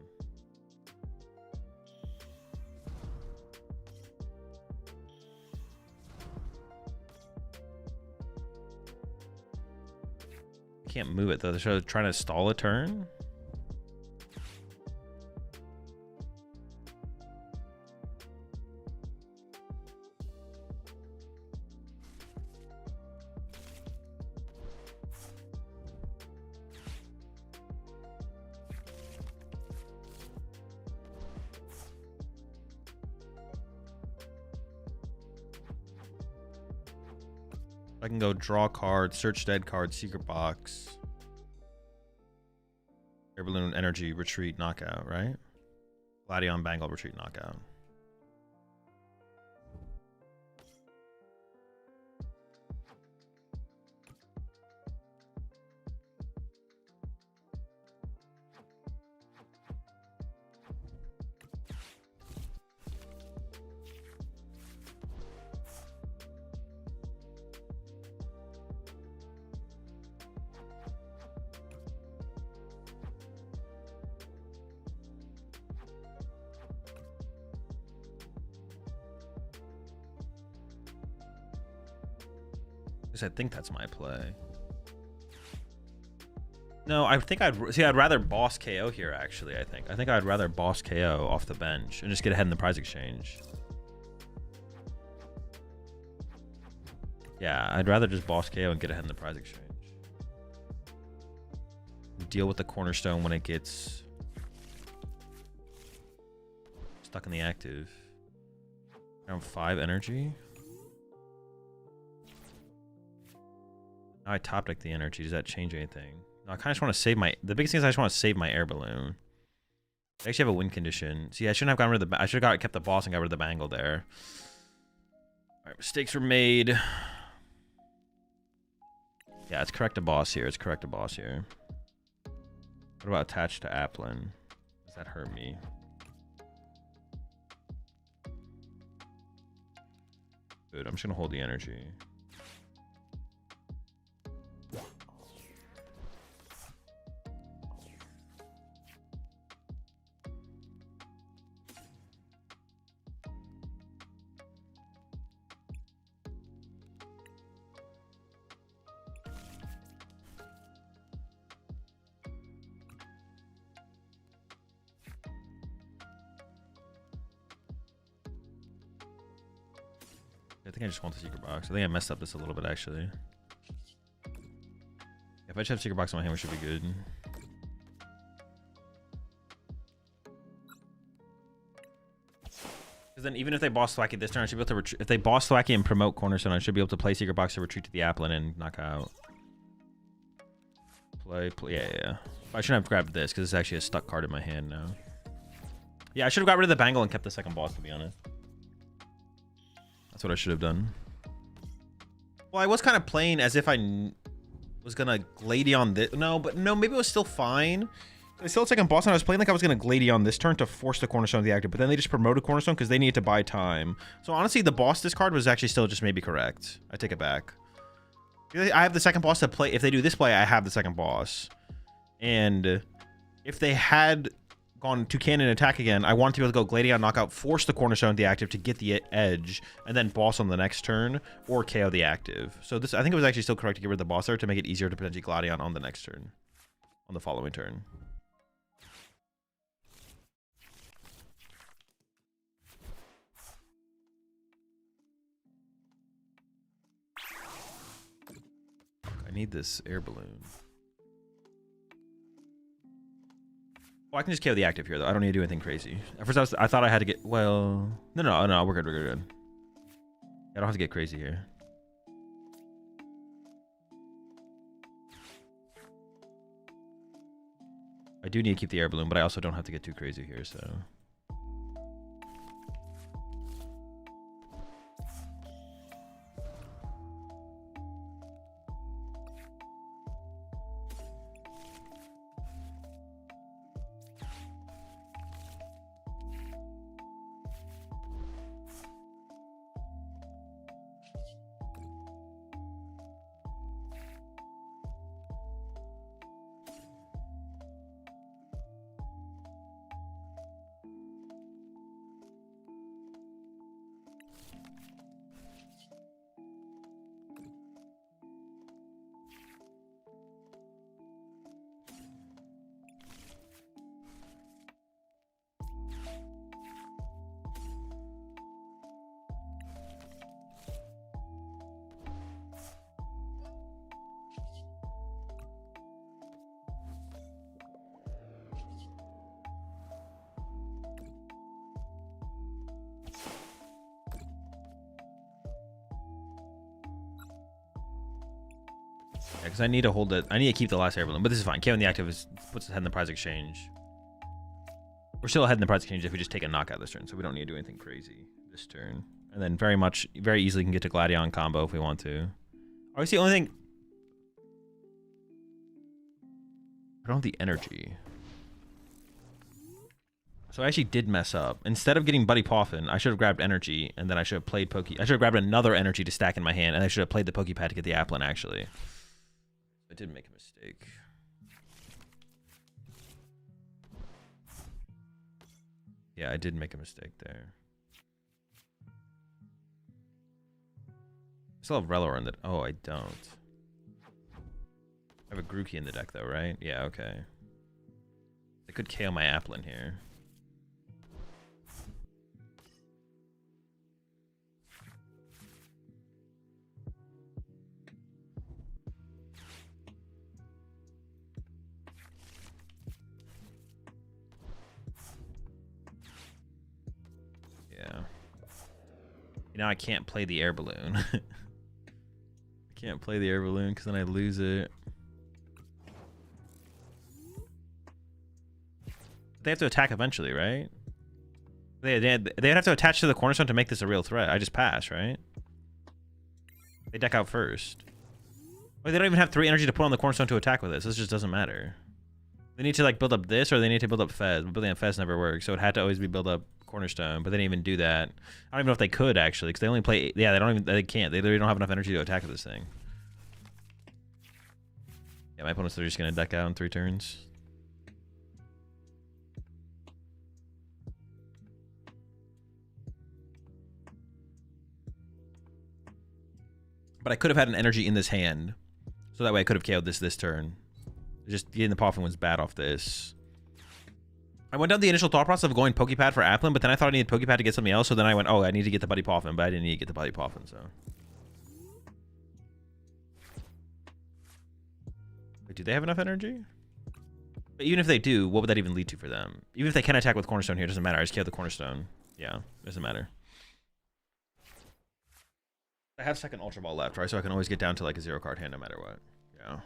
Can't move it though. They're trying to stall a turn. I can go draw card, search dead card, secret box, air balloon, energy, retreat, knockout, right? Gladion, bangle, retreat, knockout. I think that's my play. No, I think I'd rather boss KO here, actually. I think I'd rather boss KO off the bench and just get ahead in the prize exchange. Yeah, I'd rather just boss KO and get ahead in the prize exchange. Deal with the cornerstone when it gets stuck in the active. Around 5 energy. Now I top deck the energy. Does that change anything? No, I kind of just want to save my... The biggest thing is I just want to save my air balloon. I actually have a win condition. See, I shouldn't have gotten rid of the... I should have kept the boss and got rid of the bangle there. Alright, mistakes were made. Yeah, it's correct to boss here. It's correct to boss here. What about attached to Applin? Does that hurt me? Good, I'm just going to hold the energy. I think I just want the secret box. I think I messed up this a little bit, actually. If I just have secret box in my hand, we should be good. Because then even if they boss Thwacky this turn, I should be able to retreat. If they boss Thwacky and promote Cornerstone, I should be able to play secret box to retreat to the Applin and knock out. Play, yeah. I shouldn't have grabbed this because it's actually a stuck card in my hand now. Yeah, I should have got rid of the bangle and kept the second boss, to be honest. That's what I should have done. Well, I was kind of playing as if I was gonna Gladion this. No, maybe it was still fine. I still had second boss, and I was playing like I was gonna Gladion this turn to force the Cornerstone of the active, but then they just promoted Cornerstone because they needed to buy time. So honestly, the boss discard was actually still just maybe correct. I take it back. I have the second boss to play. If they do this play, I have the second boss. And if they had gone to cannon attack again, I wanted to be able to go Gladion, knockout, force the Cornerstone of the active to get the edge, and then boss on the next turn, or KO the active. So this, I think it was actually still correct to get rid of the boss there to make it easier to potentially Gladion on the next turn. On the following turn. I need this air balloon. Well, I can just KO the active here, though. I don't need to do anything crazy. At first, I thought I had to get... Well... No, we're good. I don't have to get crazy here. I do need to keep the air balloon, but I also don't have to get too crazy here, so... Because I need to hold it. I need to keep the last air balloon, but this is fine. KO in the active puts his head in the prize exchange. We're still ahead in the prize exchange if we just take a knockout this turn, so we don't need to do anything crazy this turn. And then very easily can get to Gladion combo if we want to. Obviously, the only thing... I don't have the energy. So I actually did mess up. Instead of getting Buddy Poffin, I should have grabbed energy, and then I should have played I should have grabbed another energy to stack in my hand, and I should have played the Pokepad to get the Applin, actually. I did make a mistake. Yeah, I did make a mistake there. I still have Relor in the... Oh, I don't. I have a Grookey in the deck, though, right? Yeah, okay. I could KO my Applin here. Yeah. You know, I can't play the air balloon. I can't play the air balloon because then I lose it. They have to attack eventually, right? They'd have to attach to the cornerstone to make this a real threat. I just pass, right? They deck out first. Wait, they don't even have 3 energy to put on the cornerstone to attack with this. This just doesn't matter. They need to like build up this, or they need to build up Fez. But building up Fez never works, so it had to always be build up cornerstone. But they didn't even do that. I don't even know if they could actually, because they only play. Yeah, they can't. They literally don't have enough energy to attack with this thing. Yeah, my opponent's just gonna deck out in 3 turns. But I could have had an energy in this hand, so that way I could have KO'd this turn. Just getting the Poffin was bad off this. I went down the initial thought process of going Pokepad for Applin, but then I thought I needed Pokepad to get something else, so then I went, oh, I need to get the Buddy Poffin, but I didn't need to get the Buddy Poffin, so. Wait, do they have enough energy? But even if they do, what would that even lead to for them? Even if they can attack with Cornerstone here, it doesn't matter. I just KO the Cornerstone. Yeah, doesn't matter. I have second Ultra Ball left, right? So I can always get down to like a 0-card hand no matter what. Yeah.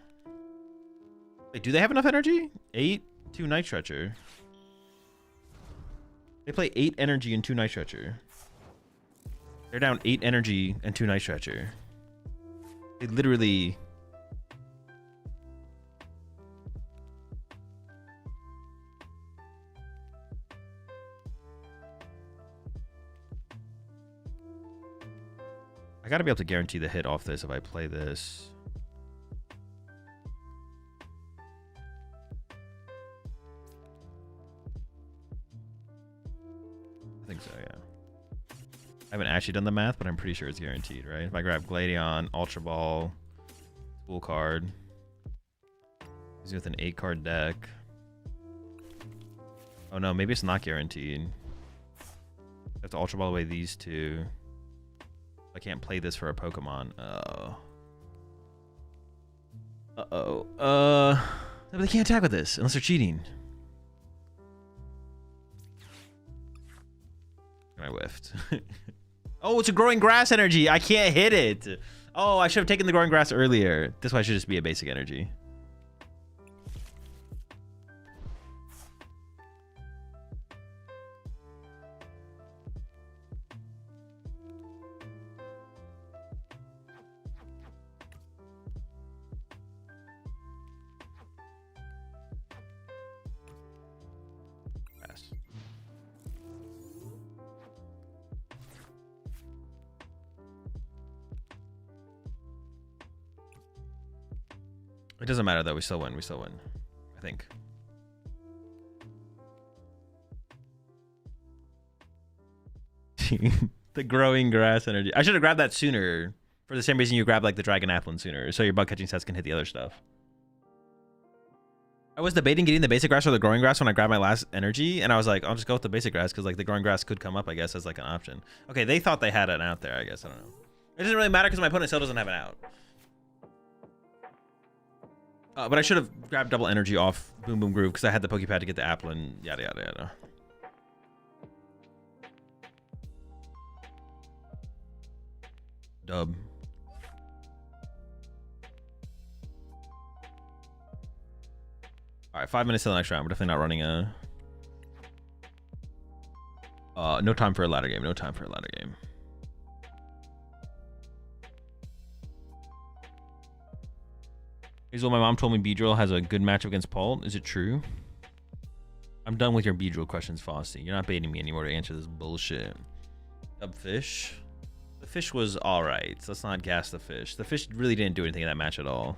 Wait, do they have enough energy? 8, 2 Night Stretcher. They play 8 energy and 2 Night Stretcher. They're down 8 energy and 2 Night Stretcher. They literally... I gotta be able to guarantee the hit off this if I play this. I think so, yeah. I haven't actually done the math, but I'm pretty sure it's guaranteed, right? If I grab Gladion, Ultra Ball, School Card. He's with an 8-card deck. Oh no, maybe it's not guaranteed. I have to Ultra Ball away these 2. I can't play this for a Pokemon. But they can't attack with this unless they're cheating. I whiffed. Oh, it's a growing grass energy. I can't hit it. Oh, I should have taken the growing grass earlier. This one should just be a basic energy. It doesn't matter though, we still win, I think. The growing grass energy. I should have grabbed that sooner. For the same reason you grab like the Dragon Applin sooner, so your bug catching sets can hit the other stuff. I was debating getting the basic grass or the growing grass when I grabbed my last energy, and I was like, I'll just go with the basic grass because like the growing grass could come up, I guess, as like an option. Okay, they thought they had an out there, I guess. I don't know. It doesn't really matter because my opponent still doesn't have an out. But I should have grabbed double energy off Boom Boom Groove because I had the Pokepad to get the Applin, yada yada yada. Dub. All right, 5 minutes till the next round. We're definitely not running a. No time for a ladder game. No time for a ladder game. Here's what my mom told me. Beedrill has a good matchup against Paul. Is it true? I'm done with your Beedrill questions, Fossey. You're not baiting me anymore to answer this bullshit. Fish. The fish was all right. So let's not gas the fish. The fish really didn't do anything in that match at all.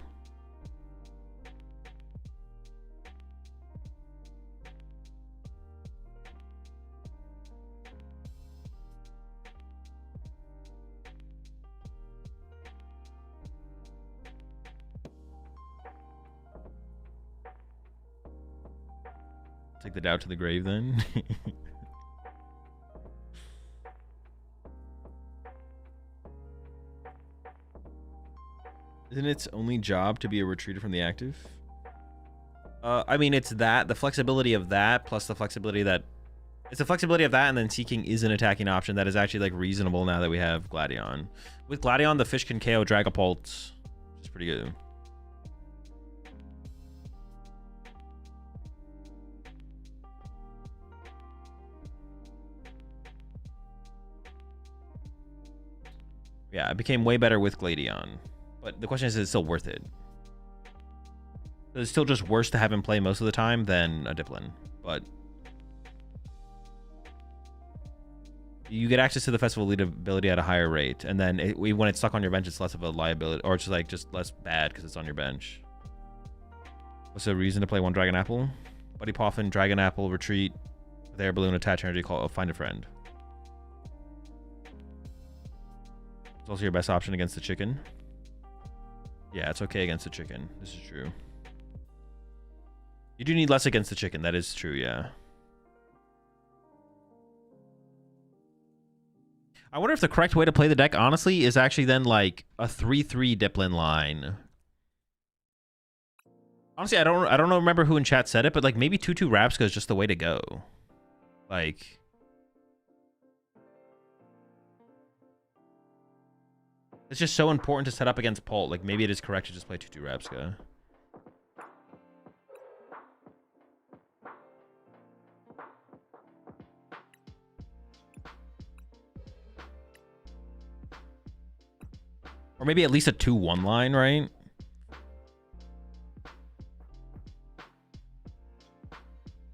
Take the doubt to the grave then. Isn't its only job to be a retreater from the active? I mean, it's that, the flexibility of that, plus the flexibility that... It's the flexibility of that, and then Seeking is an attacking option that is actually, like, reasonable now that we have Gladion. With Gladion, the fish can KO Dragapult, which is pretty good. Yeah, it became way better with Gladion. But the question is it still worth it? It's still just worse to have him play most of the time than a Diplin. But you get access to the festival lead ability at a higher rate. And then when it's stuck on your bench, it's less of a liability. Or it's like just less bad because it's on your bench. What's the reason to play one Dragon Apple? Buddy Poffin, Dragon Apple, Retreat, with Air Balloon, Attach Energy, call, Find a Friend. It's also your best option against the chicken. Yeah, it's okay against the chicken. This is true. You do need less against the chicken. That is true, yeah. I wonder if the correct way to play the deck, honestly, is actually then like a 3-3 Diplin line. Honestly, I don't remember who in chat said it, but like maybe 2-2 Rapska is just the way to go. Like... It's just so important to set up against Pult. Like, maybe it is correct to just play 2-2 Rapska. Or maybe at least a 2-1 line, right?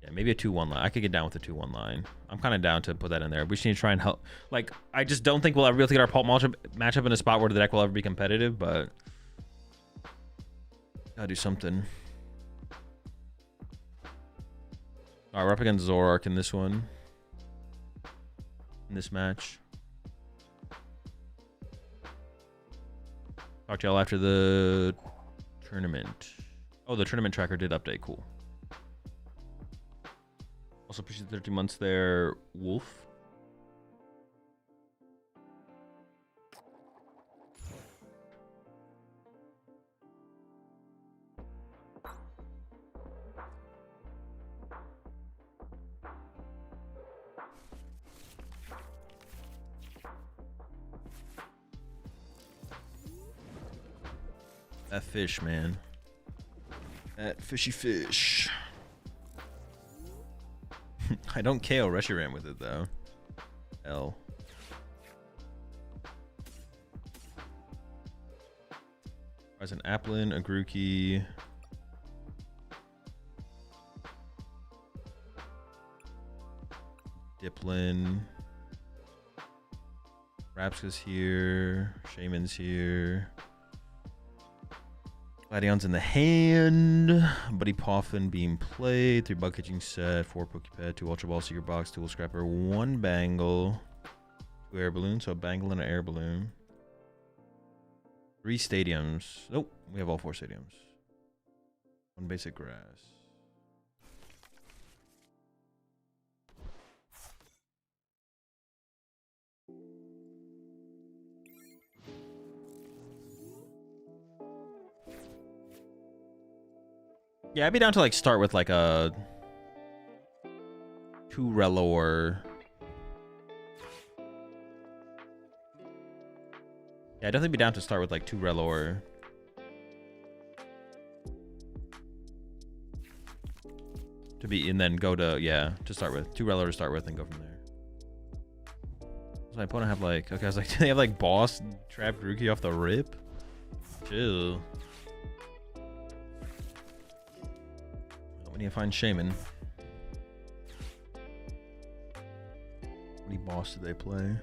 Yeah, maybe a 2-1 line. I could get down with a 2-1 line. I'm kind of down to put that in there. We just need to try and help. Like, I just don't think we'll ever be able to get our Pult matchup in a spot where the deck will ever be competitive, but gotta do something. All right, we're up against Zoroark in this one. In this match. Talk to y'all after the tournament. Oh, the tournament tracker did update. Cool. Also appreciate the 13 months there, Wolf. That fish, man. That fishy fish. I don't KO Reshiram with it, though. L. There's an Applin, a Grookey. Diplin. Rapska's here. Shaman's here. Gladion's in the hand. Buddy Poffin being played. 3 bug catching set. 4 Pokepet. 2 Ultra Ball, Secret Box. 2 Wool Scrapper. 1 Bangle. 2 Air Balloons. So a Bangle and an Air Balloon. 3 stadiums. Nope. We have all 4 stadiums. 1 basic grass. Yeah, I'd be down to like start with like a 2 Relor. Yeah, I'd definitely be down to start with like 2 Relor. to be, and then go to, yeah, to start with. 2 Relo to start with and go from there. Does my opponent have like, okay, I was like, do they have like boss trap Grookey off the rip? Chill. We need to find Shaman. What many boss do they play?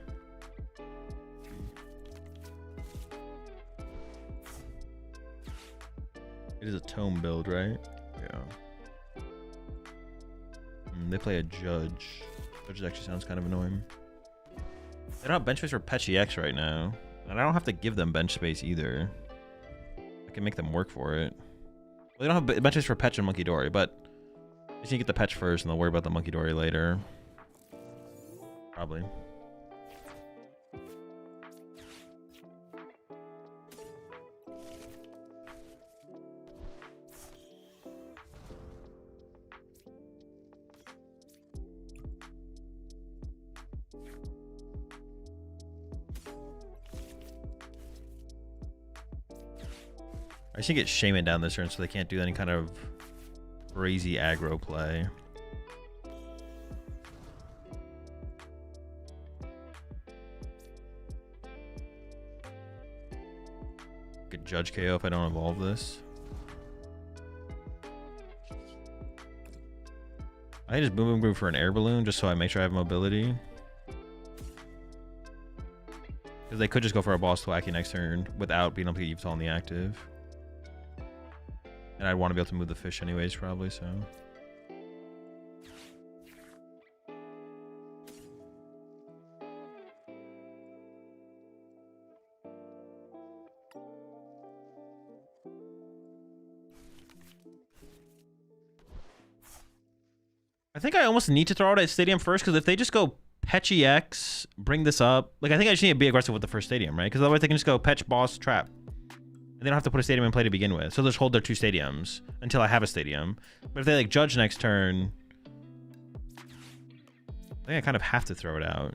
It is a tome build, right? Yeah. They play a Judge. Judge actually sounds kind of annoying. They don't have bench space for Petchy X right now. And I don't have to give them bench space either. I can make them work for it. Well, they don't have bench space for Petch and Monkey Dory, but I just need to get the Petch first and they'll worry about the Monkey Dory later. Probably. I just need to get Shaman down this turn so they can't do any kind of crazy aggro play. Could Judge KO if I don't evolve this. I just boom boom for an air balloon just so I make sure I have mobility. Because they could just go for a boss Thwacky next turn without being able to get Yveltal on the active. And I'd want to be able to move the fish anyways, probably, so. I think I almost need to throw out at Stadium first, because if they just go Petchy X, bring this up. Like, I think I just need to be aggressive with the first Stadium, right? Because otherwise they can just go Petch, Boss, Trap. And they don't have to put a Stadium in play to begin with. So they'll just hold their 2 Stadiums until I have a Stadium. But if they like Judge next turn, I think I kind of have to throw it out.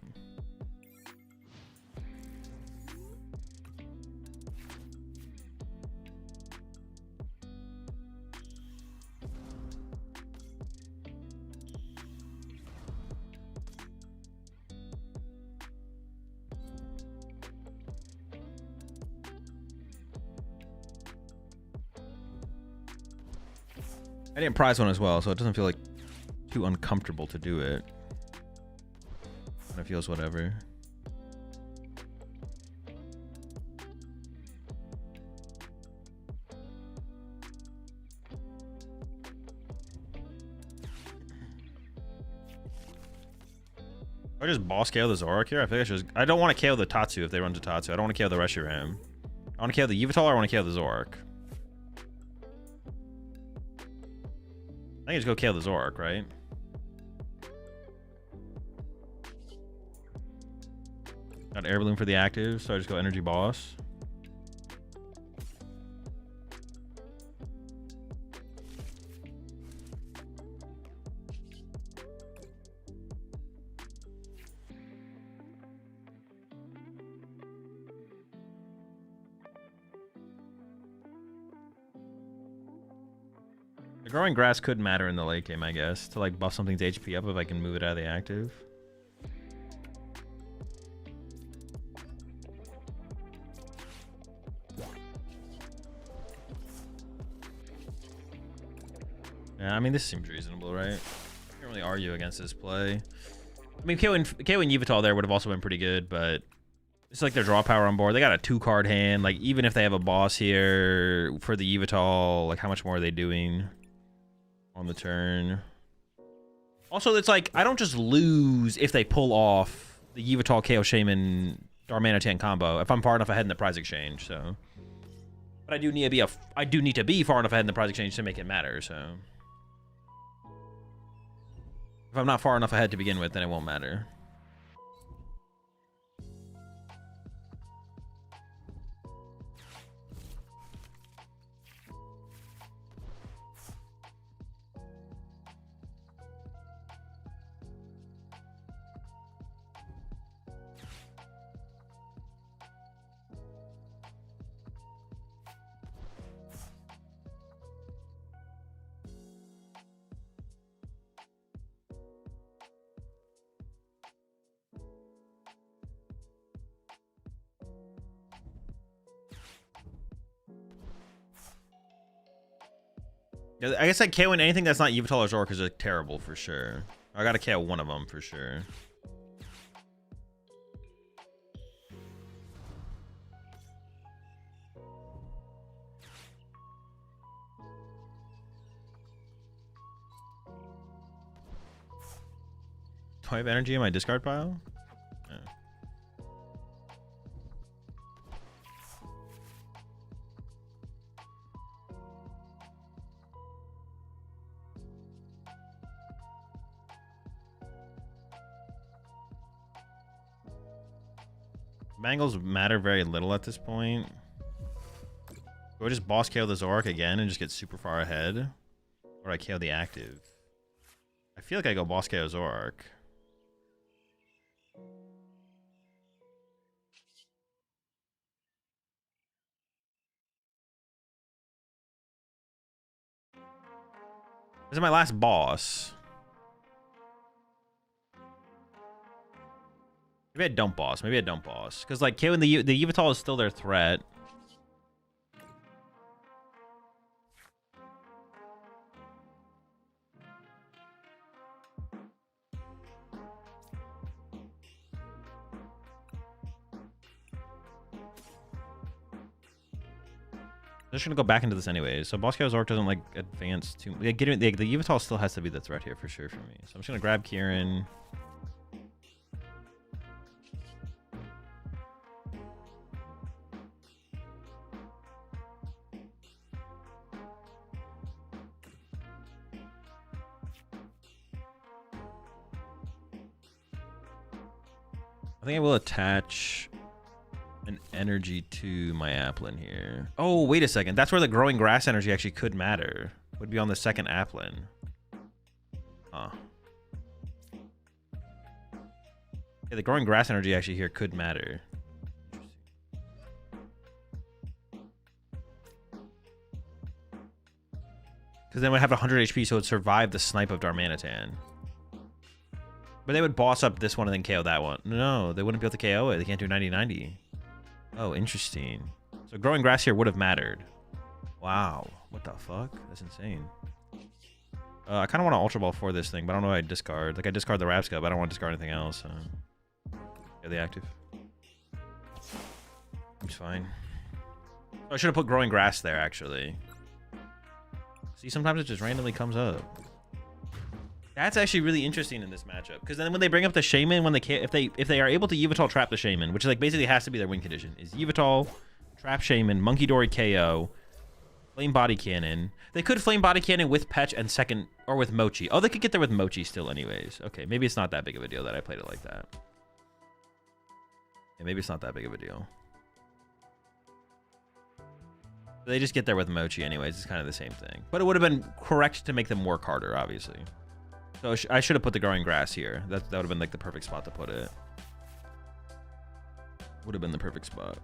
I didn't prize one as well, so it doesn't feel like too uncomfortable to do it. And it feels whatever. I just boss KO the Zoroark here. I think I should. I don't want to KO the Tatsu if they run to Tatsu. I don't want to KO the Reshiram. I want to KO the Yveltal or I want to KO the Zoroark. I think I just go KO the Zoroark, right? Got Air Balloon for the active, so I just go Energy Boss. The growing grass could matter in the late game, I guess, to like buff something's HP up if I can move it out of the active. Yeah, I mean, this seems reasonable, right? Can't really argue against this play. I mean, KO and Yveltal there would have also been pretty good, but it's like their draw power on board. They got a 2-card hand. Like, even if they have a boss here for the Yveltal, like, how much more are they doing on the turn? Also, it's like, I don't just lose if they pull off the Yveltal KO Shaman Darmanitan combo if I'm far enough ahead in the prize exchange, so. But I do need to be far enough ahead in the prize exchange to make it matter, so. If I'm not far enough ahead to begin with, then it won't matter. I guess like KOing anything that's not Yveltal or Zork is like terrible for sure. I gotta KO one of them for sure. Do I have energy in my discard pile? Yeah. Bangles matter very little at this point. Do I just boss KO the Zorak again and just get super far ahead? Or I KO the active? I feel like I go boss KO Zorak. This is my last boss. Maybe I don't boss. Maybe I don't boss. Because like KOing the Yveltal is still their threat. I'm just gonna go back into this anyways. So boss KO Zork doesn't like advance too much. The Yveltal still has to be the threat here for sure for me. So I'm just gonna grab Kieran. I think I will attach an energy to my Applin here. Oh, wait a second. That's where the growing grass energy actually could matter. Would be on the second Applin. Huh. Yeah, the growing grass energy actually here could matter. Because then we'd have 100 HP, so it would survive the snipe of Darmanitan. But they would boss up this one and then KO that one. No, they wouldn't be able to KO it. They can't do 90-90. Oh, interesting. So growing grass here would have mattered. Wow. What the fuck? That's insane. I kind of want to Ultra Ball for this thing, but I don't know what I discard. Like, I discard the Rapscup, but I don't want to discard anything else. Yeah, the active. Seems fine. Oh, I should have put growing grass there, actually. See, sometimes it just randomly comes up. That's actually really interesting in this matchup, because then when they bring up the Shaman, when they if they are able to Yveltal trap the Shaman, which like basically has to be their win condition, is Yveltal, trap Shaman, Monkey Dory KO, Flame Body Cannon. They could Flame Body Cannon with Petch and second, or with Mochi. Oh, they could get there with Mochi still anyways. Okay, maybe it's not that big of a deal that I played it like that. Yeah, maybe it's not that big of a deal. They just get there with Mochi anyways. It's kind of the same thing. But it would have been correct to make them work harder, obviously. So I should have put the growing grass here. That would have been like the perfect spot to put it. Would have been the perfect spot.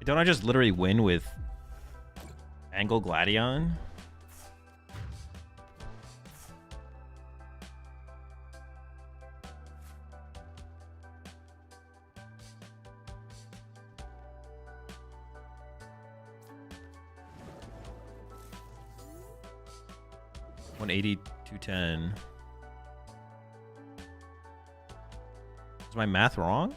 Don't I just literally win with Angle Gladion? $180, $210. Is my math wrong?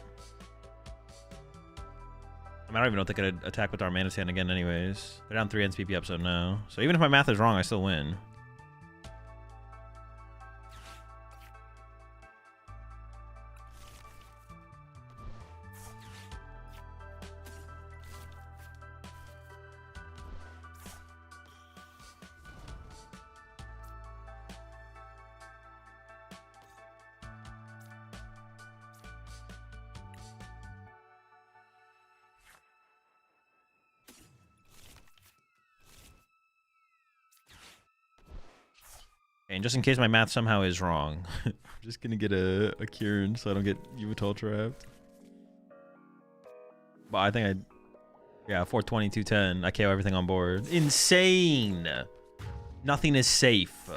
I mean, I don't even know if they could attack with our Mana Sand again anyways. They're down 3 NSPP up, so no. So even if my math is wrong, I still win. And just in case my math somehow is wrong, I'm just gonna get a Kieran so I don't get Yveltal trapped. But I think yeah, 420, 210. I KO everything on board. Insane! Nothing is safe.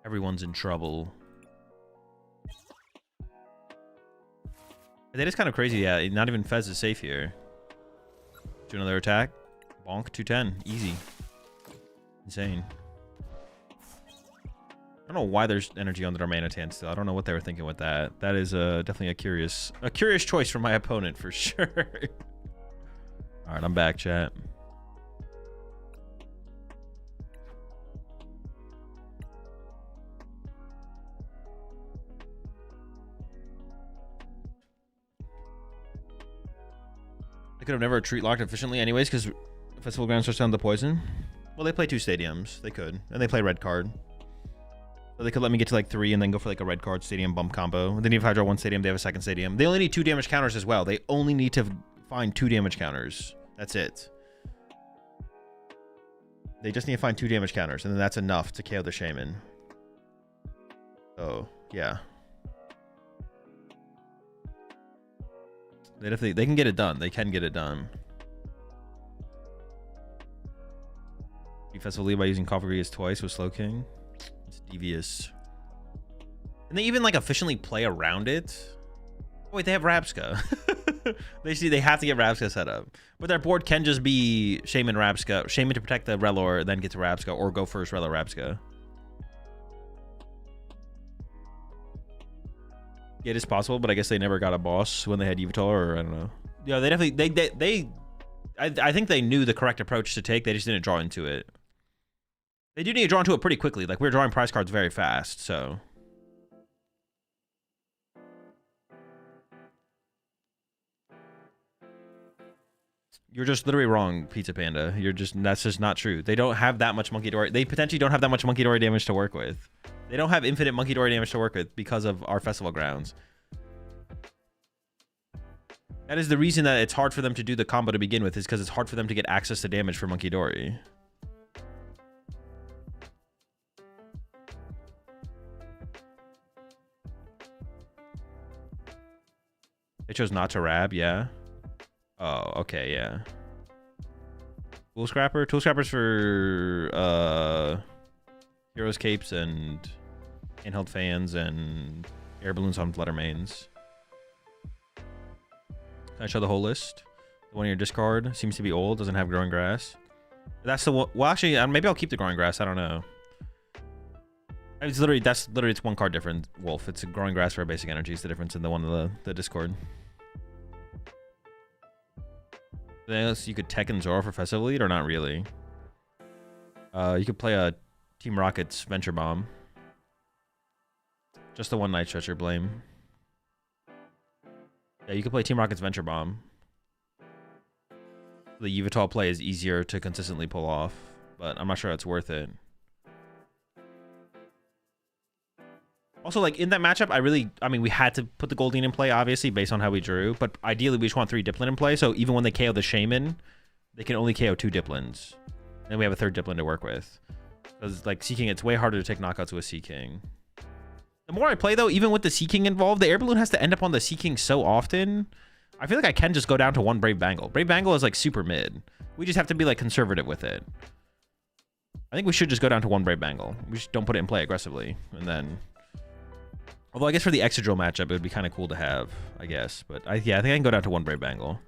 Everyone's in trouble. That is kind of crazy, yeah. Not even Fez is safe here. Do another attack. Bonk, 210. Easy. Insane. I don't know why there's energy under our Mana Tan still. I don't know what they were thinking with that. That is definitely a curious choice from my opponent for sure. All right, I'm back, chat. They could have never retreat locked efficiently anyways because Festival Grounds starts down the poison. Well, they play 2 stadiums. They could. And they play red card. So they could let me get to like 3 and then go for like a red card stadium bump combo. Then if I draw 1 stadium, they have a 2nd stadium. They only need 2 damage counters as well. They only need to find 2 damage counters. That's it. They just need to find 2 damage counters, and then that's enough to KO the Shaman. So, yeah. They can get it done. They can get it done. Festival lead by using Cofagrius twice with Slow King. It's devious. And they even like efficiently play around it. Oh, wait, they have Rabska. They have to get Rabska set up. But their board can just be Shaman Rabska, Shaman to protect the Relor, then get to Rabska, or go first Relor Rabska. Yeah, it is possible, but I guess they never got a boss when they had Yveltal, or I don't know. Yeah, they definitely I think they knew the correct approach to take. They just didn't draw into it. They do need to draw into it pretty quickly. Like, we're drawing prize cards very fast, so. You're just literally wrong, Pizza Panda. That's just not true. They don't have that much Monkey Dory. They potentially don't have that much Monkey Dory damage to work with. They don't have infinite Monkey Dory damage to work with because of our Festival Grounds. That is the reason that it's hard for them to do the combo to begin with, is because it's hard for them to get access to damage for Monkey Dory. They chose not to Rab, yeah. Oh, okay, yeah. Tool Scrapper? Tool Scrapper's for Heroes Capes and handheld fans and air balloons on Fluttermanes. Can I show the whole list? The one in your discard seems to be old, doesn't have growing grass. That's the one. Well, actually, maybe I'll keep the growing grass. I don't know. It's literally, it's 1 card different, Wolf. It's a growing grass for a basic energy. It's the difference in the one of the discord. Anything else you could tech and Zoro for Festival Lead, or not really? You could play a Team Rocket's Venture Bomb. Just the one Night Stretcher, blame. Yeah, you could play Team Rocket's Venture Bomb. The Yveltal play is easier to consistently pull off, but I'm not sure it's worth it. Also, like, in that matchup, I mean, we had to put the Goldeen in play, obviously, based on how we drew. But ideally, we just want 3 Diplin in play. So even when they KO the Shaman, they can only KO 2 Diplins. Then we have a 3rd Diplin to work with. Because, like, Sea King, it's way harder to take knockouts with Sea King. The more I play, though, even with the Sea King involved, the Air Balloon has to end up on the Sea King so often. I feel like I can just go down to 1 Brave Bangle. Brave Bangle is, like, super mid. We just have to be, like, conservative with it. I think we should just go down to 1 Brave Bangle. We just don't put it in play aggressively. And then... Although I guess for the Exadrill matchup, it would be kind of cool to have, I guess. But yeah, I think I can go down to 1 Brave Bangle.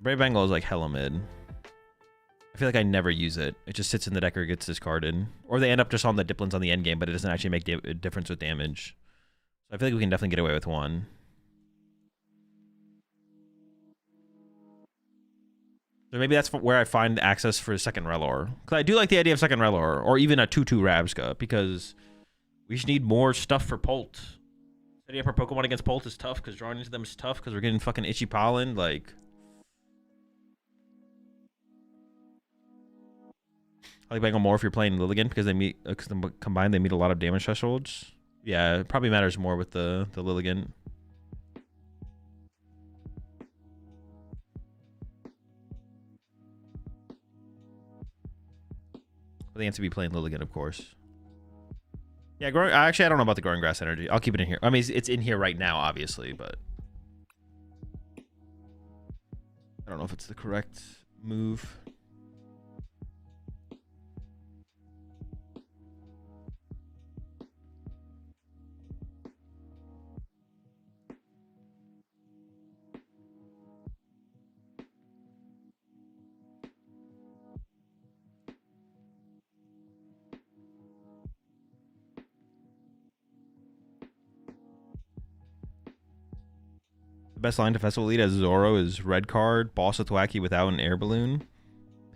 Brave Bangle is like hella mid. I feel like I never use it. It just sits in the deck or gets discarded. Or they end up just on the Diplins on the end game, but it doesn't actually make a difference with damage. So I feel like we can definitely get away with 1. So maybe that's where I find access for a second Relor. Because I do like the idea of second Relor, or even a 2/2 Rabsca, because we just need more stuff for Polt. Setting up our Pokemon against Polt is tough, because drawing into them is tough, because we're getting fucking Itchy Pollen, like... I like Bangle more if you're playing Lilligant, because they meet, combined they meet a lot of damage thresholds. Yeah, it probably matters more with the Lilligant. But they have to be playing Lilligant, of course. Yeah, actually, I don't know about the Growing Grass energy. I'll keep it in here. I mean, it's in here right now, obviously, but... I don't know if it's the correct move. Best line to Festival Lead as Zoro is red card, Boss with Thwackey without an air balloon,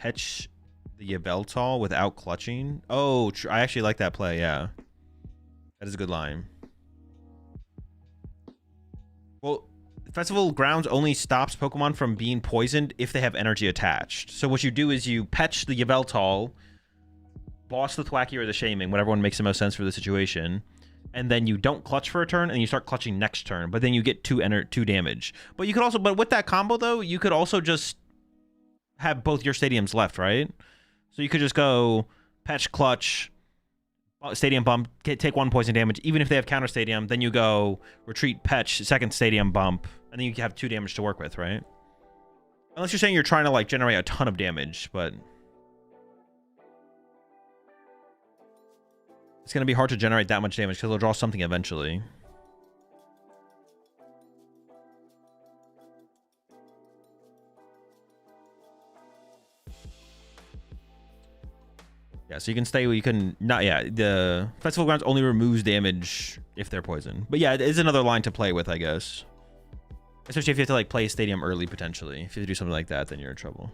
Petch the Yveltal without clutching. Oh, I actually like that play, yeah. That is a good line. Well, Festival Grounds only stops Pokemon from being poisoned if they have energy attached. So what you do is you Petch the Yveltal, Boss the Thwackey or the Shaming, whatever one makes the most sense for the situation. And then you don't clutch for a turn, and you start clutching next turn. But then you get 2 damage. But you could also, but with that combo though, you could also just have both your stadiums left, right? So you could just go Petch, clutch, stadium bump, take 1 poison damage. Even if they have counter stadium, then you go retreat, Petch, second stadium bump, and then you have 2 damage to work with, right? Unless you're saying you're trying to like generate a ton of damage, but it's going to be hard to generate that much damage because they'll draw something eventually. Yeah, so you can stay, you can not, yeah, the Festival Grounds only removes damage if they're poisoned. But yeah, it is another line to play with, I guess. Especially if you have to like play a stadium early, potentially. If you have to do something like that, then you're in trouble.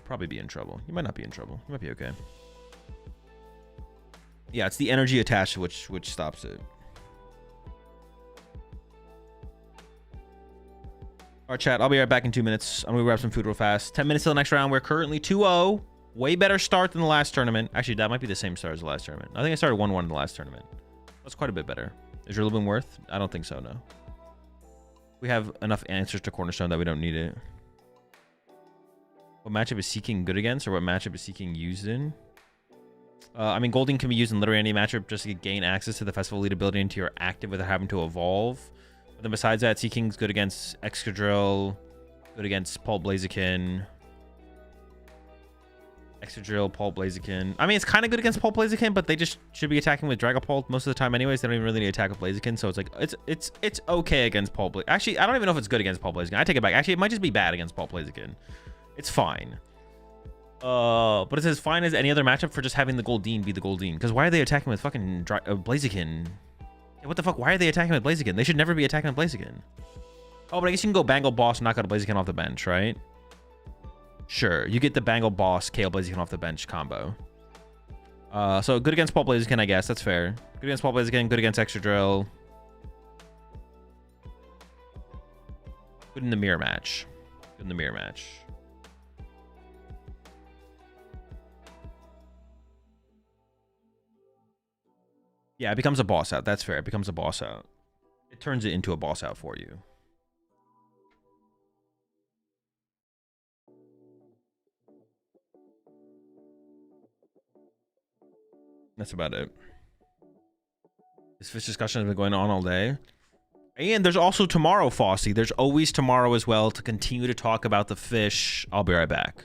Probably be in trouble. You might not be in trouble. You might be okay. Yeah, it's the energy attached which stops it. Alright, chat. I'll be right back in 2 minutes. I'm gonna grab some food real fast. 10 minutes till the next round. We're currently 2-0. Way better start than the last tournament. Actually, that might be the same start as the last tournament. I think I started 1-1 in the last tournament. That's quite a bit better. Is your living worth? I don't think so, no. We have enough answers to Cornerstone that we don't need it. What matchup is Seeking good against, or what matchup is Seeking used in? I mean, Golding can be used in literally any matchup just to gain access to the Festival Lead ability into your active without having to evolve. But then besides that, Seeking's good against Excadrill, good against Paul Blaziken. Excadrill, Paul Blaziken. I mean, it's kind of good against Paul Blaziken, but they just should be attacking with Dragapult most of the time anyways. They don't even really need to attack with Blaziken, so it's like, it's okay against Paul Blaziken. Actually, I don't even know if it's good against Paul Blaziken. I take it back. Actually, it might just be bad against Paul Blaziken. It's fine. But it's as fine as any other matchup for just having the Goldeen be the Goldeen. Because why are they attacking with fucking Blaziken? Yeah, what the fuck? Why are they attacking with Blaziken? They should never be attacking with Blaziken. Oh, but I guess you can go Bangle Boss and knock out a Blaziken off the bench, right? Sure. You get the Bangle Boss, KO Blaziken off the bench combo. So good against Paul Blaziken, I guess. That's fair. Good against Paul Blaziken, good against Excadrill. Good in the mirror match. Good in the mirror match. Yeah, it becomes a boss out. That's fair. It becomes a boss out. It turns it into a boss out for you. That's about it. This fish discussion has been going on all day. And there's also tomorrow, Fossey. There's always tomorrow as well to continue to talk about the fish. I'll be right back.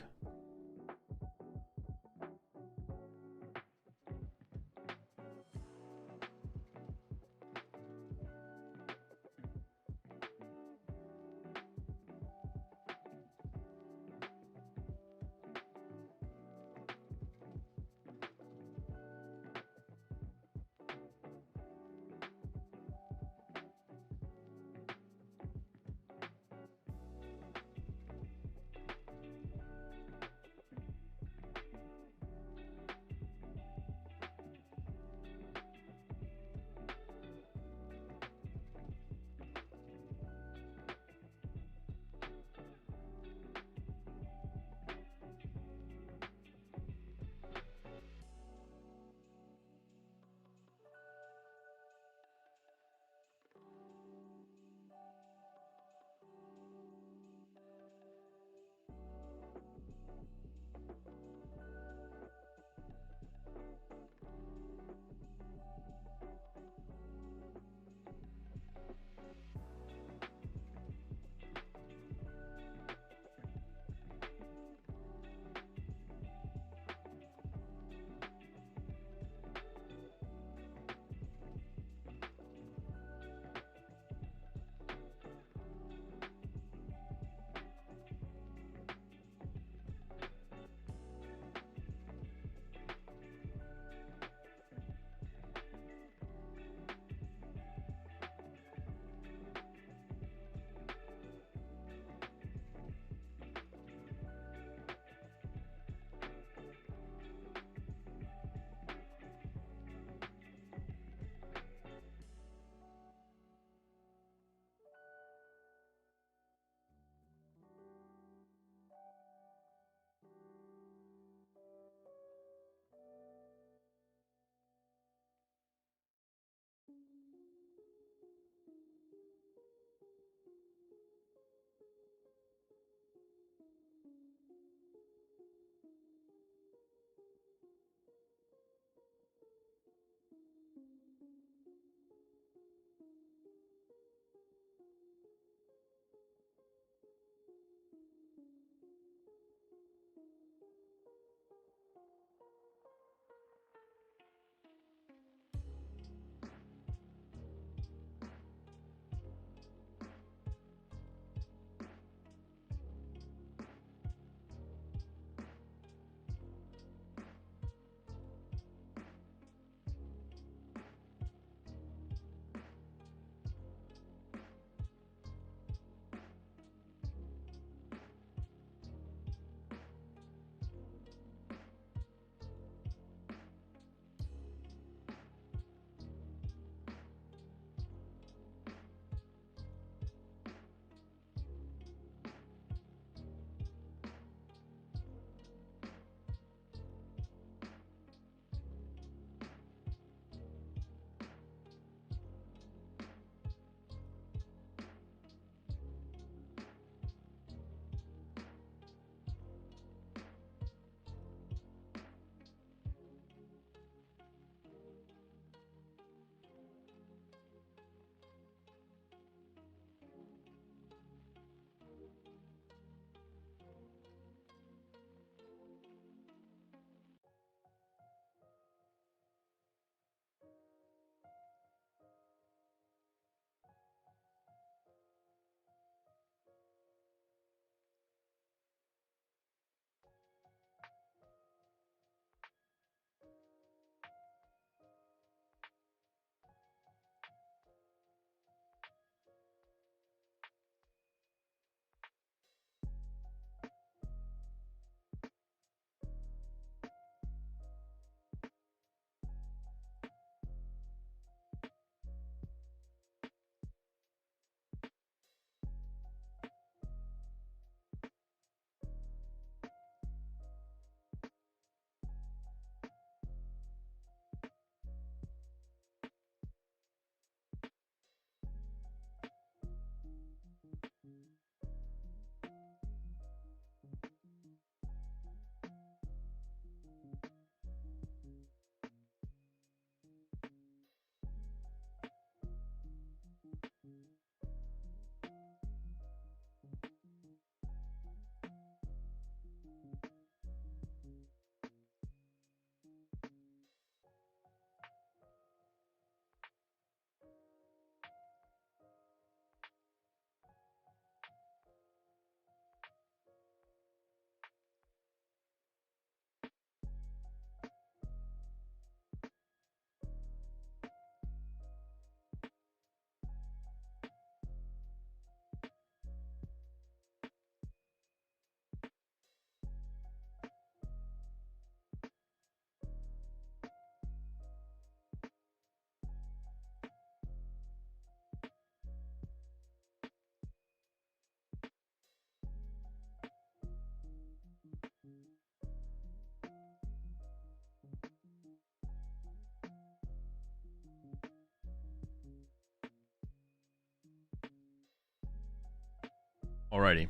Alrighty.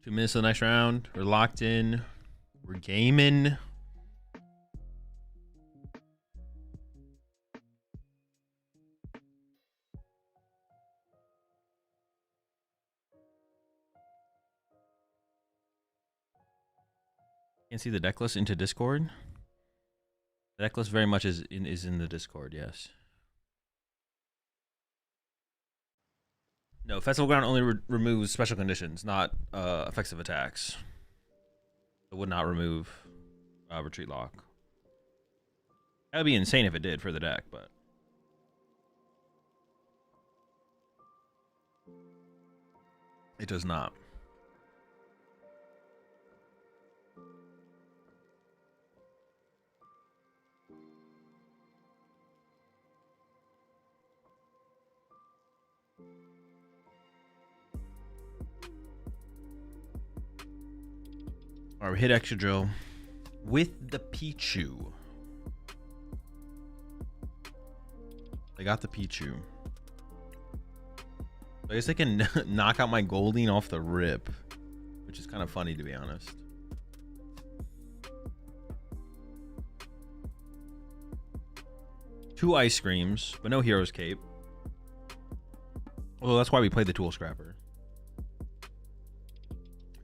2 minutes of the next round. We're locked in. We're gaming. Can't see the deck list into Discord. The deck list very much is in the Discord, yes. No, Festival Ground only removes special conditions, not effects of attacks. It would not remove Retreat Lock. That would be insane if it did for the deck, but... it does not. Alright, we hit Extra Drill with the Pichu. They got the Pichu. I guess they can knock out my Goldeen off the rip, which is kind of funny, to be honest. Two Ice Screams, but no Hero's Cape. Well, that's why we played the Tool Scrapper.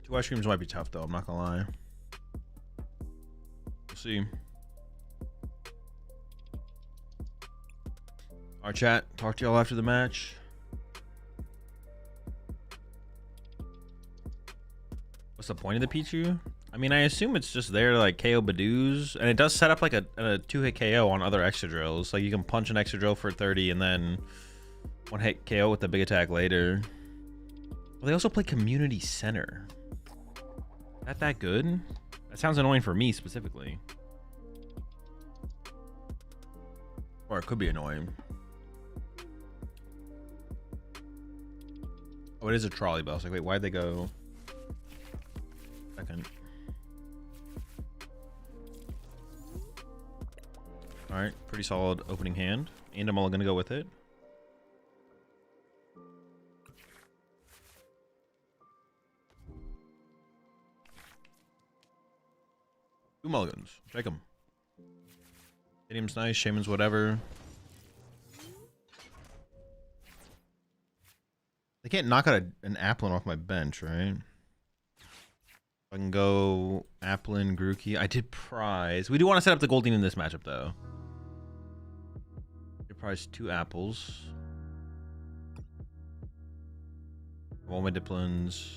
2 Ice Creams might be tough, though. I'm not gonna lie. We'll see. Our chat. Talk to y'all after the match. What's the point of the Pichu? I mean, I assume it's just there to like KO Badoos, and it does set up like a 2-hit KO on other extra drills. Like you can punch an extra drill for 30 and then 1-hit KO with the big attack later. Well, they also play Community Center. That good? That sounds annoying for me specifically. Or it could be annoying. Oh, it is a trolley bus. Like, wait, why'd they go? Second. Alright, pretty solid opening hand. And I'm all gonna go with it. Two mulligans. Check them. Stadium's nice. Shaman's whatever. They can't knock out an Applin off my bench, right? I can go Applin, Grookey. I did prize. We do want to set up the Goldeen in this matchup, though. Did prize 2 apples. All my Diplins.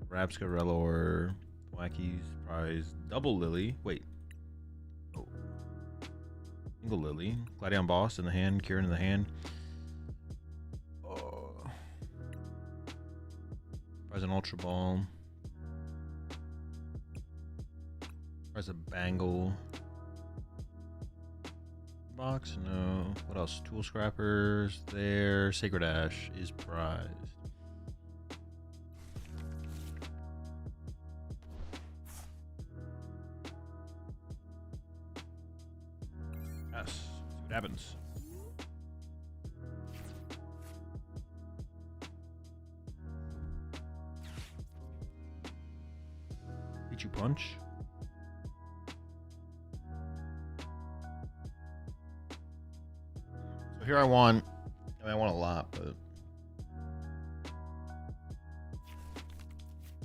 Rapska, Relor. Wackies, prize, double Lily. Wait. Oh. Single Lily. Gladion Boss in the hand. Kieran in the hand. Oh. Prize an Ultra Ball. Prize a Bangle. Box? No. What else? Tool Scrappers. There. Sacred Ash is prized. Yes. See what happens. Pichu Punch. So here I want a lot, but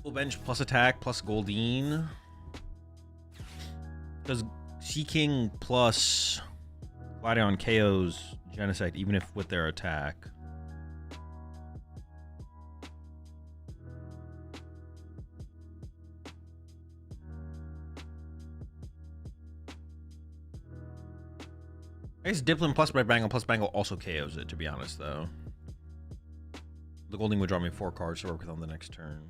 full bench plus attack plus Goldeen. Because Sea King plus Gladion KOs Genesect, even if with their attack. I guess Diplin plus Red Bangle plus Bangle also KOs it, to be honest, though. The Goldeen would draw me 4 cards to work with on the next turn.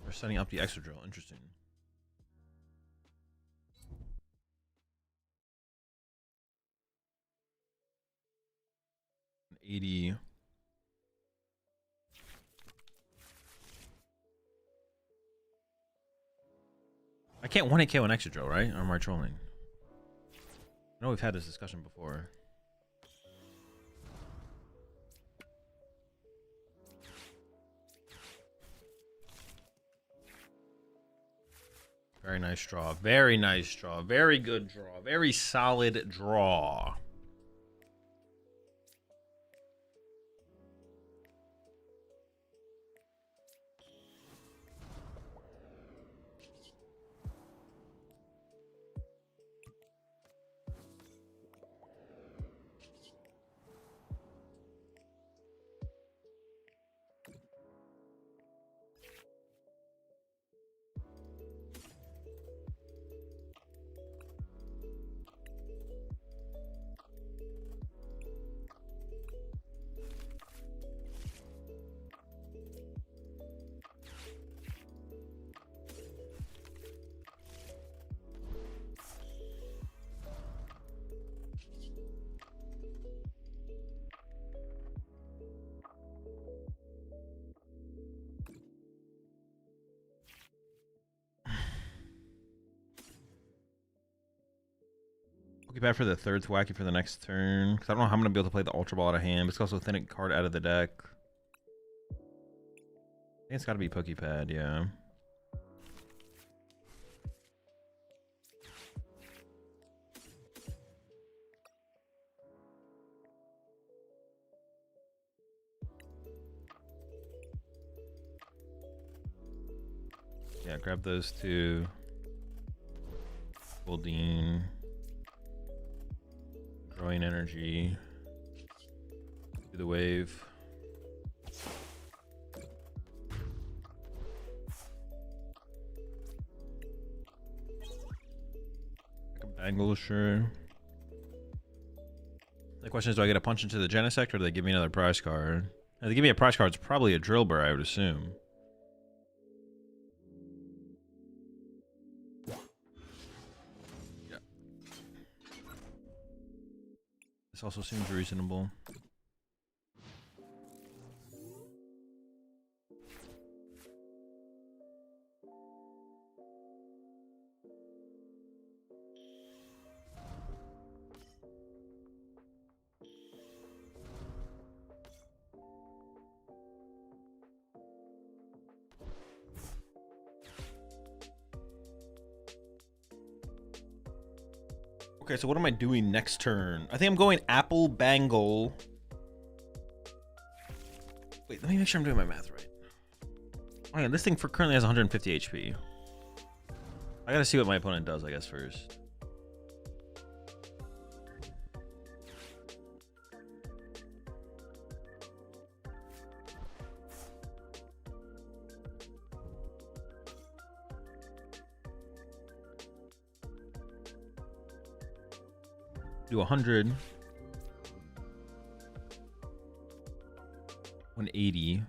We're setting up the extra drill. Interesting. 80. I can't 1-hit KO an extra drill, right? Or am I trolling? I know we've had this discussion before. Very nice draw. Very nice draw. Very good draw. Very solid draw. Pokebad for the third Thwacky for the next turn. Because I don't know how I'm going to be able to play the Ultra Ball out of hand. But it's also a thin card out of the deck. I think it's got to be Pokepad, yeah. Yeah, grab those two. Goldeen. Growing energy. Do the wave. Like a bangle, sure. The question is, do I get a punch into the Genesect or do they give me another prize card? If they give me a prize card, it's probably a Drillbur, I would assume. This also seems reasonable. Okay, so what am I doing next turn? I think I'm going Apple Bangle. Wait, let me make sure I'm doing my math right. Oh yeah, this thing currently has 150 HP. I gotta see what my opponent does, I guess, first. Do 100. 180.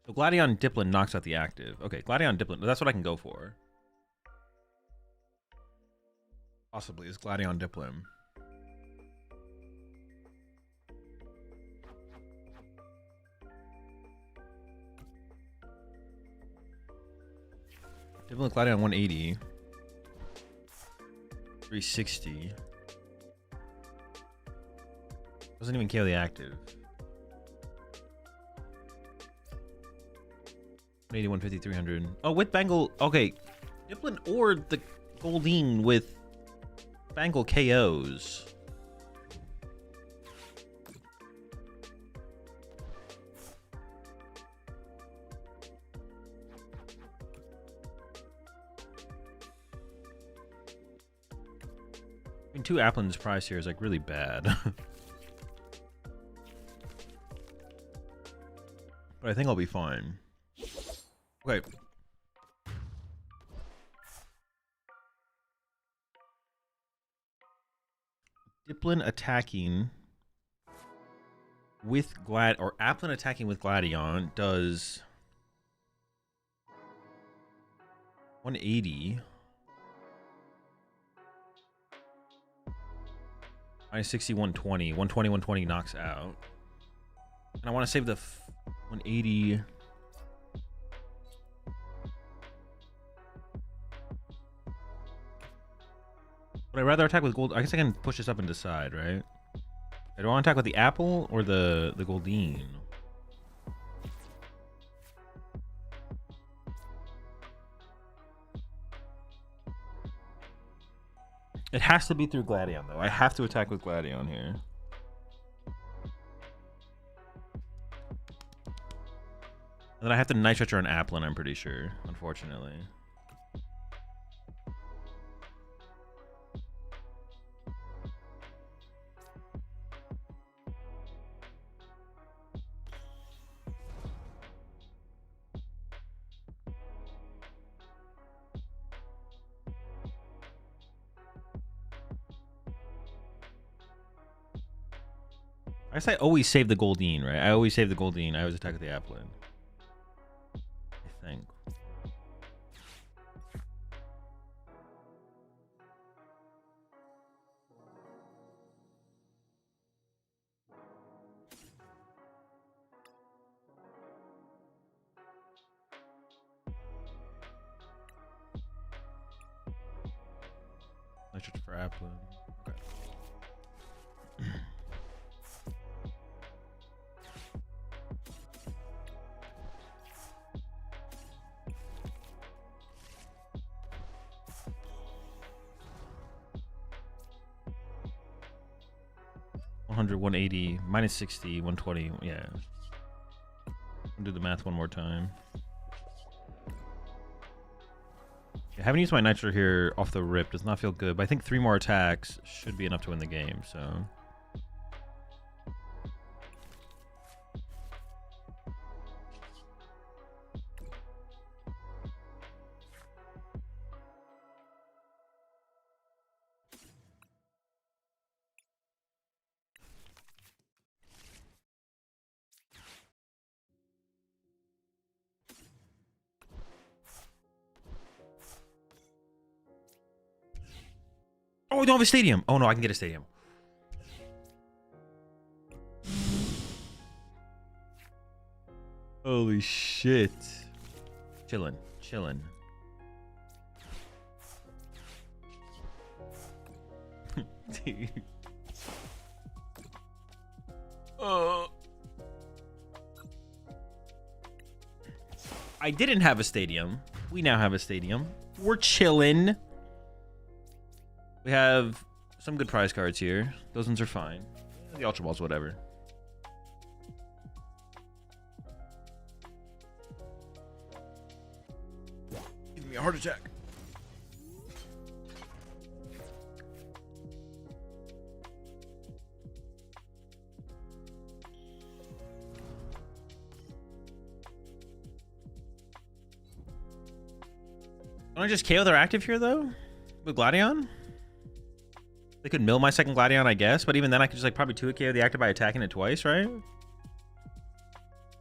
So Gladion Dipplin knocks out the active. Okay, Gladion Dipplin. That's what I can go for. Possibly is Gladion Dipplin. Dipplin Gladion 180. 360. Doesn't even kill the active. 180, 150, 300. Oh, with Bangle. Okay. Dipplin or the Goldeen with Bangle KOs. I mean, 2 Applin's price here is like really bad. But I think I'll be fine. Okay. Dipplin attacking with Applin attacking with Gladion does 180. Minus 60, 120. 120, 120 knocks out. And I want to save the 180. Would I rather attack with gold? I guess I can push this up and decide, right? I don't want to attack with the apple or the Goldeen. It has to be through Gladion, though. I have to attack with Gladion here. And then I have to Night Stretcher an Applin, I'm pretty sure, unfortunately. I guess I always save the Goldeen, right? I always save the Goldeen. I always attack with the Applin. I think. Let's just for Applin. Okay. 100, 180, minus 60, 120. Yeah. I'll do the math one more time. I haven't used my Nitro here off the rip. Does not feel good, but I think 3 more attacks should be enough to win the game, so. Oh, I don't have a stadium. Oh no, I can get a stadium. Holy shit. Chillin', chillin'. Dude. I didn't have a stadium. We now have a stadium. We're chillin'. We have some good prize cards here. Those ones are fine. The Ultra Balls, whatever. Give me a heart attack. Don't I just KO their active here, though? With Gladion? They could mill my second Gladion, I guess, but even then I could just like probably 2-KO the active by attacking it twice, right?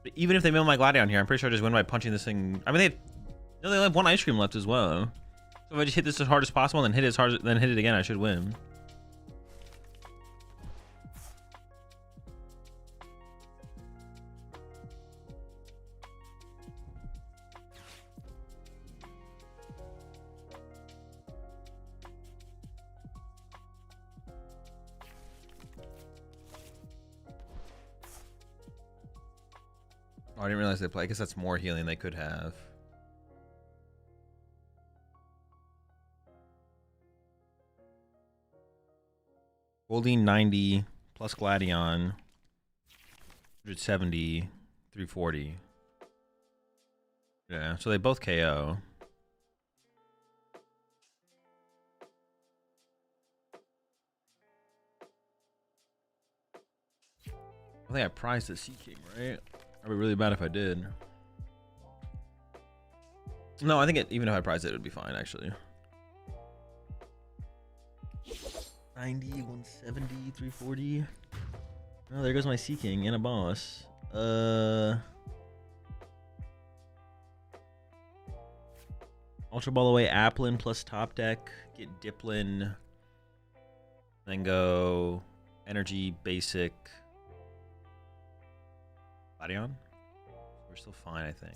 But even if they mill my Gladion here, I'm pretty sure I just win by punching this thing. I mean, they only have 1 ice cream left as well. So if I just hit this as hard as possible and then hit it as hard, then hit it again, I should win. Oh, I didn't realize they play. I guess that's more healing they could have. Goldeen 90 plus Gladion 170, 340. Yeah, so they both KO. I think I prized the Sea King, right? I'd be really bad if I did. No, I think even if I prized it, it would be fine, actually. 90, 170, 340. Oh, there goes my Sea King and a boss. Ultra Ball away, Applin plus top deck. Get Diplin. Then go Energy, Basic. Gladion? We're still fine, I think.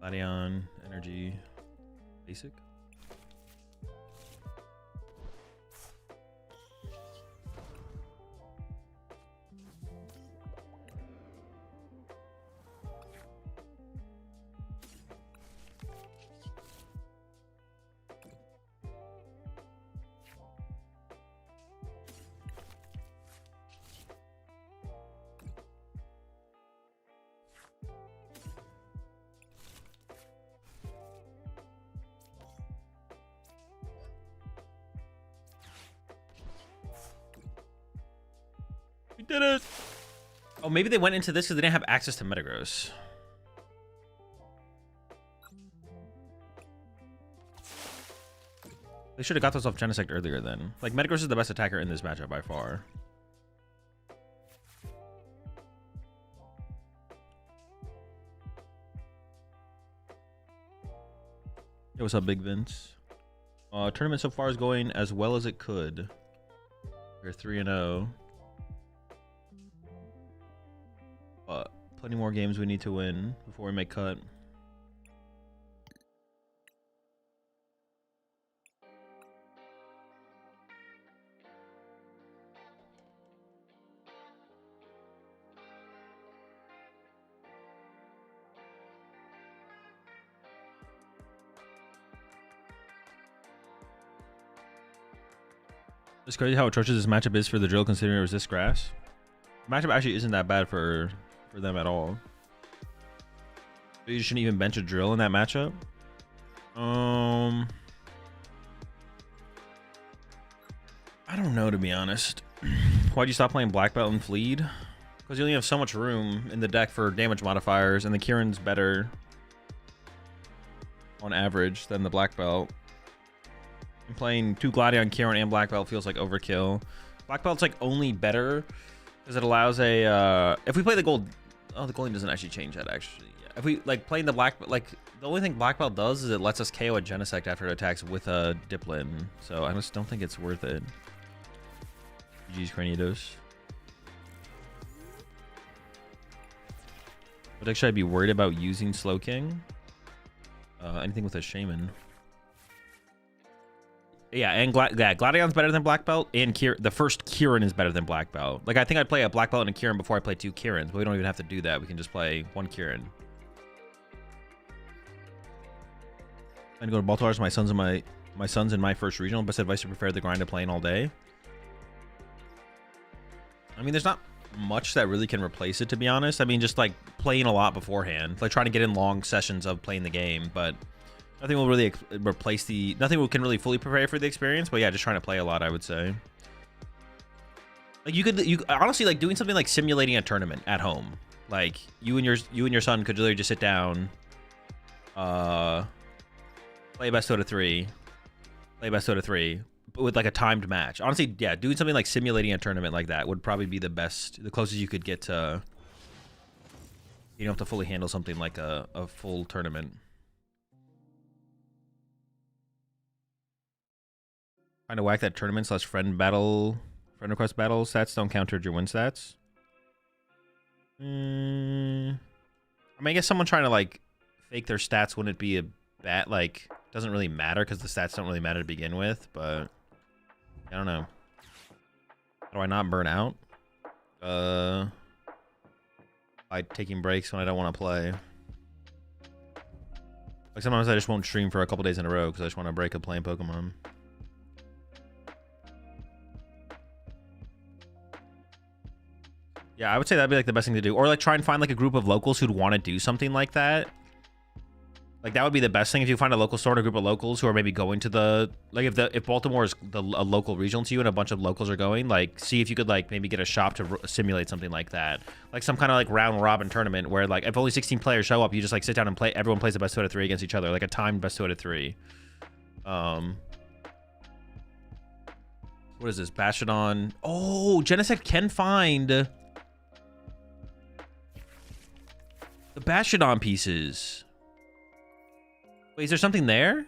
Gladion, Energy, Basic. We did it! Oh, maybe they went into this because they didn't have access to Metagross. They should have got those off Genesect earlier then. Like, Metagross is the best attacker in this matchup by far. Hey, what's up, Big Vince? Tournament so far is going as well as it could. We're 3-0. But plenty more games we need to win before we make cut. It's crazy how atrocious this matchup is for the drill considering it resists grass. The matchup actually isn't that bad for them at all. You shouldn't even bench a drill in that matchup. I don't know, to be honest. Why'd you stop playing Black Belt and Fleed? Because you only have so much room in the deck for damage modifiers, and the Kieran's better on average than the Black Belt. And playing 2 Gladion, Kieran, and Black Belt feels like overkill. Black Belt's like only better because it allows a if we play the gold. Oh, the gold doesn't actually change that actually. Yeah. If we like playing the black, like the only thing Black Belt does is it lets us KO a Genesect after it attacks with a Diplin. So I just don't think it's worth it. GG's Cranidos. What deck should I be worried about using Slowking? Anything with a Shaman. Yeah, and Gladion's better than Black Belt, and the first Kieran is better than Black Belt. Like, I think I'd play a Black Belt and a Kieran before I play 2 Kierans, but we don't even have to do that. We can just play 1 Kieran. I'm gonna go to Baltimore. My son's in my first regional. Best advice to prepare the grind to playing all day. I mean, there's not much that really can replace it, to be honest. I mean, just like playing a lot beforehand, like trying to get in long sessions of playing the game, but nothing will really replace nothing can really fully prepare for the experience. But yeah, just trying to play a lot, I would say. Like you honestly, like doing something like simulating a tournament at home. Like you and your son could literally just sit down, play best out of 3, with like a timed match. Honestly, yeah, doing something like simulating a tournament like that would probably be the closest you could get to, you don't have to fully handle something like a full tournament. Trying to whack that tournament / friend request battle stats don't counter your win stats. I mean, I guess someone trying to like fake their stats wouldn't be a bad, like, doesn't really matter because the stats don't really matter to begin with, but I don't know. How do I not burn out? By taking breaks when I don't want to play. Like sometimes I just won't stream for a couple days in a row because I just want to break up playing Pokemon. Yeah, I would say that'd be like the best thing to do. Or like try and find like a group of locals who'd want to do something like that. Like that would be the best thing if you find a local store or a group of locals who are maybe going to the, like if Baltimore is a local regional to you and a bunch of locals are going, like see if you could like maybe get a shop to simulate something like that. Like some kind of like round robin tournament where like if only 16 players show up, you just like sit down and play, everyone plays the best 2 out of 3 against each other, like a timed best 2 out of 3. What is this? Bastiodon. Oh, Genesect can find the Bastiodon pieces. Wait, is there something there?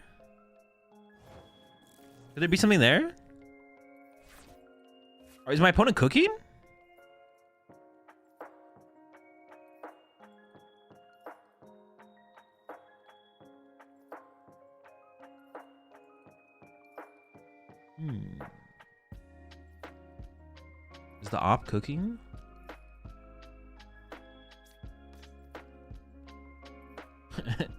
Could there be something there? Or is my opponent cooking? Is the op cooking?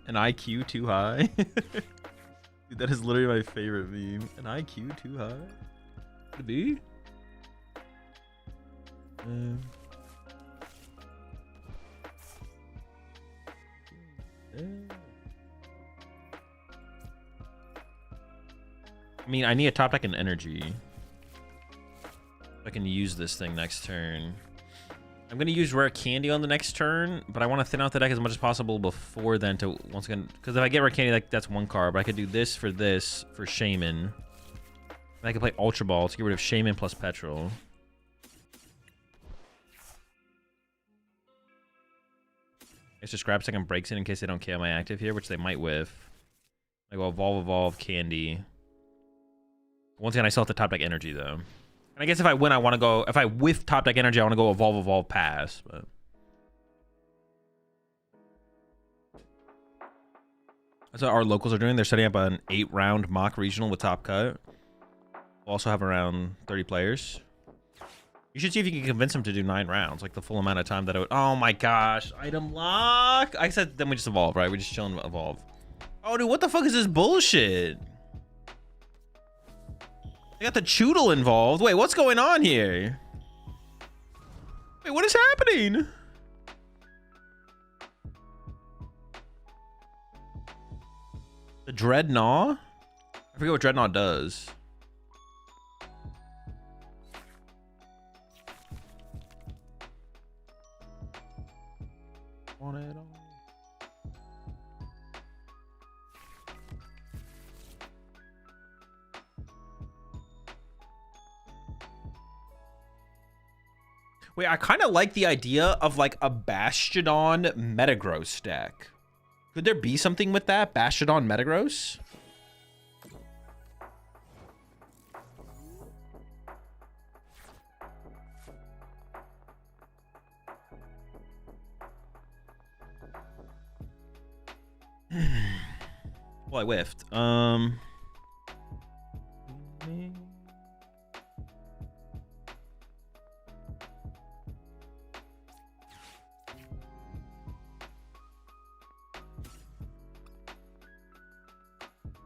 An IQ too high? Dude, that is literally my favorite meme. An IQ too high? Could it be? I mean, I need a top deck and energy. I can use this thing next turn. I'm gonna use rare candy on the next turn, but I want to thin out the deck as much as possible before then to once again, because if I get rare candy, that's one card, but I could do this for Shaman. And I could play Ultra Ball to get rid of Shaman plus Petrol. It's just grab second breaks in case they don't KO my active here, which they might whiff. I go evolve, candy. Once again, I still have the top deck energy though. And I guess if I win, I want to go... If I whiff top deck energy, I want to go evolve, pass. But that's what our locals are doing. They're setting up an 8-round mock regional with top cut. We'll also have around 30 players. You should see if you can convince them to do 9 rounds, like the full amount of time that it would... Oh my gosh, item lock! I said then we just evolve, right? We just chill and evolve. Oh, dude, what the fuck is this bullshit? They got the Choodle involved. Wait, what's going on here? Wait, what is happening? The Dreadnought? I forget what Dreadnought does. Want it all. Wait, I kind of like the idea of like a Bastiodon Metagross deck. Could there be something with that? Bastiodon Metagross? Well, I whiffed.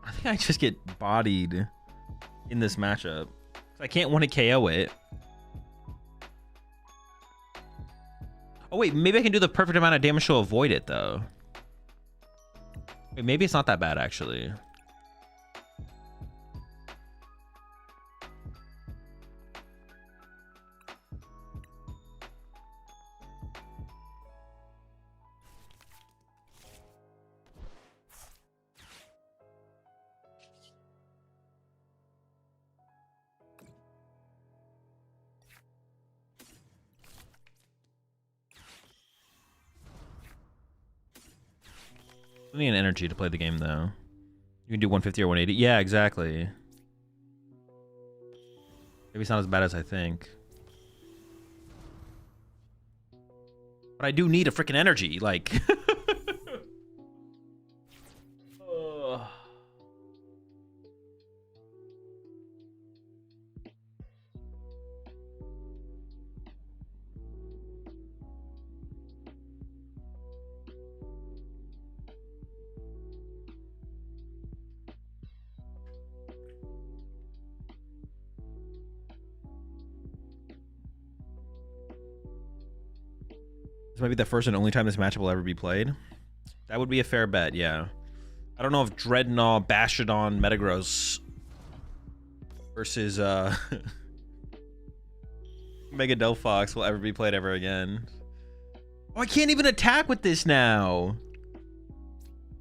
I think I just get bodied in this matchup. I can't want to KO it. Oh wait, maybe I can do the perfect amount of damage to avoid it though. Wait, maybe it's not that bad actually. I need an energy to play the game, though. You can do 150 or 180. Yeah, exactly. Maybe it's not as bad as I think. But I do need a freaking energy, like... This might be the first and only time this matchup will ever be played. That would be a fair bet, yeah. I don't know if Dreadnought, Bastiodon, Metagross versus Mega Delphox will ever be played ever again. Oh, I can't even attack with this now.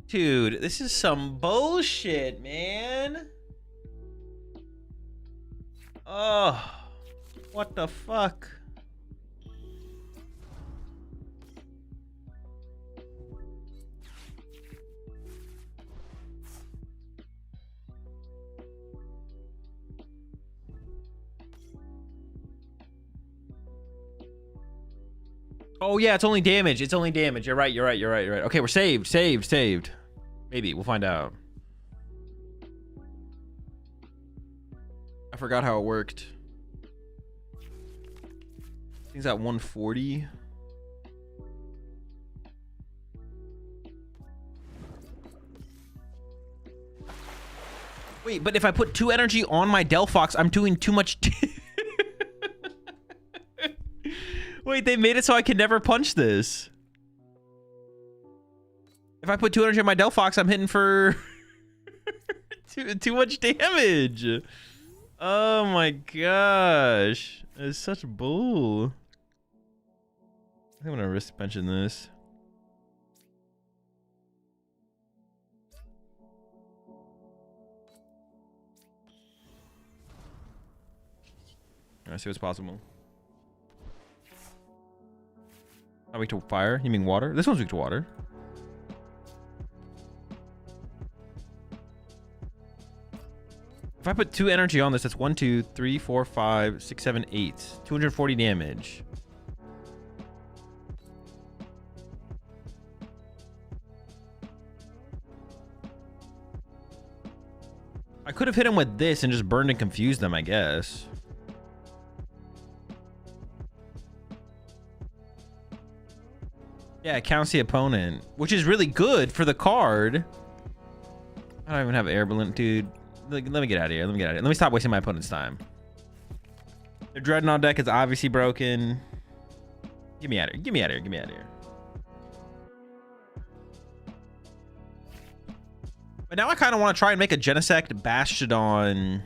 Dude, this is some bullshit, man. Oh, what the fuck? Oh yeah, it's only damage. It's only damage. You're right. Okay, we're saved. Maybe. We'll find out. I forgot how it worked. I think it's at 140. Wait, but if I put 2 energy on my Delphox, I'm doing too much... Wait, they made it so I can never punch this. If I put 2 energy on my Delphox, I'm hitting for too much damage. Oh my gosh. It's such bull. I think I'm gonna risk benching this. Let's see what's possible. Not weak to fire? You mean water? This one's weak to water. If I put 2 energy on this, that's 1, 2, 3, 4, 5, 6, 7, 8. 240 damage. I could have hit him with this and just burned and confused them, I guess. Yeah, it counts the opponent, which is really good for the card. I don't even have air balloon, dude. Let me get out of here. Let me stop wasting my opponent's time. The Dreadnought deck is obviously broken. Get me out of here. Get me out of here. Get me out of here. But now I kind of want to try and make a Genesect Bastodon.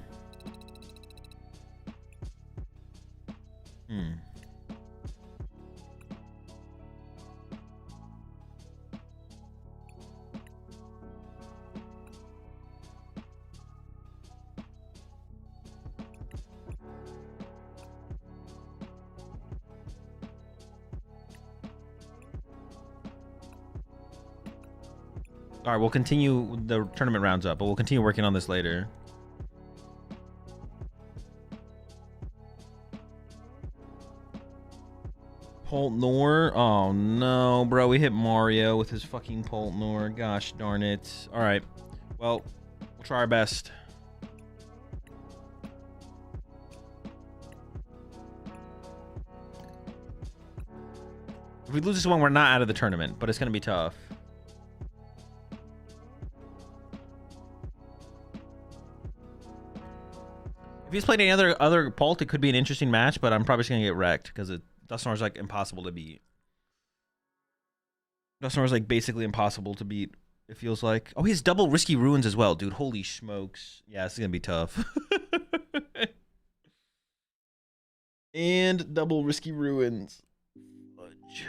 All right, we'll continue the tournament rounds up, but we'll continue working on this later. Poltnor. Oh no, bro. We hit Mario with his fucking Poltnor. Gosh darn it. All right. Well, we'll try our best. If we lose this one, we're not out of the tournament, but it's going to be tough. If he's played any other Pult, it could be an interesting match, but I'm probably just going to get wrecked because Dusknoir's like impossible to beat. Dusknoir's like basically impossible to beat, it feels like. Oh, he has double Risky Ruins as well, dude. Holy smokes. Yeah, this is going to be tough. And double Risky Ruins. Fudge.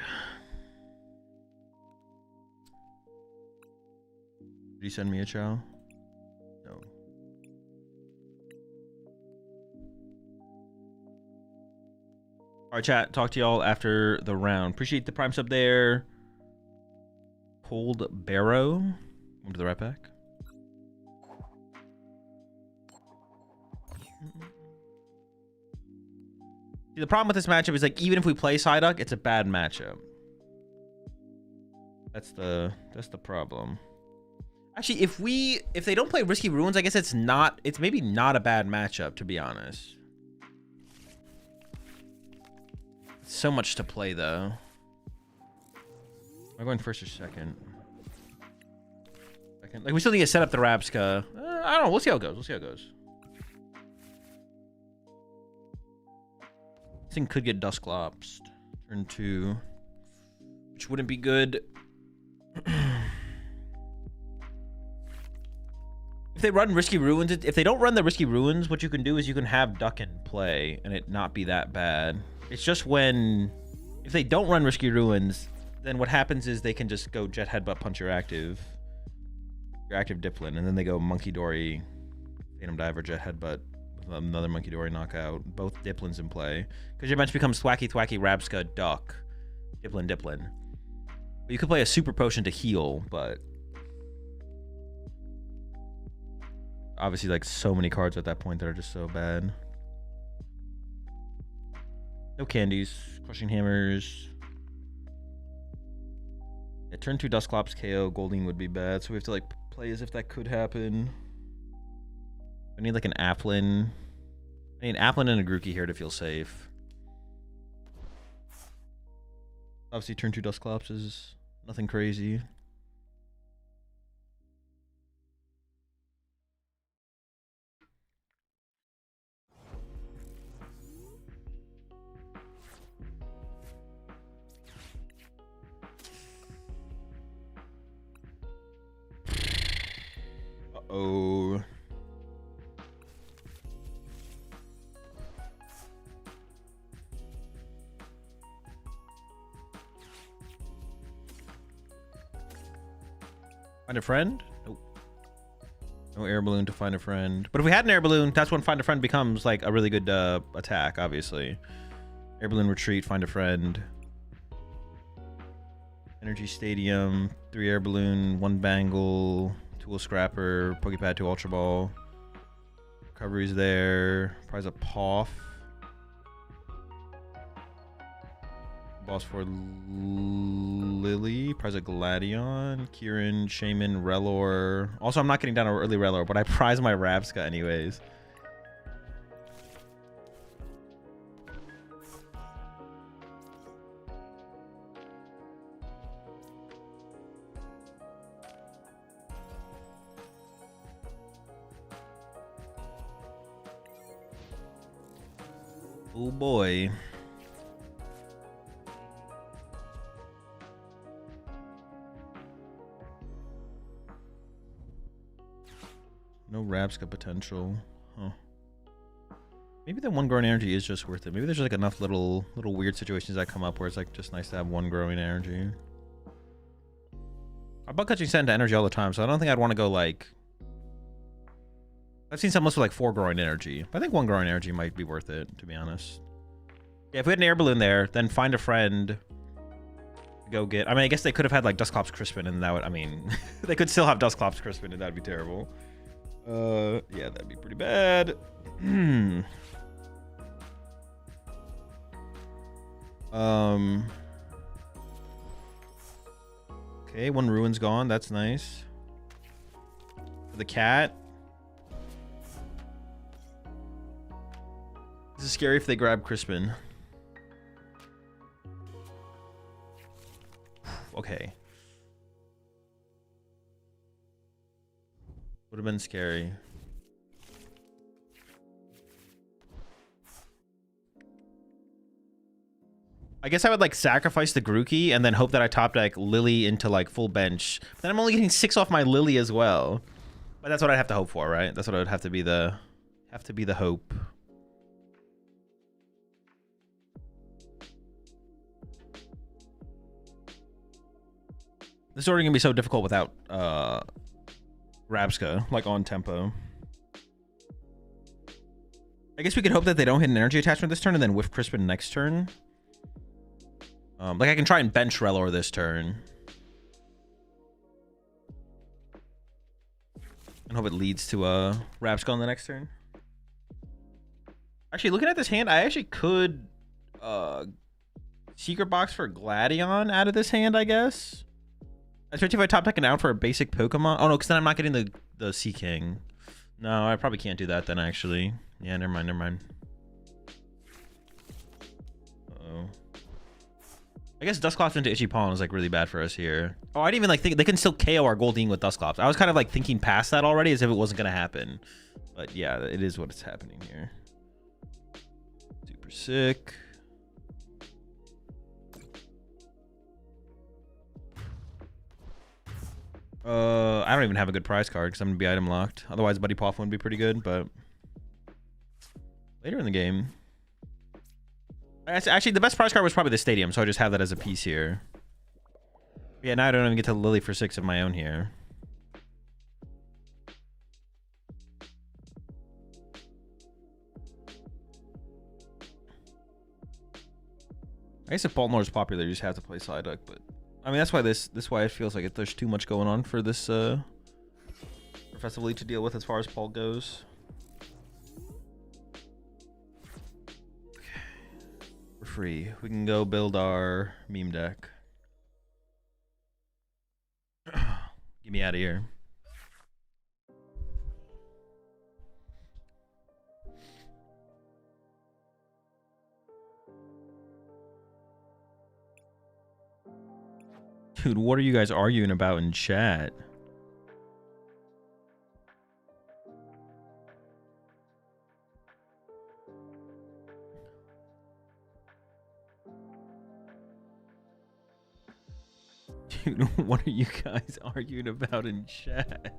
Did you send me a chow? No. All right, chat. Talk to y'all after the round. Appreciate the prime sub there. Cold Barrow. Welcome to the right back. See, the problem with this matchup is like even if we play Psyduck, it's a bad matchup. That's the problem. Actually, if they don't play Risky Ruins, I guess it's maybe not a bad matchup, to be honest. So much to play though. Am I going first or second? Second. Like we still need to set up the Rabska. I don't know. We'll see how it goes. We'll see how it goes. This thing could get Dusclops. Turn 2, which wouldn't be good. If they run Risky Ruins, if they don't run the Risky Ruins, what you can do is you can have Duck in play and it not be that bad. It's just if they don't run Risky Ruins, then what happens is they can just go Jet Headbutt punch your active Diplin, and then they go Monkey Dory, Phantom Dive, or Jet Headbutt with another Monkey Dory knockout. Both Diplins in play. Because your bench becomes Thwacky, Rabska, Duck, Diplin. But you could play a Super Potion to heal, but obviously like so many cards at that point that are just so bad. No candies, Crushing Hammers. Yeah, turn 2 Dusclops KO, Goldeen would be bad, so we have to like play as if that could happen. I need like an Applin. I need an Applin and a Grookey here to feel safe. Obviously turn 2 Dusclops is nothing crazy. Uh-oh. Find a friend? Nope. No air balloon to find a friend. But if we had an air balloon, that's when find a friend becomes like a really good attack, obviously. Air balloon retreat, find a friend. Energy Stadium, 3 air balloon, 1 bangle, tool scrapper, Pokepad, 2 ultra ball. Recovery's there. Prize a Poff. Boss for Lily. Prize a Gladion. Kieran, Shaman, Relor. Also, I'm not getting down to early Relor, but I prize my Rabska anyways. Oh boy. No Rabska potential. Huh. Maybe that 1 growing energy is just worth it. Maybe there's like enough little weird situations that come up where it's like just nice to have 1 growing energy. I bug catching send to energy all the time, so I don't think I'd want to go like... I've seen some lists with like 4 growing energy. But I think 1 growing energy might be worth it, to be honest. Yeah, if we had an air balloon there, then find a friend. Go get... I mean, I guess they could have had like Dusclops Crispin, and that would... I mean, they could still have Dusclops Crispin, and that'd be terrible. Yeah, that'd be pretty bad. Okay, 1 ruin's gone. That's nice. For the cat. This is scary if they grab Crispin. Okay. Would have been scary. I guess I would like sacrifice the Grookey and then hope that I top deck Lily into like full bench. But then I'm only getting 6 off my Lily as well. But that's what I'd have to hope for, right? That's what would have to be the hope. This is already gonna be so difficult without Rabska, like on tempo. I guess we could hope that they don't hit an energy attachment this turn and then whiff Crispin next turn. Like I can try and bench Relor this turn. And hope it leads to Rabska on the next turn. Actually, looking at this hand, I actually could Secret Box for Gladion out of this hand, I guess. Especially if I top deck an out for a basic Pokemon. Oh no, because then I'm not getting the Sea King. No, I probably can't do that then, actually. Yeah, never mind. Uh-oh. I guess Dusclops into Itchy Pollen is like really bad for us here. Oh, I didn't even like think they can still KO our Goldeen with Dusclops. I was kind of like thinking past that already as if it wasn't gonna happen. But yeah, it is what is happening here. Super sick. I don't even have a good prize card because I'm gonna be item locked. Otherwise, Buddy Poff would be pretty good, but later in the game. Actually, the best prize card was probably the Stadium, so I just have that as a piece here. Yeah, now I don't even get to Lily for 6 of my own here. I guess if Baltimore is popular, you just have to play Psyduck, but I mean that's why why it feels like there's too much going on for this Professor League to deal with as far as Paul goes. We're free. We can go build our meme deck. Get me out of here. Dude, what are you guys arguing about in chat? Dude, what are you guys arguing about in chat?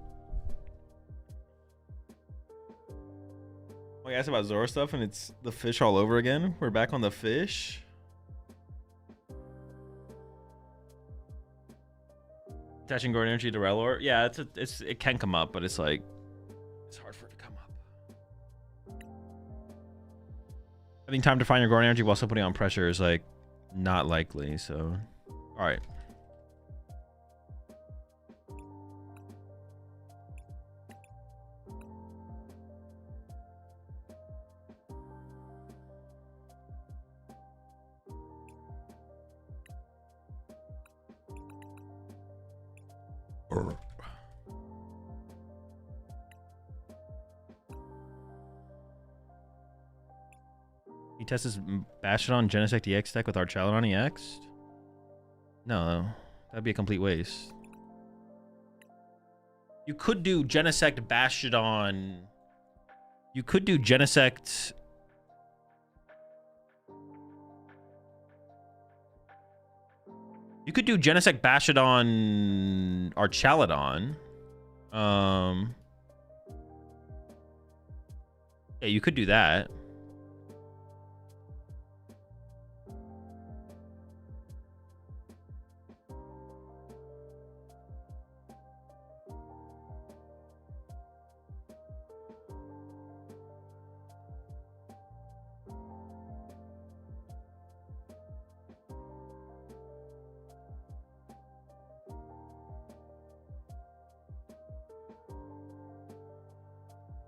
Oh, you asked about Zora stuff and it's the fish all over again? We're back on the fish? Attaching Guard Energy to Relor. Yeah, it can come up, but it's like it's hard for it to come up. Having time to find your Guard Energy while still putting on pressure is like not likely. So, all right. He tests his Bastion Genesect EX deck with our Archaladon EX? No, that'd be a complete waste. You could do Genesect Bastion. You could do Genesect. You could do Genesect Bastion Archaladon. Yeah, you could do that.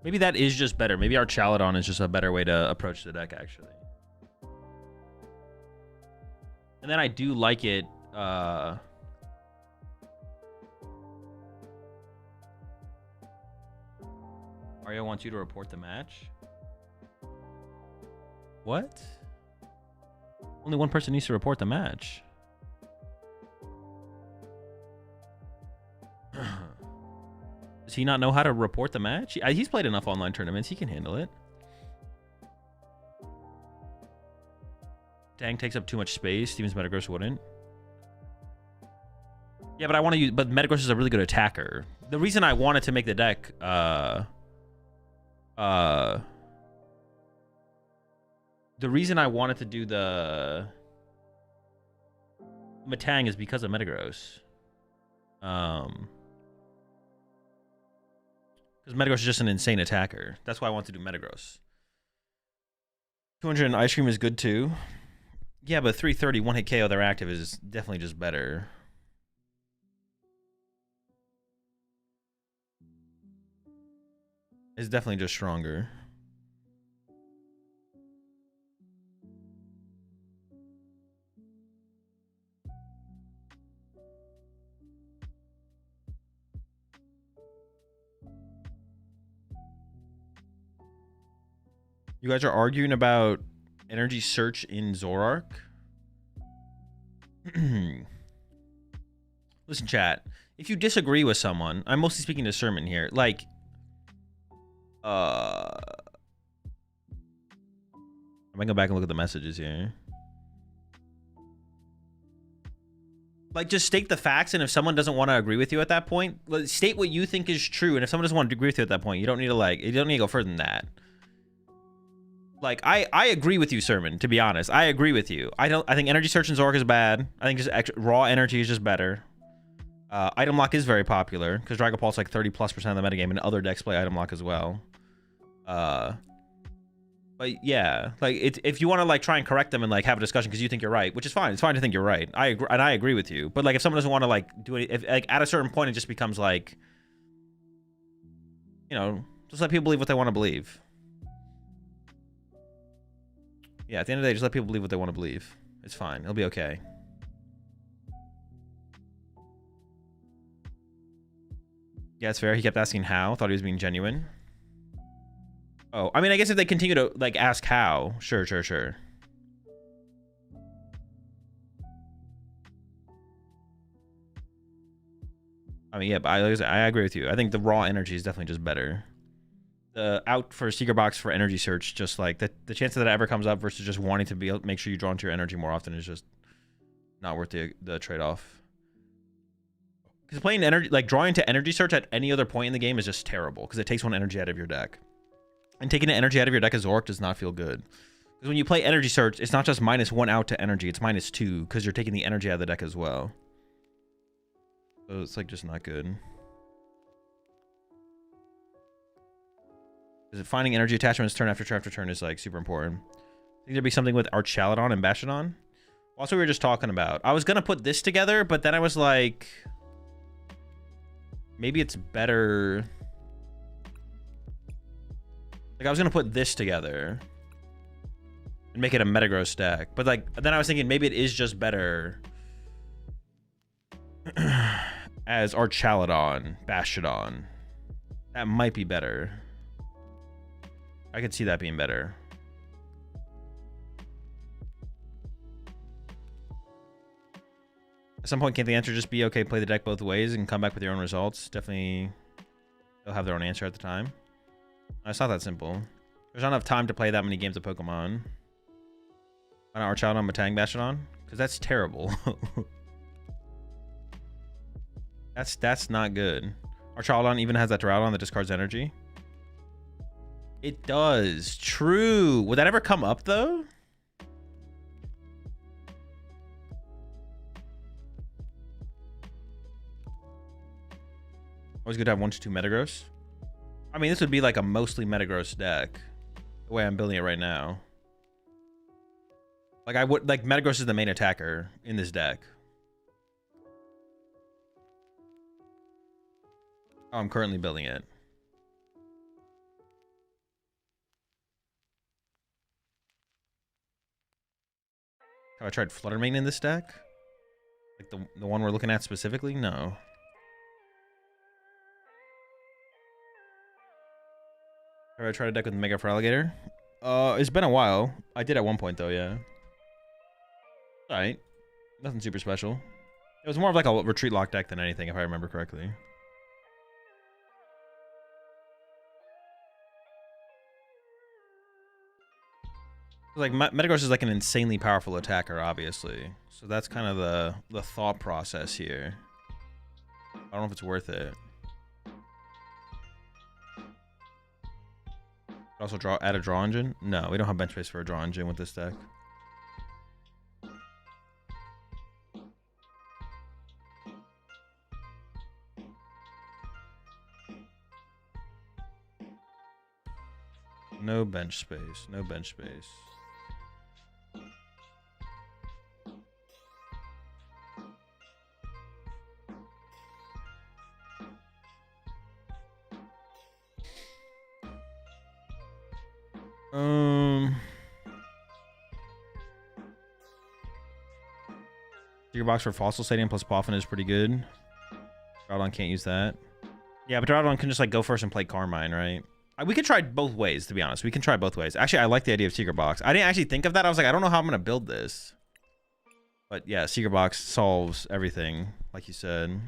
Maybe that is just better. Maybe our Archaladon is just a better way to approach the deck, actually. And then I do like it. Arya wants you to report the match. What? Only one person needs to report the match. Does he not know how to report the match? He's played enough online tournaments. He can handle it. Dang takes up too much space. Steven's Metagross wouldn't. Yeah, but I want to use... But Metagross is a really good attacker. The reason I wanted to make the deck... the reason I wanted to do the... Metang is because of Metagross. Because Metagross is just an insane attacker. That's why I want to do Metagross. 200 and Ice Cream is good too. Yeah, but 330 one hit KO their active is definitely just better. It's definitely just stronger. You guys are arguing about energy search in Zoroark? Listen, chat. If you disagree with someone, I'm mostly speaking to Sermon here. Like, I might go back and look at the messages here. Like, just state the facts, and if someone doesn't want to agree with you at that point, state what you think is true, and if someone doesn't want to agree with you at that point, you don't need to, like, you don't need to go further than that. Like, I agree with you, Sermon, to be honest. I agree with you. I think energy search in Zoroark is bad. I think just raw energy is just better. Item lock is very popular because Dragon Pulse like 30+% of the metagame, and other decks play item lock as well. But yeah, like if you want to like try and correct them and like have a discussion because you think you're right, which is fine. It's fine to think you're right. I agree, and I agree with you. But like if someone doesn't want to like do it, if like at a certain point it just becomes like, you know, just let people believe what they want to believe. Yeah, at the end of the day, just let people believe what they want to believe. It's fine. It'll be okay. Yeah, it's fair. He kept asking how. Thought he was being genuine. Oh, I mean, I guess if they continue to, like, ask how. Sure. I mean, yeah, but I agree with you. I think the raw energy is definitely just better. The out for a secret box for energy search, just like the chance that ever comes up versus just wanting to be able to make sure you draw into your energy more often is just not worth the trade-off. Because playing energy, like drawing to energy search at any other point in the game is just terrible because it takes one energy out of your deck. And taking the energy out of your deck as Zoroark does not feel good. Because when you play energy search, it's not just -1 out to energy, it's -2 because you're taking the energy out of the deck as well. So it's like just not good. Is it finding energy attachments turn after turn after turn is like super important. I think there'd be something with Archaladon and Bastiodon. Also, we were just talking about. I was gonna put this together, but then I was like, maybe it's better. Like I was gonna put this together and make it a Metagross deck, but like then I was thinking maybe it is just better as Archaladon, Bastiodon. That might be better. I could see that being better. At some point, can't the answer just be, okay, play the deck both ways and come back with your own results? Definitely, they'll have their own answer at the time. It's not that simple. There's not enough time to play that many games of Pokemon. Why not Archaladon, Matang, Bastiodon? Because that's terrible. That's not good. Archaladon even has that Duraludon that discards energy. It does. True. Would that ever come up, though? Always good to have 1 to 2 Metagross. I mean, this would be like a mostly Metagross deck. The way I'm building it right now. Like, Metagross is the main attacker in this deck. Oh, I'm currently building it. Have I tried Flutter Mane in this deck? Like the one we're looking at specifically? No. Have I tried a deck with Mega Feraligatr? It's been a while. I did at one point though, yeah. Alright. Nothing super special. It was more of like a retreat lock deck than anything, if I remember correctly. Like Metagross is like an insanely powerful attacker, obviously. So that's kind of the thought process here. I don't know if it's worth it. Also add a draw engine? No, we don't have bench space for a draw engine with this deck. No bench space. No bench space. Your box for Fossil Stadium plus Poffin is pretty good. Duraludon can't use that. Yeah, but Duraludon can just like go first and play Carmine, right? We could try both ways, to be honest. We can try both ways. Actually, I like the idea of Secret Box. I didn't actually think of that. I was like, I don't know how I'm gonna build this. But yeah, Secret Box solves everything, like you said.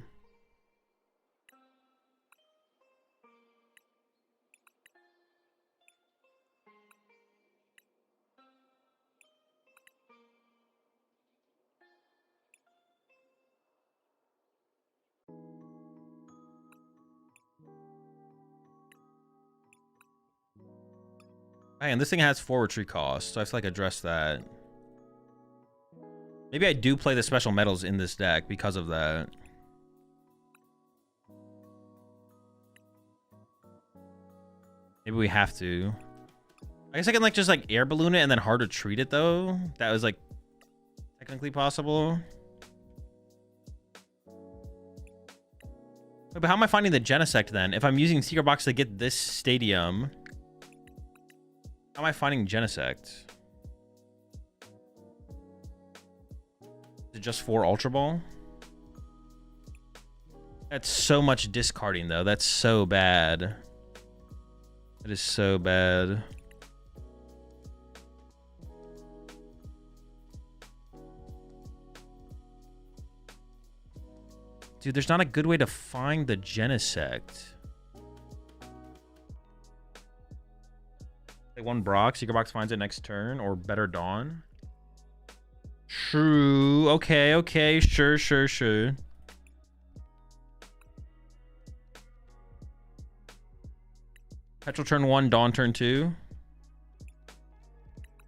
And this thing has 4 retreat costs, so I have to like address that. Maybe I do play the special metals in this deck because of that. Maybe we have to. I guess I can like just like air balloon it and then hard retreat it though. That was like technically possible. Wait, but how am I finding the Genesect then? If I'm using Secret Box to get this stadium, how am I finding Genesect? Is it just for Ultra Ball? That's so much discarding though. That's so bad. That is so bad. Dude, there's not a good way to find the Genesect. Like one Brock, Secret Box finds it next turn, or Better Dawn. True. Okay, okay. Sure, sure, sure. Petrol turn 1, Dawn turn 2.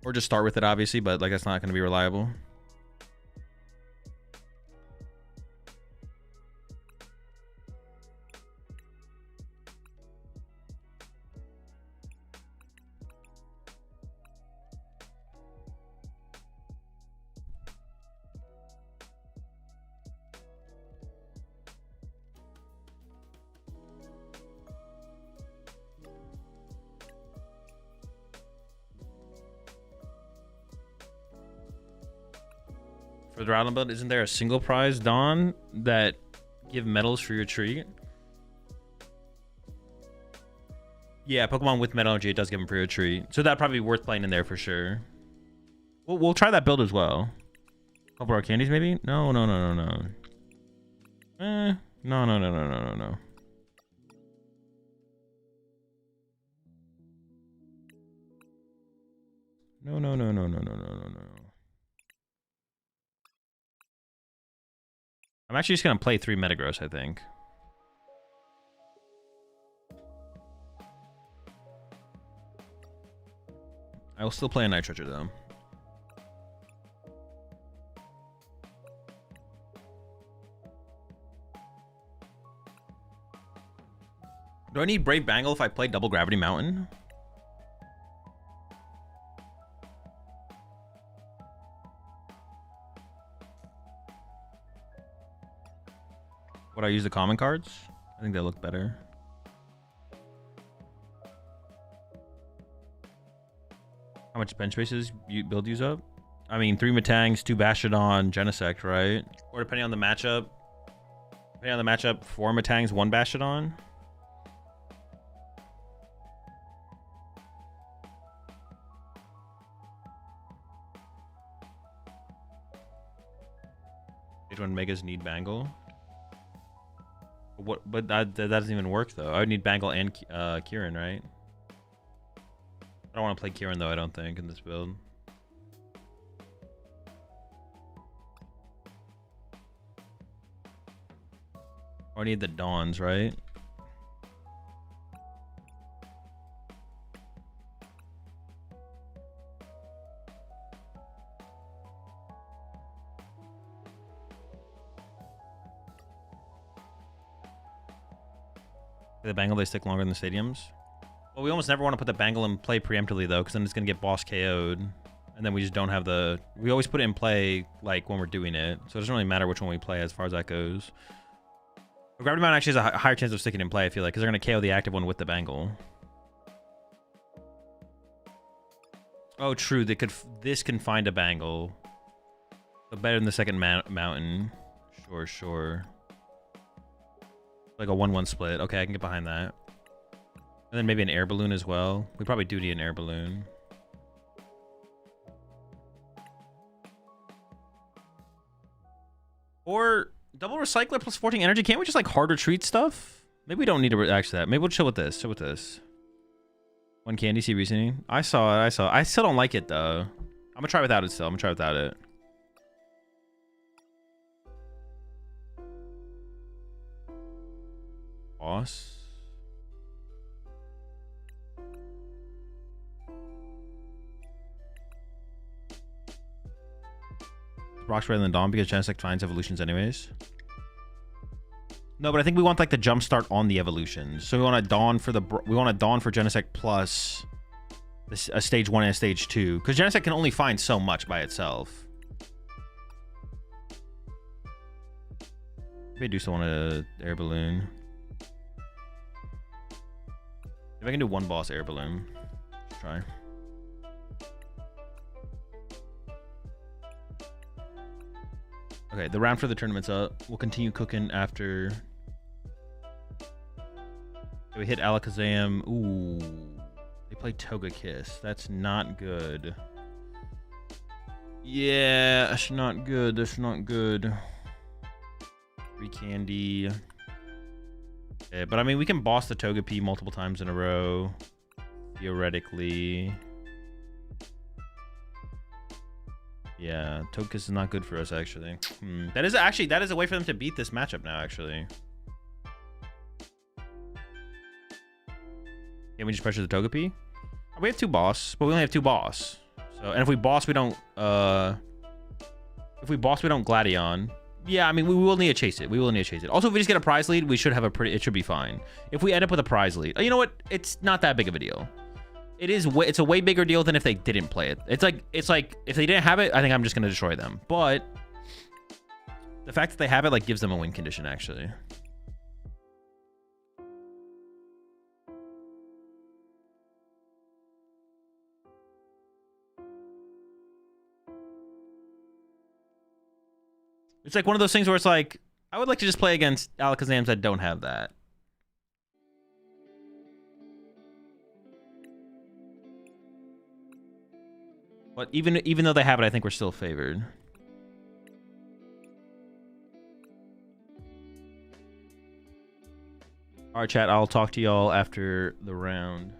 Or just start with it, obviously, but like that's not going to be reliable. For the Rattle build, isn't there a single prize, Dawn, that give medals for your treat? Yeah, Pokemon with Metal Energy, it does give them for your treat. So that'd probably be worth playing in there for sure. We'll try that build as well. Couple our candies, maybe? No. No. I'm actually just gonna play 3 Metagross, I think. I will still play a Nitroger though. Do I need Brave Bangle if I play Double Gravity Mountain? Would I use the common cards? I think they look better. How much bench spaces you build use up? I mean, 3 Matangs, 2 Bastiodon, Genesect, right? Or depending on the matchup. 4 Matangs, 1 Bastiodon. Stage 1 Megas need Bangle. What? But that doesn't even work though. I would need Bangle and Kieran, right? I don't want to play Kieran though, I don't think, in this build. Or I need the Dawns, right? The Bangle, they stick longer than the stadiums. Well, we almost never want to put the Bangle in play preemptively though, because then it's going to get boss KO'd. And then we just don't have the... We always put it in play like when we're doing it. So it doesn't really matter which one we play as far as that goes. But Gravity Mountain actually has a higher chance of sticking in play, I feel like, because they're going to KO the active one with the Bangle. Oh, true. They could... This can find a Bangle. But better than the second mountain. Sure. Like a 1-1 split. Okay, I can get behind that. And then maybe an air balloon as well. We probably do need an air balloon. Or double recycler plus 14 energy. Can't we just like hard retreat stuff? Maybe we don't need to actually that. Maybe we'll chill with this. 1 candy, see reasoning. I saw it. I still don't like it though. I'm gonna try without it still. I'm gonna try without it. Boss. Rocks rather than Dawn because Genesect finds evolutions anyways. No, but I think we want like the jump start on the evolutions. So we want a Dawn for Genesect plus a stage 1 and a stage 2 because Genesect can only find so much by itself. Maybe I do still want an air balloon. If I can do 1 boss air balloon, let's try. Okay, the round for the tournament's up. We'll continue cooking after we hit Alakazam. Ooh, they play Togekiss. That's not good. Yeah, that's not good. 3 candy. Okay, but I mean, we can boss the Togepi multiple times in a row, theoretically. Yeah, Togekiss is not good for us, actually. That is a way for them to beat this matchup now, actually. Can we just pressure the Togepi? We have 2 boss, but we only have 2 boss. So, and if we boss, we don't Gladion. Yeah, I mean, we will need to chase it. Also, if we just get a prize lead, we should have it should be fine. If we end up with a prize lead, you know what? It's not that big of a deal. It's a way bigger deal than if they didn't play it. It's like if they didn't have it, I think I'm just gonna destroy them. But the fact that they have it like gives them a win condition, actually. It's like one of those things where it's like, I would like to just play against Alakazams that don't have that. But even though they have it, I think we're still favored. All right, chat. I'll talk to y'all after the round.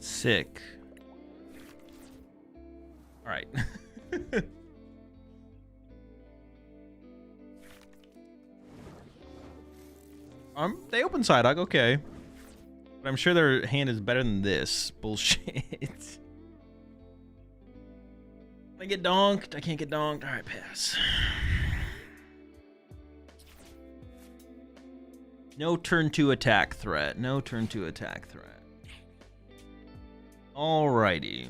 Sick. All right. They open Psyduck, okay. But I'm sure their hand is better than this. Bullshit. I get donked. I can't get donked. All right, pass. No turn 2 attack threat. No turn 2 attack threat. Alrighty.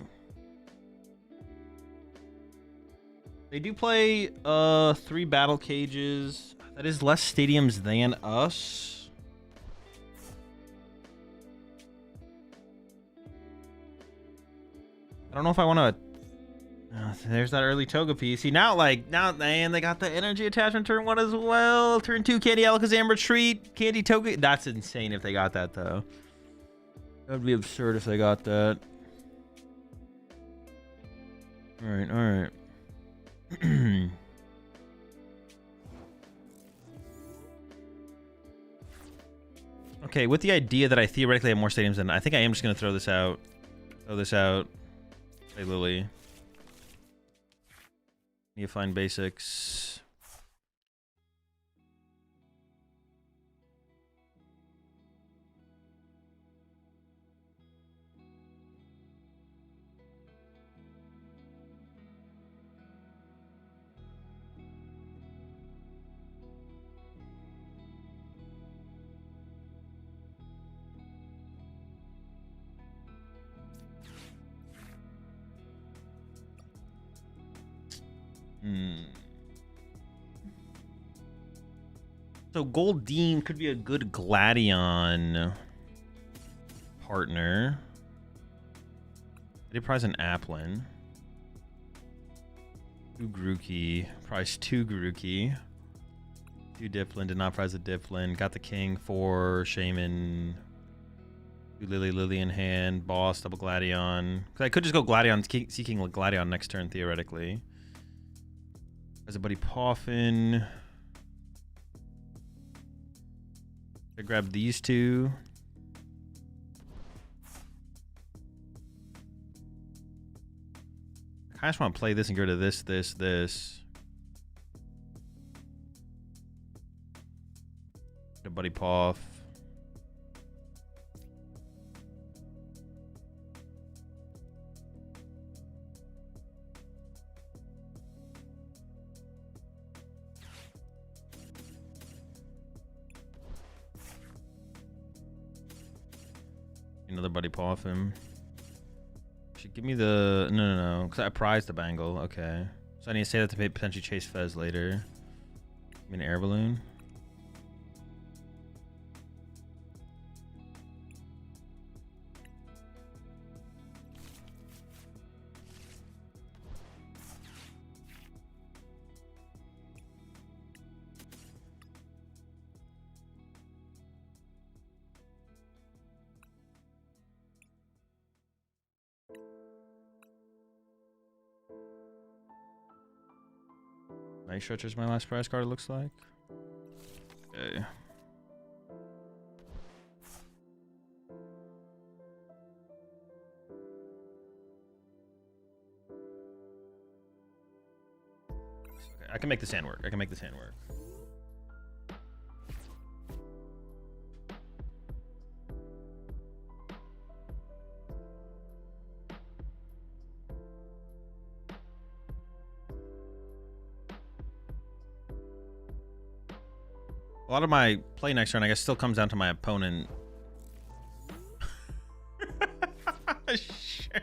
They do play 3 battle cages. That is less stadiums than us. I don't know if I want to. There's that early Togepi. See now, man, they got the energy attachment turn 1 as well. Turn 2 Candy Alakazam Retreat, Candy Togepi. That's insane if they got that though. That would be absurd if they got that. All right, all right. Okay, with the idea that I theoretically have more stadiums than I think I am just gonna throw this out. Throw this out. Play Lily. Need to find basics. So Goldeen could be a good Gladion partner. I did prize an Applin. 2 Grookey. Prize 2 Grookey. 2 Dipplin. Did not prize a Dipplin. Got the King for Shaman. 2 Lily in hand. Boss, double Gladion. Because I could just go Gladion, seeking Gladion next turn, theoretically. There's a Buddy Poffin. I grab these 2. I just want to play this and get rid of this. The Buddy Poff. Another Buddy Poff him. Should give me the no, because I prized the Bangle. Okay, so I need to say that to potentially chase Fez later. Give me an air balloon. Night Stretcher's my last prize card, it looks like. Okay. I can make this hand work. A lot of my play next turn, I guess, still comes down to my opponent. Sure.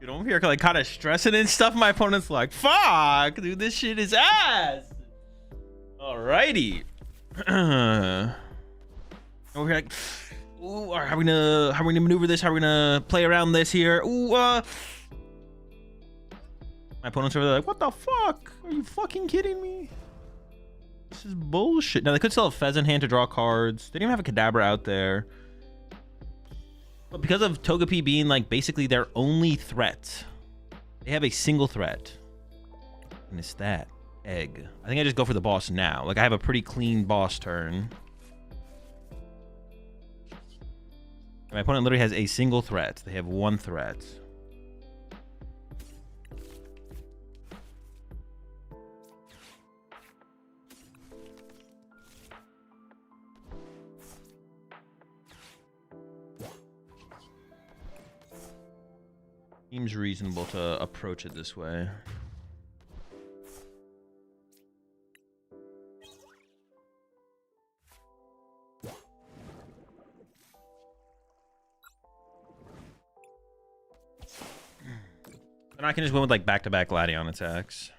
Dude, I'm over here like kind of stressing and stuff. My opponent's like, fuck, dude, this shit is ass. Alrighty. Over here like, ooh, how are we gonna maneuver this? How are we gonna play around this here? Ooh, my opponent's over there like, what the fuck? Are you fucking kidding me? This is bullshit. Now they could still have Fez in hand to draw cards. They didn't even have a Kadabra out there. But because of Togepi being like basically their only threat, they have a single threat. And it's that egg. I think I just go for the boss now. Like I have a pretty clean boss turn. My opponent literally has a single threat. They have one threat. Seems reasonable to approach it this way. And I can just win with like back-to-back Gladion attacks.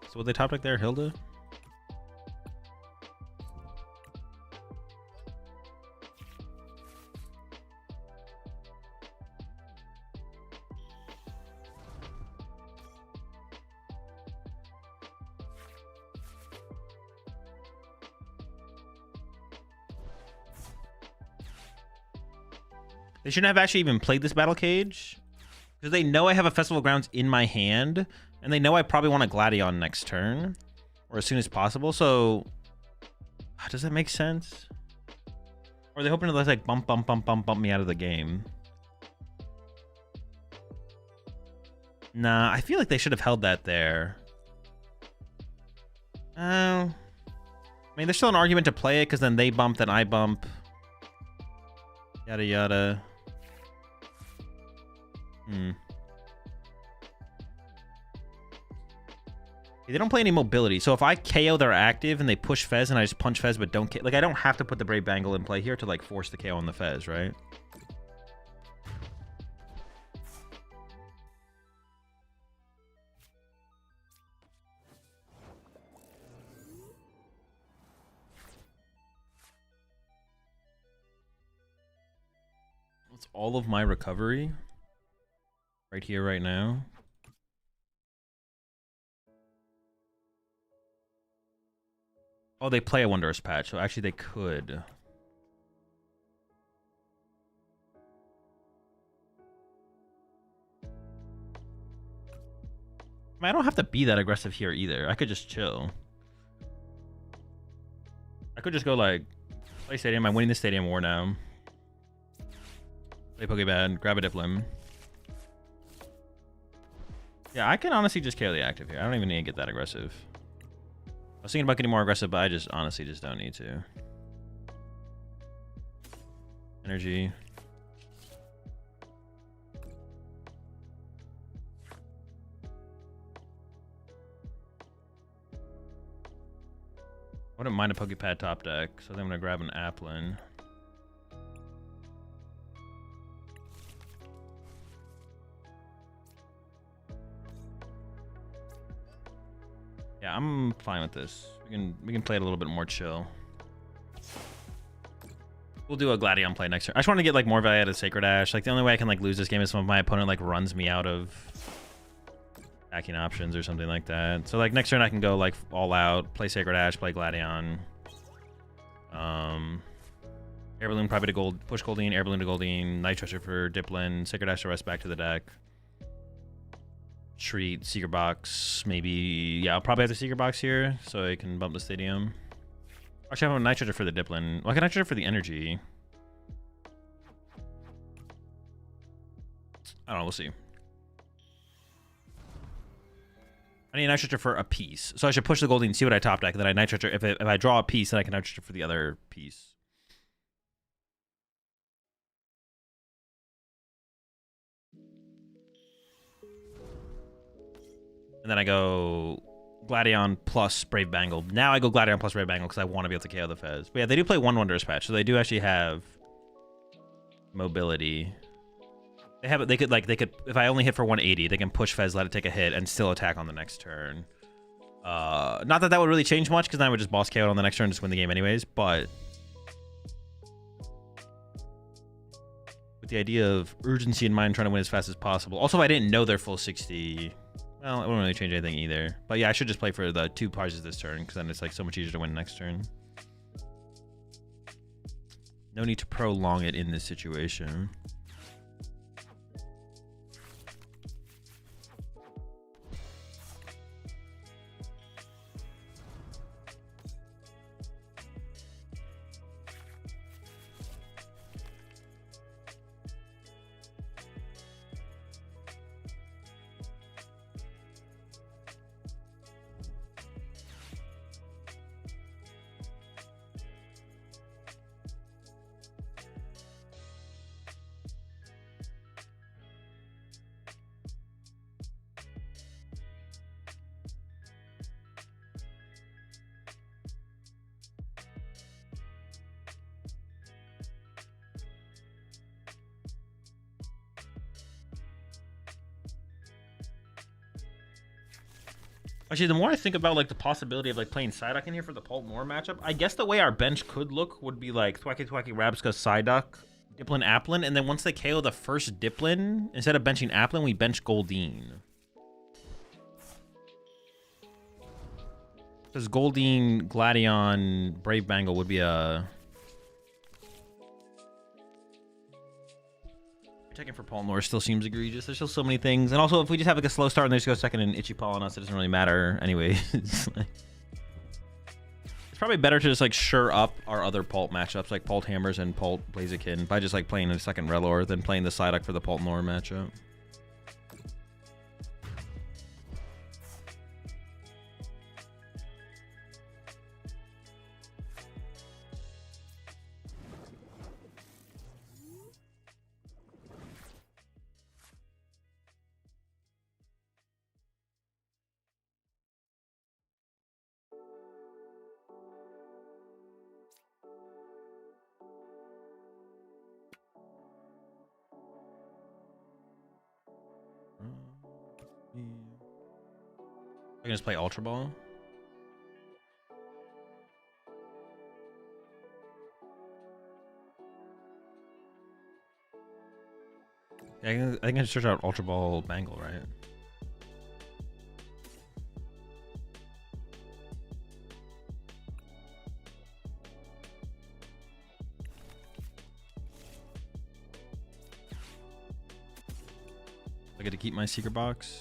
So what they top deck there, Hilda? They shouldn't have actually even played this battle cage because they know I have a Festival of Grounds in my hand. And they know I probably want a Gladion next turn, or as soon as possible. So, does that make sense? Or are they hoping to like bump me out of the game? Nah, I feel like they should have held that there. I mean, there's still an argument to play it because then they bump, then I bump. Yada yada. They don't play any mobility, so if I KO their active and they push Fez and I just punch Fez but don't like I don't have to put the Brave Bangle in play here to like force the KO on the Fez, right? It's all of my recovery right here, right now. Oh, they play a Wondrous Patch, so actually they could. I mean, I don't have to be that aggressive here either. I could just chill. I could just go like, play Stadium. I'm winning the Stadium War now. Play Pokebad, grab a Diplim. Yeah, I can honestly just KO the active here. I don't even need to get that aggressive. I was thinking about getting more aggressive, but I just honestly just don't need to. Energy. I wouldn't mind a Pokepad top deck, so then I'm gonna grab an Applin. Yeah, I'm fine with this. We can play it a little bit more chill. We'll do a Gladion play next turn. I just want to get like more value out of Sacred Ash. Like the only way I can like lose this game is if my opponent like runs me out of attacking options or something like that. So like next turn I can go like all out, play Sacred Ash, play Gladion. Air Balloon probably to gold, push Goldeen, Air Balloon to Goldeen, Night Treasure for Diplin, Sacred Ash to rest back to the deck. Treat, Seeker Box, maybe, yeah, I'll probably have the Seeker Box here, so I can bump the Stadium. Actually, I have a Night Treasure for the Diplin. Well, I can Night Treasure for the Energy. I don't know, we'll see. I need a Night Treasure for a piece. So I should push the Goldeen, see what I top deck, and then I Night Treasure. If I draw a piece, then I can Night Treasure for the other piece. And then I go Gladion plus Brave Bangle. Now I go Gladion plus Brave Bangle because I want to be able to KO the Fez. But yeah, they do play one Wondrous Patch, so they do actually have mobility. They have it. They could if I only hit for 180, they can push Fez, let it take a hit, and still attack on the next turn. Not that that would really change much because then I would just boss KO it on the next turn and just win the game anyways. But with the idea of urgency in mind, trying to win as fast as possible. Also, if I didn't know their full 60. Well, it wouldn't really change anything either. But yeah, I should just play for the 2 prizes this turn because then it's like so much easier to win next turn. No need to prolong it in this situation. Actually, the more I think about like the possibility of like playing Psyduck in here for the Pult Moor matchup, I guess the way our bench could look would be like Thwacky Thwacky Rabsca, Psyduck, Diplin, Applin, and then once they KO the first Diplin, instead of benching Applin, we bench Goldeen. Because Goldeen, Gladion, Brave Bangle would be a... Taking for Pult Moor still seems egregious. There's still so many things. And also, if we just have like a slow start and they just go second and Itchy Paw on us, it doesn't really matter anyways. It's probably better to just like sure up our other Pult matchups, like Pult Hammers and Pult Blaziken, by just like playing a second Relor than playing the Psyduck for the Pult Moor matchup. I can just play Ultra Ball. Yeah, I can just search out Ultra Ball Bangle, right? I get to keep my secret box.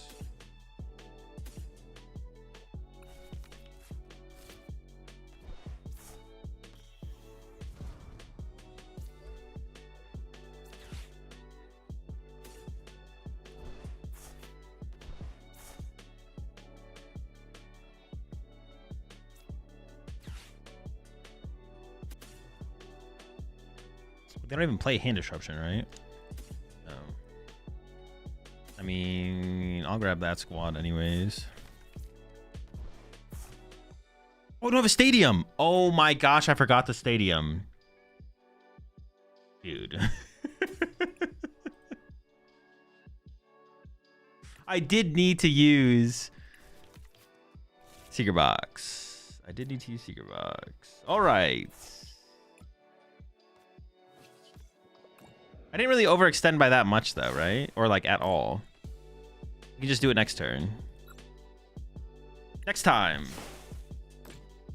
They don't even play Hand Disruption, right? No. I mean, I'll grab that squad anyways. Oh, we don't have a stadium. Oh my gosh, I forgot the stadium. Dude. I did need to use Seeker Box. I did need to use Seeker Box. All right. I didn't really overextend by that much though, right? Or like at all. You can just do it next turn. Next time.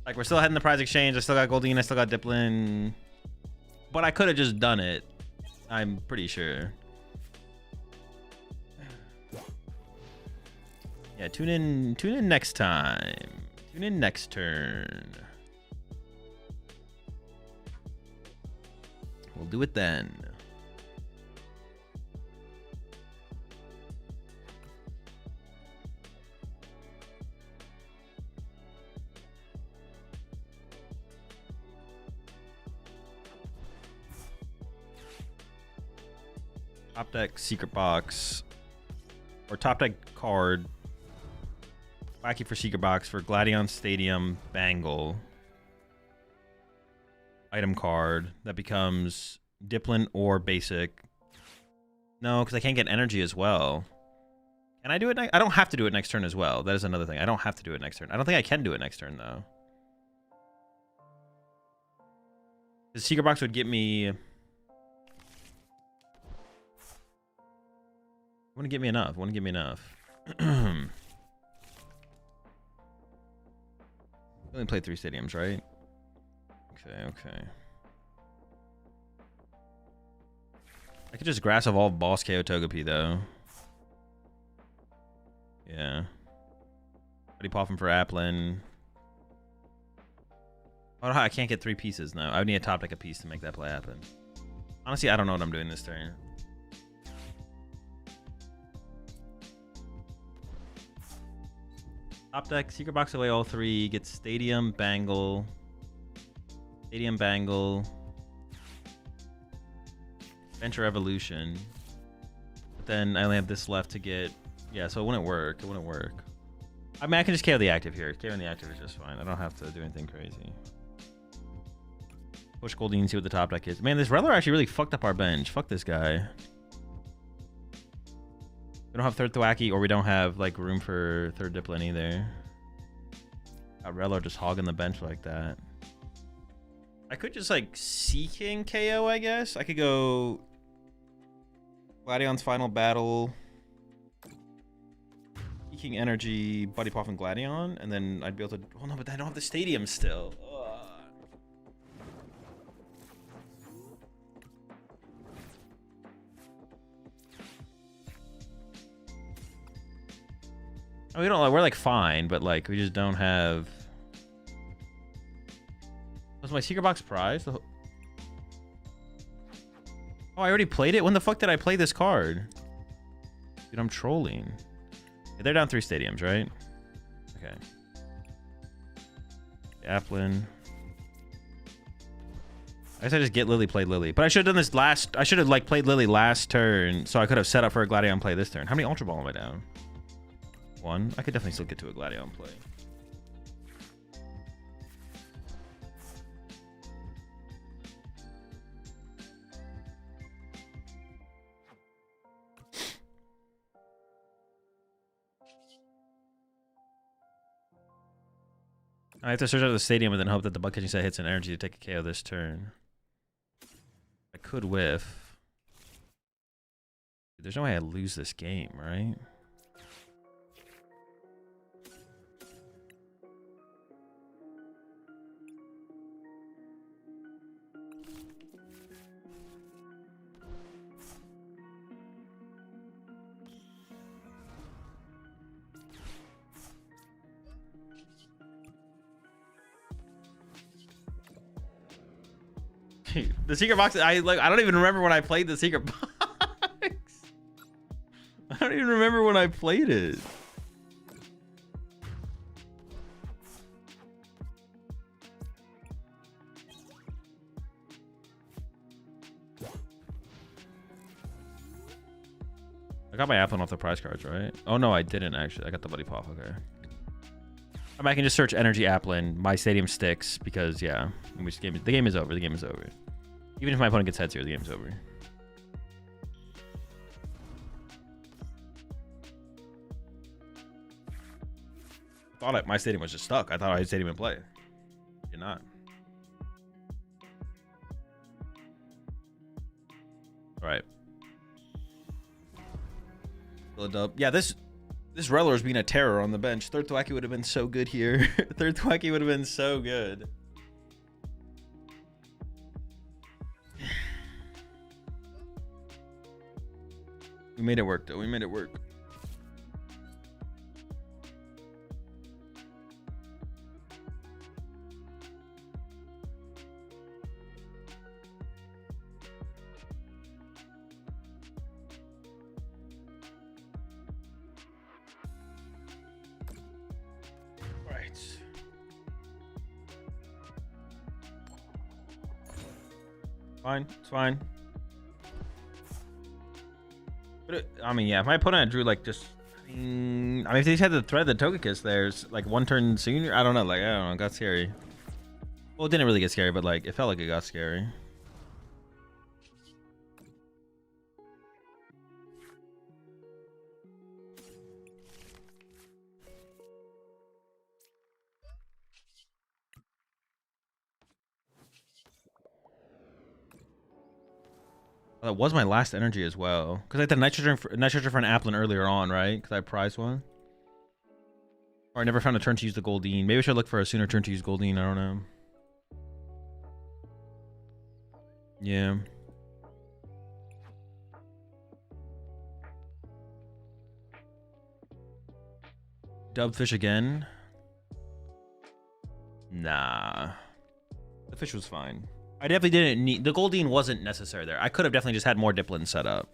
Like we're still heading the prize exchange. I still got Goldeen. I still got Diplin. But I could have just done it. I'm pretty sure. Yeah, tune in next time. Tune in next turn. We'll do it then. Top deck secret box or top deck card. Wacky for secret box for Gladion Stadium Bangle. Item card that becomes Diplin or basic. No, because I can't get energy as well. Can I do it next? I don't have to do it next turn as well. That is another thing. I don't have to do it next turn. I don't think I can do it next turn though. The secret box would get me. Wouldn't get me enough. Wouldn't get me enough. Only played 3 stadiums, right? Okay. I could just grass evolve boss KO Togepi though. Yeah. Buddy Poffin for Applin. Oh, I can't get 3 pieces now. I would need a top deck a piece to make that play happen. Honestly, I don't know what I'm doing this turn. Top deck, secret box away all 3, get Stadium Bangle. Venture Evolution. But then I only have this left to get. Yeah, so it wouldn't work. It wouldn't work. I mean, I can just KO the active here. KOing the active is just fine. I don't have to do anything crazy. Push Goldeen, see what the top deck is. Man, this Reveler actually really fucked up our bench. Fuck this guy. We don't have third Thwacky, or we don't have like room for third Diplin either. Got Reveler just hogging the bench like that. I could just like Seeking KO, I guess. I could go Gladion's Final Battle, Seeking Energy, Buddy Poff, and Gladion, and then I'd be able to. Oh no, but I don't have the stadium still. Ugh. We don't. We're like fine, but like we just don't have. Was my secret box prize? Oh, I already played it. When the fuck did I play this card? Dude, I'm trolling. Yeah, they're down 3 stadiums, right? Okay. Applin. I guess I just get Lily, played Lily, but I should have done this last. I should have like played Lily last turn, so I could have set up for a Gladion play this turn. How many Ultra Ball am I down? 1. I could definitely still get to a Gladion play. I have to search out the stadium and then hope that the bug catching set hits an energy to take a KO this turn. I could whiff. There's no way I lose this game, right? The secret box, I don't even remember when I played the secret box. I don't even remember when I played it. I got my Applin off the prize cards, right? Oh no, I didn't actually. I got the Buddy Poff, okay. I mean, I can just search Energy Applin. My stadium sticks because yeah, the game is over. The game is over. Even if my opponent gets heads here, the game's over. I thought my stadium was just stuck. I thought I had stadium in play. You're not. All right. Yeah, this Reller's being a terror on the bench. Third Thwacky would have been so good here. Third Thwacky would have been so good. We made it work, though. We made it work. Fine, it's fine. But I mean, yeah, if my opponent drew like just, I mean, if they had the thread the Togekiss, there's like one turn sooner. I don't know, like I don't know, it got scary. Well, it didn't really get scary, but like it felt like it got scary. That was my last energy as well. Because I had the nitrogen for an Applin earlier on, right? Because I prized one. Or I never found a turn to use the Goldeen. Maybe I should look for a sooner turn to use Goldeen. I don't know. Yeah. Dubfish again? Nah. The fish was fine. I definitely didn't need... The Goldeen wasn't necessary there. I could have definitely just had more Diplin set up.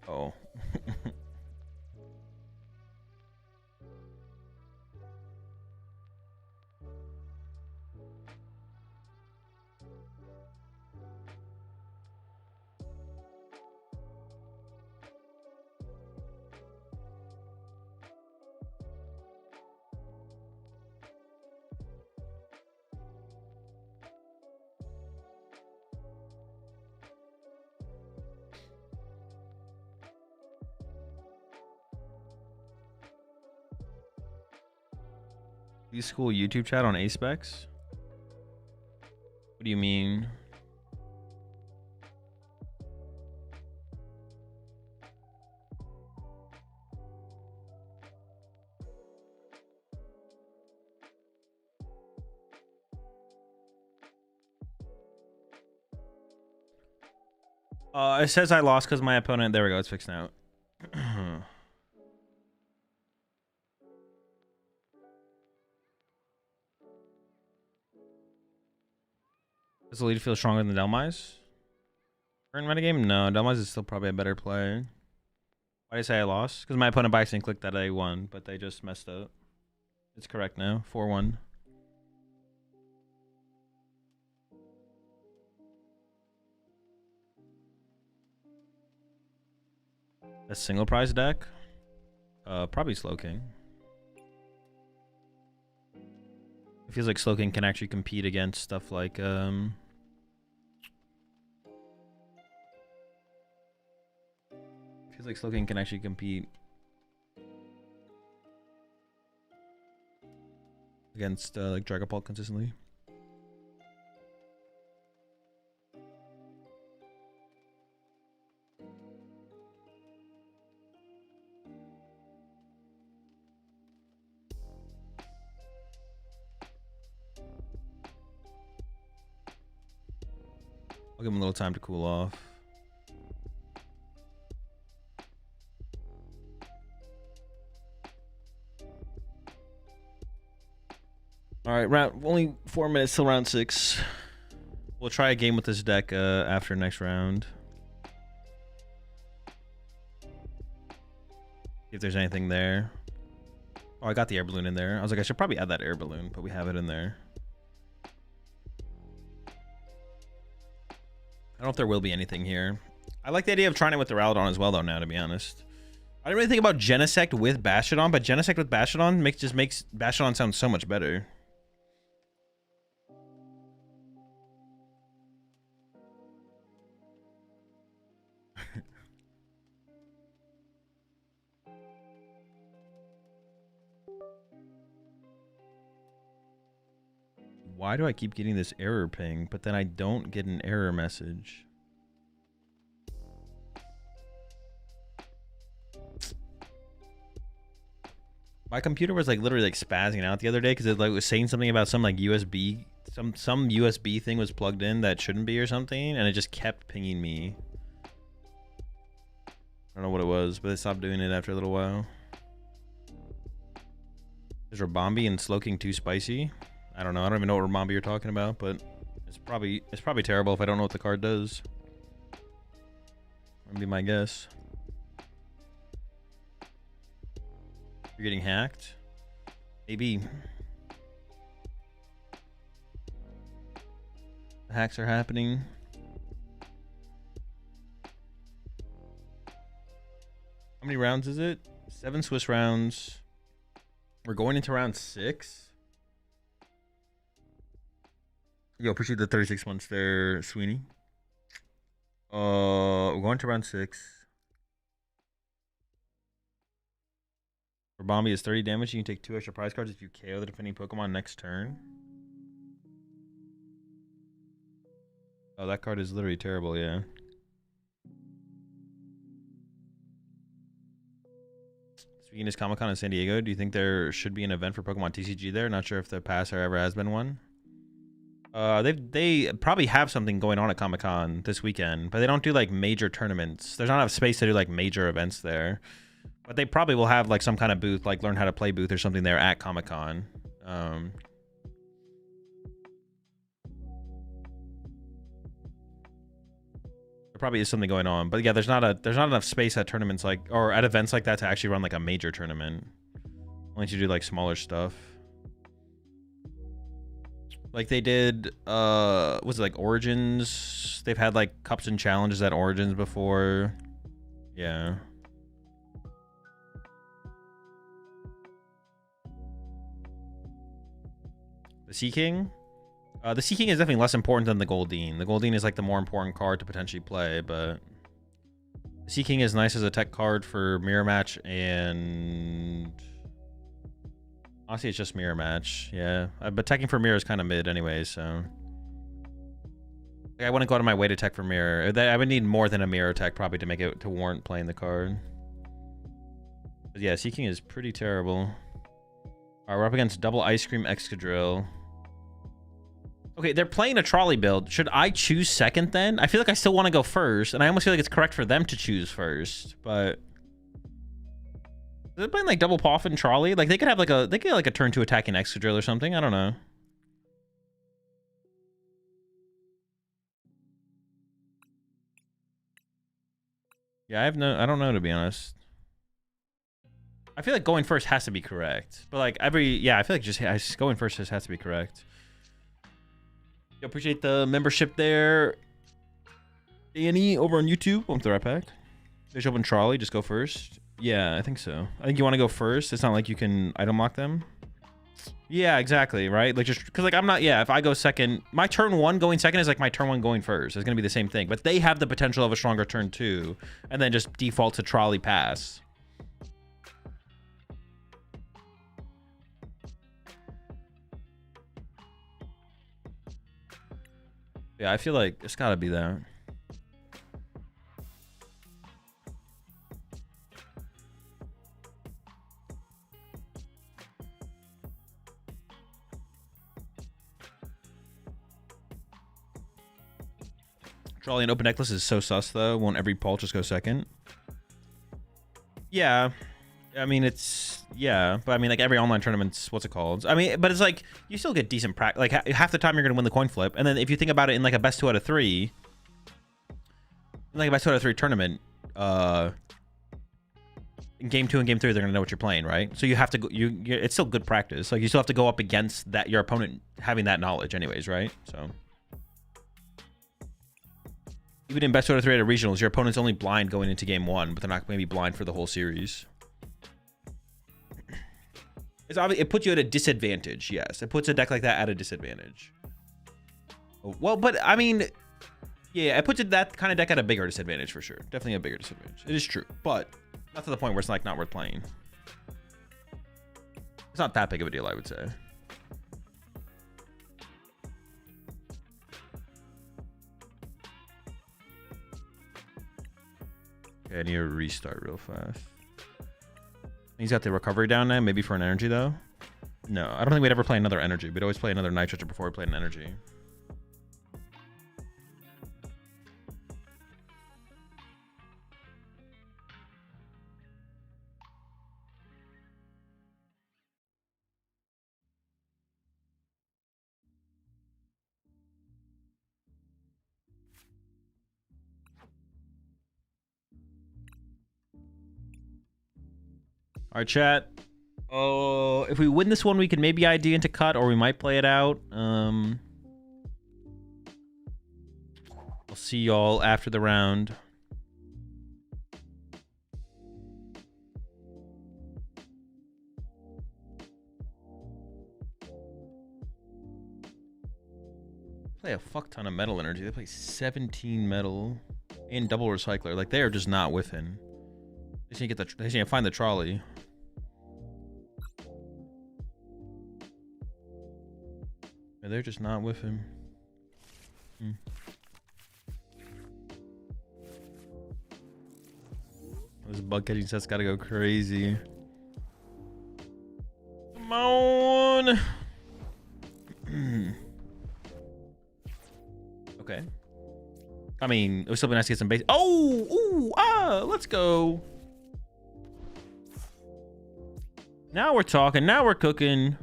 Oh. These school YouTube chat on Aspecs? What do you mean? It says I lost because my opponent... There we go, it's fixed now. Does the lead feel stronger than Delmise? Current metagame? No, Delmise is still probably a better play. Why did I say I lost? Because my opponent by accident clicked that I won, but they just messed up. It's correct now. 4-1. A single prize deck? Probably Slowking. It feels like Slowking can actually compete against stuff like feels like Slowking can actually compete against like Dragapult consistently. I'll give him a little time to cool off. All right, only 4 minutes till round 6. We'll try a game with this deck after next round. If there's anything there. Oh, I got the air balloon in there. I was like, I should probably add that air balloon, but we have it in there. I don't know if there will be anything here. I like the idea of trying it with the Ralladon as well, though, now, to be honest. I didn't really think about Genesect with Bastiodon, but Genesect with Bastiodon just makes Bastiodon sound so much better. Why do I keep getting this error ping, but then I don't get an error message? My computer was like literally like spazzing out the other day because it like was saying something about some like USB, some USB thing was plugged in that shouldn't be or something, and it just kept pinging me. I don't know what it was, but it stopped doing it after a little while. Is Rabombi and Slowking too spicy? I don't know. I don't even know what Rabombi you're talking about, but it's probably terrible if I don't know what the card does. That'd be my guess. You're getting hacked? Maybe. The hacks are happening. How many rounds is it? 7 Swiss rounds. We're going into round 6. Yo, appreciate the 36 months there, Sweeney. We're going to round 6. Rabombi is 30 damage. You can take 2 extra prize cards if you KO the defending Pokemon next turn. Oh, that card is literally terrible, yeah. Speaking of Comic-Con in San Diego, do you think there should be an event for Pokemon TCG there? Not sure if there past or ever has been one. They probably have something going on at Comic-Con this weekend, but they don't do like major tournaments. There's not enough space to do like major events there. But they probably will have like some kind of booth, like learn how to play booth or something there at Comic-Con. There probably is something going on, but yeah, there's not enough space at tournaments like, or at events like that to actually run like a major tournament. Only to do like smaller stuff. Like they did, was it like Origins? They've had like cups and challenges at Origins before. Yeah. The Sea King? The Sea King is definitely less important than the Goldeen. The Goldeen is like the more important card to potentially play, but the Sea King is nice as a tech card for Mirror Match, and honestly, it's just Mirror Match. Yeah, but teching for Mirror is kind of mid anyway, so like, I wouldn't go out of my way to tech for Mirror. I would need more than a Mirror tech probably to make it to warrant playing the card. But yeah, Sea King is pretty terrible. All right, we're up against Double Ice Cream Excadrill. Okay, they're playing a trolley build. Should I choose second then? I feel like I still want to go first, and I almost feel like it's correct for them to choose first, but they're playing like double Poff and trolley. Like they could have like a turn 2 attacking Excadrill or something. I don't know. Yeah, I don't know, to be honest. I feel like going first has to be correct, but like I feel like just going first just has to be correct. I appreciate the membership there, Danny, over on YouTube. Welcome to the right pack. Bishop and Trolley, just go first. Yeah, I think so. I think you want to go first. It's not like you can item lock them. Yeah, exactly, right? Like just because like I'm not. Yeah, if I go second, my turn 1 going second is like my turn 1 going first. It's gonna be the same thing, but they have the potential of a stronger turn 2, and then just default to Trolley pass. Yeah, I feel like it's gotta be that. Trolley and Open Necklace is so sus though. Won't every poll just go second? Yeah. I mean, but I mean, like every online tournament's, what's it called? I mean, but it's like, you still get decent practice. Like half the time you're going to win the coin flip. And then if you think about it in like a best 2 out of 3, like a best 2 out of 3 tournament, in game 2 and game 3, they're going to know what you're playing, right? So you have to go, it's still good practice. Like you still have to go up against that, your opponent having that knowledge anyways, right? So even in best 2 out of 3 at regionals, your opponent's only blind going into game 1, but they're not going to be blind for the whole series. It's obvious, it puts you at a disadvantage. Yes, it puts a deck like that at a disadvantage. Well, but I mean, yeah, it puts that kind of deck at a bigger disadvantage for sure. Definitely a bigger disadvantage. It is true, but not to the point where it's like not worth playing. It's not that big of a deal, I would say. Okay, I need to restart real fast. He's got the recovery down now, maybe for an energy though. No, I don't think we'd ever play another energy. We'd always play another nitrogen before we played an energy. All right, chat. Oh, if we win this one, we can maybe ID into cut, or we might play it out. We'll see y'all after the round. Play a fuck ton of metal energy. They play 17 metal and double recycler. Like, they are just not whiffing. They just need to get the. They just need to find the trolley. Yeah, they're just not whiffing. This bug catching set's gotta go crazy. Come on. Okay. I mean, it would still be nice to get some base. Oh, ooh, ah, let's go. Now we're talking. Now we're cooking.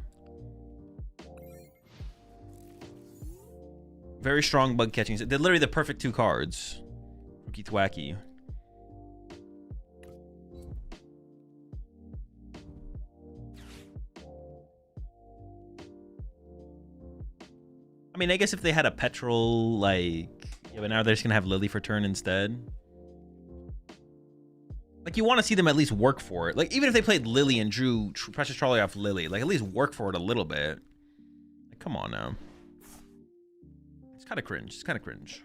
Very strong bug catching. They're literally the perfect 2 cards. Rookie Thwacky. I mean, I guess if they had a petrol, like, yeah, but now they're just gonna have Lily for turn instead. Like, you want to see them at least work for it. Like, even if they played Lily and drew Precious Trolley off Lily, like, at least work for it a little bit. Like, come on now. It's kind of cringe. It's kind of cringe.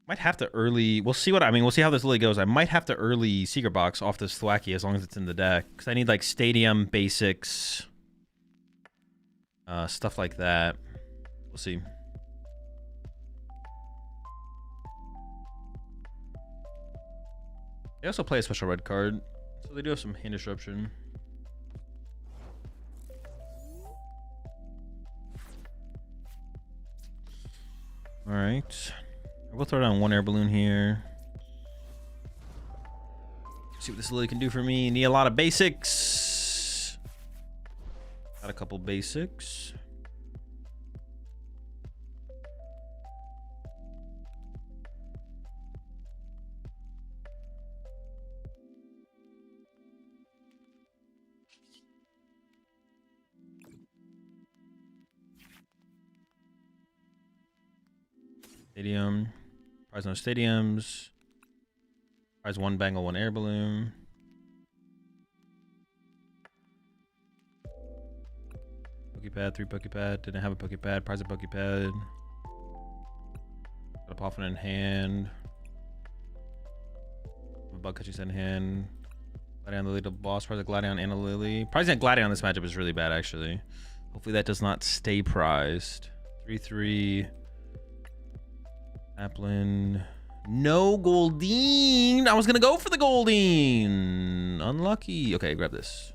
Might have to early. We'll see what I mean. We'll see how this Lily goes. I might have to early Secret Box off this Thwacky as long as it's in the deck, because I need like Stadium basics, stuff like that. We'll see. They also play a special red card, so they do have some hand disruption. All right. We'll throw down 1 air balloon here. See what this Lily can do for me. Need a lot of basics. Got a couple basics. Stadium. Prize no stadiums. Prize 1 bangle, 1 air balloon. Pokepad, 3 Pokepad. Didn't have a Pokepad. Prize a Pokepad. Got a Poffin in hand. A bug catching set in hand. Gladion Lily to boss. Prize a Gladion and a Lily. Prizing a Gladion in this matchup is really bad, actually. Hopefully that does not stay prized. 3-3. Applin. No Goldeen. I was gonna go for the Goldeen. Unlucky. Okay, grab this.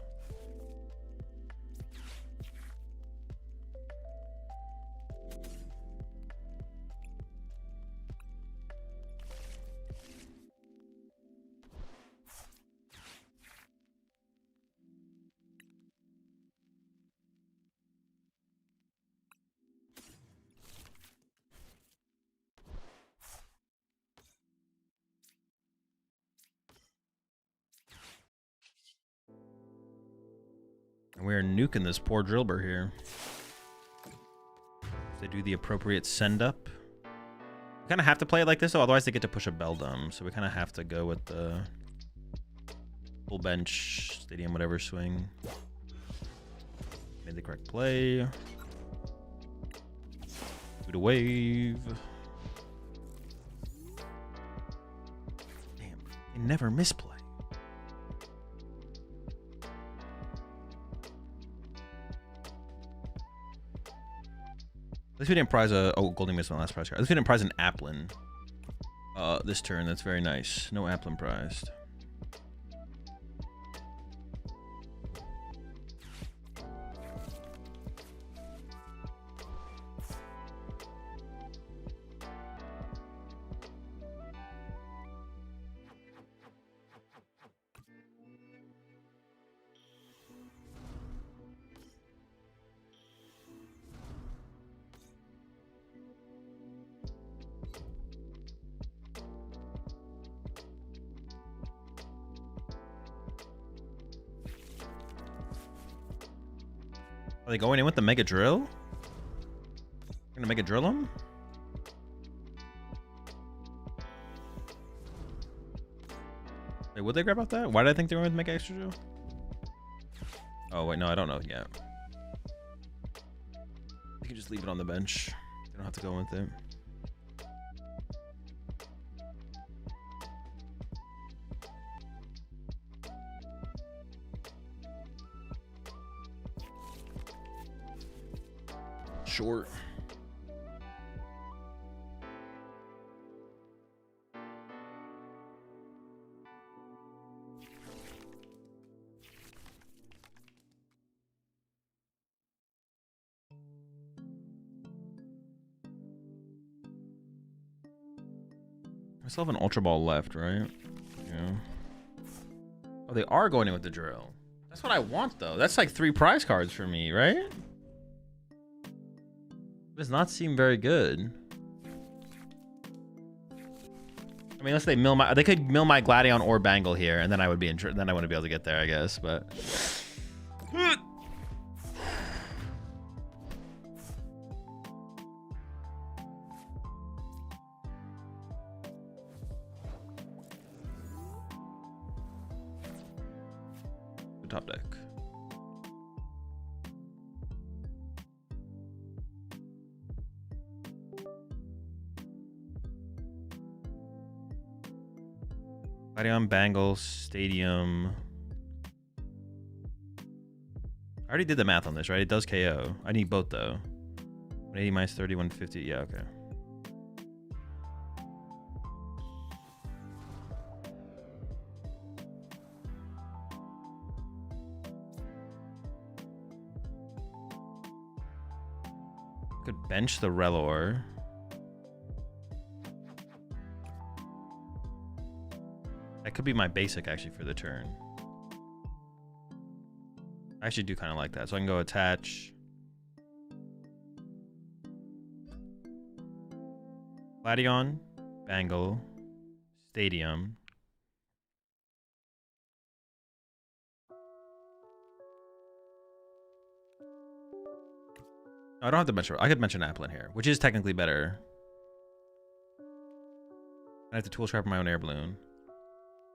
We're nuking this poor Drillbur here. They do the appropriate send up. We kind of have to play it like this, though, otherwise they get to push a Beldum. So we kind of have to go with the full bench, stadium, whatever swing. Made the correct play. Do the wave. Damn. They never misplay. At least we didn't prize a Golding Mist on the last prize card. At least we didn't prize an Applin this turn. That's very nice. No Applin prized. Are they going in with the Mega Drill? We're gonna Mega Drill them? Wait, would they grab off that? Why did I think they were with Mega Extra Drill? Oh, wait, no, I don't know yet. You can just leave it on the bench. You don't have to go with it. Short. I still have an Ultra Ball left, right? Yeah. Oh, they are going in with the drill. That's what I want, though. That's like 3 prize cards for me, right? Does not seem very good. I mean, unless they mill my, they could mill my Gladion or Bangle here, and then I would be then I wouldn't be able to get there, I guess. But the top deck. Gladion, Bangle, Stadium. I already did the math on this, right? It does KO. I need both, though. 180 minus 30, 150. Yeah, okay. Could bench the Relor. That could be my basic, actually, for the turn. I actually do kind of like that. So I can go attach. Gladion, Bangle, Stadium. No, I don't have to mention. I could mention Applin here, which is technically better. I have to tool sharpen my own air balloon.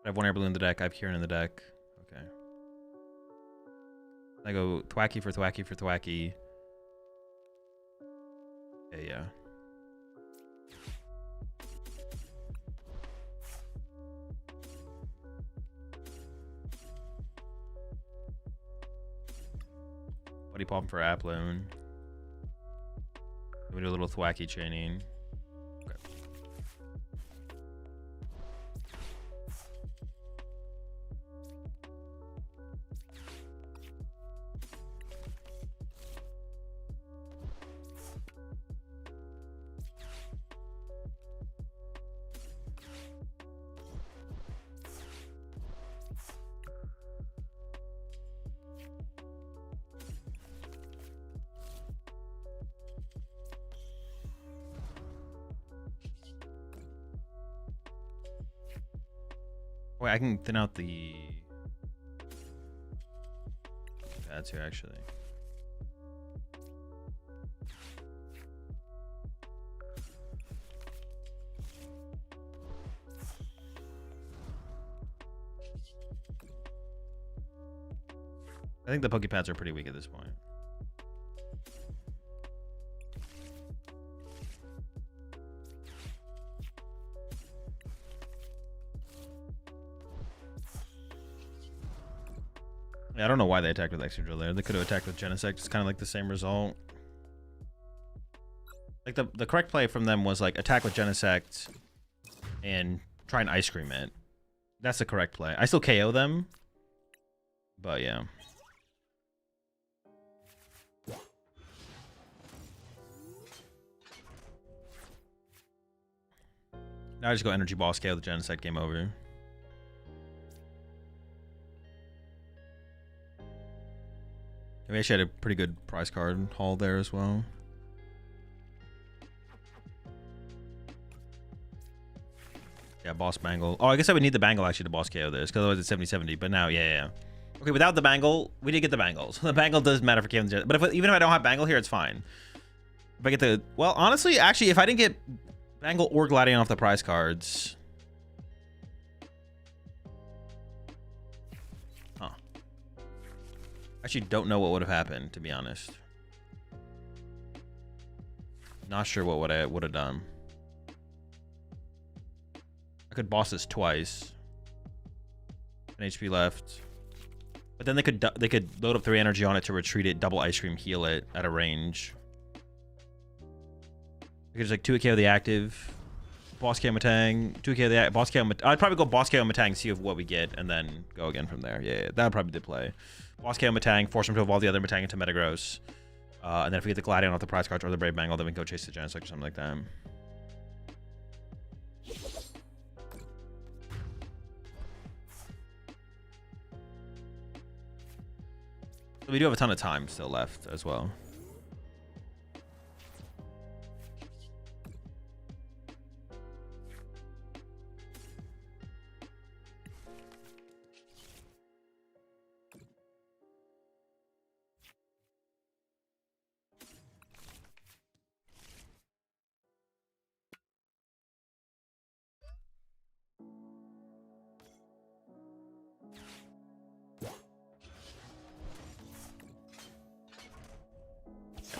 I have 1 air balloon in the deck. I have Kieran in the deck. Okay. I go Thwacky for Thwacky for Thwacky. Okay, yeah. Buddy Pop for Applin. We do a little Thwacky chaining. Okay. Wait, I can thin out the pads here, actually. I think the Pokepads are pretty weak at this point. Yeah, I don't know why they attacked with Extra Drill there. They could have attacked with Genesect. It's kind of like the same result. Like the correct play from them was like attack with Genesect and try and Ice Cream it. That's the correct play. I still KO them, but yeah. Now I just go Energy Ball, KO the Genesect, game over. We actually had a pretty good prize card haul there as well. Yeah, boss bangle. Oh, I guess I would need the bangle actually to boss KO this, because otherwise it's 70-70. But now, yeah. Okay, without the bangle, we did get the bangles. The bangle does matter for KO. But even if I don't have bangle here, it's fine. If I get the... Well, honestly, actually, if I didn't get bangle or Gladion off the prize cards... Huh. Actually, don't know what would have happened, to be honest. Not sure what I would have done. I could boss this twice. An HP left. But then they could load up 3 energy on it to retreat it, double Ice Cream, heal it at a range. They could just like 2 KO the active, boss KO Matang, 2 KO the boss KO Matang. I'd probably go boss KO Matang, see what we get, and then go again from there. Yeah, that would probably be the play. Boss KO Matang, force him to evolve the other Matang into Metagross. And then if we get the Gladion off the prize cards or the Brave Bangle, then we can go chase the Genesect or something like that. We do have a ton of time still left as well.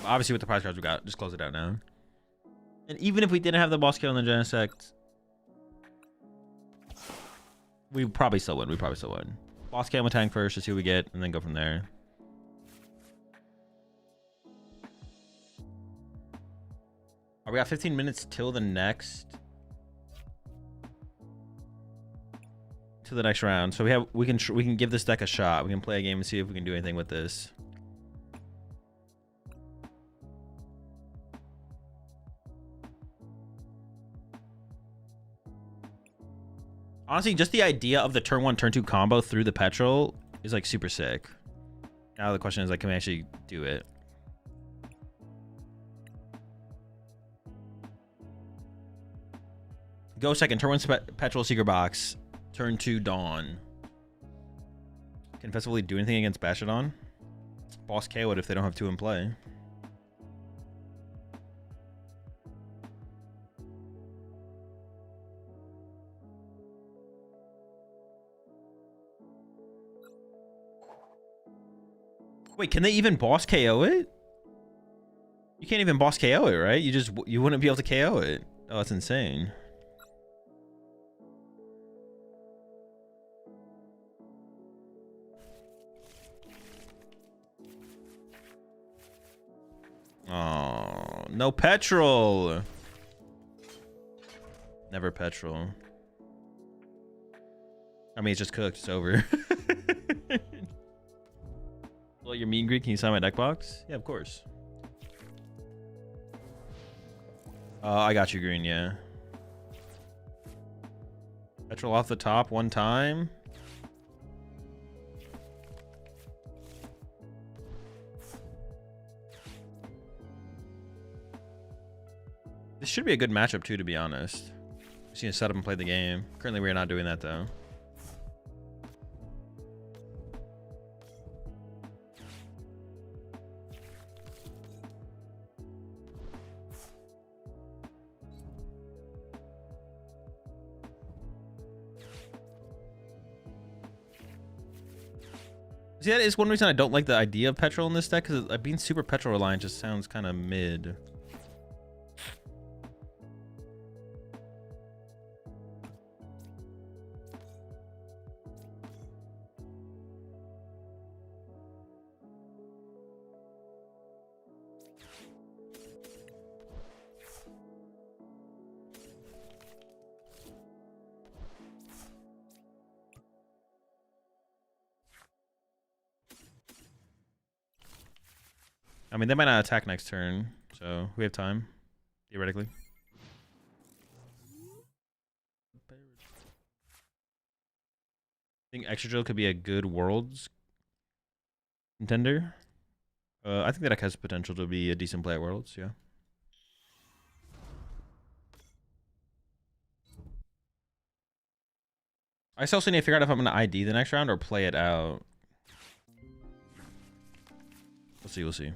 Obviously, with the prize cards we got, just close it out now. And even if we didn't have the boss kill on the Genesect, we probably still win. Boss kill Matang first to see what we get, and then go from there. We got 15 minutes till the next round. So we can give this deck a shot. We can play a game and see if we can do anything with this. Honestly, just the idea of the turn 1, turn 2 combo through the petrol is like super sick. Now the question is like, can we actually do it? Go second, turn 1 petrol secret box, turn 2 Dawn. Can Festively do anything against Bastiodon? Boss KO it if they don't have 2 in play. Wait, can they even boss KO it? You can't even boss KO it, right? You wouldn't be able to KO it. Oh, that's insane. Oh, no petrol. Never petrol. I mean, it's just cooked. It's over. Well, you're mean Greek. Can you sign my deck box? Yeah, of course. I got you, Green. Yeah. Petrol off the top 1 time. This should be a good matchup too, to be honest. Just need to set up and play the game. Currently, we are not doing that though. See, that is one reason I don't like the idea of petrol in this deck, because being super petrol reliant just sounds kind of mid. I mean, they might not attack next turn, so we have time, theoretically. I think Extra Drill could be a good Worlds contender. I think that deck has potential to be a decent play at Worlds, yeah. I still need to figure out if I'm going to ID the next round or play it out. We'll see, we'll see.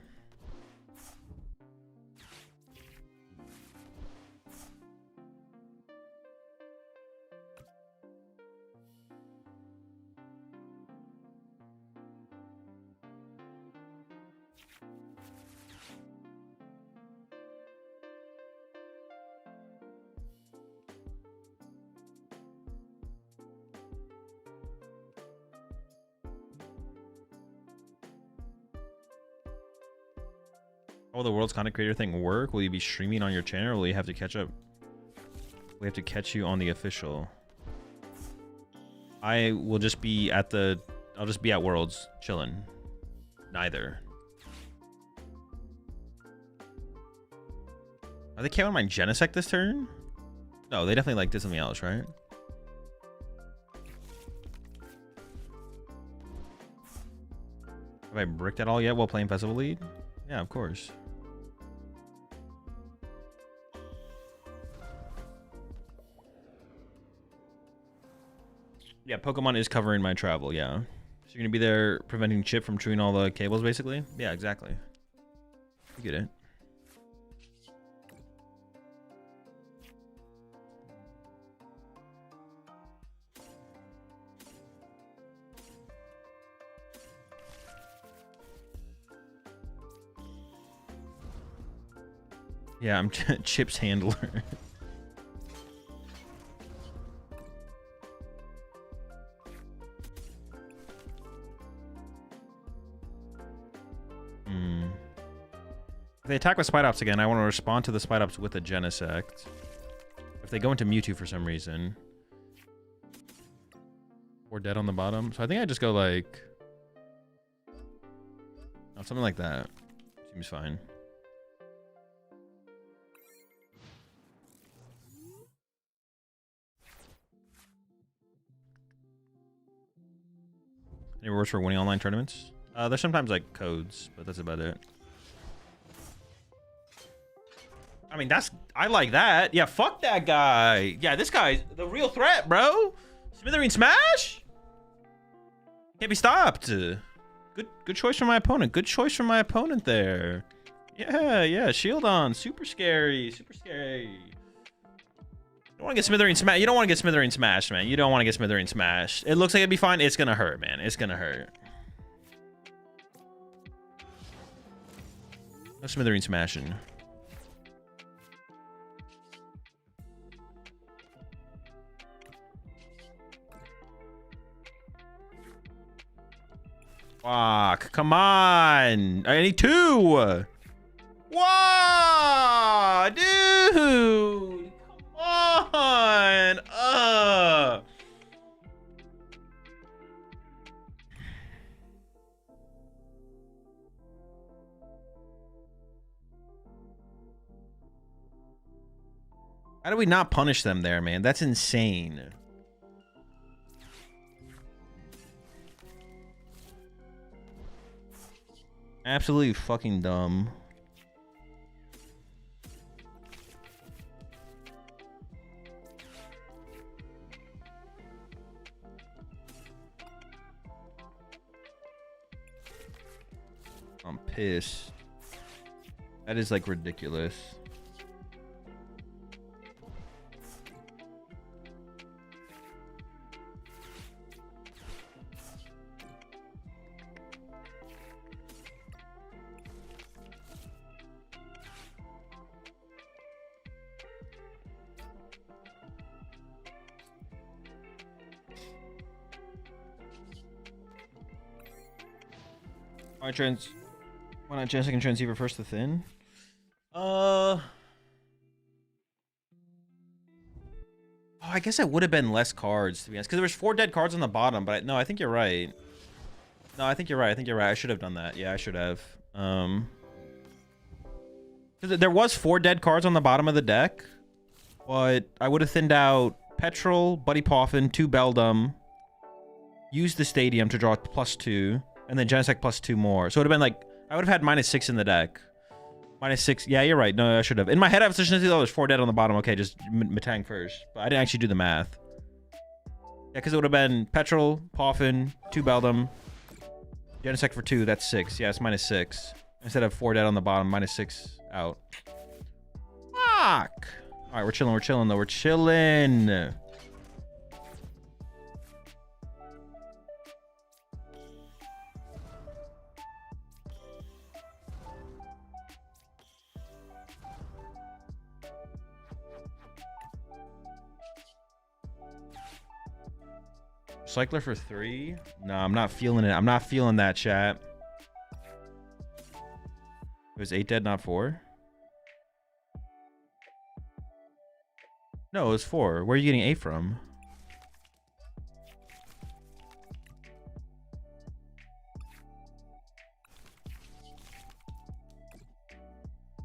How will the World's Content Creator thing work? Will you be streaming on your channel, or will you have to catch up? We have to catch you on the official. I will just be at the... I'll just be at Worlds, chilling. Neither. Are they counting my Genesect this turn? No, they definitely did something else, right? Have I bricked at all yet while playing Festival Lead? Yeah, of course. Yeah, Pokemon is covering my travel, yeah. So you're gonna be there preventing Chip from chewing all the cables, basically? Yeah, exactly. You get it. Yeah, I'm Chip's handler. If they attack with Spite Ops again, I want to respond to the Spite Ops with a Genesect. If they go into Mewtwo for some reason. Or dead on the bottom. So I think I just go like... Oh, something like that. Seems fine. Any rewards for winning online tournaments? There's sometimes like codes, but that's about it. I mean, I like that. Yeah, fuck that guy. Yeah, this guy's the real threat, bro. Smithereen Smash? Can't be stopped. Good choice from my opponent. Good choice from my opponent there. Yeah, shield on. Super scary. Super scary. You don't want to get Smithereen Smash. You don't want to get Smithereen Smash, man. You don't want to get Smithereen Smash. It looks like it'd be fine. It's gonna hurt, man. It's gonna hurt. No Smithereen Smashing. Fuck, come on. I need 2. Wow, dude. Come on. How do we not punish them there, man? That's insane. Absolutely fucking dumb. I'm pissed. That is like ridiculous. Why not Genesect and Transceiver first to thin? Oh, I guess it would have been less cards, to be honest, because there was 4 dead cards on the bottom. But no, I think you're right. No, I think you're right. I think you're right. I should have done that. Yeah, I should have. Because there was 4 dead cards on the bottom of the deck, but I would have thinned out Petrol, Buddy Poffin, 2 Beldum, used the Stadium to draw +2, and then Genesect +2 more. So it would have been like, I would have had -6 in the deck. -6. Yeah, you're right. No, I should have. In my head, I was just thinking, oh, there's 4 dead on the bottom. Okay, just Matang first. But I didn't actually do the math. Yeah, because it would have been Petrol, Poffin, 2 Beldum, Genesect for 2. That's 6. Yeah, it's -6. Instead of 4 dead on the bottom, -6 out. Fuck! Alright, we're chilling, though. We're chilling. Cycler for 3? No, I'm not feeling it. I'm not feeling that, chat. It was 8 dead, not 4? No, it was 4. Where are you getting 8 from?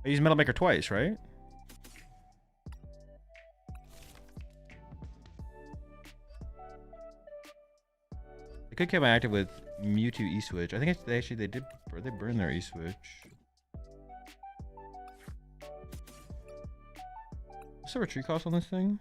I used Metal Maker twice, right? They could keep active with Mewtwo E-Switch. I think they did burn their E-Switch. What's the retreat cost on this thing?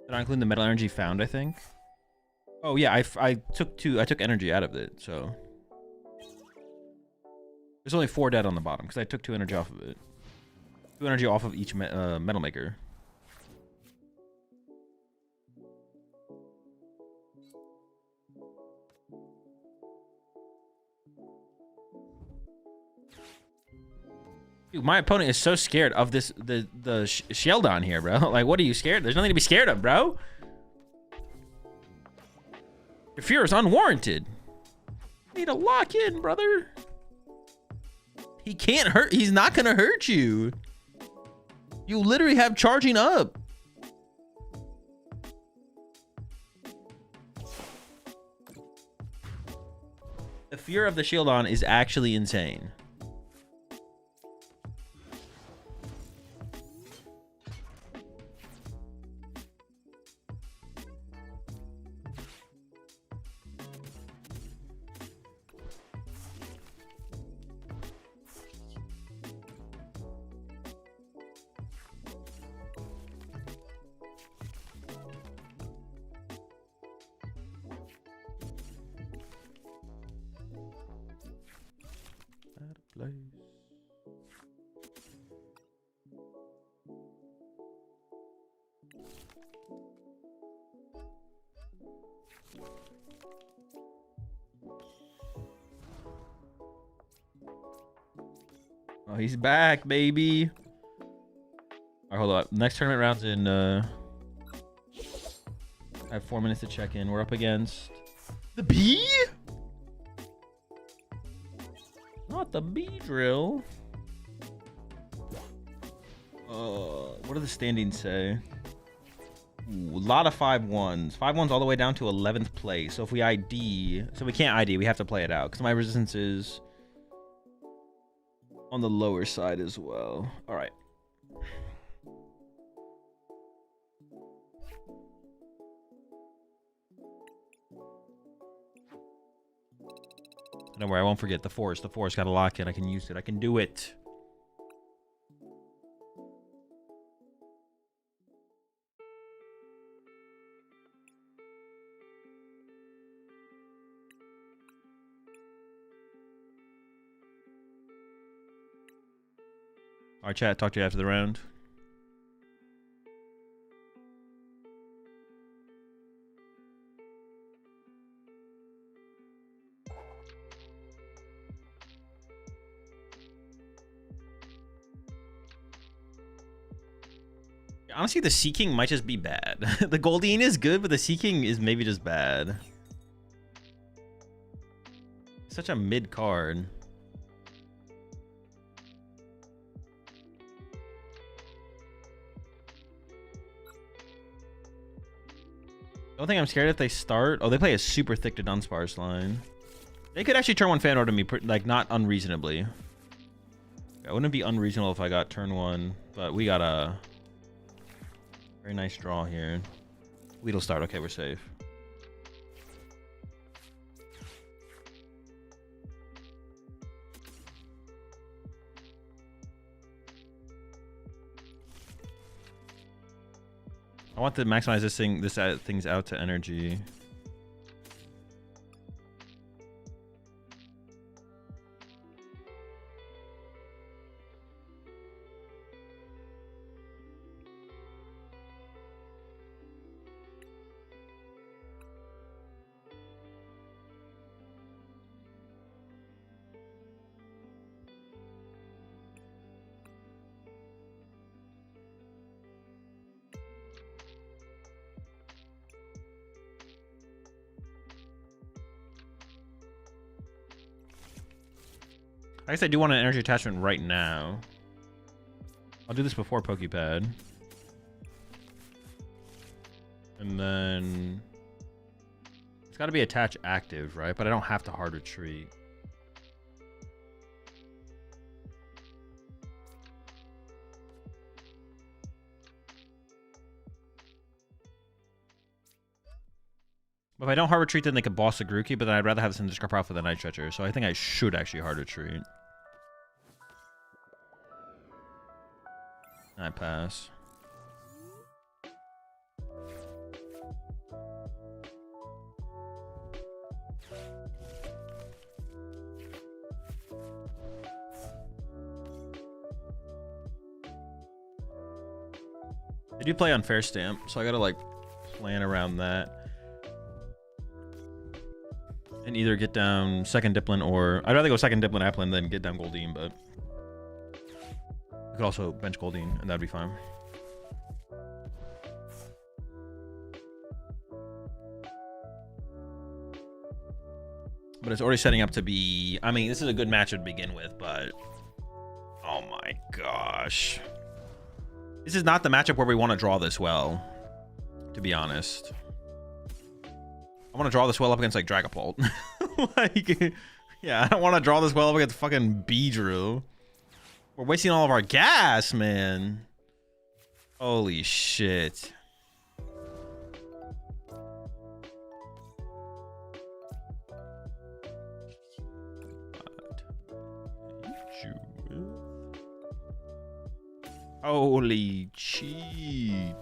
Did I include the metal energy found, I think? Oh yeah, I took energy out of it, so there's only 4 dead on the bottom because I took 2 energy off of it. 2 energy off of each metal maker. Dude, my opponent is so scared of the Sheldon here, bro. Like, what are you scared? There's nothing to be scared of, bro. Your fear is unwarranted. You need to lock in, brother. He can't hurt. He's not gonna hurt you. You literally have charging up. The fear of the Sheldon is actually insane. Place. Oh, he's back, baby. All right, hold up. Next tournament round's in. I have 4 minutes to check in. We're up against the Bee. Not the bee drill. What do the standings say? Ooh, a lot of 5-1s. 5-1s all the way down to 11th place. So if we ID, so we can't ID, we have to play it out because my resistance is on the lower side as well. All right. Don't worry, I won't forget the force. The force got to lock in. I can use it. I can do it. All right, chat. Talk to you after the round. Honestly, the Sea King might just be bad. The Goldeen is good, but the Sea King is maybe just bad. Such a mid card. The only thing I'm scared if they start... Oh, they play a super thick to Dunsparce line. They could actually turn one fan order to me, like, not unreasonably. It wouldn't be unreasonable if I got turn one, but we got a very nice draw here. Weedle start. Okay, we're safe. I want to maximize this thing's out to energy. I guess I do want an energy attachment right now. I'll do this before Pokepad. And then... It's got to be attach active, right? But I don't have to hard retreat. But if I don't hard retreat, then they could boss the Grookey, but then I'd rather have this in the discard pile for the Night Stretcher. So I think I should actually hard retreat. I pass. They do play on Fair Stamp, so I gotta like plan around that. And either get down second Diplin or... I'd rather go second Diplin Applin than get down Goldeen, but... I could also bench Goldeen, and that'd be fine. But it's already setting up to be... I mean, this is a good matchup to begin with, but... Oh my gosh. This is not the matchup where we want to draw this well, to be honest. I want to draw this well up against, like, Dragapult. Like, yeah, I don't want to draw this well up against fucking Beedrill. We're wasting all of our gas, man. Holy shit. Holy cheat.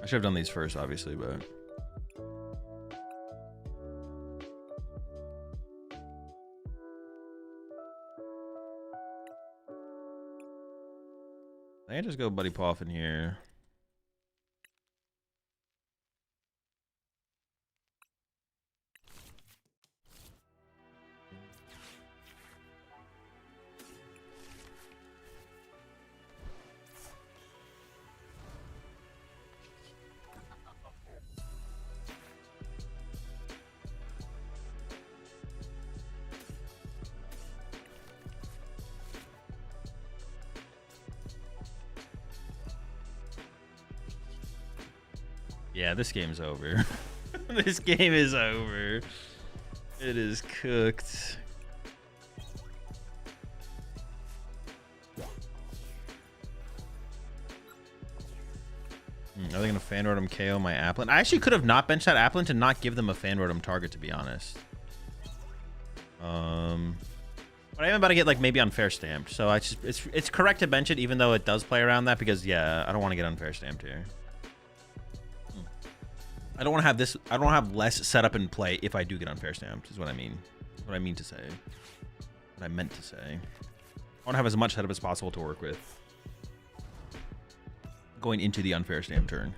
I should have done these first, obviously, but... I can just go Buddy Poff in here. Yeah, this game's over. This game is over. It is cooked. Are they gonna Fan Rotom KO my Applin? I actually could have not benched that Applin to not give them a Fan Rotom target, to be honest. But I am about to get like maybe unfair stamped, so it's correct to bench it, even though it does play around that, because yeah, I don't want to get unfair stamped here. I don't want to have this. I don't want to have less setup in play if I do get unfair stamped, is what I mean. What I mean to say. What I meant to say. I want to have as much setup as possible to work with going into the unfair stamp turn.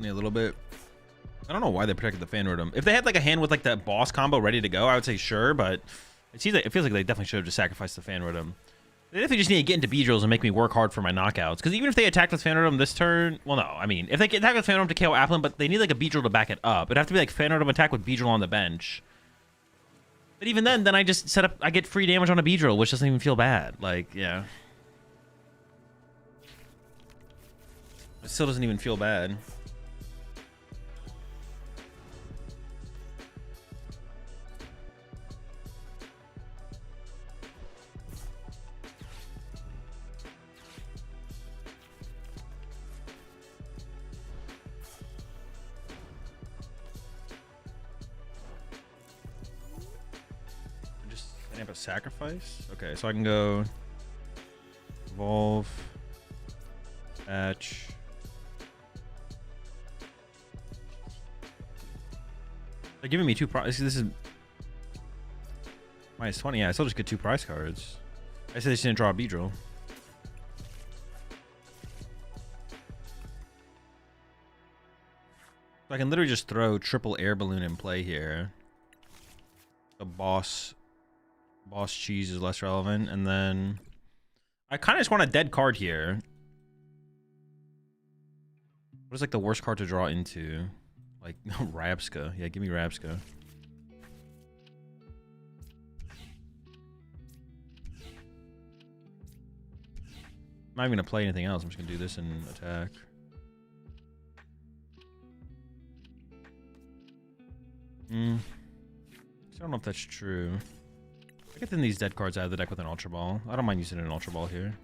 me a little bit. I don't know why they protected the Fan Rotom. If they had like a hand with like that boss combo ready to go, I would say sure, but it feels like they definitely should have just sacrificed the Fan Rotom. They definitely just need to get into B-drills and make me work hard for my knockouts. Because even if they attacked with Fan Rotom this turn, well, no, I mean, if they attack with Fan Rotom to KO Applin, but they need like a B-drill to back it up. It'd have to be like Fan Rotom attack with B-drill on the bench. But even then I just set up, I get free damage on a B-drill, which doesn't even feel bad. Like, yeah. It still doesn't even feel bad. Setting up a sacrifice? Okay, so I can go evolve, patch. They're giving me 2 prize. This is minus 20. Yeah, I still just get 2 prize cards. I said they just didn't draw a B-drill. So I can literally just throw triple air balloon in play here. The boss cheese is less relevant, and then I kind of just want a dead card here. What is like the worst card to draw into? Like Rabska. Yeah, give me Rabska. I'm not even gonna play anything else. I'm just gonna do this and attack. I don't know if that's true. I get these dead cards out of the deck with an Ultra Ball. I don't mind using an Ultra Ball here.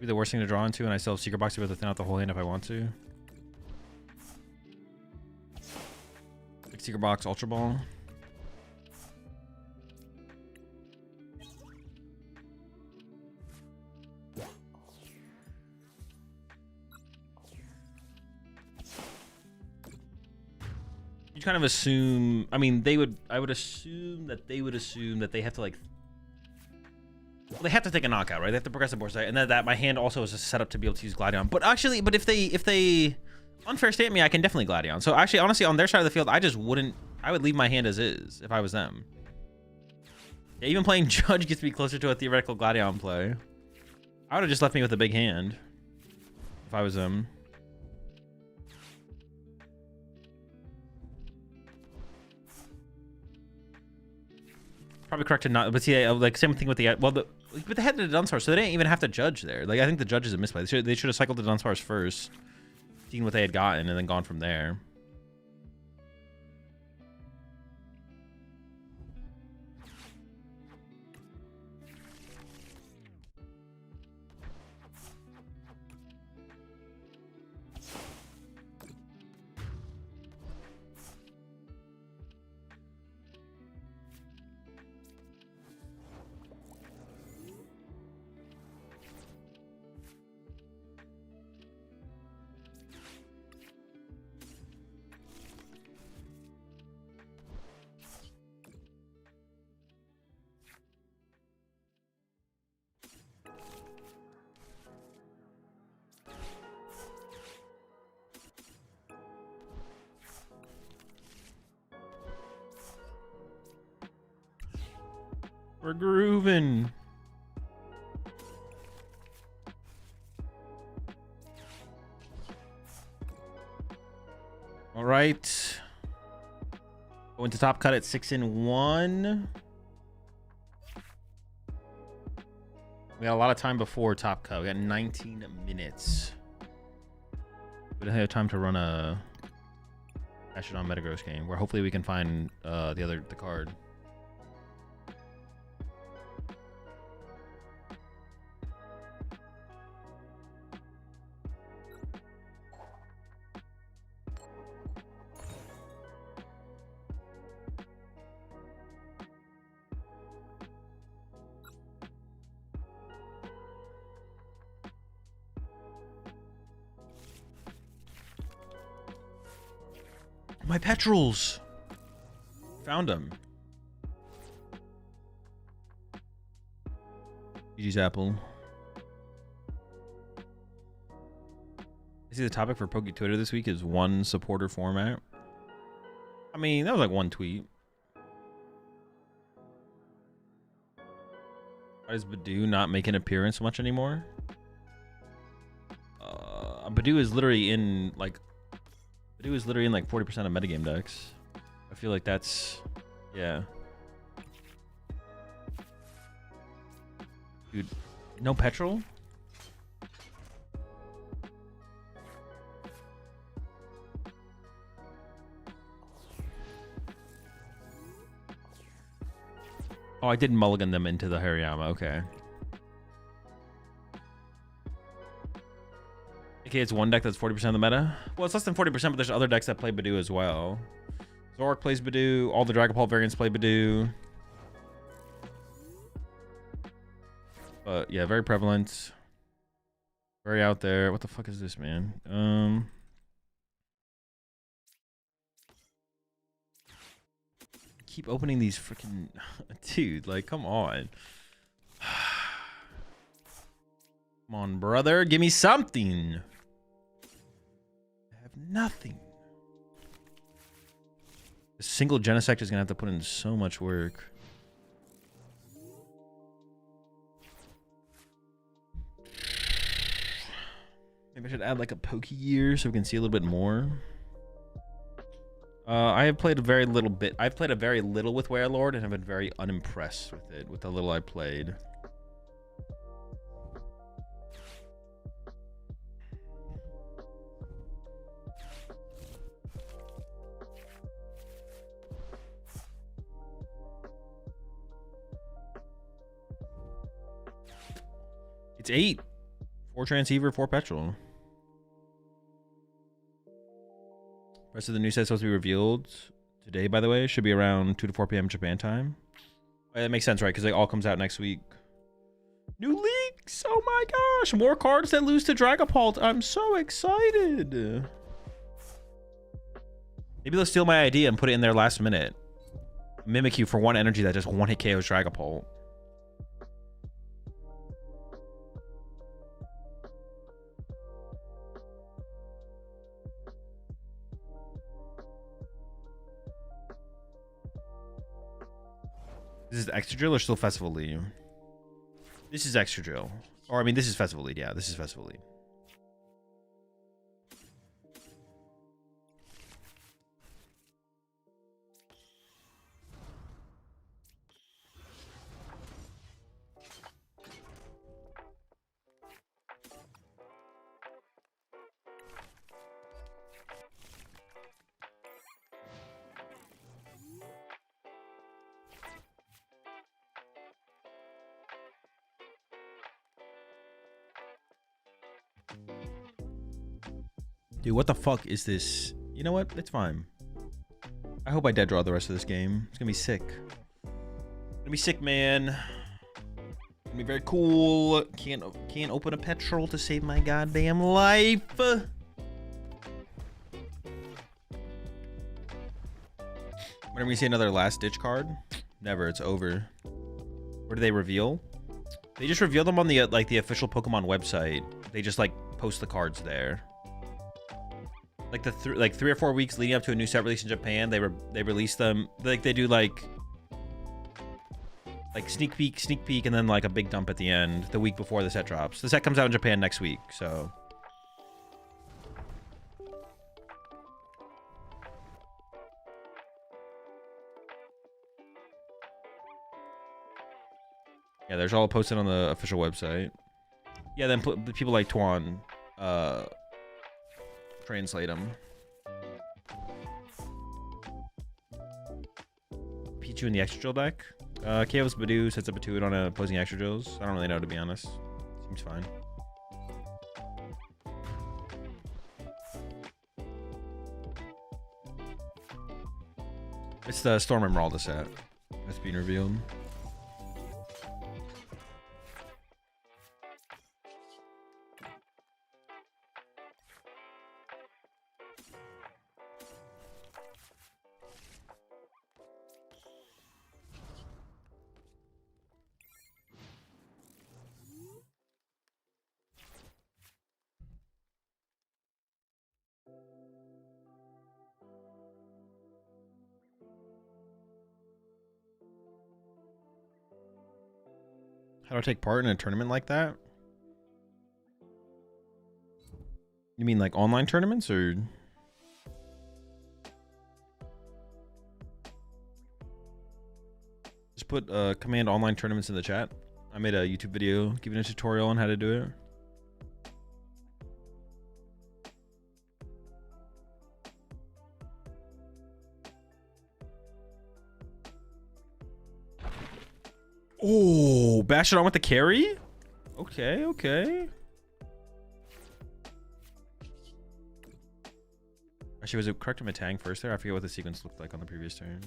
Be the worst thing to draw into, and I still have Secret Box to be able to thin out the whole hand if I want to. Big Secret Box, Ultra Ball. You kind of assume, I mean, I would assume that they would assume that they have to like, well, they have to take a knockout, right? They have to progress the board side, and then that my hand also is set up to be able to use Gladion. But actually, if they unfair state me, I can definitely Gladion. So actually, honestly, on their side of the field, I would leave my hand as is if I was them. Yeah, even playing Judge gets me closer to a theoretical Gladion play. I would have just left me with a big hand if I was them. Probably correct to not, but see, like same thing with the but they had the Dunsparce, so they didn't even have to judge there. Like I think the judge is a misplay. They should have cycled the Dunsparce first, seen what they had gotten, and then gone from there. We're grooving. All right. Going to top cut at 6-1. We got a lot of time before top cut. We got 19 minutes. We don't have time to run a Astronaut Metagross game where hopefully we can find the card. My petrels! Found them. GG's Apple. see the topic for Poke Twitter this week is one supporter format. I mean, that was like one tweet. Why does Badoo not make an appearance much anymore? Badoo is literally in like 40% of metagame decks. I feel like that's, yeah. Dude, no petrol? Oh, I did mulligan them into the Hariyama, okay. Okay, it's one deck that's 40% of the meta. Well, it's less than 40%, but there's other decks that play Badoo as well. Zorak plays Badoo. All the Dragapult variants play Badoo. But yeah, very prevalent. Very out there. What the fuck is this, man? Keep opening these freaking... Dude, like, come on. Come on, brother. Give me something. I have nothing. A single Genesect is going to have to put in so much work. Maybe I should add like a Poke Gear so we can see a little bit more. I have played a very little bit. I've played a very little with Warelord and have been very unimpressed with it, with the little I played. It's 8. 4 Transceiver, 4 Petrol. Rest of the new set is supposed to be revealed today, by the way. Should be around 2 to 4 p.m. Japan time. That makes sense, right? Because it all comes out next week. New leaks! Oh my gosh! More cards that lose to Dragapult. I'm so excited. Maybe they'll steal my idea and put it in there last minute. Mimikyu for 1 energy that just one-hit KOs Dragapult. This is Extra Drill or still Festival Lead? This is Extra Drill. Or, I mean, this is Festival Lead. Yeah, this is Festival Lead. Dude, what the fuck is this? You know what? It's fine. I hope I dead draw the rest of this game. It's gonna be sick. Gonna be sick, man. Gonna be very cool. Can't open a petrol to save my goddamn life. Whenever we see another last ditch card, never. It's over. Where do they reveal? They just reveal them on the like the official Pokemon website. They just like post the cards there. Like the 3 or 4 weeks leading up to a new set release in Japan, they release them like they do like sneak peek, and then like a big dump at the end the week before the set drops. The set comes out in Japan next week, so. Yeah, there's all posted on the official website. Yeah, then people like Tuan translate them. Pichu in the Extra Drill deck. KO's Badoo sets up a 2-hit on opposing Extra Drills. I don't really know, to be honest. Seems fine. It's the Storm Emerald set that's being revealed. How do I take part in a tournament like that? You mean like online tournaments or? Just put command online tournaments in the chat. I made a YouTube video giving a tutorial on how to do it. Oh, bash it on with the carry? Okay, okay. Actually, was it correct to Matang first there? I forget what the sequence looked like on the previous turn.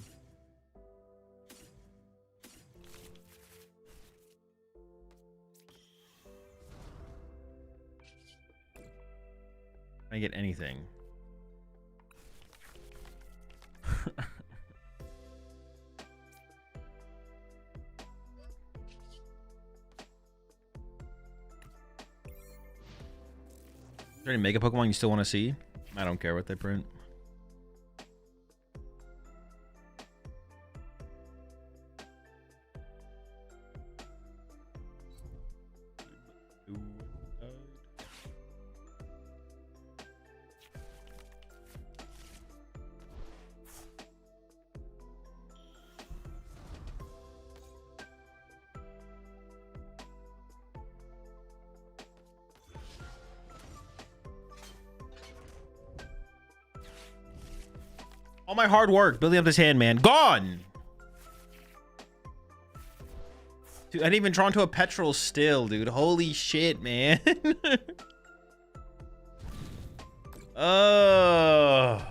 Can I get anything? Is there any Mega Pokemon you still want to see? I don't care what they print. All my hard work building up this hand, man, gone. Dude, I didn't even draw into a petrol still, dude. Holy shit, man. Oh.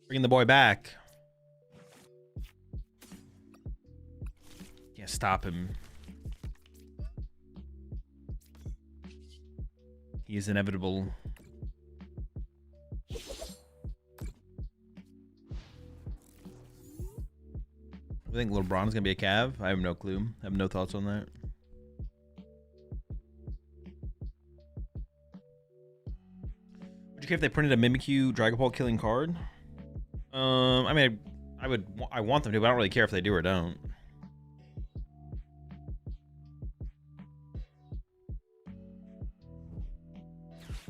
Bringing the boy back. Can't stop him. He is inevitable. I think LeBron's gonna be a Cav. I have no clue. I have no thoughts on that. Would you care if they printed a Mimikyu Dragon Ball killing card? I mean, I want them to, but I don't really care if they do or don't.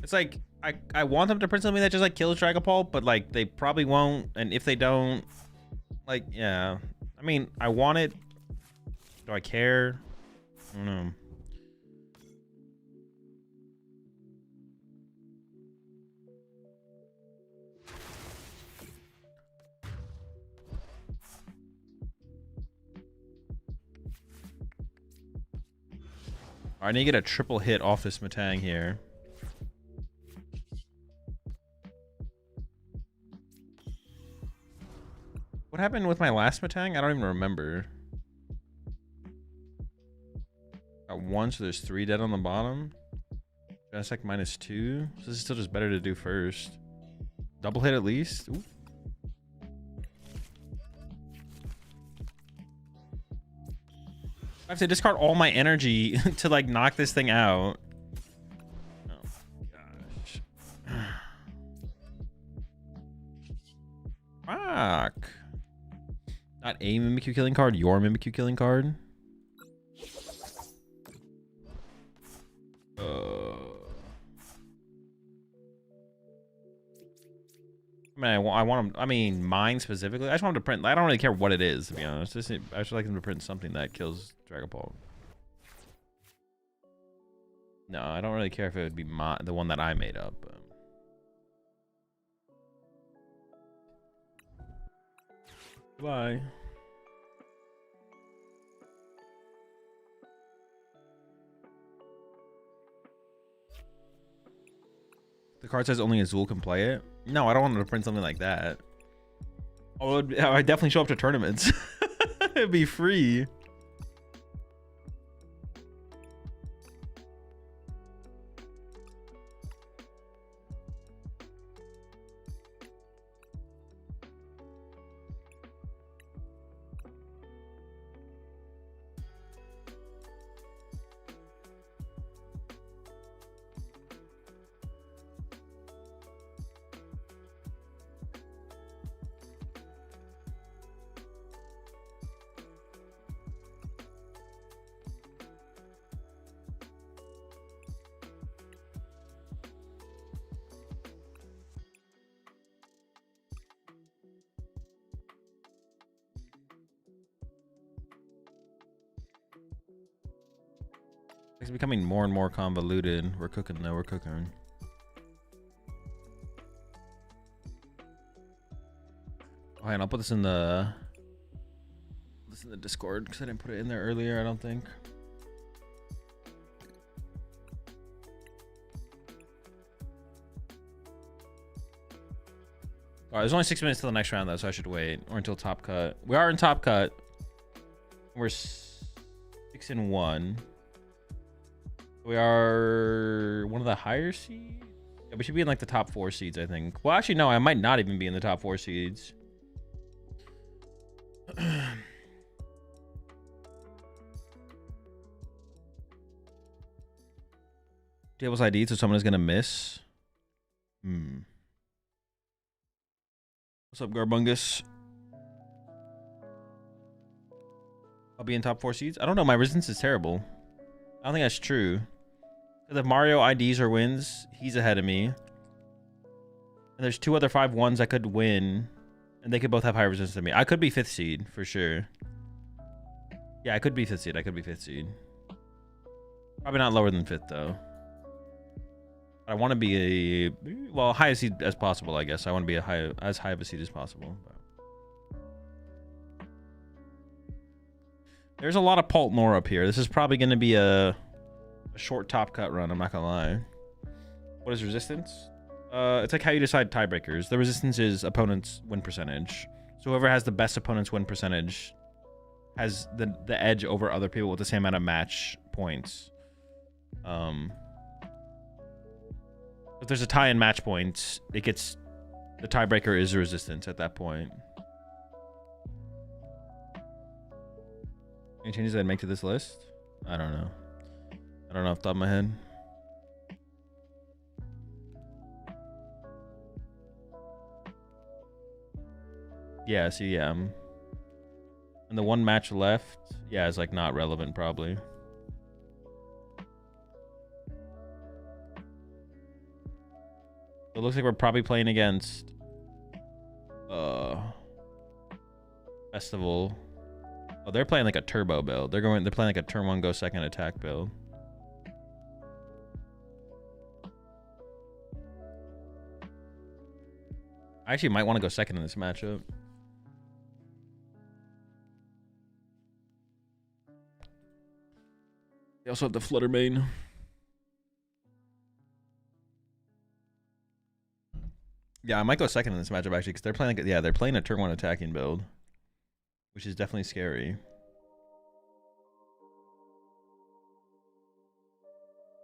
It's like I want them to print something that just like kills Dragon Ball, but like they probably won't, and if they don't, like, yeah. I mean, I want it. Do I care? I don't know. I need to get a triple hit off this Matang here. What happened with my last Matang? I don't even remember. Got one, so there's 3 dead on the bottom. Genesect -2. So this is still just better to do first. Double hit at least. Ooh. I have to discard all my energy to like knock this thing out. Oh gosh. Fuck. Not a Mimikyu killing card, your Mimikyu killing card. I mean, I want them. I mean, mine specifically. I just want them to print. I don't really care what it is, to be honest. I just like them to print something that kills Dragon Ball. No, I don't really care if it would be the one that I made up. But... Bye. The card says only Azul can play it. No, I don't want them to print something like that. Oh, I'd definitely show up to tournaments. It'd be free. It's becoming more and more convoluted. We're cooking though, we're cooking. Oh, and I'll put this in the Discord because I didn't put it in there earlier, I don't think. All right, there's only 6 minutes till the next round though, so I should wait. Or until top cut. We are in top cut. We're 6-1. We are one of the higher seeds. Yeah, we should be in like the top 4 seeds, I think. Well, actually, no, I might not even be in the top 4 seeds. Tables ID, so someone is gonna miss. What's up, Garbungus? I'll be in top 4 seeds. I don't know. My resistance is terrible. I don't think that's true. Because if Mario IDs or wins, he's ahead of me. And there's 2 other 5-1s I could win, and they could both have higher resistance than me. I could be 5th seed for sure. Yeah, I could be 5th seed. I could be 5th seed. Probably not lower than 5th though. I want to be a high as seed as possible, I guess. I want to be as high of a seed as possible. But there's a lot of Paltnor up here. This is probably going to be a short top cut run. I'm not going to lie. What is resistance? It's like how you decide tiebreakers. The resistance is opponent's win percentage. So whoever has the best opponent's win percentage has the edge over other people with the same amount of match points. If there's a tie in match points, the tiebreaker is the resistance at that point. Any changes I'd make to this list? I don't know. I don't know off the top of my head. Yeah, see, yeah. And the one match left, yeah, is like not relevant probably. It looks like we're probably playing against Festival. Oh, they're playing like a turbo build. They're playing like a turn 1 go second attack build. I actually might want to go second in this matchup. They also have the Flutter main. Yeah, I might go second in this matchup actually, because they're playing they're playing a turn 1 attacking build, which is definitely scary.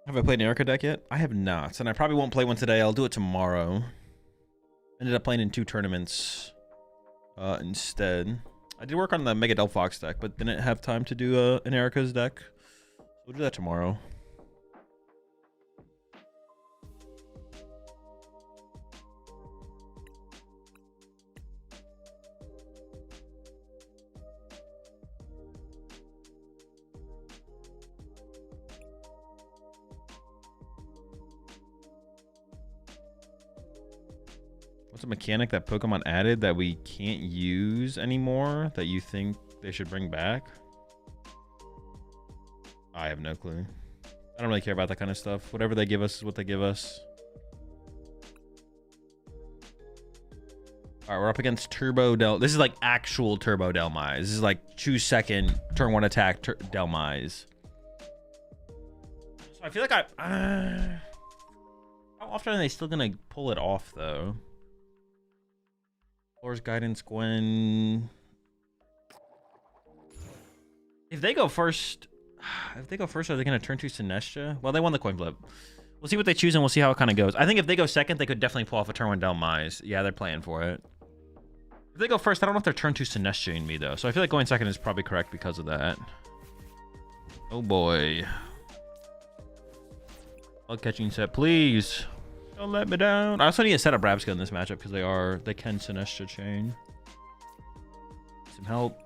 Have I played an Erica deck yet? I have not, and I probably won't play one today. I'll do it tomorrow. Ended up playing in 2 tournaments instead. I did work on the Mega Delphox deck, but didn't have time to do an Erica's deck. We'll do that tomorrow. What's a mechanic that Pokemon added that we can't use anymore that you think they should bring back? I have no clue. I don't really care about that kind of stuff. Whatever they give us is what they give us. All right, we're up against Turbo Del. This is like actual Turbo Delmise. This is like choose second, turn 1 attack, Delmise. So I feel like how often are they still gonna pull it off though? Floor's Guidance, Gwen. If they go first, are they going to turn to Sinestro? Well, they won the coin flip. We'll see what they choose and we'll see how it kind of goes. I think if they go second, they could definitely pull off a turn 1 Delmise. Yeah, they're playing for it. If they go first, I don't know if they're turn 2 Sinestro me though. So I feel like going second is probably correct because of that. Oh boy. Bug catching set, please. Don't let me down. I also need to set up Rabsco in this matchup because they can Sinestro chain. Some help.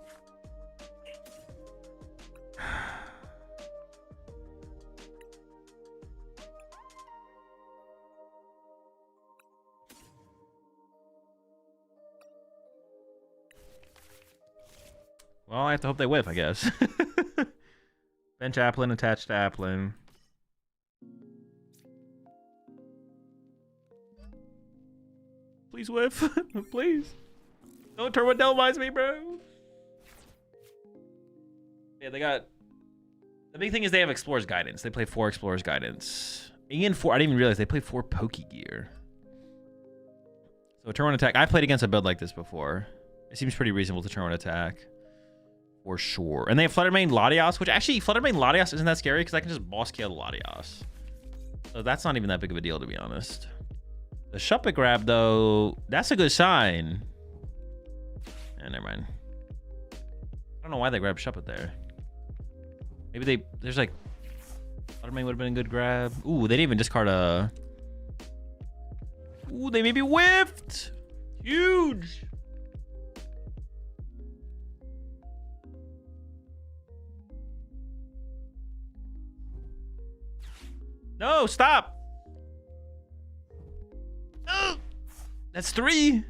Well, I have to hope they whiff, I guess. Bench Applin, attached to Applin. Please whiff. Please. Don't turn what Delphox me, bro. Yeah, they got... The big thing is they have Explorer's Guidance. They play 4 Explorer's Guidance. And 4... I didn't even realize they play 4 Pokegear. So turn 1 attack. I played against a build like this before. It seems pretty reasonable to turn 1 attack. For sure. And they have Fluttermane Latios, which actually, Fluttermane Latios isn't that scary because I can just boss kill Latios. So that's not even that big of a deal, to be honest. The Shuppet grab, though, that's a good sign. Never mind. I don't know why they grabbed Shuppet there. Maybe there's like... Fluttermane would have been a good grab. Ooh, they didn't even discard a... Ooh, they maybe whiffed! Huge! No, stop! Oh, that's 3.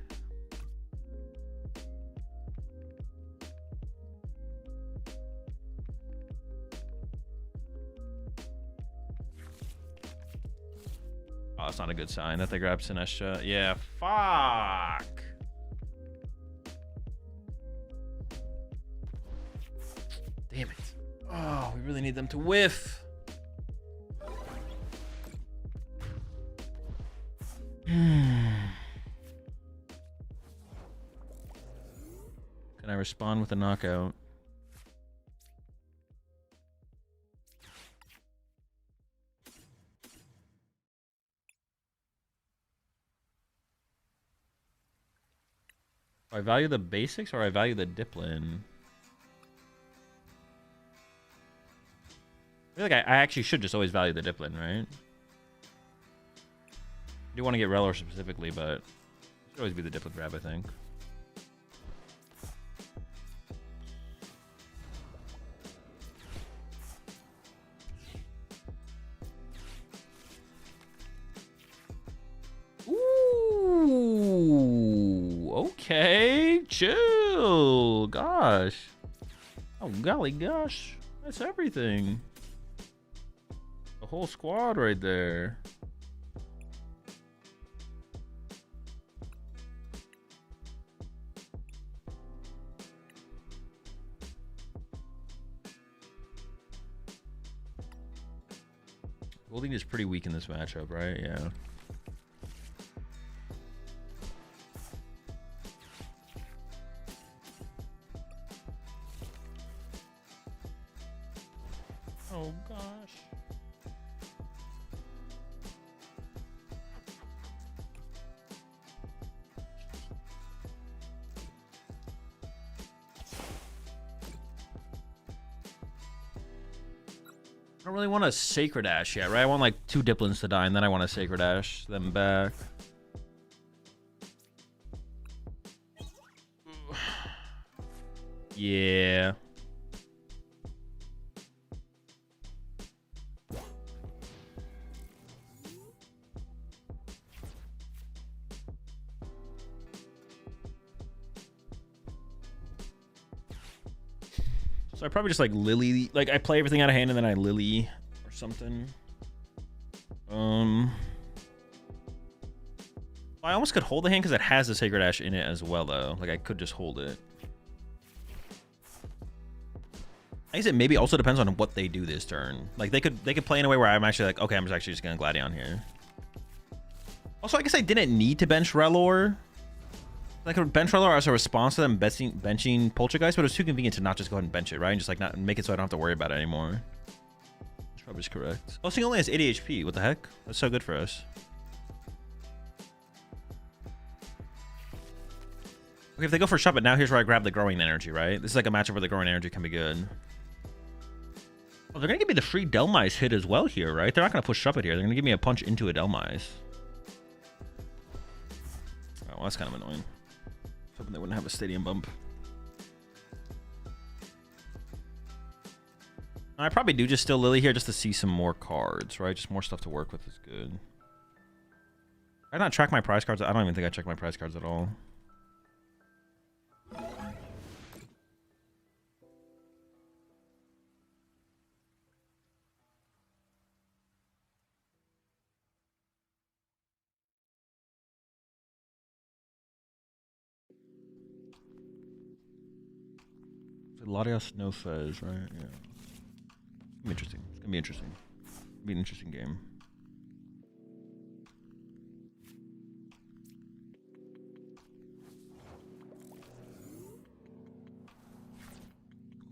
Oh, that's not a good sign that they grabbed Sinestro. Yeah, fuck. Damn it. Oh, we really need them to whiff. Can I respond with a knockout? Do I value the basics or I value the Diplin? I feel like I actually should just always value the Diplin, right? I do want to get Relor specifically, but it should always be the Diplin grab, I think. Ooh, okay, chill. Gosh. Oh, golly gosh. That's everything. The whole squad right there. Golding is pretty weak in this matchup, right? Yeah. Oh gosh. I don't really want a Sacred Ash yet, right? I want like 2 Diplins to die, and then I want a Sacred Ash them back. Yeah. So I probably just like Lily, like I play everything out of hand and then I Lily or something. I almost could hold the hand because it has the Sacred Ash in it as well, though. Like I could just hold it. I guess it maybe also depends on what they do this turn. Like they could play in a way where I'm actually like, okay, I'm actually just gonna Gladion here. Also, I guess I didn't need to bench Relor. Like a bench Relor as a response to them benching Poltergeist, but it was too convenient to not just go ahead and bench it, right? And just like not make it so I don't have to worry about it anymore. That's probably correct. Oh, this thing only has 80 HP. What the heck? That's so good for us. Okay, if they go for Shuppet, now here's where I grab the Growing Energy, right? This is like a matchup where the Growing Energy can be good. Oh, they're gonna give me the free Delmise hit as well here, right? They're not gonna push Shuppet here. They're gonna give me a punch into a Delmise. Oh, well, that's kind of annoying. Hoping they wouldn't have a stadium bump. I probably do just still Lily here just to see some more cards, right? Just more stuff to work with is good. Did I not track my prize cards? I don't even think I checked my prize cards at all. Latias no Fez, right? Yeah. It's gonna be interesting. It's gonna be interesting. It'll be an interesting game.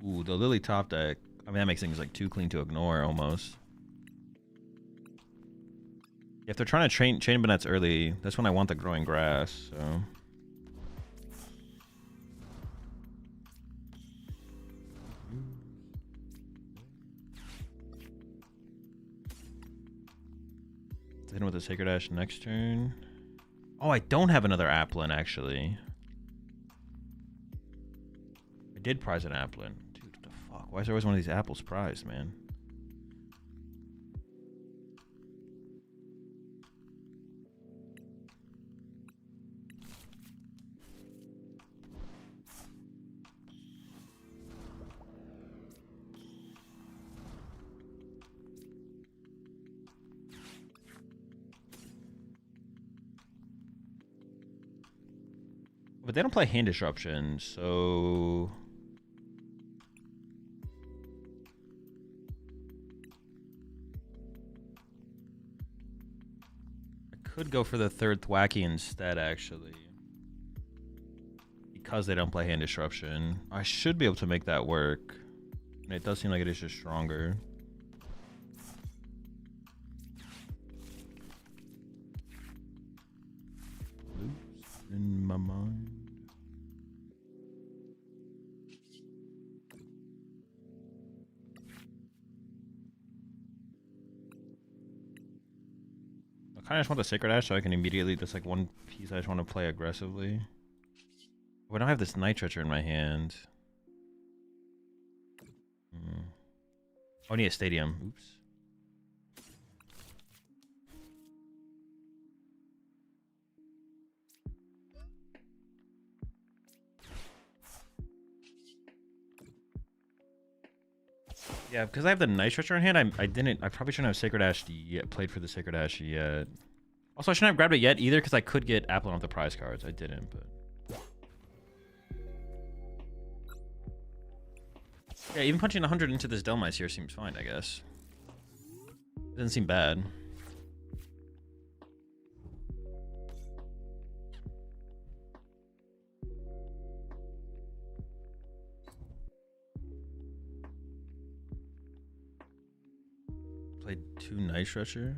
Ooh, the Lily top deck. I mean, that makes things like too clean to ignore almost. If they're trying to chain bonnets early, that's when I want the growing grass, so. Hit him with a Sacred Ash next turn. Oh, I don't have another Applin, actually. I did prize an Applin. Dude, what the fuck? Why is there always one of these apples prized, man? But they don't play hand disruption, so I could go for the third Thwacky instead, actually. Because they don't play hand disruption. I should be able to make that work. And it does seem like it is just stronger. Loops in my mind. I just want the Sacred Ash so I can immediately, that's like one piece I just want to play aggressively. Oh, I don't have this Night Treacher in my hand. Oh, I need a Stadium. Oops. Yeah, because I have the Night Treacher in hand, I probably shouldn't have Sacred Ash yet, played for the Sacred Ash yet. Also, I shouldn't have grabbed it yet either, because I could get Applin off the prize cards. I didn't, but... Yeah, even punching 100 into this Delmice here seems fine, I guess. It doesn't seem bad. Played 2 Night Treacher.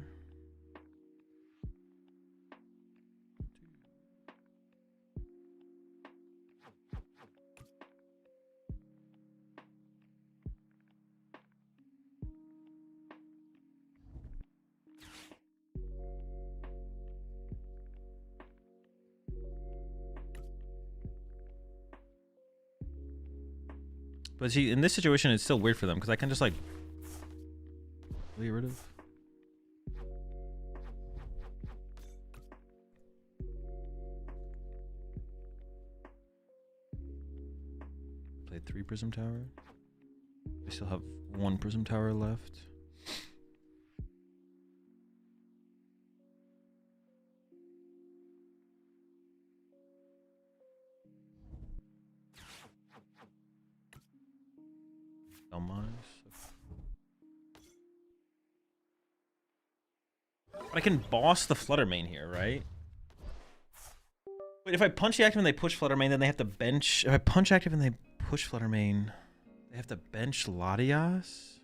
But see, in this situation, it's still weird for them because I can just like get rid of. Played 3 Prism Tower. I still have 1 Prism Tower left. But I can boss the Flutter Mane here, right? Wait, if I punch the active and they push Flutter Mane, then they have to bench. If I punch active and they push Flutter Mane, they have to bench Latias?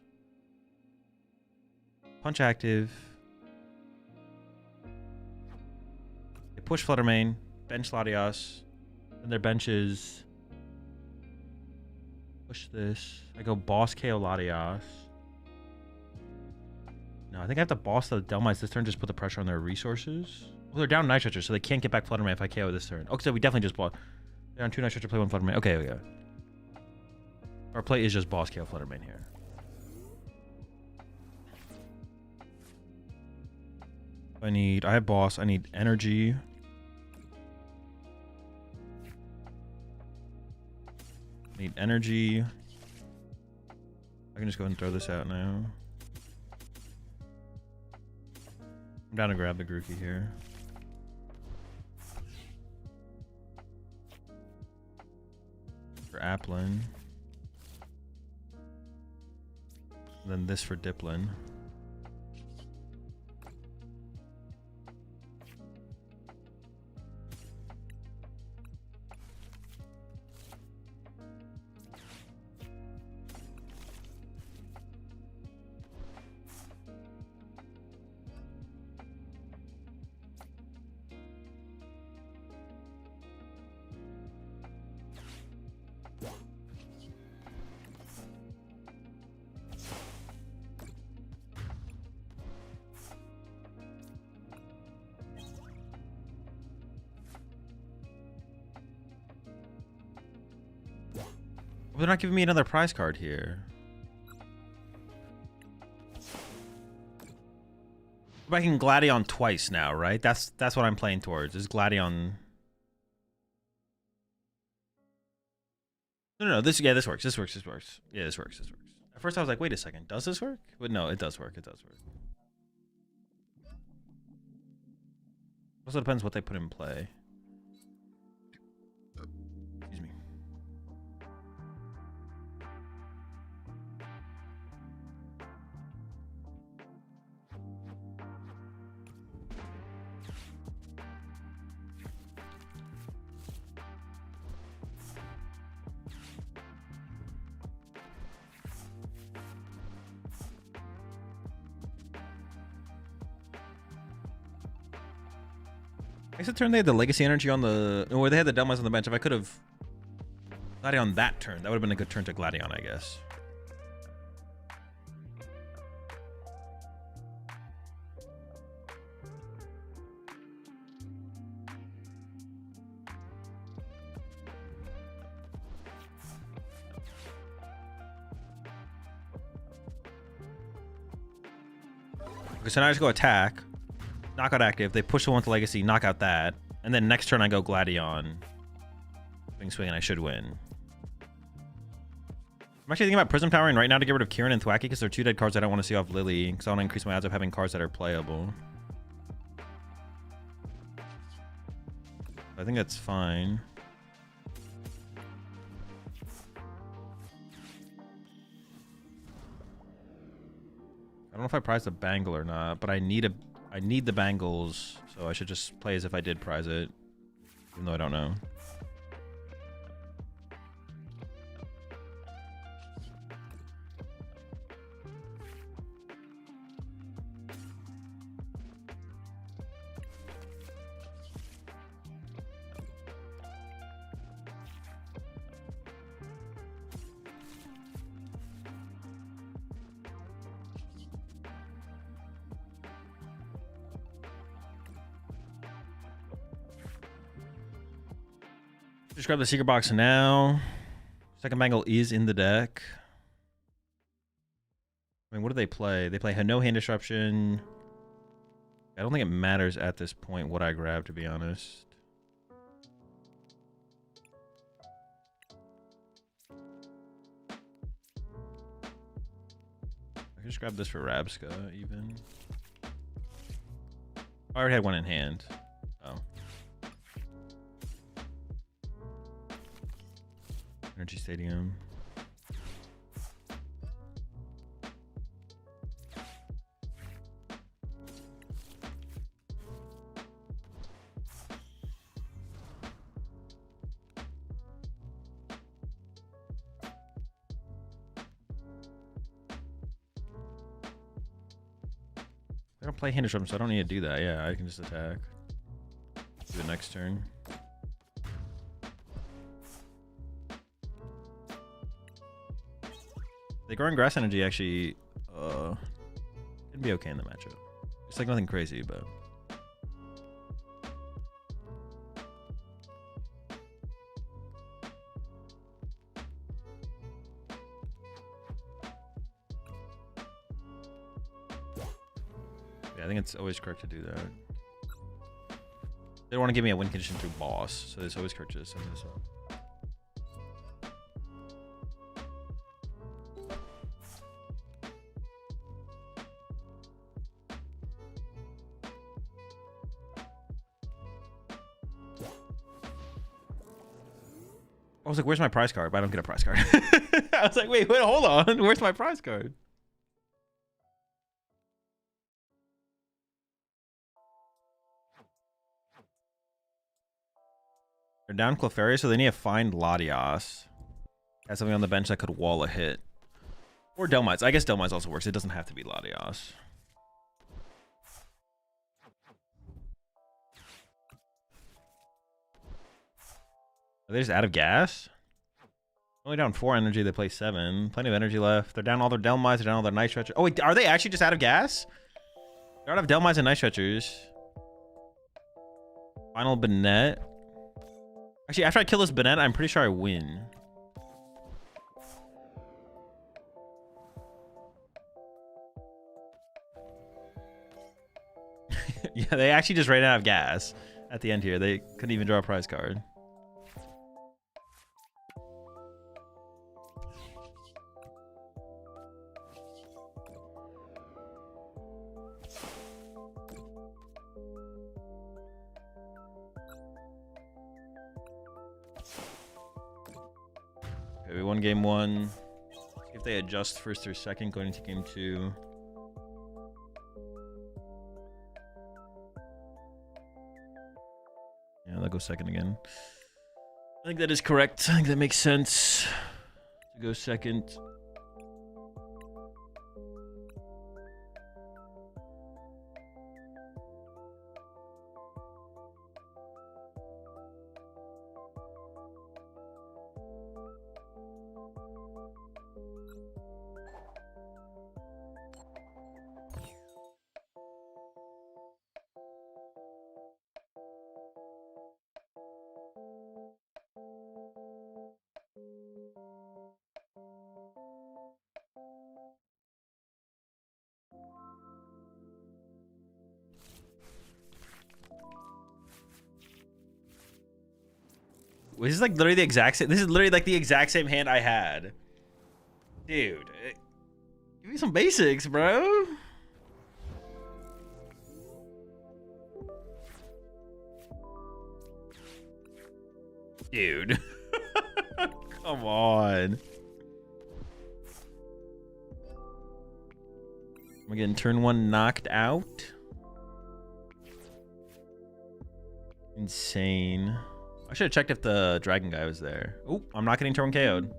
Punch active. They push Flutter Mane, bench Latias, and their bench is. Push this. I go boss KO Latias. No, I think I have to boss the Delmice this turn, just put the pressure on their resources. Well, they're down Night Treacher, so they can't get back Flutter Mane if I KO this turn. Okay, so we definitely just bought. They're on 2 Night Treacher, play 1 Flutter Mane. Okay, okay. Our play is just boss KO Flutter Mane here. I have boss, I need energy. I need energy. I can just go ahead and throw this out now. I'm down to grab the Grookey here. For Applin. And then this for Diplin. They're not giving me another prize card here. I can Gladion twice now, right? That's what I'm playing towards. Is Gladion? No. This works. This works. Yeah, this works. At first I was like, wait a second, does this work? But no, it does work. It does work. Also depends what they put in play. Excuse me. I guess the turn they had the Legacy Energy on the... Or they had the Delmas on the bench. If I could have Gladion that turn, that would have been a good turn to Gladion, I guess. Okay, so now I just go attack. Knockout active. They push the one to Legacy, knock out that. And then next turn I go Gladion. Swing, and I should win. I'm actually thinking about Prism Towering right now to get rid of Kieran and Thwacky because they're two dead cards I don't want to see off Lily. Because I want to increase my odds of having cards that are playable. I think that's fine. I don't know if I prize the Bangle or not, but I need the Bangles, so I should just play as if I did prize it, even though I don't know. Just grab the secret box now. Second Bangle is in the deck. I mean, what do they play? They play no hand disruption. I don't think it matters at this point what I grab, to be honest. I can just grab this for Rabska, even. I already had one in hand. Oh. Energy Stadium. I don't play hand disruption, so I don't need to do that. Yeah, I can just attack. Do the next turn. The growing grass energy actually can be okay in the matchup. It's like nothing crazy, but yeah, I think it's always correct to do that. They don't want to give me a win condition through boss, so it's always correct to send this up. I was like, where's my prize card? But I don't get a prize card. I was like, wait, hold on. Where's my prize card? They're down Clefairy, so they need to find Latias. Has something on the bench that could wall a hit. Or Delmites. I guess Delmites also works. It doesn't have to be Latias. Are they just out of gas? Only down 4 energy. They play 7. Plenty of energy left. They're down all their Delmites. They're down all their Night Stretchers. Oh, wait. Are they actually just out of gas? They're out of Delmites and Night Stretchers. Final Bennett. Actually, after I kill this Bennett, I'm pretty sure I win. Yeah, they actually just ran out of gas at the end here. They couldn't even draw a prize card. Okay, we won game 1. See if they adjust first or second going into game 2. Yeah, they'll go second again. I think that is correct. I think that makes sense to go second. This is like literally the exact same. This is literally like the exact same hand I had. Dude, give me some basics, bro. Dude. Come on. We're getting turn 1 knocked out. Insane. I should have checked if the dragon guy was there. Oh, I'm not getting turn 1 KO'd.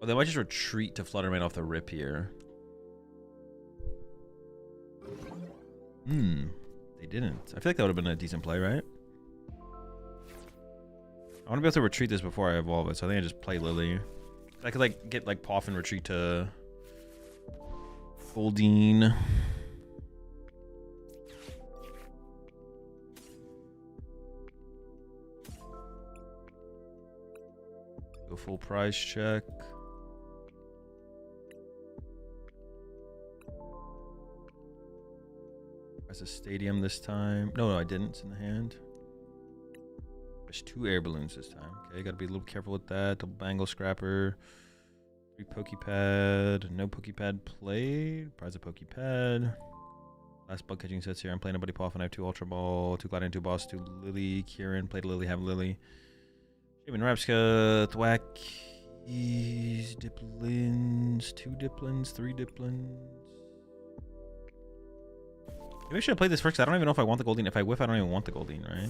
Oh, they might just retreat to Fluttermane off the rip here. They didn't. I feel like that would have been a decent play, right? I want to be able to retreat this before I evolve it, so I think I just play Lily. I could like get like Poff and retreat to Goldeen. Go full prize check. As a stadium this time. No, I didn't. It's in the hand. There's 2 air balloons this time. Okay, gotta be a little careful with that. Double bangle scrapper. 3 Pokepad. No Pokepad played. Prize a Pokepad. Last bug catching sets here. I'm playing a Buddy Poff and I have 2 Ultra Ball, 2 Gladiator, 2 Boss, 2 Lily. Kieran. Played Lily, have Lily. Shaman Rapska. Thwack. Diplins. 2 Diplins. 3 Diplins. Maybe I should have played this first because I don't even know if I want the Goldeen. If I whiff, I don't even want the Goldeen, right?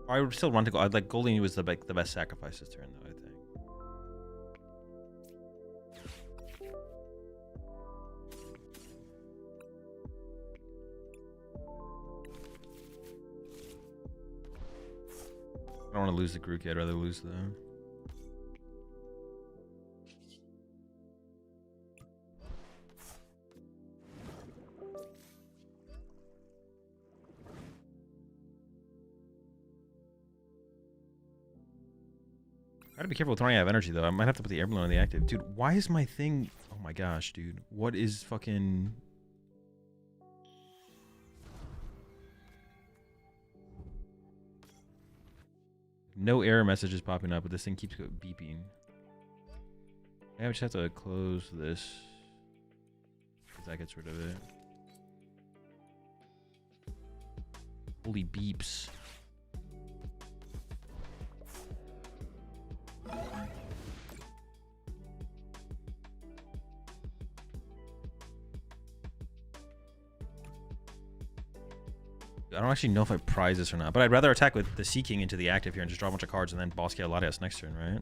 Or I would still run to go. I'd like Goldeen was the best sacrifice this turn, though, I think. I don't want to lose the Grookey. I'd rather lose the... Gotta be careful with running out of energy, though. I might have to put the air balloon on the active. Dude, why is my thing... Oh my gosh, dude. What is fucking... No error messages popping up, but this thing keeps beeping. I just have to close this. Because that gets rid of it. Holy beeps. I don't actually know if I prize this or not, but I'd rather attack with the Sea King into the active here and just draw a bunch of cards and then boss KO Latias next turn, right?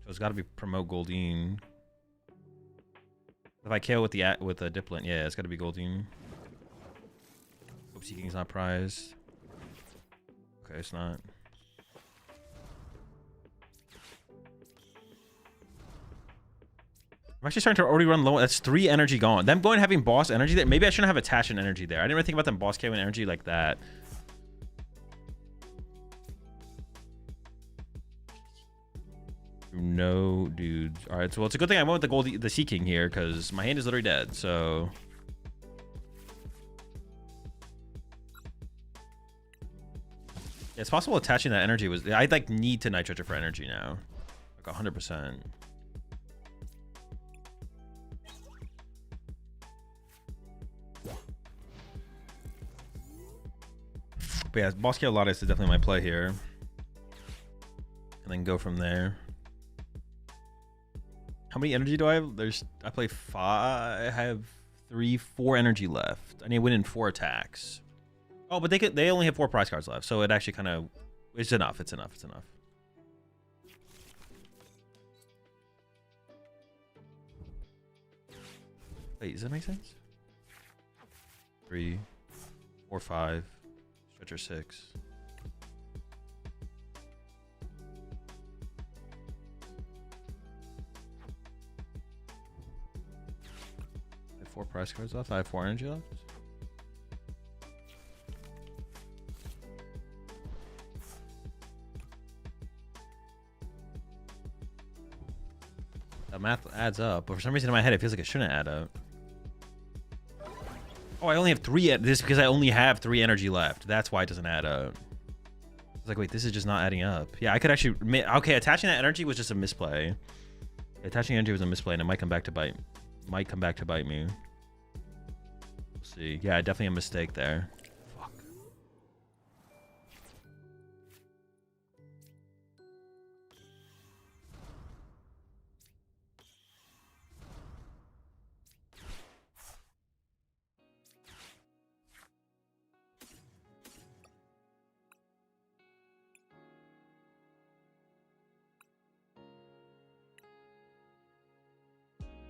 So it's got to be promote Goldeen. If I KO with the Diplant, yeah, it's got to be Goldeen. Hope Sea King's not prized. Okay, it's not. I'm actually starting to already run low. That's 3 energy gone. Them going having boss energy there. Maybe I shouldn't have attachment energy there. I didn't really think about them boss KO energy like that. No dudes. All right, so well, it's a good thing I went with the Sea King here because my hand is literally dead. So yeah, it's possible attaching that energy was. I'd like need to Nitrogen for energy now, like 100%. But yeah, boss KO Latias is definitely my play here, and then go from there. How many energy do I have? I play 5. I have 4 energy left. I need to win in 4 attacks. Oh, but they only have 4 prize cards left, so it actually kind of it's enough. It's enough. Wait, does that make sense? 3, 4, 5, stretcher 6. 4 prize cards left. I have 4 energy left. That math adds up, but for some reason in my head it feels like it shouldn't add up. Oh, I only have 3. This is because I only have 3 energy left. That's why it doesn't add up. It's like, wait, this is just not adding up. Yeah, I could actually. Okay, attaching that energy was just a misplay. Attaching energy was a misplay, and it might come back to bite. Me. We'll see. Yeah, definitely a mistake there. Fuck.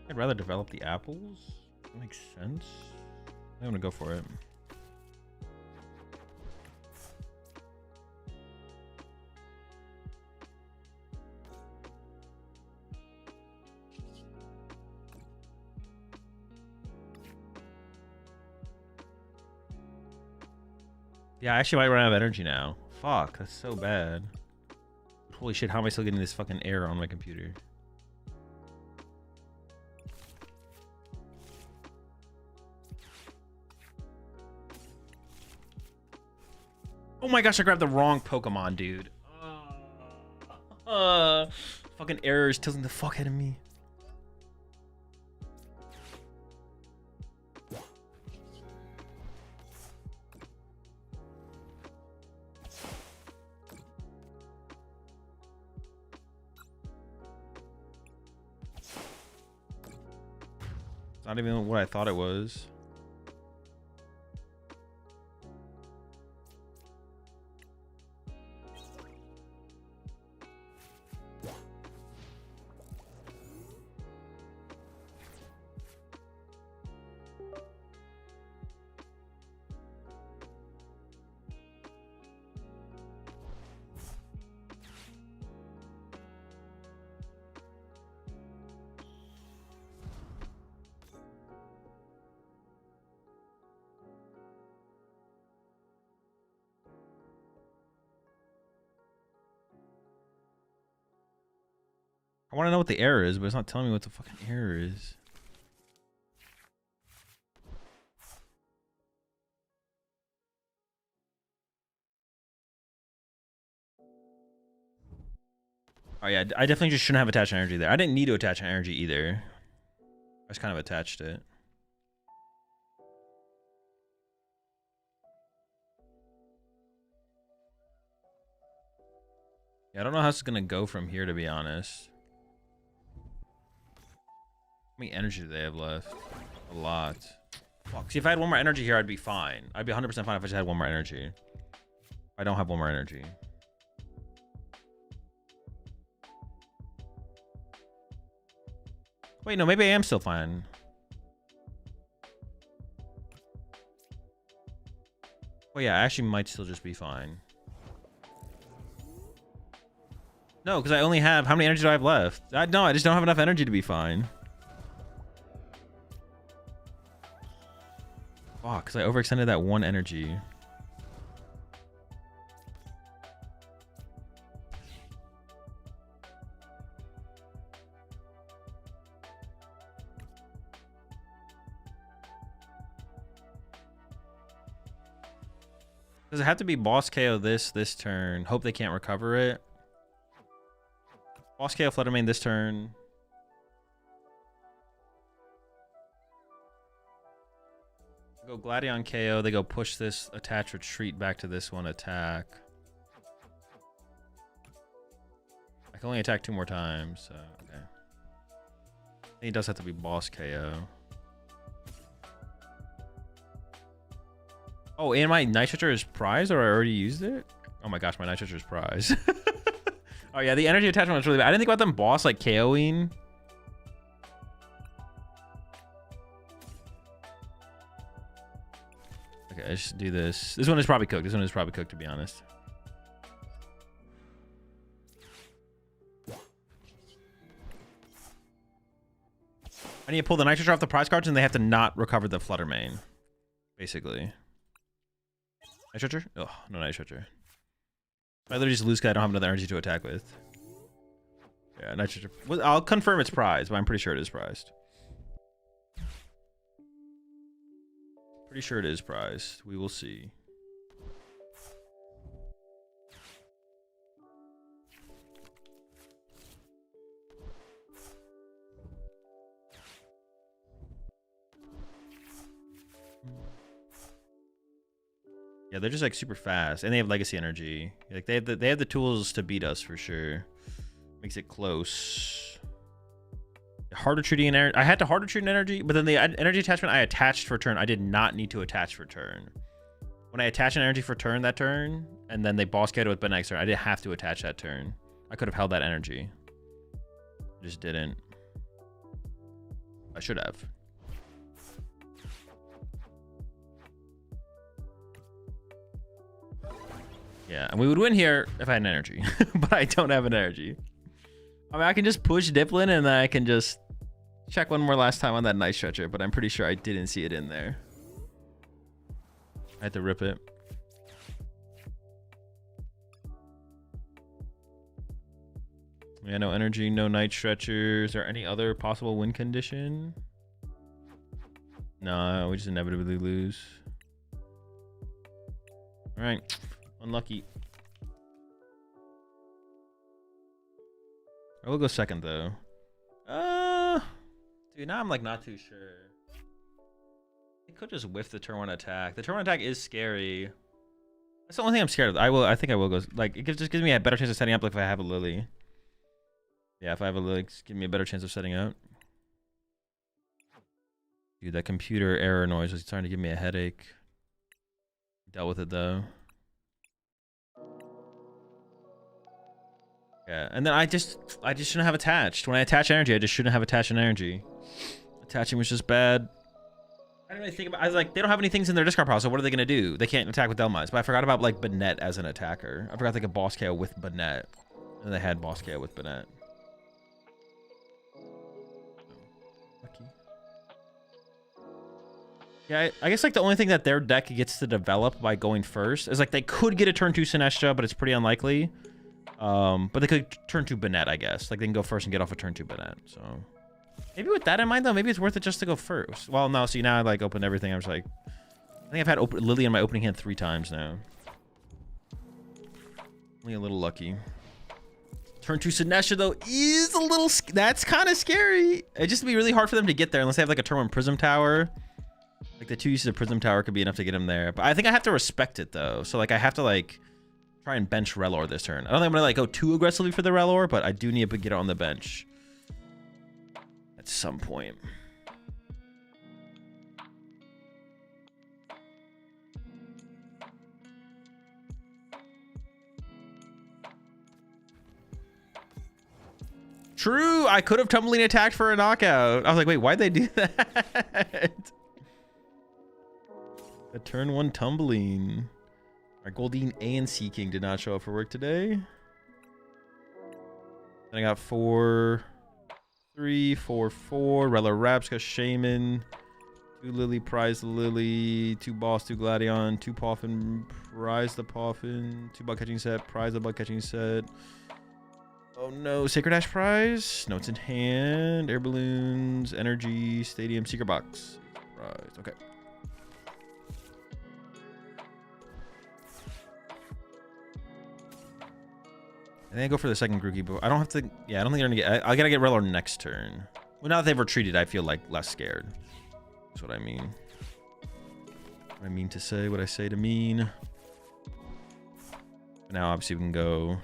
I'd rather develop the apples. That makes sense. I'm gonna go for it. Yeah, I actually might run out of energy now. Fuck, that's so bad. Holy shit, how am I still getting this fucking error on my computer? Oh my gosh, I grabbed the wrong Pokemon, dude. Fucking errors tilting the fuck out of me. It's not even what I thought it was. I want to know what the error is, but it's not telling me what the fucking error is. Oh yeah, I definitely just shouldn't have attached energy there. I didn't need to attach an energy either. I just kind of attached it. Yeah, I don't know how it's gonna go from here, to be honest. How many energy do they have left? A lot. Fuck. See, if I had one more energy here, I'd be fine. I'd be 100% fine if I just had one more energy. I don't have one more energy. Wait, no, maybe I am still fine. Well, yeah, I actually might still just be fine. No, because I only have... How many energy do I have left? No, I just don't have enough energy to be fine. Fuck, because I overextended that one energy. Does it have to be boss KO this turn? Hope they can't recover it. Boss KO Fluttermane this turn. Go Gladion KO. They go push this, attach, retreat back to this one, attack. I can only attack 2 more times, so okay. I think it does have to be boss KO. Oh, and my Night Stretcher is prize, or I already used it? Oh my gosh, my Night Stretcher is prize. Oh yeah, the energy attachment was really bad. I didn't think about them boss like KOing. Okay, let's just do this. This one is probably cooked. This one is probably cooked, to be honest. I need to pull the Night Stretcher off the prize cards, and they have to not recover the Fluttermane, basically. Night Stretcher? Oh, no Night Stretcher. I literally just lose because I don't have another energy to attack with. Yeah, Night Stretcher. Well, I'll confirm it's prized, but I'm pretty sure it is prized. Pretty sure it is prized. We will see. Yeah, they're just like super fast, and they have legacy energy. Like they have the tools to beat us for sure. Makes it close. Hard retreating energy. I had to hard retreat energy, but then the energy attachment I attached for turn, I did not need to attach for turn. When I attach an energy for turn that turn, and then they boss KO'd with next turn, I didn't have to attach that turn. I could have held that energy. I just didn't. I should have. Yeah, and we would win here if I had an energy, but I don't have an energy. I mean, I can just push Diplin, and then I can just check one more last time on that Night Stretcher, but I'm pretty sure I didn't see it in there. I had to rip it. Yeah, no energy, no Night Stretcher. Is there any other possible win condition? No, we just inevitably lose. All right. Unlucky. I will go second though. Dude, now I'm like not too sure. I could just whiff the turn 1 attack. The turn 1 attack is scary. That's the only thing I'm scared of. I think I will go. Like it just gives me a better chance of setting up. Like if I have a Lily. Yeah, if I have a Lily, it's give me a better chance of setting up. Dude, that computer error noise was starting to give me a headache. Dealt with it though. Yeah, and then I just shouldn't have attached. When I attach energy, I just shouldn't have attached an energy. Attaching was just bad. I didn't really think about. I was like, they don't have any things in their discard pile, so what are they gonna do? They can't attack with Delmize. But I forgot about like Banette as an attacker. I forgot they could boss KO with Banette, and they had boss KO with Banette. Lucky. Yeah, I guess like the only thing that their deck gets to develop by going first is like they could get a turn 2 Sinestro, but it's pretty unlikely. But they could turn 2 Banette, I guess. Like they can go first and get off a turn 2 Banette. So maybe with that in mind though, maybe it's worth it just to go first. Well, no, see now I like opened everything. I was like, I think I've had Lily in my opening hand 3 times now. Only a little lucky. Turn 2 Sinestro though is a little, that's kind of scary. It'd just be really hard for them to get there unless they have like a turn 1 Prism Tower. Like the 2 uses of Prism Tower could be enough to get him there. But I think I have to respect it though. So like I have to like try and bench Relor this turn. I don't think I'm gonna like go too aggressively for the Relor, but I do need to get it on the bench at some point. True, I could have Tumbling attacked for a knockout. I was like, wait, why'd they do that? A turn 1 Tumbling. Our Goldeen and Sea King did not show up for work today. Then I got 4, 3, 4, 4. Rella Rapska, Shaman. 2 Lily, Prize the Lily. 2 Boss, 2 Gladion. 2 Poffin, Prize the Poffin. 2 Bug Catching Set, Prize the Bug Catching Set. Oh no, Sacred Ash Prize. Notes in hand. Air Balloons. Energy. Stadium. Secret Box. Prize. Okay. I think I go for the second Grookey, but I don't have to. Yeah, I don't think they're gonna get. I gotta get Rellor next turn. Well, now that they've retreated, I feel like less scared. That's what I mean. What I mean to say, what I say to mean. But now, obviously, we can go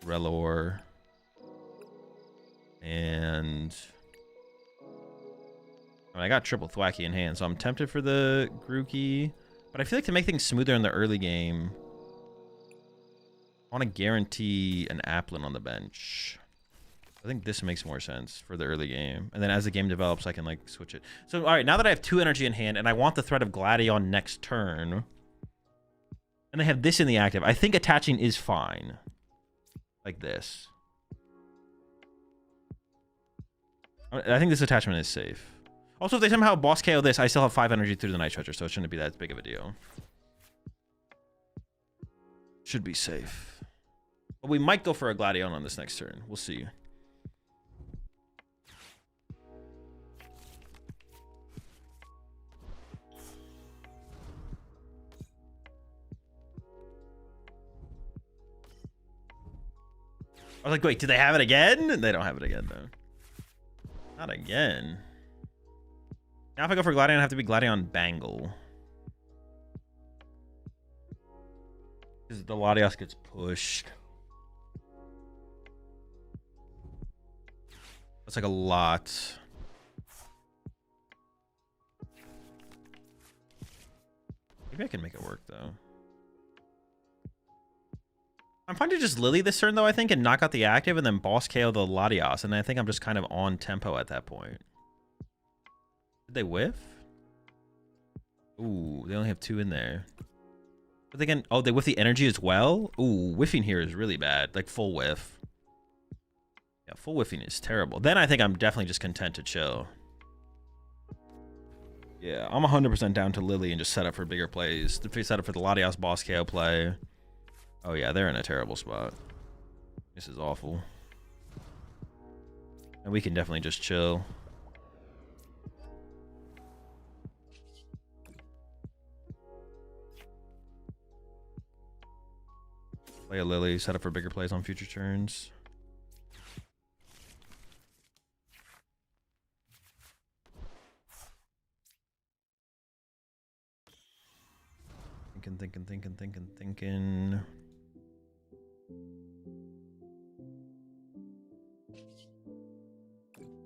Rellor and I mean, I got triple Thwacky in hand, so I'm tempted for the Grookey. But I feel like to make things smoother in the early game, I want to guarantee an Applin on the bench. I think this makes more sense for the early game. And then as the game develops, I can like switch it. So, all right, now that I have 2 energy in hand and I want the threat of Gladion next turn, and they have this in the active, I think attaching is fine. Like this. I think this attachment is safe. Also, if they somehow boss KO this, I still have 5 energy through the Night Treasure, so it shouldn't be that big of a deal. Should be safe. But we might go for a Gladion on this next turn. We'll see. I was like, wait, do they have it again? They don't have it again, though. Not again. Now if I go for Gladion, I have to be Gladion Bangle. Because the Latios gets pushed. That's like a lot. Maybe I can make it work, though. I'm fine to just Lily this turn, though, I think, and knock out the active and then boss KO the Latios. And I think I'm just kind of on tempo at that point. Did they whiff? Ooh, they only have 2 in there. But they can... Oh, they whiff the energy as well? Ooh, whiffing here is really bad. Like, full whiff. Yeah, full whiffing is terrible. Then I think I'm definitely just content to chill. Yeah, I'm 100% down to Lily and just set up for bigger plays. Set up for the Latios boss KO play. Oh, yeah, they're in a terrible spot. This is awful. And we can definitely just chill. Play a Lily, set up for bigger plays on future turns. Thinking.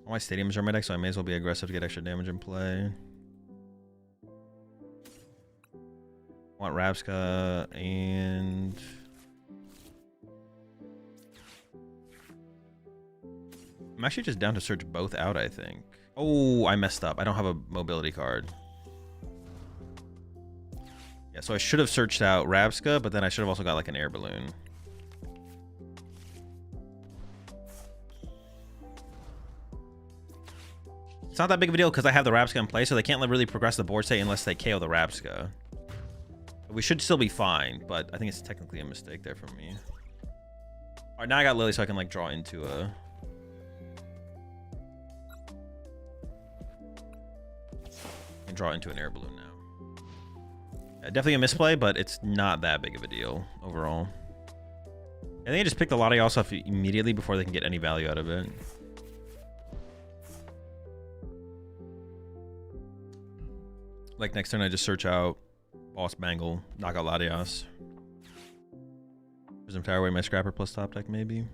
All my stadiums are my deck, so I may as well be aggressive to get extra damage in play. Want Rapska and... I'm actually just down to search both out, I think. Oh, I messed up. I don't have a mobility card. Yeah, so I should have searched out Rapska, but then I should have also got like an air balloon. It's not that big of a deal because I have the Rapska in play, so they can't really progress the board state unless they KO the Rapska. We should still be fine, but I think it's technically a mistake there from me. All right, now I got Lily, so I can like draw into a... and draw into an air balloon now. Yeah, definitely a misplay, but it's not that big of a deal overall. I think I just pick the Latios off immediately before they can get any value out of it. Like next turn, I just search out Boss Bangle, knock out Latios. Prism Tower away my Scrapper plus top deck, maybe. Yeah,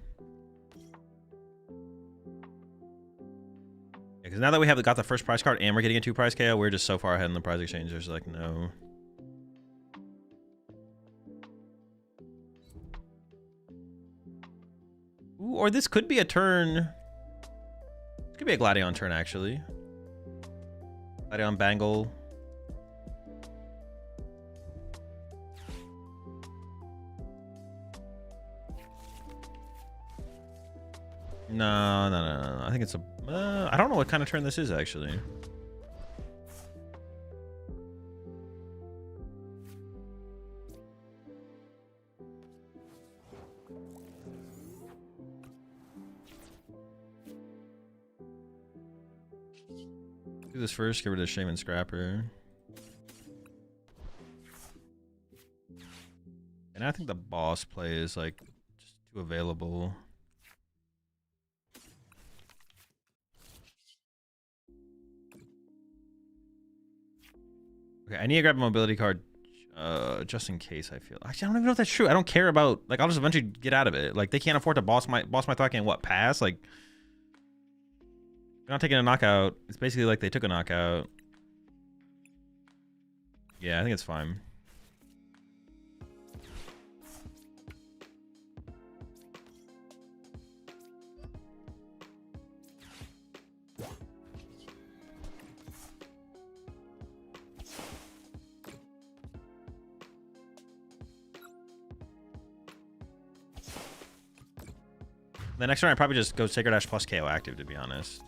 because now that we have got the first prize card and we're getting a 2 prize KO, we're just so far ahead in the prize exchange. There's like no... or this could be a turn. This could be a Gladion turn, actually. Gladion Bangle. No. I think it's a... I don't know what kind of turn this is, actually. Do this first, get rid of Shaman Scrapper. And I think the boss play is like just too available. Okay, I need to grab a mobility card just in case. I feel actually I don't even know if that's true. I don't care about, like, I'll just eventually get out of it. Like, they can't afford to boss my thought and what, pass? Like, they're not taking a knockout. It's basically like they took a knockout. Yeah, I think it's fine. The next turn I probably just go Sacred Ash plus KO active, to be honest.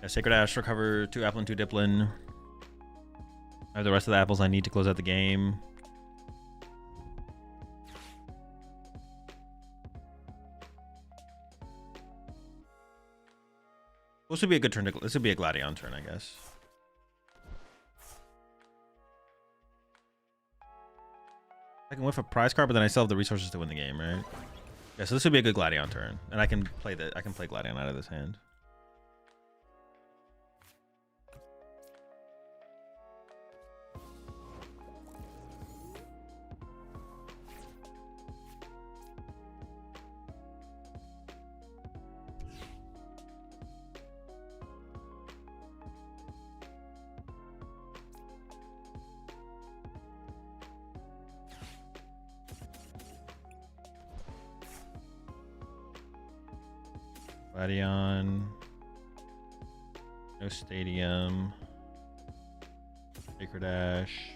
Yeah, Sacred Ash, recover 2 Applin, 2 Diplin. I have the rest of the apples I need to close out the game. This would be a good turn to, this would be a Gladion turn, I guess. I can whiff a prize card, but then I still have the resources to win the game, right? Yeah, so this would be a good Gladion turn. And I can play Gladion out of this hand. Gladion. No Stadium. Sacred Ash.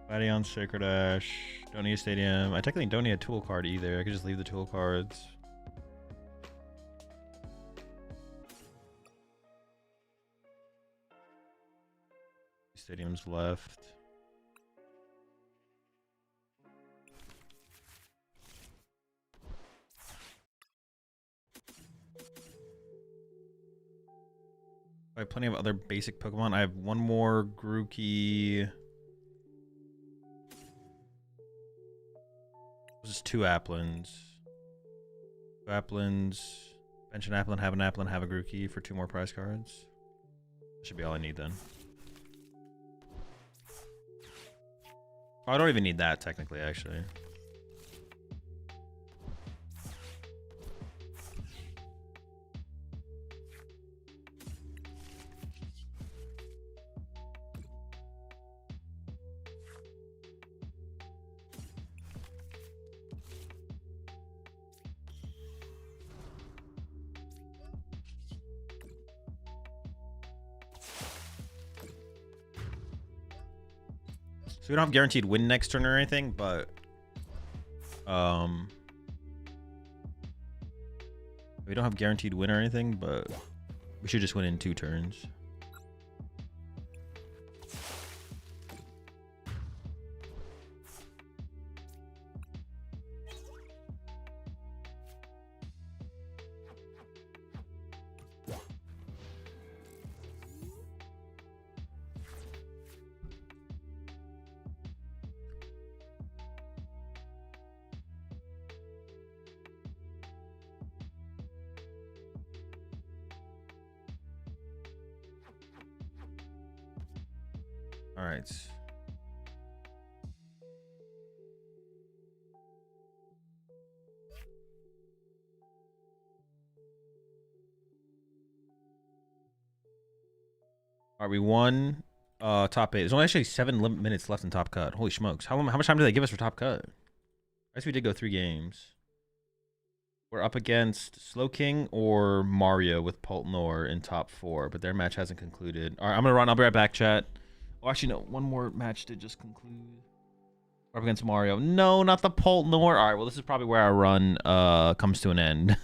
Gladion, Sacred Ash. Don't need a Stadium. I technically don't need a tool card either. I could just leave the tool cards. Stadiums left. I have plenty of other basic Pokemon. I have one more Grookey. This is 2 Applins. 2 Applins. Bench an Applin, have a Grookey for 2 more prize cards. That should be all I need then. Oh, I don't even need that technically, actually. So we don't have guaranteed win next turn or anything, but we don't have guaranteed win or anything, but we should just win in 2 turns. All right. All right, we won top 8. There's only actually 7 minutes left in top cut. Holy smokes. How much time do they give us for top cut? I guess we did go 3 games. We're up against Slow King or Mario with Poltnor in top 4, but their match hasn't concluded. All right, I'm going to run. I'll be right back, chat. Oh, actually, no. One more match did just conclude. We're up against Mario. No, not the Poltnor. All right, well, this is probably where our run comes to an end.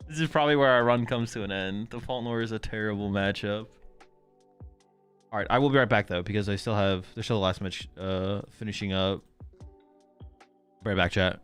This is probably where our run comes to an end. The Poltnor is a terrible matchup. All right, I will be right back, though, because there's still the last match finishing up. Be right back, chat.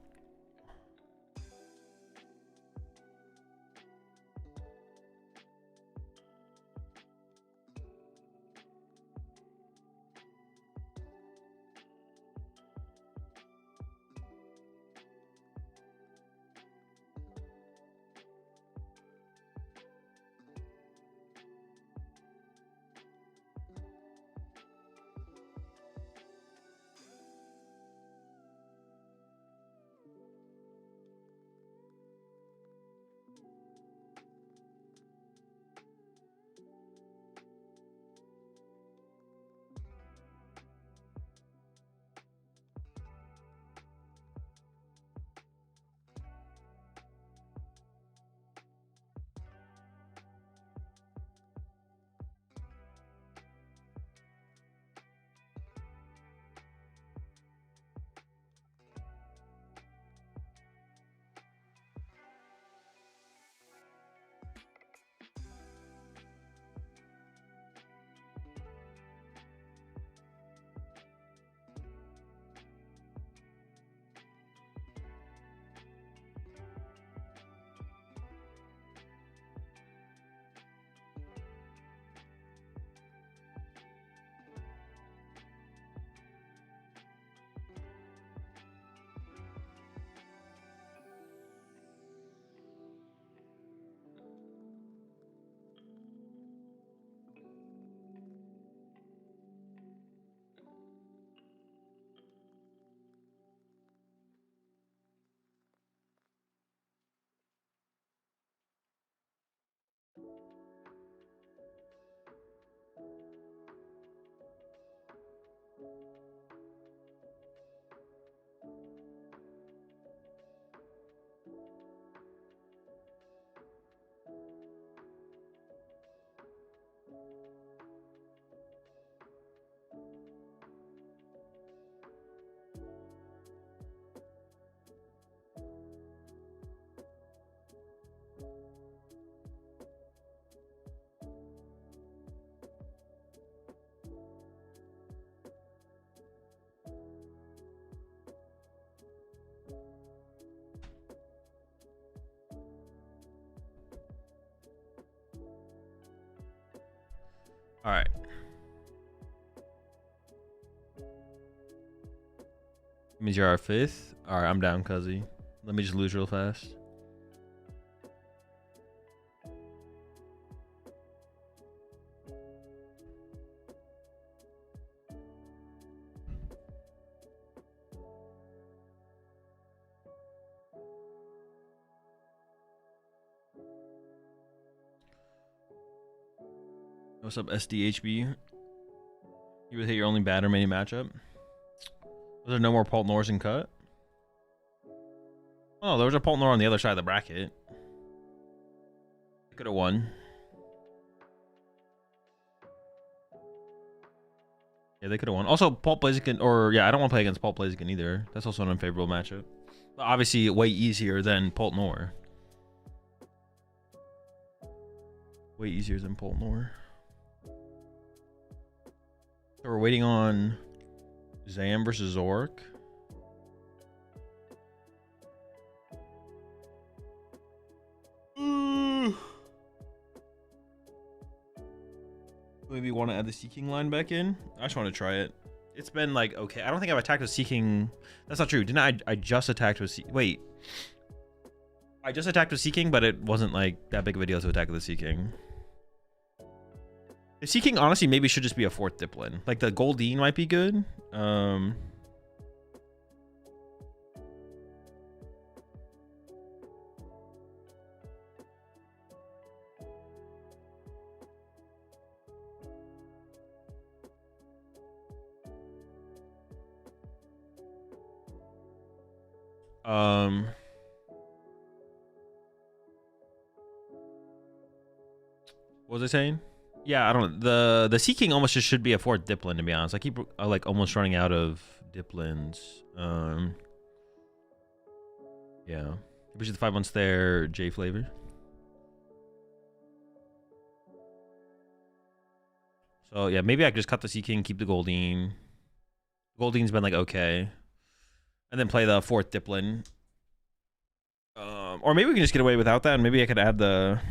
All right. Means you're our 5th. All right, I'm down, cuzzy. Let me just lose real fast. What's up, SDHB? You would hit your only batter mania matchup. Was there no more Poltnors in cut? Oh, there was a Poltnor on the other side of the bracket. Could have won. Yeah, they could have won. Also, Pulp Blaziken, or yeah, I don't want to play against Pulp Blaziken either. That's also an unfavorable matchup. But obviously, way easier than Poltnor. Way easier than Poltnor. So we're waiting on Zam versus Zork. Maybe want to add the Seeking line back in. I just want to try it. It's been like, okay. I don't think I've attacked with Seeking. That's not true. Didn't I just attacked with Wait. I just attacked with Seeking, but it wasn't like that big of a deal to attack with the Seeking. The Seeking honestly maybe should just be a 4th Diplin. Like the Goldeen might be good. Um, what was I saying? Yeah, I don't. The Sea King almost just should be a fourth Diplin, to be honest. I keep like almost running out of Diplins. Yeah. Appreciate the 5 months there, J Flavor. So yeah, maybe I could just cut the Sea King, keep the Goldeen. Goldeen's been like okay, and then play the fourth Diplin. Or maybe we can just get away without that, and maybe I could add the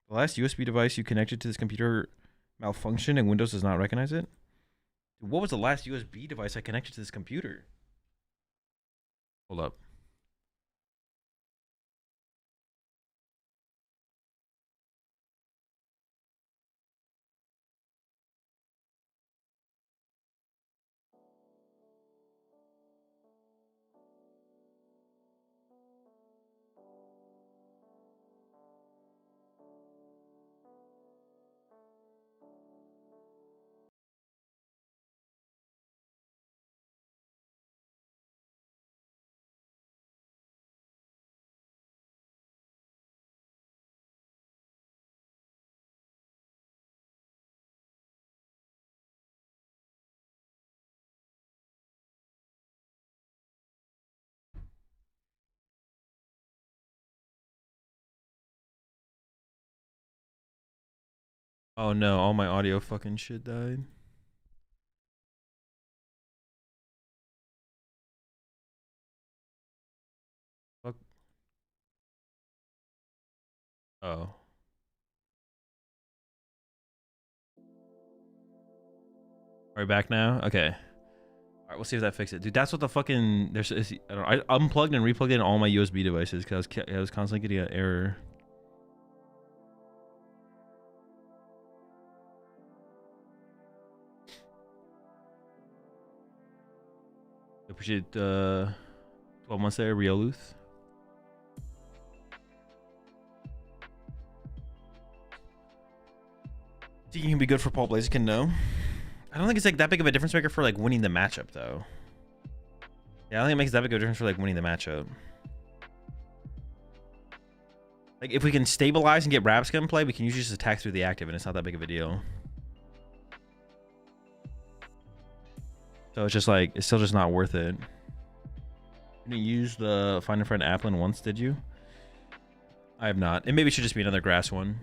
last USB device you connected to this computer malfunctioned and Windows does not recognize it. Dude, what was the last USB device I connected to this computer? Hold up. Oh no, all my audio fucking shit died. Fuck. Oh. Are we back now? Okay. All right, we'll see if that fixes it. Dude, that's what the fucking... I don't know. I unplugged and replugged in all my USB devices because I was constantly getting an error. Appreciate 12 months there, Rioluth. Do you think can be good for Paul Blaziken? No. I don't think it's like that big of a difference maker for like winning the matchup though. Yeah, I don't think it makes that big of a difference for like winning the matchup. Like if we can stabilize and get Rapskin play, we can usually just attack through the active and it's not that big of a deal. So it's just like, it's still just not worth it. You didn't use the Find a Friend Applin once, did you? I have not. It maybe should just be another grass one.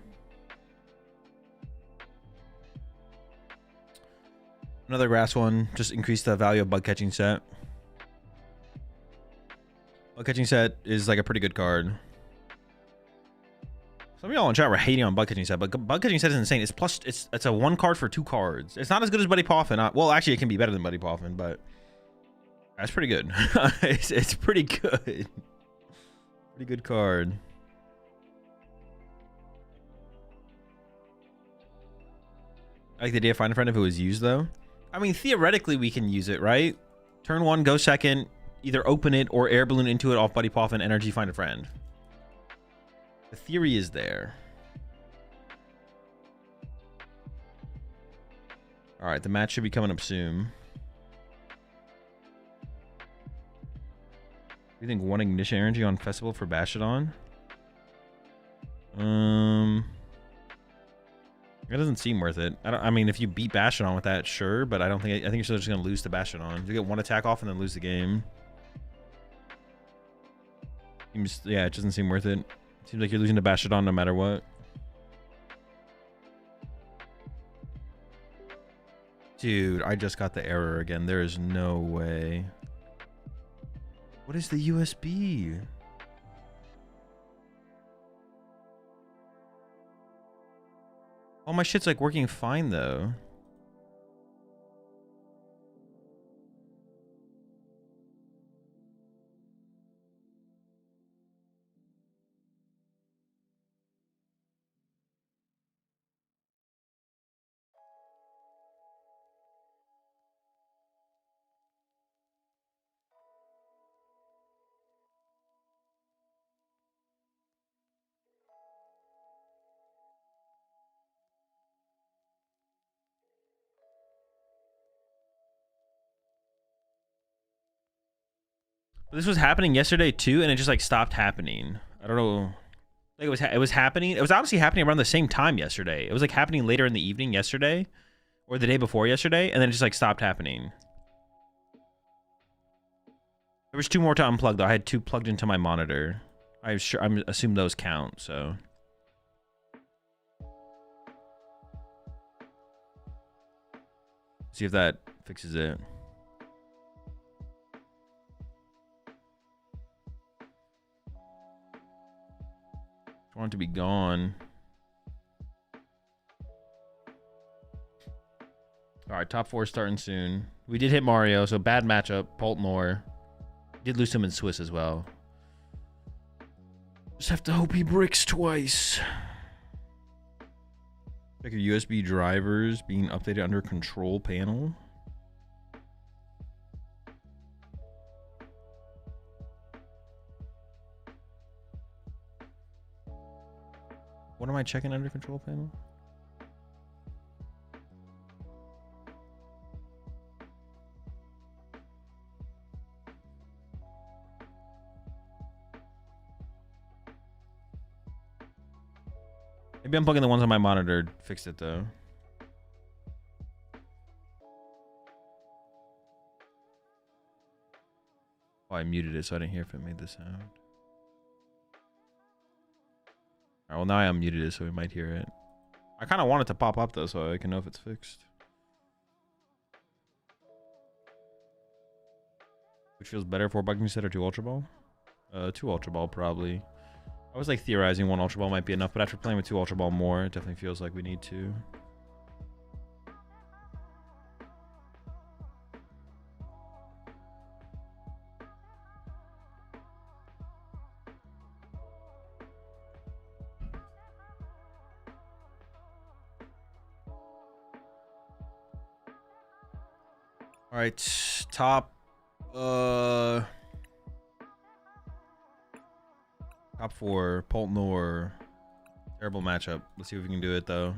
Another grass one. Just increase the value of bug catching set. Bug catching set is like a pretty good card. Some of y'all in chat were hating on bug catching set, but bug catching set is insane. It's plus, it's a 1 card for 2 cards. It's not as good as Buddy Poffin. Well, actually, it can be better than Buddy Poffin, but that's pretty good. it's pretty good. Pretty good card. I like the idea of Find a Friend if it was used though. I mean, theoretically, we can use it, right? Turn 1, go second, either open it or air balloon into it off Buddy Poffin, energy, Find a Friend. The theory is there. All right, the match should be coming up soon. You think 1 ignition energy on festival for Bashadon? It doesn't seem worth it. I mean, if you beat Bashadon with that, sure, but I don't think. I think you're still just gonna lose to Bashadon. You get 1 attack off and then lose the game. Seems, yeah, it doesn't seem worth it. Seems like you're losing to Bashadon no matter what. Dude, I just got the error again. There is no way. What is the USB? All my shit's like working fine though. This was happening yesterday too, and it just like stopped happening. I don't know. Like it was happening. It was obviously happening around the same time yesterday. It was like happening later in the evening yesterday, or the day before yesterday, and then it just like stopped happening. There was 2 more to unplug though. I had 2 plugged into my monitor. I'm assume those count. So. See if that fixes it. I want it to be gone. All right, top 4 starting soon. We did hit Mario, so bad matchup. Poltnor. Did lose him in Swiss as well. Just have to hope he bricks twice. Check your USB drivers being updated under control panel. What am I checking under control panel? Maybe I'm plugging the ones on my monitor. Fixed it though. Oh, I muted it so I didn't hear if it made the sound. Alright, well now I unmuted it so we might hear it. I kind of want it to pop up though so I can know if it's fixed. Which feels better, 4 bucking set or 2 Ultra Ball? 2 Ultra Ball probably. I was like theorizing 1 Ultra Ball might be enough, but after playing with 2 Ultra Ball more, it definitely feels like we need to. All right, top top 4, Poltnor. Terrible matchup. Let's see if we can do it though.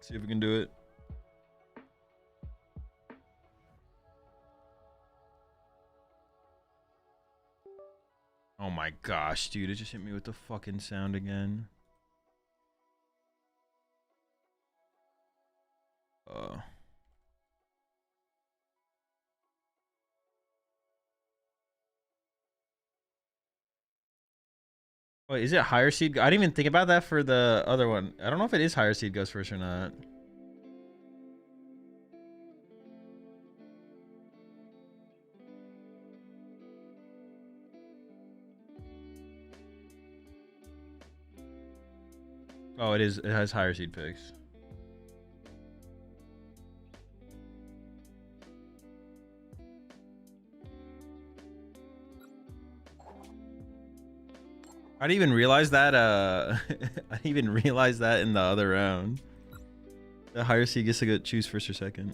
See if we can do it. Oh my gosh, dude, it just hit me with the fucking sound again. Wait, is it higher seed? I didn't even think about that for the other one. I don't know if it is higher seed goes first or not. Oh, it is. It has higher seed picks. I didn't even realize that. I didn't even realize that in the other round. The higher seed gets to go choose first or second.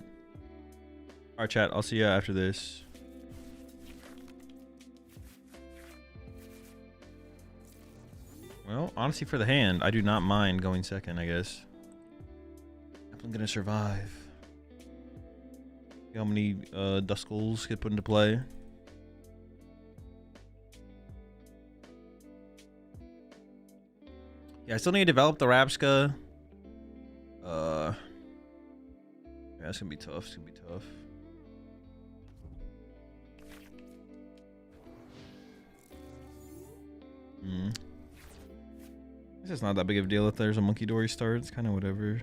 All right, chat. I'll see you after this. Well, honestly, for the hand, I do not mind going second, I guess. I'm gonna survive. See how many Duskulls get put into play. Yeah, I still need to develop the Rapska. Yeah, it's gonna be tough. It's gonna be tough. This is not that big of a deal if there's a Monkey Dory start. It's kind of whatever.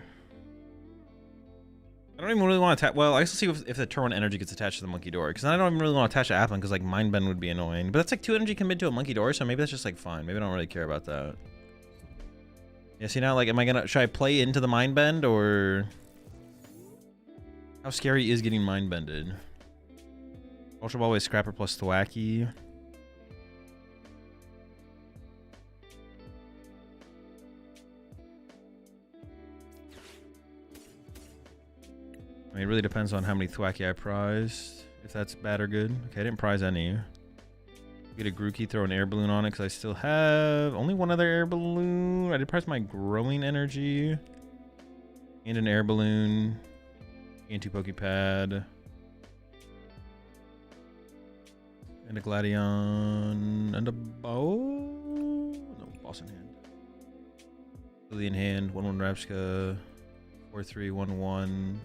I don't even really want to attach. Well, I guess we'll see if the turn 1 energy gets attached to the Monkey Dory. Because I don't even really want to attach to Applin because like Mind Bend would be annoying. But that's like 2 energy commit to a Monkey Dory, so maybe that's just like fine. Maybe I don't really care about that. Yeah, see now, like, should I play into the Mind Bend or how scary is getting Mind Bended? Ultra Ball with Scrapper plus Thwacky. I mean, it really depends on how many Thwacky I prized. If that's bad or good. Okay, I didn't prize any. Get a Grookey, throw an air balloon on it because I still have only 1 other air balloon. I did prize my growing energy. And an air balloon. And 2 Pokepad. And a Gladion and a bow. No, boss in hand. Lily in hand. 1/1 Rapska. 4/3 1/1.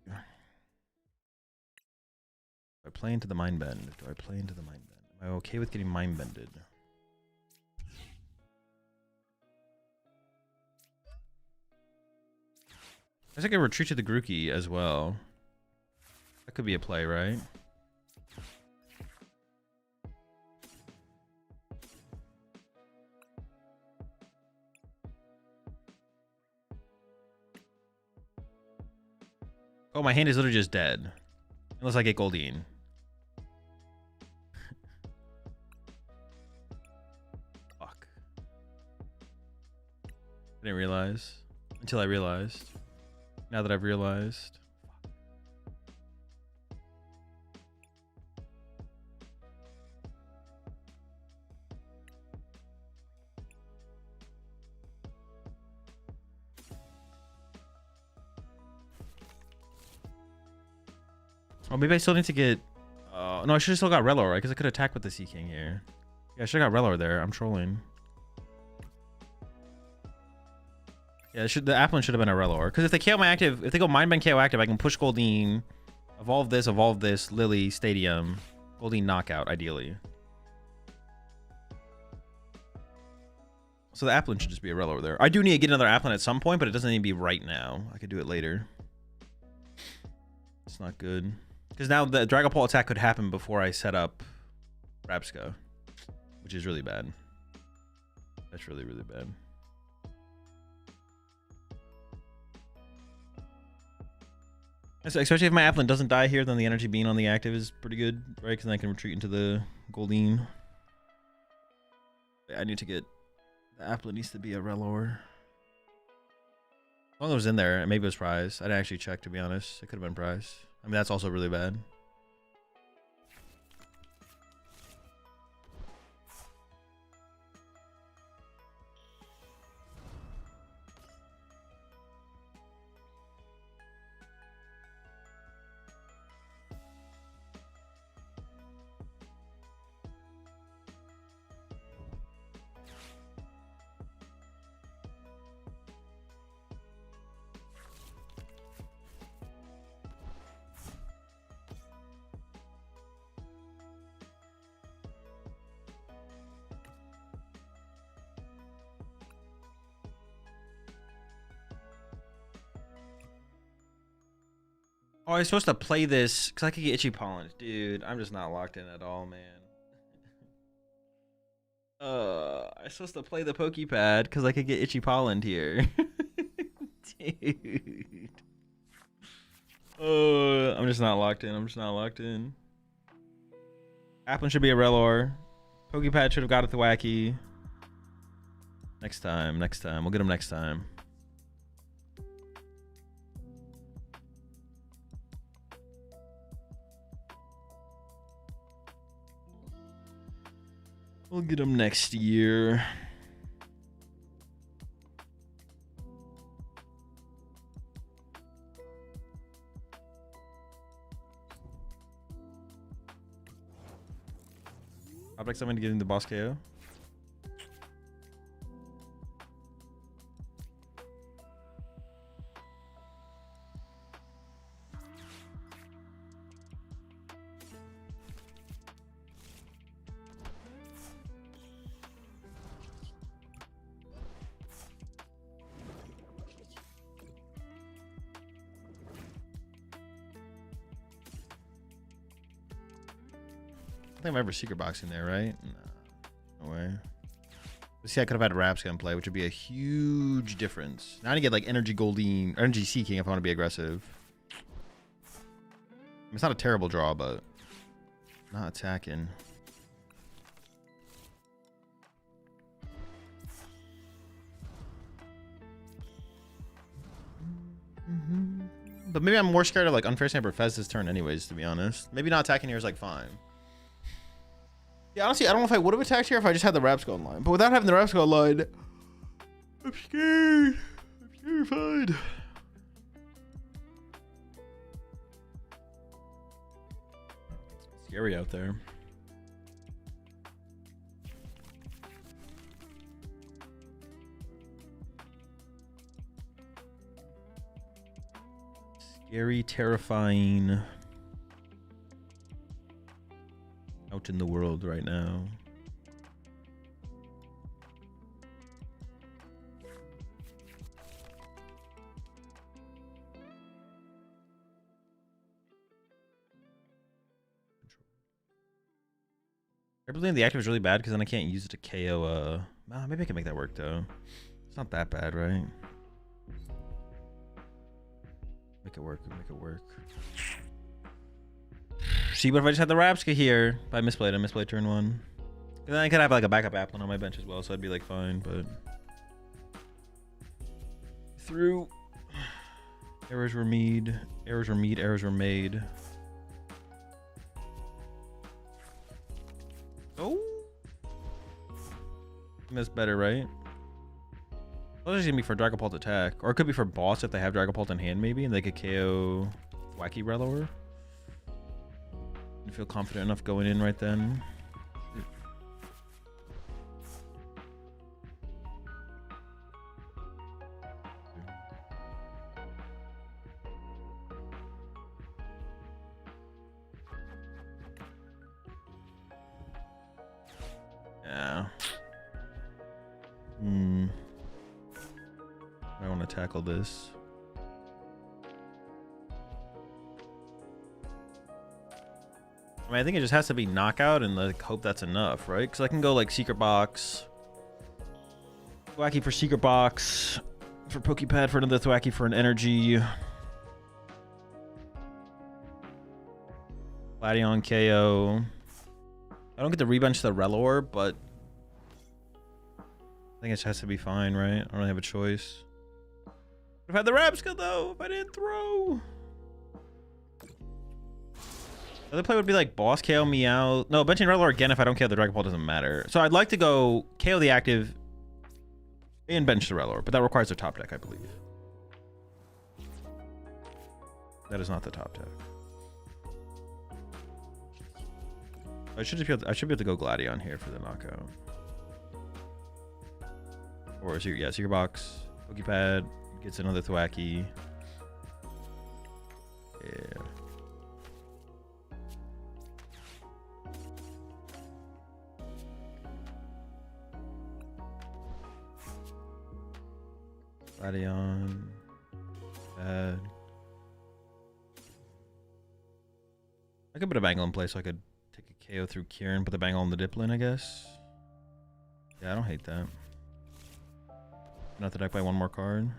Do I play into the mind bend? Do I play into the mind bend? Am I okay with getting mind bended? I guess I could retreat to the Grookey as well. That could be a play, right? Oh, my hand is literally just dead. Unless I get Goldeen. Fuck. I didn't realize. Until I realized. Now that I've realized. Oh, maybe I still need to get... no, I should have still got Relor, right? Because I could attack with the Sea King here. Yeah, I should have got Relor there. I'm trolling. Yeah, the Applin should have been a Relor. Because if they KO my active... If they go Mind Bend KO active, I can push Goldeen. Evolve this, Lily, Stadium. Goldeen knockout, ideally. So the Applin should just be a Relor there. I do need to get another Applin at some point, but it doesn't need to be right now. I could do it later. It's not good. Because now the Dragapult attack could happen before I set up Rapska, which is really bad. That's really, really bad. Especially if my Applin doesn't die here, then the energy being on the active is pretty good, right? Because then I can retreat into the Goldeen. I need to get... The Applin needs to be a Relor. As long as it was in there, maybe it was prize. I didn't actually check, to be honest. It could have been prize. I mean, that's also really bad. Oh, I was supposed to play this because I could get Itchy Pollen. Dude, I'm just not locked in at all, man. I was supposed to play the Pokepad because I could get Itchy Pollen here. Dude. I'm just not locked in. I'm just not locked in. Applin should be a Relor. Pokepad should have got it the Wacky. Next time. We'll get him next time. We'll get him next year. Object summon to get into boss KO. I think I'm ever secret boxing there, right? No way. But see, I could have had Rapska in play, which would be a huge difference. Now I need to get like Energy Goldeen, Energy Sea King if I want to be aggressive. I mean, it's not a terrible draw, but not attacking. But maybe I'm more scared of like Unfair Sniper Fez this turn anyways, to be honest. Maybe not attacking here is like fine. Yeah, honestly, I don't know if I would have attacked here if I just had the Rapska online. But without having the Rapska online, I'm scared. I'm terrified. Scary out there. Scary, terrifying. Out in the world right now. I believe the active is really bad because then I can't use it to KO. Maybe I can make that work though. It's not that bad, right? Make it work. Make it work. See, what if I just had the Rapska here? If I misplayed, I misplayed turn 1. And then I could have like a backup Applin on my bench as well, so I'd be like fine, but through errors were made. Errors were made. Errors were made. Oh, that's better, right? Well, this is gonna be for Dragapult attack, or it could be for boss if they have Dragapult in hand, maybe, and they could KO Wacky Relower. I feel confident enough going in right then. Yeah. I want to tackle this. I mean, I think it just has to be knockout and like hope that's enough, right? Because I can go like Secret Box, Thwacky for Secret Box, for Pokepad for another Thwacky for an energy, Gladion KO. I don't get to rebench the Relor, but I think it just has to be fine, right? I don't really have a choice. I've had the Rapska though, if I didn't throw. The other play would be like boss KO me out. No, benching Relor again if I don't KO the Dragapult doesn't matter. So I'd like to go KO the active and bench the Relor, but that requires a top deck, I believe. That is not the top deck. I should be able to go Gladion here for the knockout. Or yeah, Secret Box, Pokepad, gets another Thwacky. Yeah. Gladion. Bad. I could put a Bangle in place so I could take a KO through Kieran, put the Bangle on the Diplin, I guess. Yeah, I don't hate that. Not that I play one more card.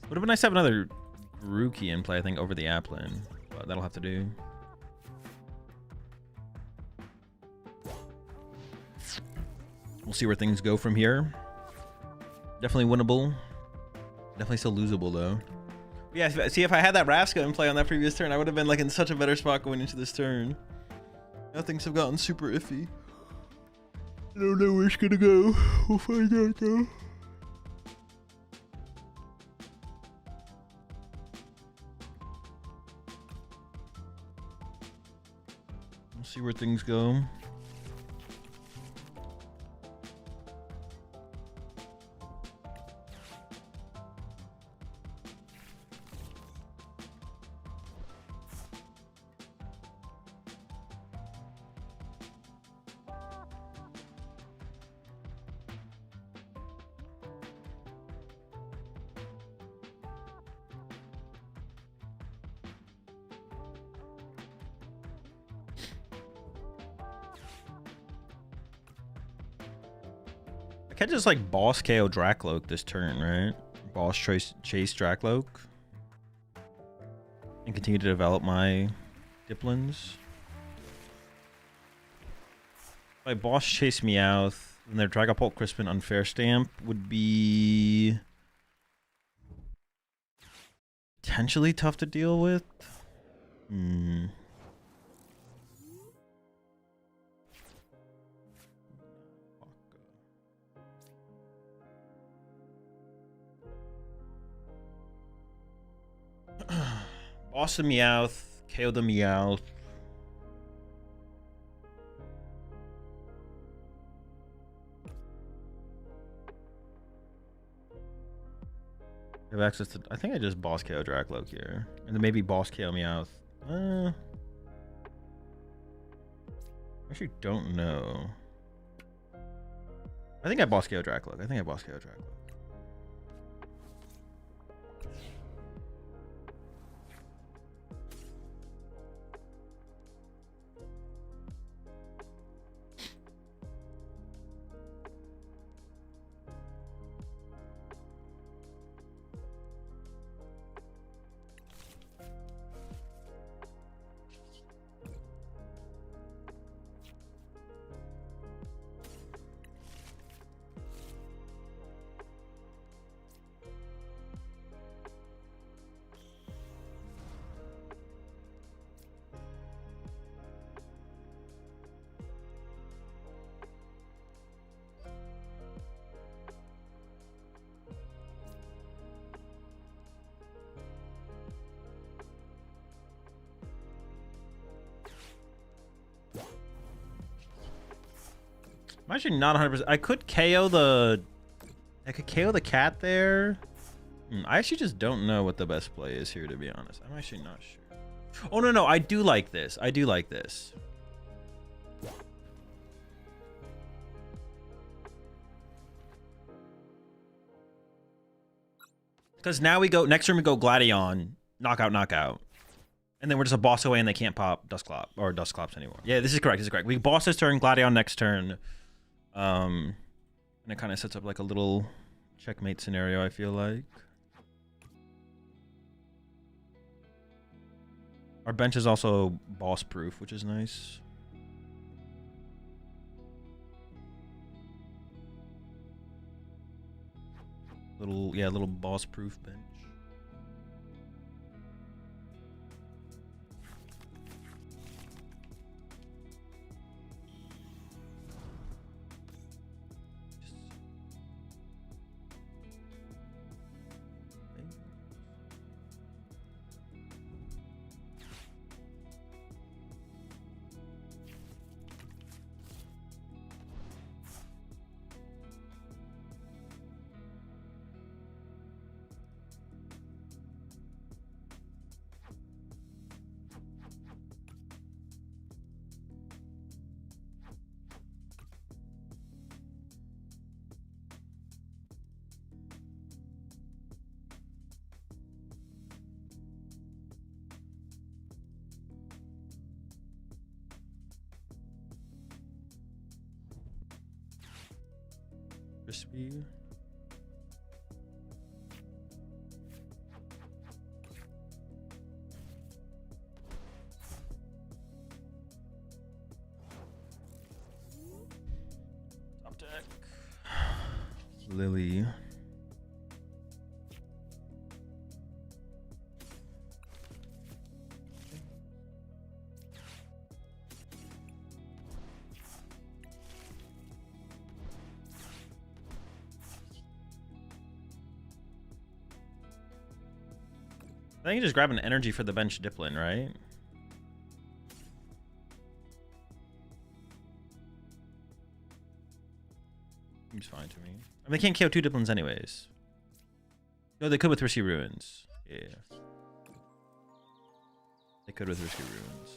Would have been nice to have another Grookey in play, I think, over the Applin, but that'll have to do. We'll see where things go from here. Definitely winnable. Definitely still losable, though. Yeah, see, if I had that Rapska in play on that previous turn, I would have been like in such a better spot going into this turn. Now things have gotten super iffy. I don't know where it's gonna go. We'll find out, though. See where things go. I can't just like boss KO Dracloak this turn, right? boss chase Dracloak and continue to develop my Diplins. My boss chase Meowth, and their Dragapult Crispin Unfair Stamp would be potentially tough to deal with. Boss the Meowth, KO the Meowth. Have access to. I think I just boss KO Dracloak here, and then maybe boss KO Meowth. Actually, don't know. I think I boss KO Dracloak. I'm actually not 100%. I could KO the cat there. I actually just don't know what the best play is here, to be honest. I'm actually not sure. Oh, no. I do like this. Because now next turn we go Gladion, knockout. And then we're just a boss away and they can't pop Dustclops anymore. Yeah, this is correct. We boss this turn, Gladion next turn. And it kind of sets up like a little checkmate scenario, I feel like. Our bench is also boss proof, which is nice. Little boss proof bench. Crispy. Top deck. Lily. I think you just grab an energy for the bench Diplin, right? Seems fine to me. I mean, they can't KO 2 Diplins anyways. No, they could with Risky Ruins. Yeah. They could with Risky Ruins.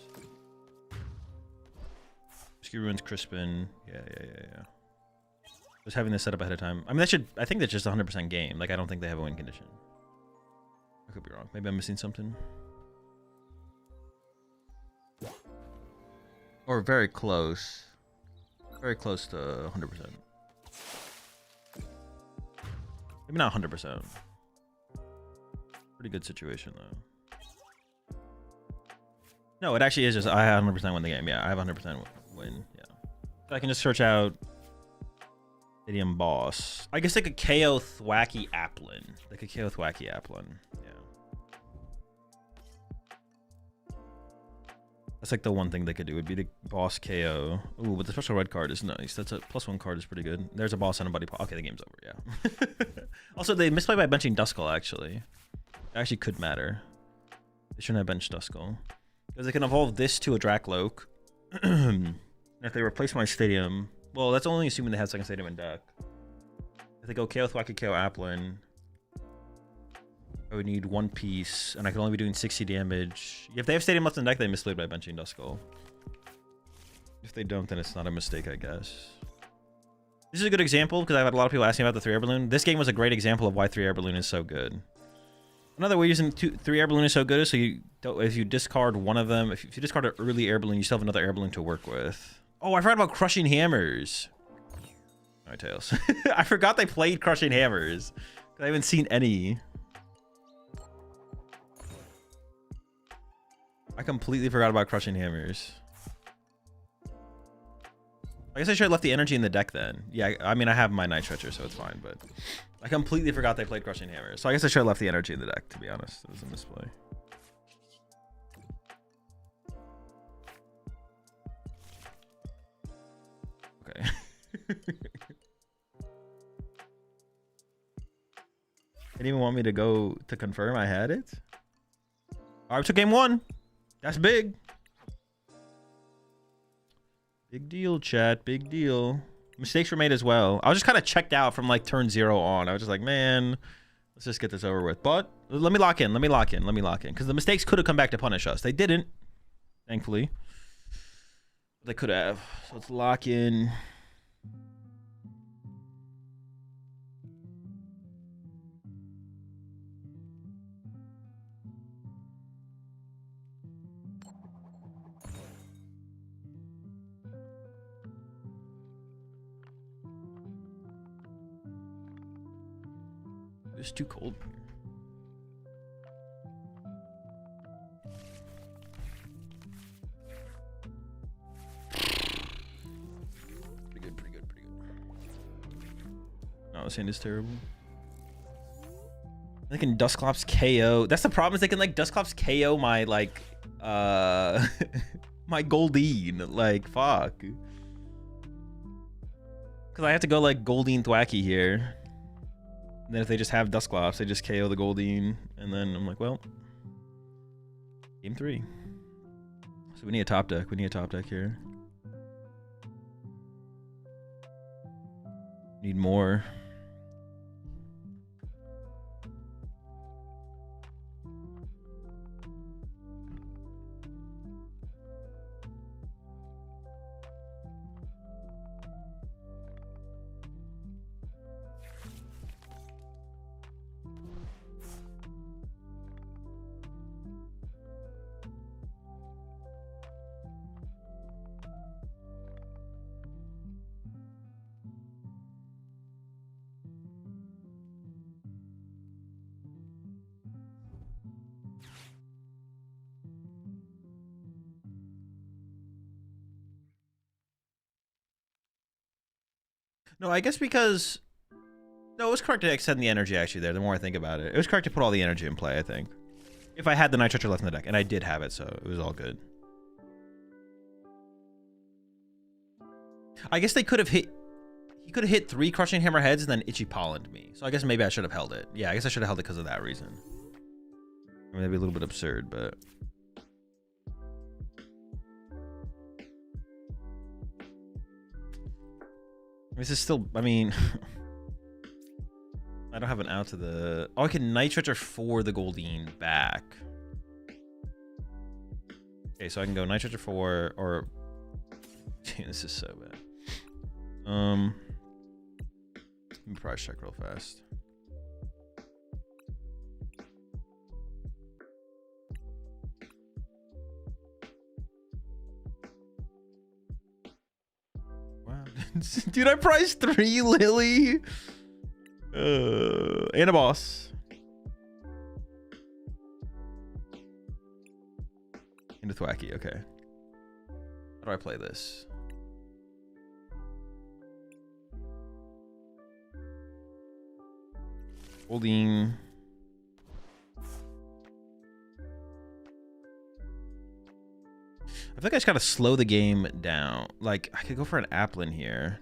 Risky Ruins, Crispin. Yeah. Just having this set up ahead of time. I mean, I think that's just 100% game. Like, I don't think they have a win condition. I could be wrong. Maybe I'm missing something. Or very close. Very close to 100%. Maybe not 100%. Pretty good situation, though. No, it actually is just I 100% win the game. Yeah, I have 100% win. Yeah. So I can just search out Stadium Boss. I guess they could KO Thwacky Applin. They could KO Thwacky Applin. Yeah. That's like the one thing they could do would be the boss KO. Ooh, but the special red card is nice. That's a +1 card is pretty good. There's a boss and a buddy. Okay, the game's over. Yeah. Also, they misplayed by benching Duskull. Actually, it actually could matter. They shouldn't have benched Duskull because they can evolve this to a Drakloak. And if they replace my stadium, well, that's only assuming they have second stadium in deck. If they go KO Thwacky, KO Applin, I would need 1 piece, and I can only be doing 60 damage. If they have stadium left in deck, they misplayed by benching Duskull. If they don't, then it's not a mistake, I guess. This is a good example because I've had a lot of people asking about the 3-air balloon. This game was a great example of why 3-air balloon is so good. Another way using 3-air balloon is so good is so you don't, if you discard one of them, if you discard an early air balloon, you still have another air balloon to work with. Oh, I forgot about crushing hammers. All right, Tails. I forgot they played crushing hammers. I haven't seen any. I completely forgot about crushing hammers. I guess I should have left the energy in the deck then. Yeah, I mean, I have my Night Stretcher, so it's fine, but I completely forgot they played crushing hammers. So I guess I should have left the energy in the deck, to be honest. It was a misplay. Okay. Didn't even want me to go to confirm I had it. All right, we took game 1. That's big. Big deal, chat. Big deal. Mistakes were made as well. I was just kind of checked out from like turn 0 on. I was just like, man, let's just get this over with. But let me lock in. Let me lock in. Let me lock in. Because the mistakes could have come back to punish us. They didn't, thankfully. They could have. So let's lock in. It's too cold here. Pretty good, pretty good, pretty good. No, this hand is terrible. They can Dusclops KO. That's the problem, is they can like Dusclops KO my like my Goldeen. Like fuck. Cause I have to go like Goldeen Thwacky here. And then if they just have Dusclops, they just KO the Goldeen. And then I'm like, well, game 3. So we need a top deck. We need a top deck here. Need more. No, I guess because... No, it was correct to extend the energy actually there, the more I think about it. It was correct to put all the energy in play, I think. If I had the Night Stretcher left in the deck, and I did have it, so it was all good. I guess they could have hit... He could have hit 3 Crushing Hammer heads and then Itchy Pollened me. So I guess maybe I should have held it. Yeah, I guess I should have held it because of that reason. I mean, that'd be a little bit absurd, but... This is still, I mean, I don't have an out to the, oh, I can Night Stretcher for the Goldeen back. Okay, so I can go Night Stretcher for, or, dude, this is so bad. Let me price check real fast. Dude, I priced 3 Lily. And a boss. Thwacky. Okay. How do I play this? Holding. I think I just gotta slow the game down. Like, I could go for an Applin here.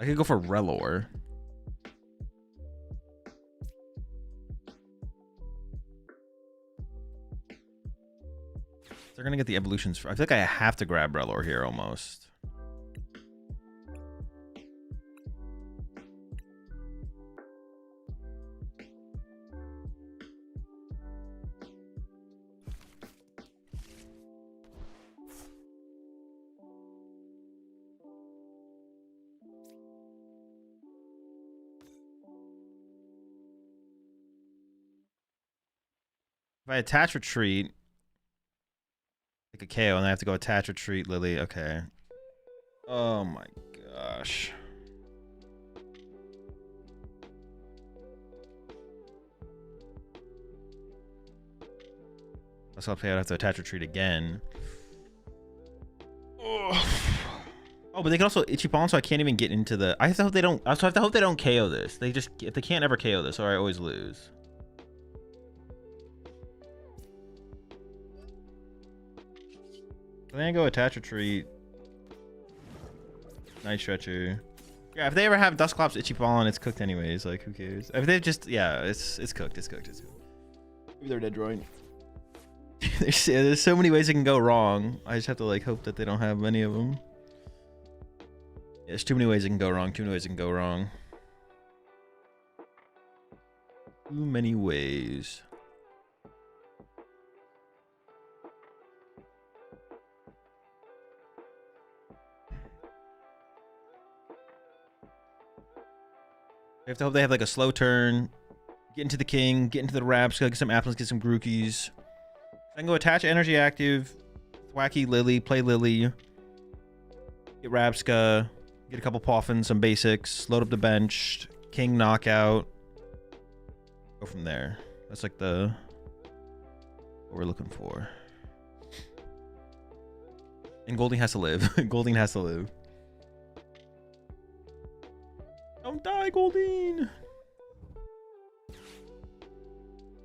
I could go for Relor. They're gonna get the evolutions. I feel like I have to grab Relor here almost. If I attach retreat, like a KO, and I have to go attach retreat Lily. Okay. Oh my gosh. I'll have to attach retreat again. Oh, but they can also Ichiban, so I can't even get into the. I have to hope they don't. I also have to hope they don't KO this. They just, if they can't ever KO this, or I always lose. Then I go attach retreat. Night Stretcher. Yeah, if they ever have Dusclops Ichiban, it's cooked anyways. Like, who cares? If they just, yeah, it's cooked. It's cooked. It's cooked. Maybe they're dead drawing. There's so many ways it can go wrong. I just have to like hope that they don't have many of them. Yeah, there's too many ways it can go wrong. Too many ways it can go wrong. Too many ways. I have to hope they have like a slow turn. Get into the king, get into the Raps, get some Applins, get some Grookies. I can go attach energy active, Thwacky Lily, play Lily, get Rabska, get a couple Poffins, some basics, load up the bench, king knockout. Go from there. That's like what we're looking for. And Golding has to live. Golding has to live. Don't die, Golding!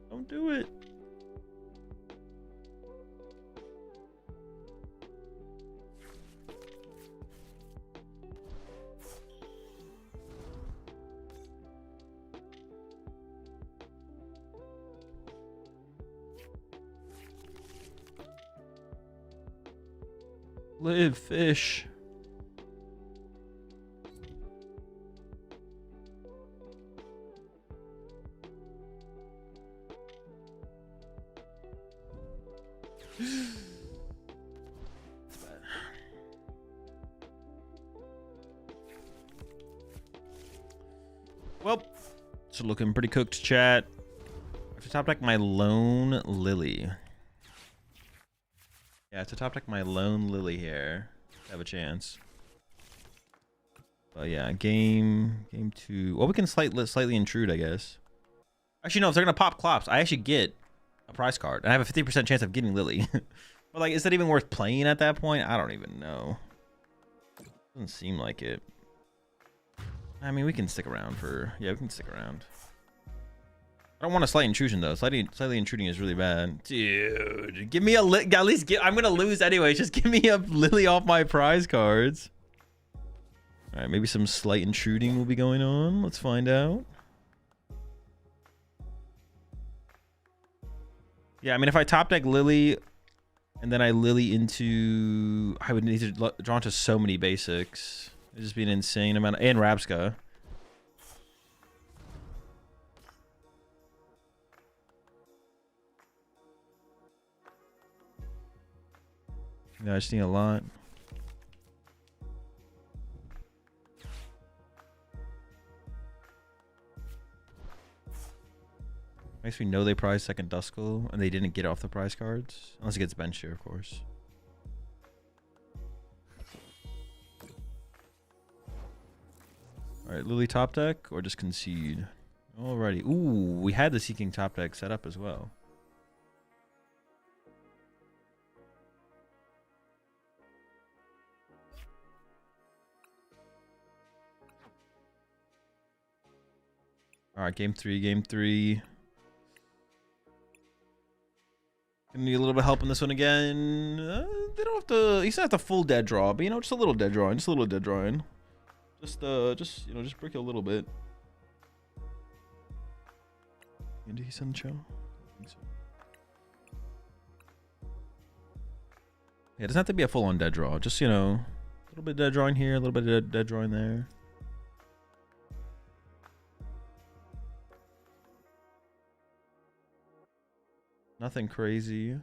Don't do it. Live, fish. Well, it's looking pretty cooked, chat. I have to top deck my lone Lily. Yeah, to top deck my lone Lily here. Have a chance. But yeah, game 2. Well, we can slightly intrude, I guess. Actually, no, if they're gonna pop Clops, I actually get a prize card. And I have a 50% chance of getting Lily. But like, is that even worth playing at that point? I don't even know. Doesn't seem like it. I mean, we can stick around for... Yeah, we can stick around. I don't want a slight intrusion, though. Slightly intruding is really bad. Dude, give me a... At least get... I'm going to lose anyway. Just give me a Lily off my prize cards. All right, maybe some slight intruding will be going on. Let's find out. Yeah, I mean, if I top deck Lily... And then I Lily into... I would need to draw into so many basics. It'd just be an insane amount of... And Rabska. Yeah, I just need a lot. Makes me know they prize second Duskull and they didn't get off the prize cards. Unless it gets benched here, of course. Alright, Lily top deck or just concede? Alrighty. Ooh, we had the Seeking top deck set up as well. Alright, game three. Gonna need a little bit of help in this one again. They don't have to. He's not have to full dead draw, but you know, just a little dead drawing. Just a little dead drawing. Just you know, just break it a little bit. Did he send the show? I think so. Yeah, it doesn't have to be a full-on dead draw. Just, you know, a little bit dead drawing here, a little bit of dead drawing there. Nothing crazy.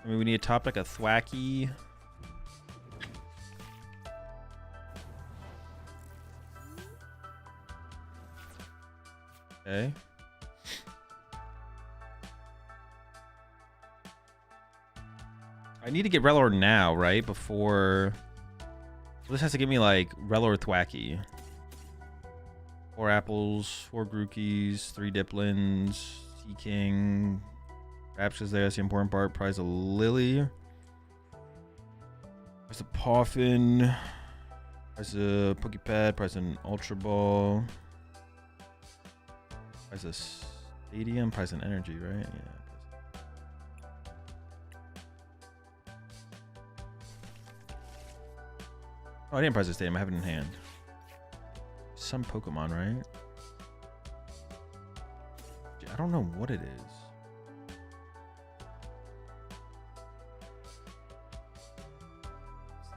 I mean, we need a top deck, a Thwacky. Okay. I need to get Relor now, right? Before... Well, this has to give me, like, Relor Thwacky. 4 apples, 4 Grookies, 3 Diplins, Sea King... Rapture's there, that's the important part. Prize a Lily. Prize a Poffin. Prize a Pokepad. Prize an Ultra Ball. Prize a Stadium. Prize an Energy, right? Yeah. Oh, I didn't prize a Stadium. I have it in hand. Some Pokemon, right? I don't know what it is.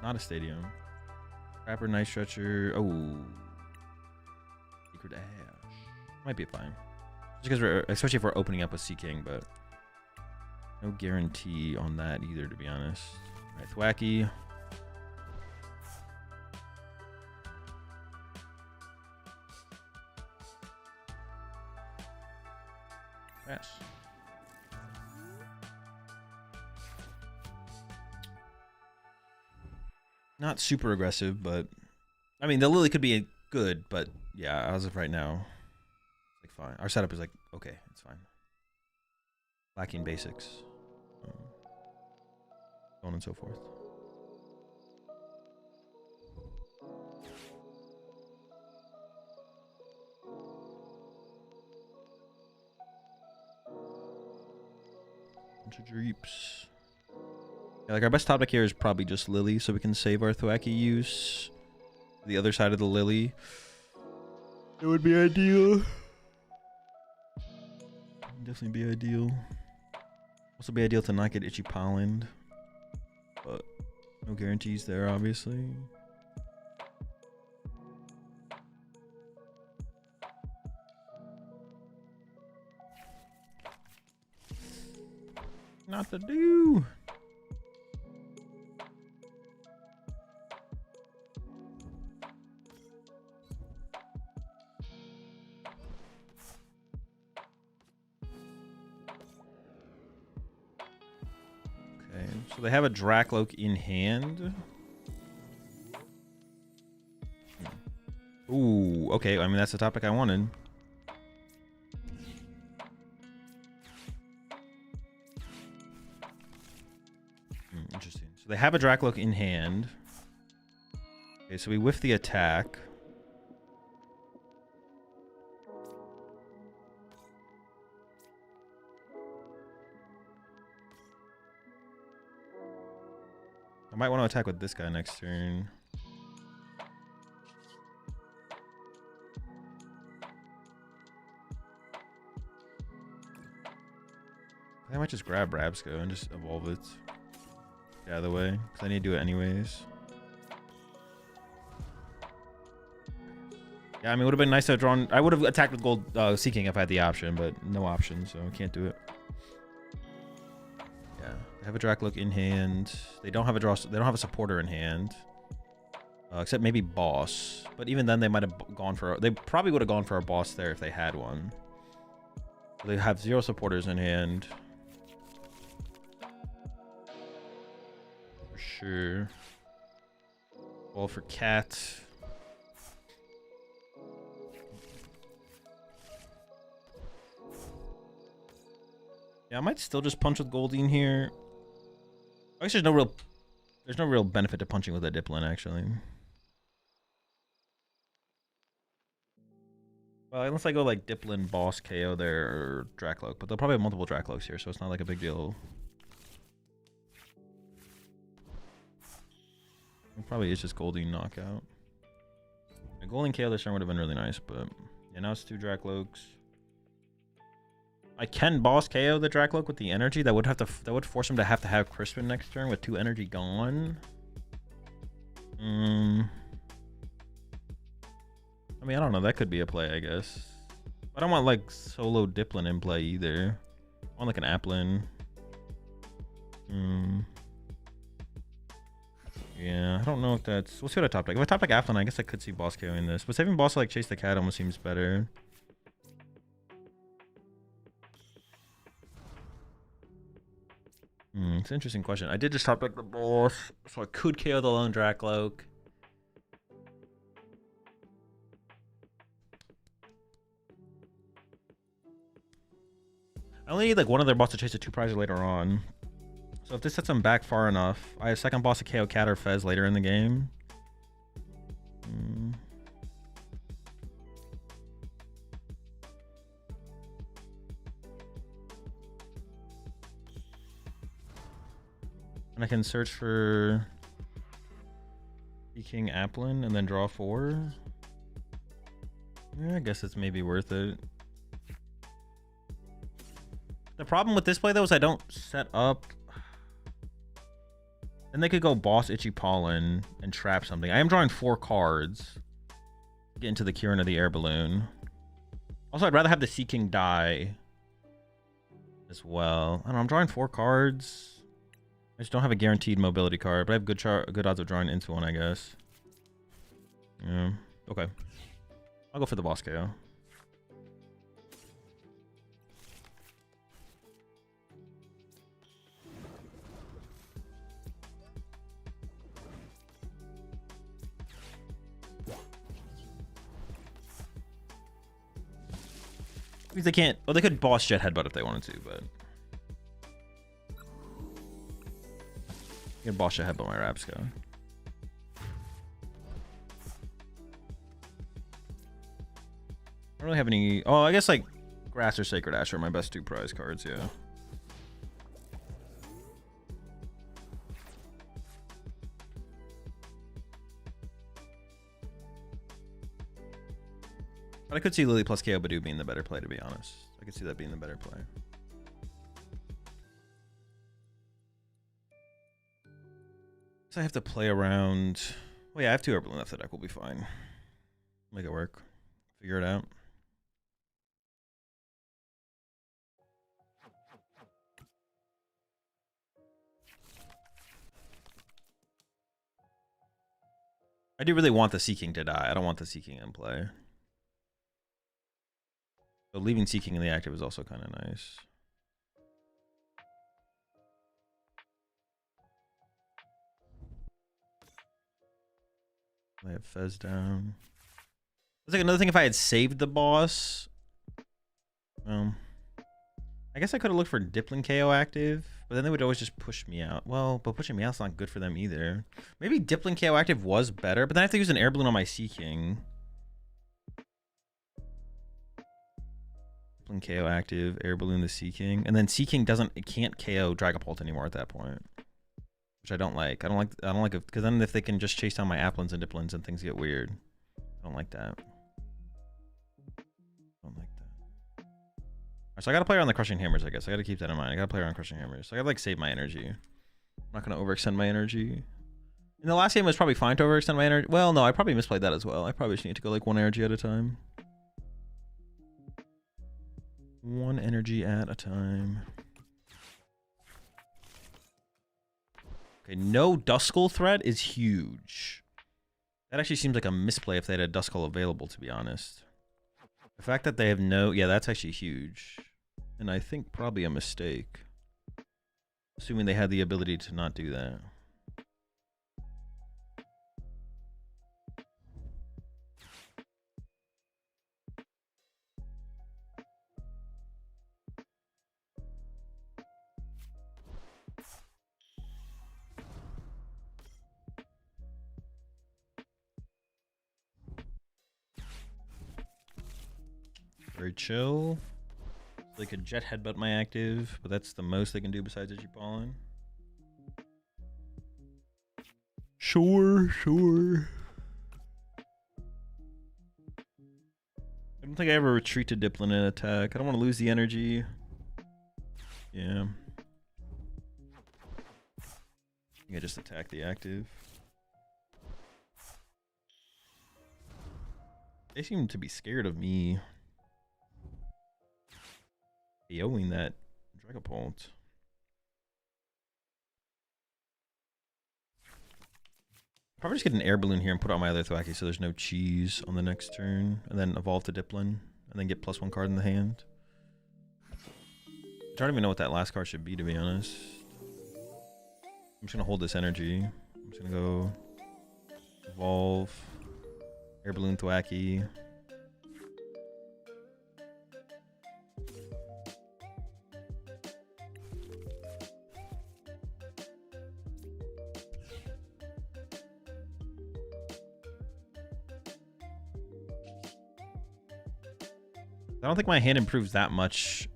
Not a Stadium. Trapper, Night Stretcher. Oh. Secret Ash. Might be fine. Just because we're, especially if we're opening up a Sea King, but no guarantee on that either, to be honest. Alright, Thwacky. Yes. Not super aggressive, but I mean, the Lily could be good, but yeah, as of right now, it's like fine. Our setup is like, okay, it's fine. Lacking basics. So on and so forth. Bunch of Dreeps. Yeah, like our best top deck here is probably just Lily, so we can save our Thwacky use. The other side of the Lily. It would be ideal. Definitely be ideal. Also be ideal to not get Itchy Pollen. But no guarantees there, obviously. Not to do. So they have a Dracloak in hand. Ooh, okay. I mean, that's the topic I wanted. Interesting. So they have a Dracloak in hand. Okay, so we whiff the attack. I might want to attack with this guy next turn. I might just grab Rabsco and just evolve it. Get out of the way, because I need to do it anyways. Yeah, I mean, it would have been nice to have drawn. I would have attacked with Gold Seeking if I had the option, but no option, so I can't do it. Yeah, they have a Dracloak in hand. They don't have a draw. They don't have a supporter in hand, except maybe boss. But even then, they might have gone for. They probably would have gone for a boss there if they had one. They have 0 supporters in hand. For sure. Well, for Cat. Yeah, I might still just punch with Goldeen here. I guess there's no real benefit to punching with a Diplin, actually. Well, unless I go like Diplin, Boss, KO there, or Dracloak. But they'll probably have multiple Dracloaks here, so it's not like a big deal. It probably is just Goldeen knockout. A Goldeen KO this turn would have been really nice, but yeah, now it's 2 Dracloaks. I can boss KO the Dracloak with the energy. That would force him to have Crispin next turn with 2 energy gone. I mean, I don't know. That could be a play, I guess. I don't want like solo Diplin in play either. I want like an Applin. Yeah, I don't know if that's. We'll see what I top deck. If I top deck Applin, I guess I could see boss KOing this. But saving boss to like chase the cat almost seems better. It's an interesting question. I did just top deck the boss, so I could KO the lone Dracloak. I only need like one of their boss to chase a 2 prize later on. So if this sets them back far enough, I have second boss to KO Cat or Fez later in the game. And I can search for King Applin and then draw 4. Yeah, I guess it's maybe worth it. The problem with this play though is I don't set up. Then they could go boss Itchy Pollen and trap something. I am drawing 4 cards. Get into the Kieran of the Air Balloon. Also, I'd rather have the Sea King die as well. I don't know, I'm drawing 4 cards. I just don't have a guaranteed mobility card, but I have good odds of drawing into one, I guess. Yeah. Okay. I'll go for the boss KO. Because they can't. Well, they could boss Jet Headbutt if they wanted to, but you can boss Jet Headbutt my Rabsco. I don't really have any. Oh, I guess like Grass or Sacred Ash are my best 2 prize cards. Yeah. But I could see Lily plus KO Badu being the better play, to be honest. I could see that being the better play. So I have to play around. Well, yeah, I have 2 Herballoon left. The deck will be fine. Make it work. Figure it out. I do really want the Sea King to die. I don't want the Sea King in play. But leaving Sea King in the active is also kind of nice. I have Fez down. It's like another thing if I had saved the boss. I guess I could have looked for Dipplin KO active, but then they would always just push me out. Well, but pushing me out's not good for them either. Maybe Dipplin KO active was better, but then I have to use an air balloon on my Sea King. Dipplin KO active, air balloon the Sea King, and then Sea King can't KO Dragapult anymore at that point, which I don't like. I don't like it because then if they can just chase down my Applins and Dipplins and things get weird. I don't like that. So I gotta play around the Crushing Hammers, I guess. I gotta keep that in mind. I gotta play around Crushing Hammers. So I gotta like save my energy. I'm not gonna overextend my energy. In the last game, it was probably fine to overextend my energy. Well, no, I probably misplayed that as well. I probably just need to go like one energy at a time. One energy at a time. Okay, no Duskull threat is huge. That actually seems like a misplay if they had a Duskull available, to be honest. The fact that they have no... Yeah, that's actually huge. And I think probably a mistake. Assuming they had the ability to not do that. Very chill. They could jet headbutt my active, but that's the most they can do besides Digipollen. Sure. I don't think I ever retreat to Dipplin in attack. I don't want to lose the energy. Yeah. I think I just attack the active. They seem to be scared of me. KOing that Dragapult. Probably just get an air balloon here and put it on my other Thwacky so there's no cheese on the next turn, and then evolve to Dipplin, and then get +1 card in the hand. I don't even know what that last card should be, to be honest. I'm just gonna hold this energy. I'm just gonna go evolve, air balloon Thwacky. I don't think my hand improves that much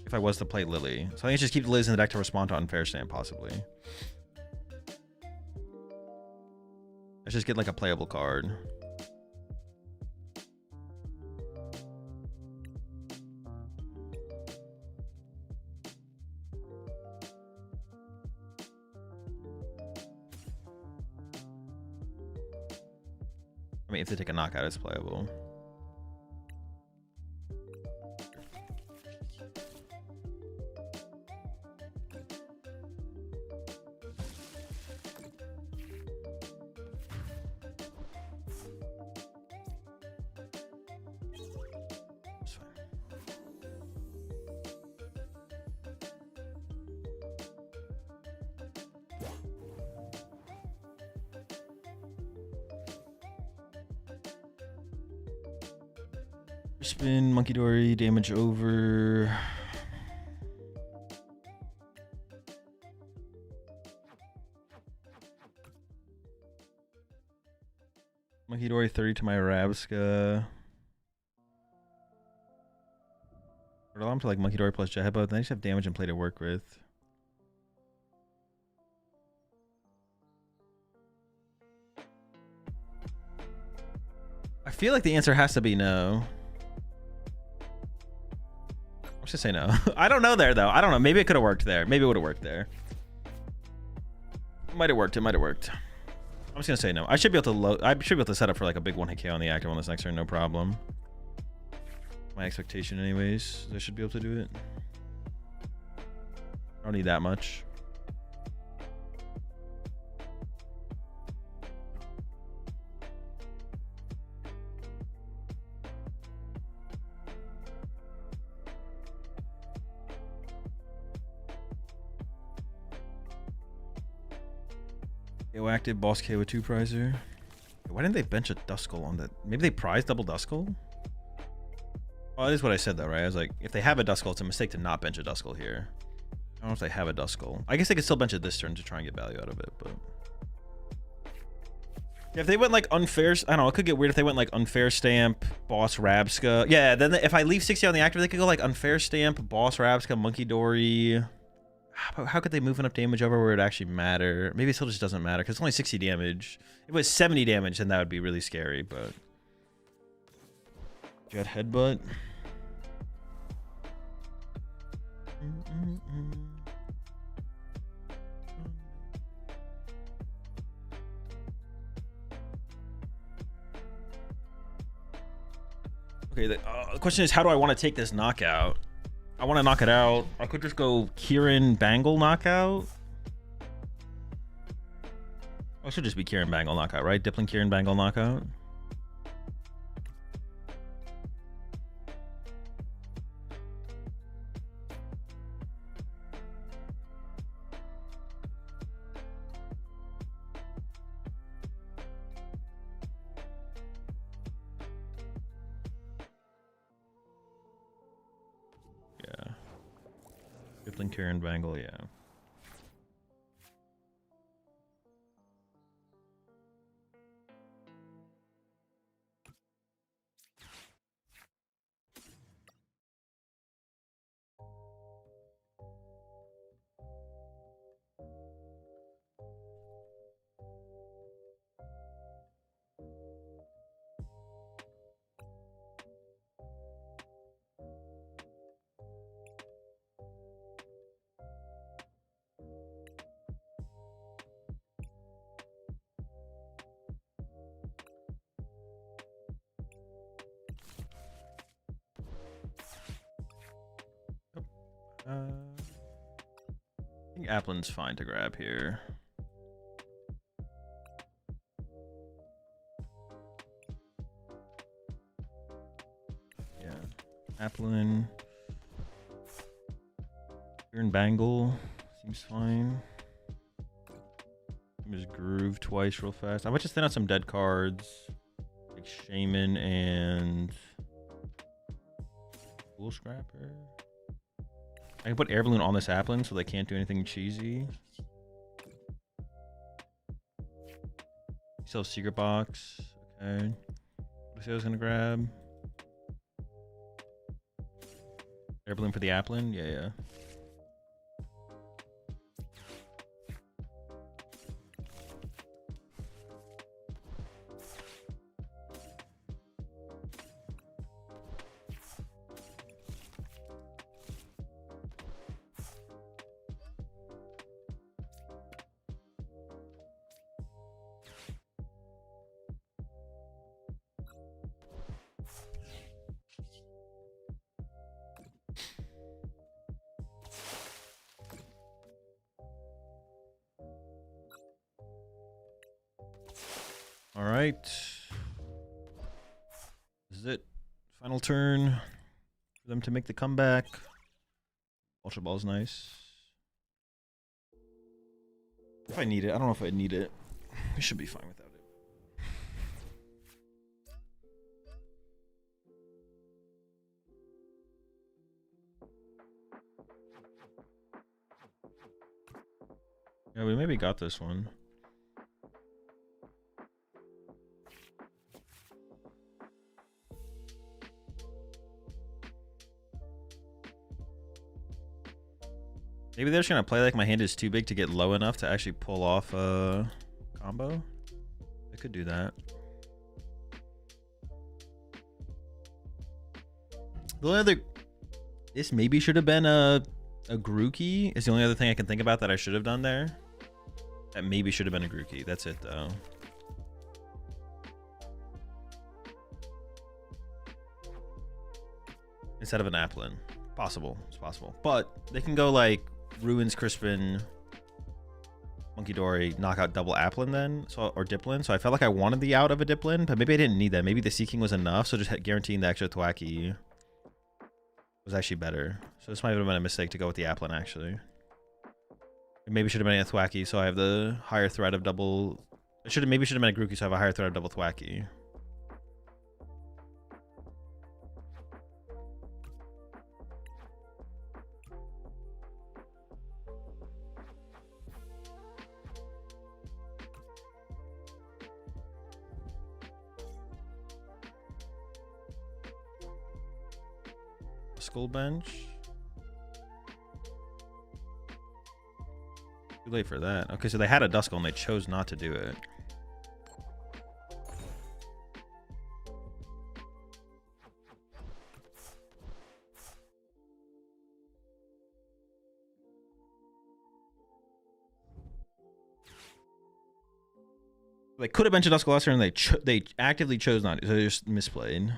if I was to play Lily. So I think I just keep the Lilies in the deck to respond to Unfair Stand, possibly. Let's just get like a playable card. I mean, if they take a knockout, it's playable. Spin, Monkey Dory, damage over. Monkey Dory 30 to my Rabska. Or allow him to like Monkey Dory plus Jet Headbutt, then I just have damage and play to work with. I feel like the answer has to be no. Let's just say no. I don't know there though. I don't know. Maybe it could have worked there. Maybe it would have worked there. It might have worked. It might have worked. I'm just gonna say no. I should be able to set up for like a big 1-hit KO on the active on this next turn, no problem. My expectation anyways. I should be able to do it. I don't need that much. KO active, boss KO 2 prizer. Why didn't they bench a Duskull on that? Maybe they prize double Duskull? Oh, that is what I said though, right? I was like, if they have a Duskull, it's a mistake to not bench a Duskull here. I don't know if they have a Duskull. I guess they could still bench it this turn to try and get value out of it, but... Yeah, if they went like unfair... I don't know, it could get weird if they went like unfair stamp, boss Rabska. Yeah, then if I leave 60 on the active, they could go like unfair stamp, boss Rabska, Monkey Dory. How could they move enough damage over where it actually matter? Maybe it still just doesn't matter because it's only 60 damage. If it was 70 damage, then that would be really scary, but... Jet Headbutt. Okay, the question is, how do I want to take this knockout? I want to knock it out. I could just go Kieran Bangle knockout. Oh, it should just be Kieran Bangle knockout, right? Dipling Kieran Bangle knockout. Kieran Bangle, yeah. I think Applin's fine to grab here. Yeah, Applin. Kieran Bangle seems fine. Just groove twice real fast. I might just thin out some dead cards, like Shaman and Pool Scrapper. I can put Air Balloon on this Applin so they can't do anything cheesy. Still have Secret Box. Okay. What I was gonna grab? Air Balloon for the Applin? Yeah, yeah. All right. This is it. Final turn for them to make the comeback. Ultra Ball's nice. If I need it, I don't know if I need it. We should be fine without it. Yeah, we maybe got this one. Maybe they're just gonna play like my hand is too big to get low enough to actually pull off a combo. They could do that. The only other, this maybe should have been a Grookey. Is the only other thing I can think about that I should have done there. That maybe should have been a Grookey. That's it though. Instead of an Applin. Possible. It's possible. But they can go like Ruins, Crispin, Monkey Dory, knock out double Applin then, so, or Diplin. So I felt like I wanted the out of a Diplin, but maybe I didn't need that. Maybe the Seeking was enough, so just guaranteeing the extra Thwacky was actually better. So this might have been a mistake to go with the Applin, actually. It maybe should have been a Thwacky, so I have the higher threat of double It maybe should have been a Grookey, so I have a higher threat of double Thwacky. Skull bench. Too late for that. Okay, so they had a Duskull and they chose not to do it. They could have benched a Duskull last turn and they actively chose not to, so they just misplayed.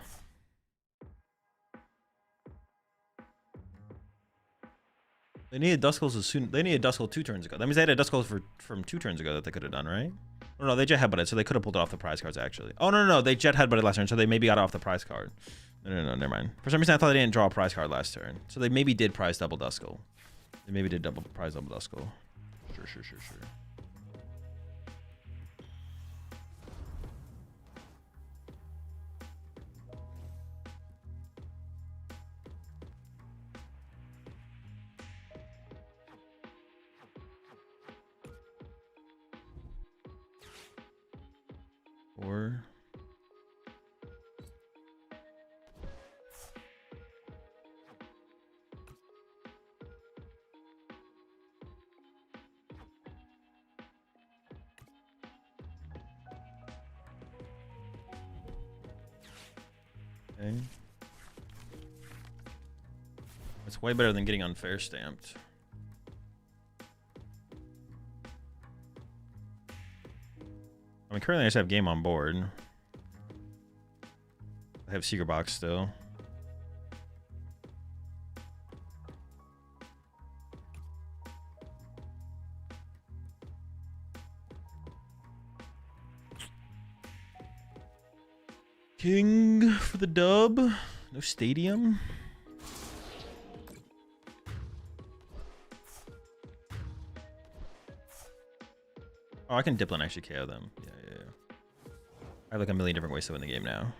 They needed Duskulls as soon. They needed Duskull 2 turns ago. That means they had a Duskull from 2 turns ago that they could have done, right? Oh no, they jet headbutted, so they could have pulled it off the prize cards actually. Oh no, they jet headbutted last turn, so they maybe got it off the prize card. No, never mind. For some reason, I thought they didn't draw a prize card last turn, so they maybe did prize double Duskull. They maybe did prize double Duskull. Sure. 4. Okay. It's way better than getting unfair stamped. I mean, currently I just have game on board. I have Secret Box still. King for the dub. No stadium. Oh, I can Diplo and actually KO them. Yeah. I have like a million different ways to win the game now.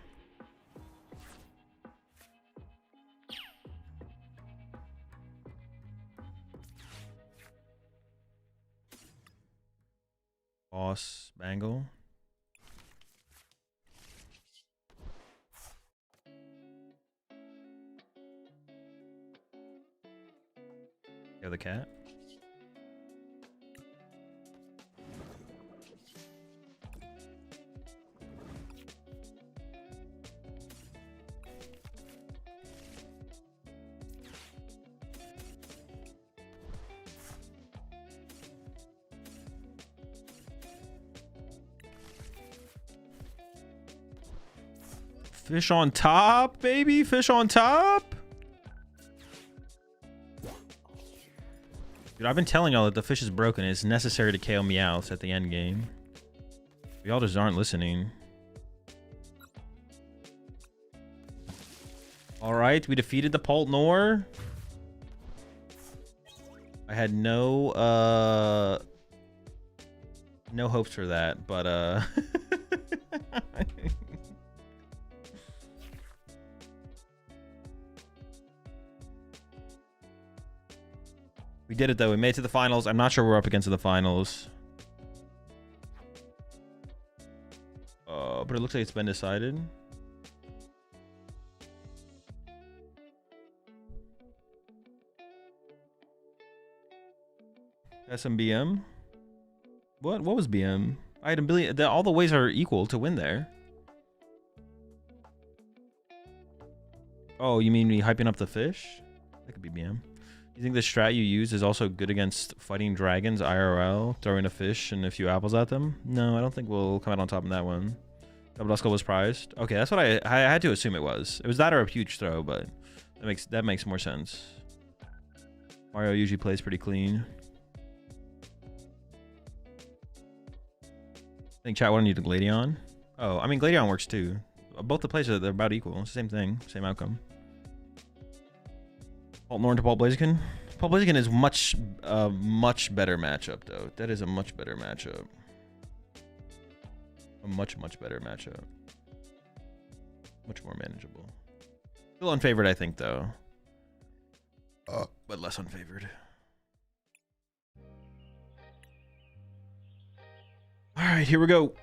Boss Bangle. The cat. Fish on top, baby. Fish on top. Dude, I've been telling y'all that the fish is broken. It's necessary to KO Meowth at the end game. Y'all just aren't listening. All right, we defeated the Poltnor. I had no hopes for that, but we did it though. We made it to the finals. I'm not sure we're up against the finals. But it looks like it's been decided. SMBM? What was BM? I had a billion. All the ways are equal to win there. Oh, you mean me hyping up the fish? That could be BM. You think the strat you use is also good against fighting dragons IRL, throwing a fish and a few apples at them? No, I don't think we'll come out on top in that one. Double Duskull was prized. Okay, that's what I had to assume it was. It was that or a huge throw, but that makes more sense. Mario usually plays pretty clean. I think chat wanted you to Gladion. Oh, I mean Gladion works too. Both the plays they're about equal. It's the same thing, same outcome. Poltnor to Paul Blaziken. Paul Blaziken is much better matchup though. That is a much better matchup. a much better matchup. Much more manageable. Still unfavored, I think, though. But less unfavored. All right, here we go.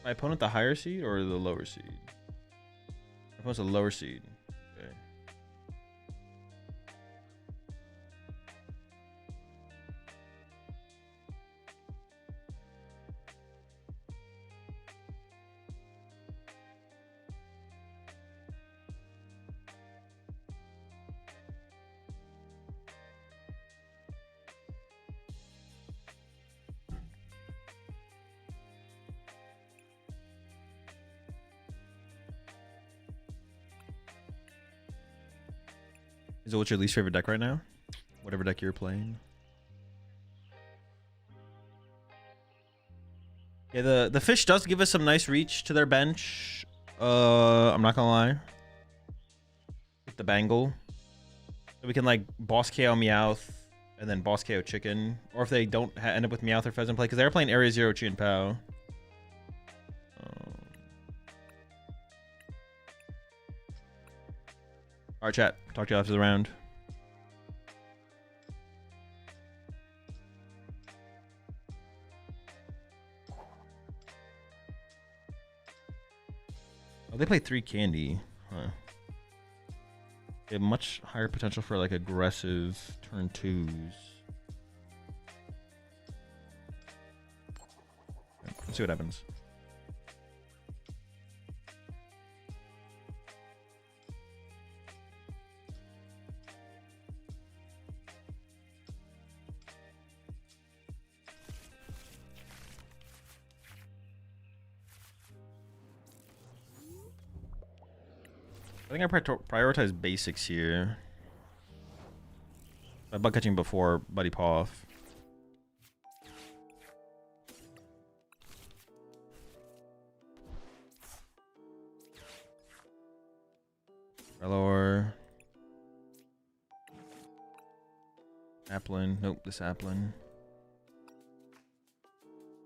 My opponent the higher seed or the lower seed? My opponent's the lower seed. Okay. Is it what's your least favorite deck right now? Whatever deck you're playing. Yeah, the fish does give us some nice reach to their bench. I'm not gonna lie. With the bangle. So we can like boss KO Meowth and then boss KO Chicken. Or if they don't end up with Meowth or Pheasant play, because they're playing Area Zero Chi and Pao. Alright, chat. Talk to you after the round. Oh, they play 3 candy. Huh. They have much higher potential for like aggressive turn 2s. Let's see what happens. I think I prioritize basics here. By bug catching before Buddy Paw off. Relor. Applin. Nope, this Applin.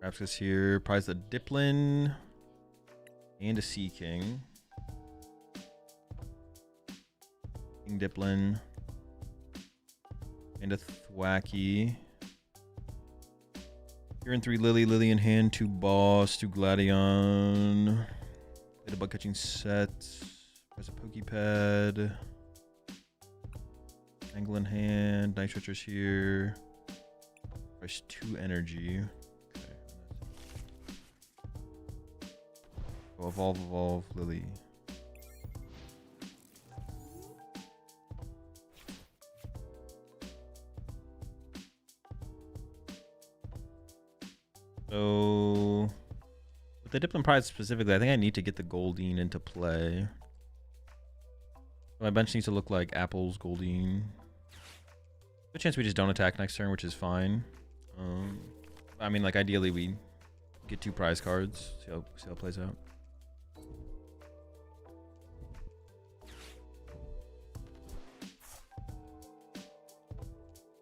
Perhaps this here. Prize the Diplin. And a Sea King. King Diplin. And a Thwacky. Here in 3 Lily, Lily in hand, 2 Boss, 2 Gladion. Play the bug catching set. There's a Pokepad. Angle in hand. Night Switchers here. Price 2 energy. Okay. Oh, evolve, Lily. So, with the Diplin Prize specifically, I think I need to get the Goldeen into play. My bench needs to look like Apple's Goldeen. Good chance we just don't attack next turn, which is fine. I mean, like, ideally we get 2 prize cards. See how it plays out.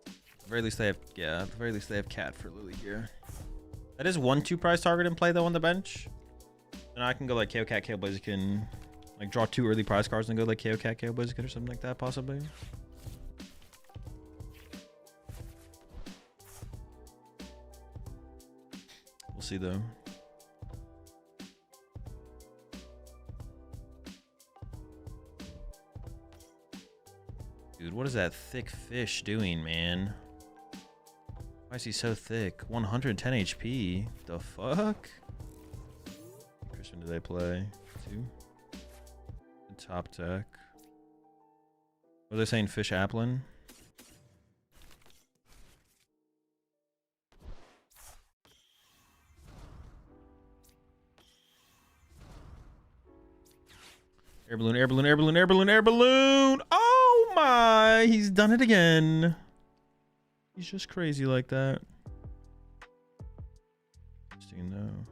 At the very least they have, yeah, at the very least they have Cat for Lily here. That is 1 2 prize target in play though on the bench. And I can go like KO Cat, KO Blaziken, like draw 2 early prize cards and go like KO Cat, KO Blaziken or something like that possibly. We'll see though. Dude, what is that thick fish doing, man? Why is he so thick? 110 HP. The fuck? Which one do they play? 2. The top deck. What are they saying? Fish Applin? Air balloon, air balloon, air balloon, air balloon, air balloon! Oh my! He's done it again. He's just crazy like that. Interesting though.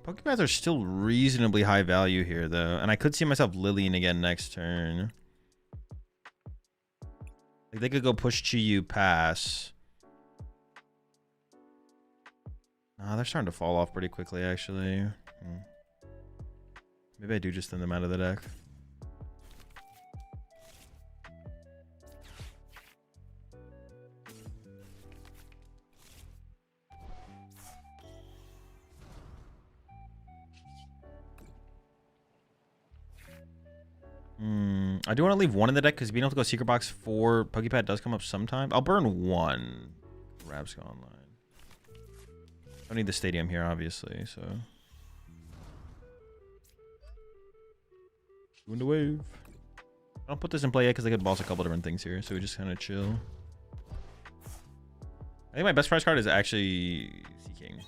Pokepaths are still reasonably high value here, though. And I could see myself Lillian again next turn. Like, they could go push Chi-Yu pass. Nah, they're starting to fall off pretty quickly, actually. Maybe I do just thin them out of the deck. I do want to leave one in the deck because being able to go Secret Box for Pokepad does come up sometime. I'll burn one. Rabs go online. Don't need the stadium here, obviously, so. Doing the wave. I don't put this in play yet because I could boss a couple different things here, so we just kind of chill. I think my best prize card is actually Seeking.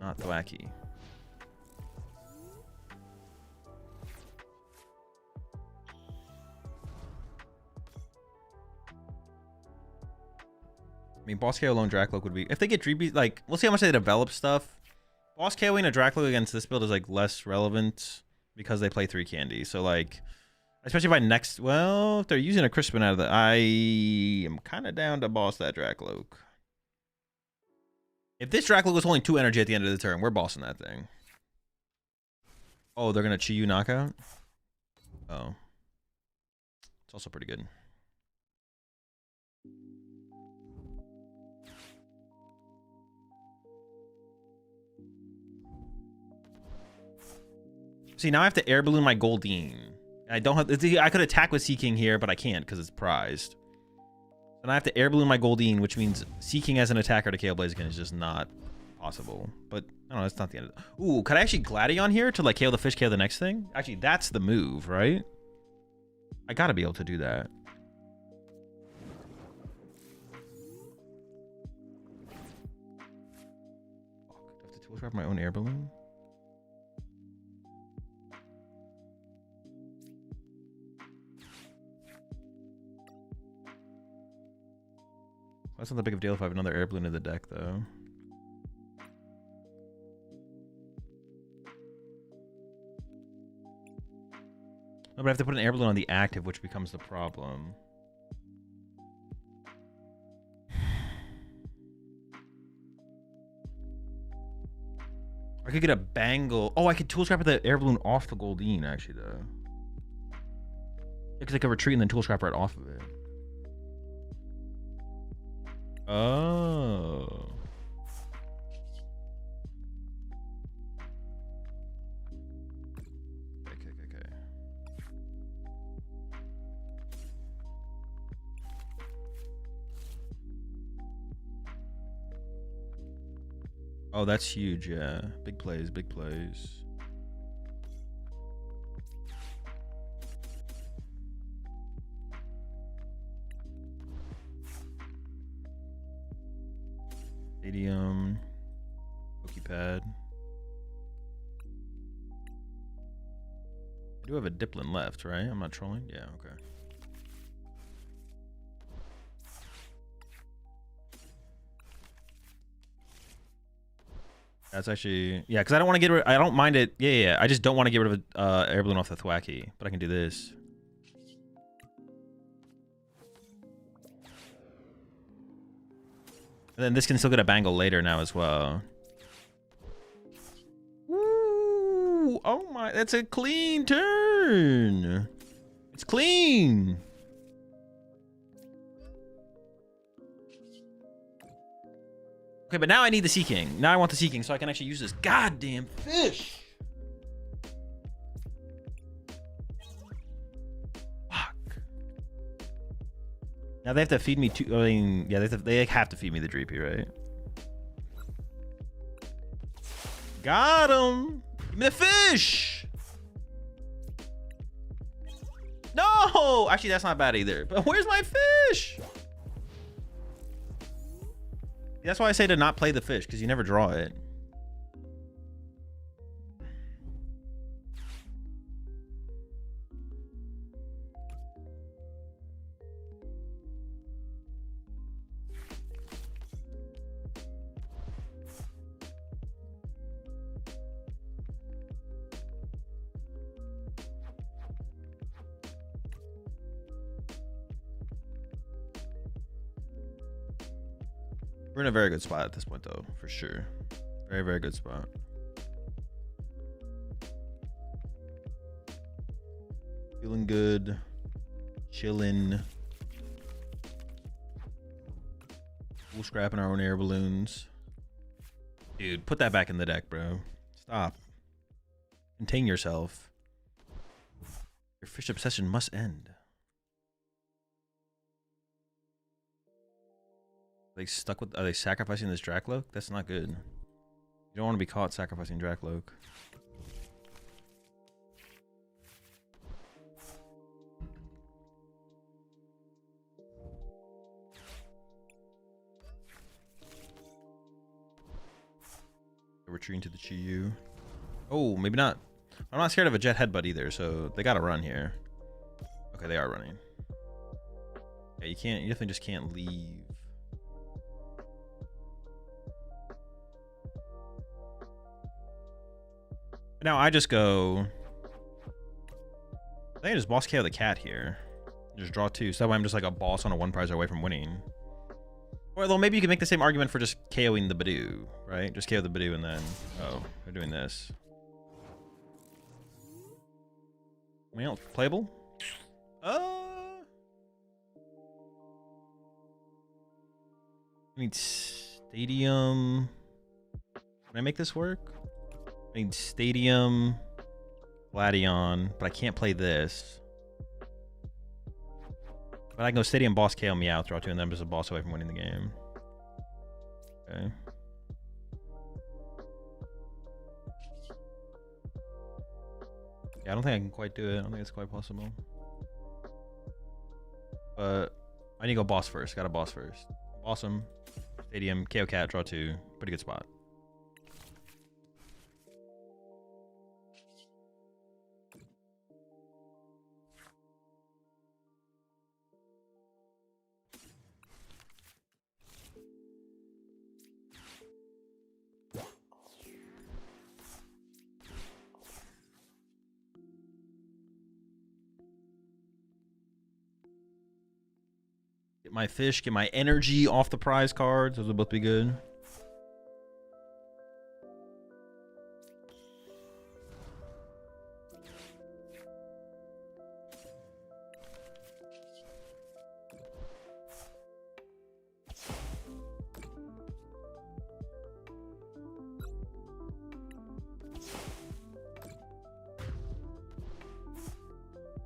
Not Thwacky. I mean, boss KO alone Dracloak would be... If they get Dreepy, like, we'll see how much they develop stuff. Boss KOing a Dracloak against this build is, like, less relevant because they play 3 candy. So, like, especially by next... Well, if they're using a Crispin out of the... I am kind of down to boss that Dracloak. If this Dracloak was holding 2 energy at the end of the turn, we're bossing that thing. Oh, they're going to Chi-Yu knockout? Oh. It's also pretty good. See, now I have to air balloon my Goldeen. I don't have. I could attack with Seeking here, but I can't because it's prized. And I have to air balloon my Goldeen, which means Seeking as an attacker to KO Blaziken is just not possible. But I don't know. That's not the end. Ooh, could I actually Gladion here to like KO the fish, KO the next thing? Actually, that's the move, right? I gotta be able to do that. Oh, I have to tool trap my own air balloon. That's not that big of a deal if I have another air balloon in the deck, though. No, but I have to put an air balloon on the active, which becomes the problem. I could get a bangle. Oh, I could tool scrapper the air balloon off the Goldeen, actually, though. Because I could retreat and then tool scrapper it off of it. Oh. Okay. Oh, that's huge, yeah. Big plays, big plays. Stadium, Pokepad. I do have a Diplin left, right? I'm not trolling? Yeah, okay. That's actually... Yeah, because I don't want to get rid... I don't mind it. Yeah. I just don't want to get rid of air balloon off the Thwacky. But I can do this. And then this can still get a bangle later now as well. Ooh, oh my, that's a clean turn. It's clean. Okay, but now I need the Seeking. Now I want the Seeking so I can actually use this goddamn fish. Now they have to feed me two. I mean, yeah, they have to feed me the Dreepy, right? Got him! Give me the fish! No! Actually, that's not bad either. But where's my fish? That's why I say to not play the fish, because you never draw it. We're in a very good spot at this point, though, for sure. Very, very good spot. Feeling good. Chilling. We're scrapping our own air balloons. Dude, put that back in the deck, bro. Stop. Contain yourself. Your fish obsession must end. Are they sacrificing this Dracloak? That's not good. You don't want to be caught sacrificing Dracloak. Retreating to the Chi-Yu. Oh, maybe not. I'm not scared of a Jet Headbutt either, so they gotta run here. Okay, they are running. Yeah, you definitely just can't leave. Now I just go. I think I just boss KO the cat here. Just draw 2. So that way I'm just like a boss on a 1 prize away from winning. Or though maybe you can make the same argument for just KOing the Badoo, right? Just KO the Badoo and then oh, they're doing this. Well, playable? I need Stadium. Can I make this work? I need Stadium, Gladion, but I can't play this. But I can go Stadium, boss, KO, Meow, draw 2, and then I'm just a boss away from winning the game. Okay. Yeah, I don't think I can quite do it. I don't think it's quite possible. But I need to go boss first. Got a boss first. Awesome. Stadium, KO Cat, draw 2. Pretty good spot. Get my fish, get my energy off the prize cards. Those will both be good.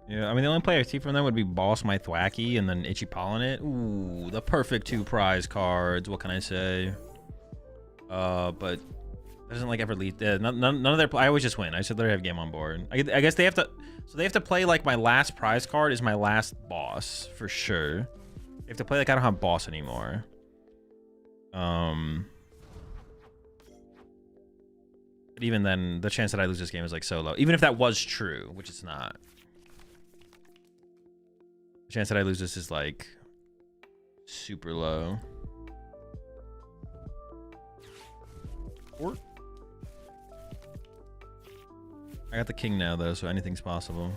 Yeah, I mean, the only play I see from them would be Boss My Thwacky and then Itchy Pollinate. Ooh, the perfect 2 prize cards. What can I say? But it doesn't like ever lead. None of their. I always just win. I said they have game on board. I guess they have to. So they have to play like my last prize card is my last boss for sure. They have to play like I don't have boss anymore. But even then, the chance that I lose this game is like so low. Even if that was true, which it's not. The chance that I lose this is like super low. I got the king now though, so anything's possible.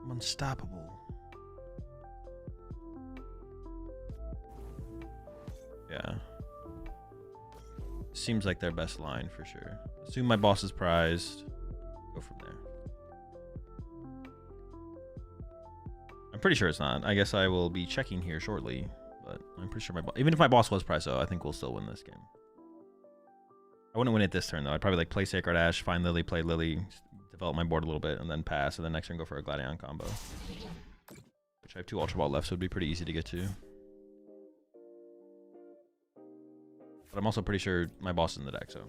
I'm unstoppable. Yeah. Seems like their best line for sure. Assume my boss is prized. Go from there. I'm pretty sure it's not. I guess I will be checking here shortly, but I'm pretty sure even if my boss was prized, though, I think we'll still win this game. I wouldn't win it this turn though. I'd probably like play Sacred Ash, find Lily, play Lily, develop my board a little bit, and then pass. And then next turn go for a Gladion combo, which I have 2 Ultra Ball left, so it'd be pretty easy to get to. But I'm also pretty sure my boss is in the deck, so.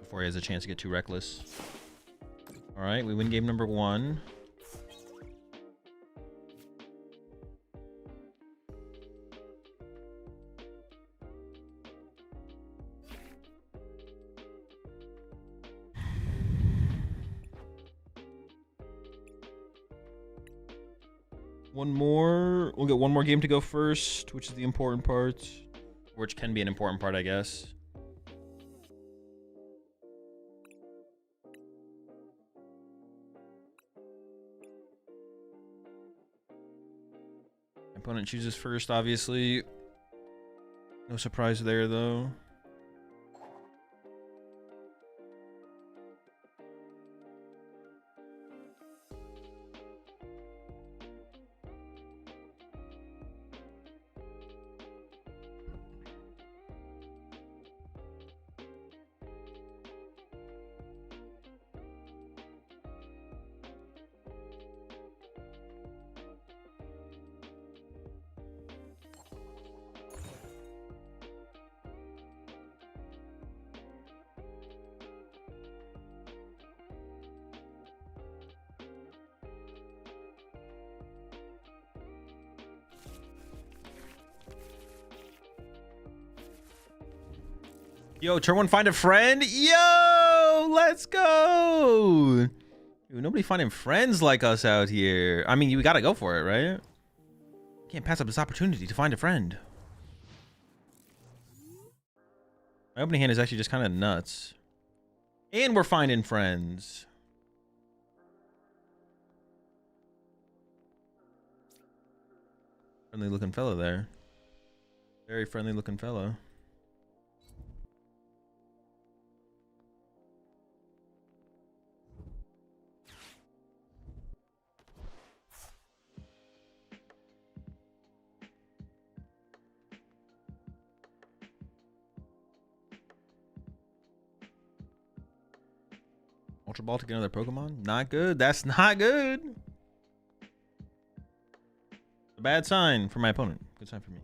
Before he has a chance to get too reckless. All right, we win game number 1. One more. We'll get one more game to go first, which is the important part. Which can be an important part, I guess. Opponent chooses first, obviously. No surprise there, though. Yo, turn one, find a friend. Yo, let's go. Dude, nobody finding friends like us out here. I mean, you gotta go for it, right? Can't pass up this opportunity to find a friend. My opening hand is actually just kind of nuts. And we're finding friends. Friendly looking fellow there. Very friendly looking fellow. Ultra Ball to get another Pokemon? Not good. That's not good. A bad sign for my opponent. Good sign for me.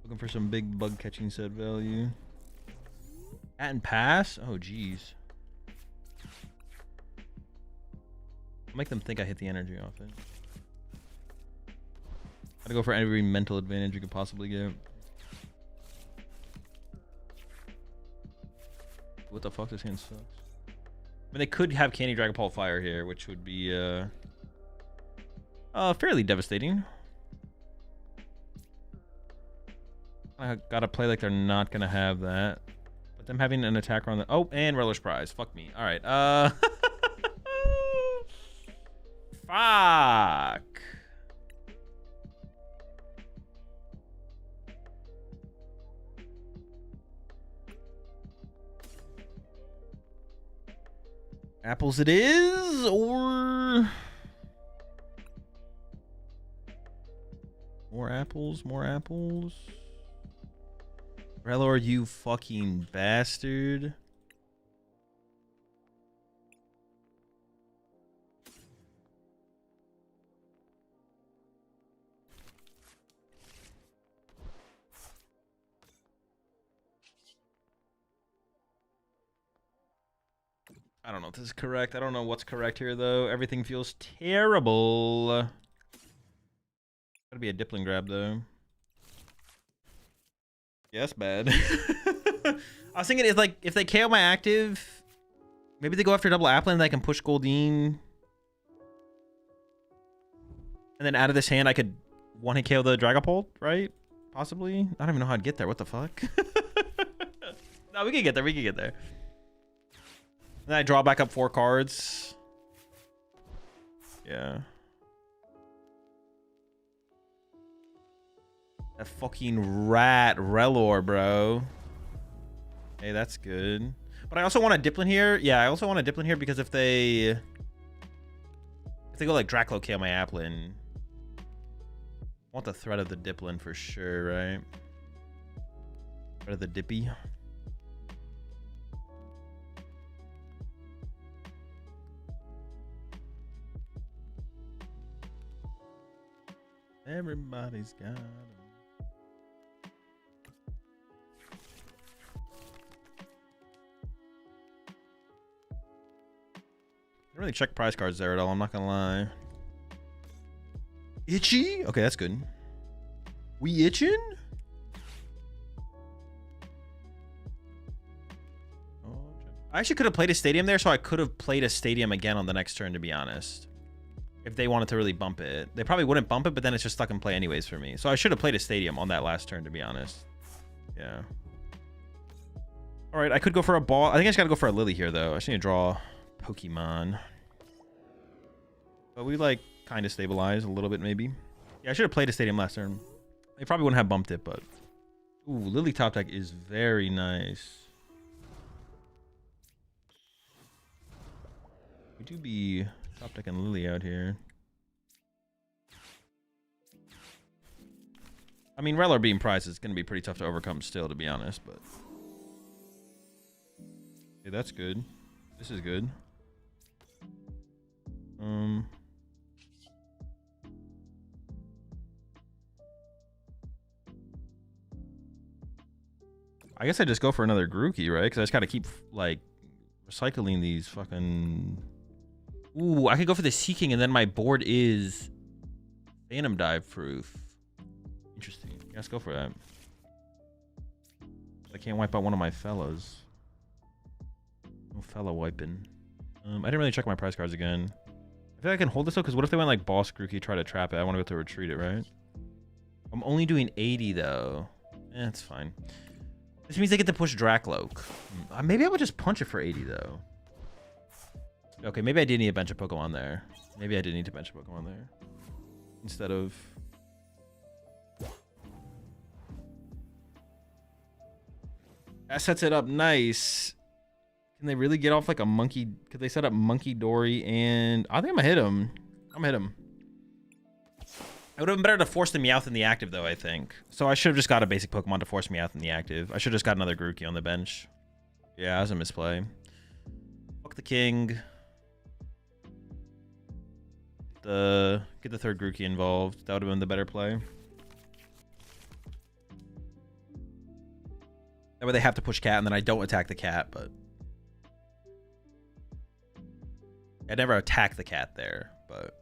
Looking for some big bug catching set value. At and pass? Oh, geez. I'll make them think I hit the energy off it. Gotta go for every mental advantage you could possibly get. What the fuck? This hand sucks. I mean, they could have Candy Dragon Ball Fire here, which would be fairly devastating. I gotta play like they're not gonna have that. But them having an attacker on the... Oh, and Relish Prize. Fuck me. Alright, fuck. Apples it is, or... More apples, more apples. Relor, you fucking bastard. I don't know if this is correct. I don't know what's correct here, though. Everything feels terrible. Gotta be a Dipling grab, though. Yeah, that's bad. I was thinking it's like if they KO my active, maybe they go after double Applin and I can push Goldeen. And then out of this hand, I could one-hit KO the Dragapult, right? Possibly. I don't even know how I'd get there. What the fuck? No, we can get there. We can get there. And then I draw back up 4 cards. Yeah. That fucking rat Relor, bro. Hey, that's good. But I also want a Dipplin here. Yeah, I also want a Dipplin here because if they go like Draclo KO my Applin, I want the threat of the Dipplin for sure, right? Threat of the Dippy. Everybody's got 'em. I didn't really check prize cards there at all, I'm not gonna lie. Itchy? Okay, that's good. We itching? I actually could have played a stadium there, so I could have played a stadium again on the next turn, to be honest. If they wanted to really bump it. They probably wouldn't bump it, but then it's just stuck in play anyways for me. So I should have played a stadium on that last turn, to be honest. Yeah. All right, I could go for a ball. I think I just got to go for a Lily here, though. I just need to draw Pokemon. But we, like, kind of stabilize a little bit, maybe. Yeah, I should have played a stadium last turn. They probably wouldn't have bumped it, but... Ooh, Lily top deck is very nice. We do be top decking Lily out here. I mean, Reller being prized is going to be pretty tough to overcome still, to be honest, but... Okay, that's good. This is good. I guess I just go for another Grookey, right? Because I just got to keep, like, recycling these fucking... Ooh, I could go for the Seeking, and then my board is Phantom Dive proof. Interesting. Yeah, let's go for that. I can't wipe out one of my fellas. No fella wiping. I didn't really check my prize cards again. I feel like I can hold this though, because what if they went like Boss Grookey, try to trap it? I want to go to retreat it, right? I'm only doing 80 though. It's fine. This means they get to push Dracloak. Maybe I would just punch it for 80 though. Okay, maybe I did need a bench of Pokemon there. Maybe I did need to bench a Pokemon there. Instead of... That sets it up nice. Can they really get off like a monkey? Could they set up Monkey Dory and... I think I'm gonna hit him. I'm gonna hit him. It would have been better to force the Meowth in the active though, I think. So I should have just got a basic Pokemon to force Meowth in the active. I should have just got another Grookey on the bench. Yeah, that was a misplay. Fuck the king. Get the third Grookey involved. That would have been the better play. That way they have to push cat, and then I don't attack the cat, but... I never attack the cat there, but...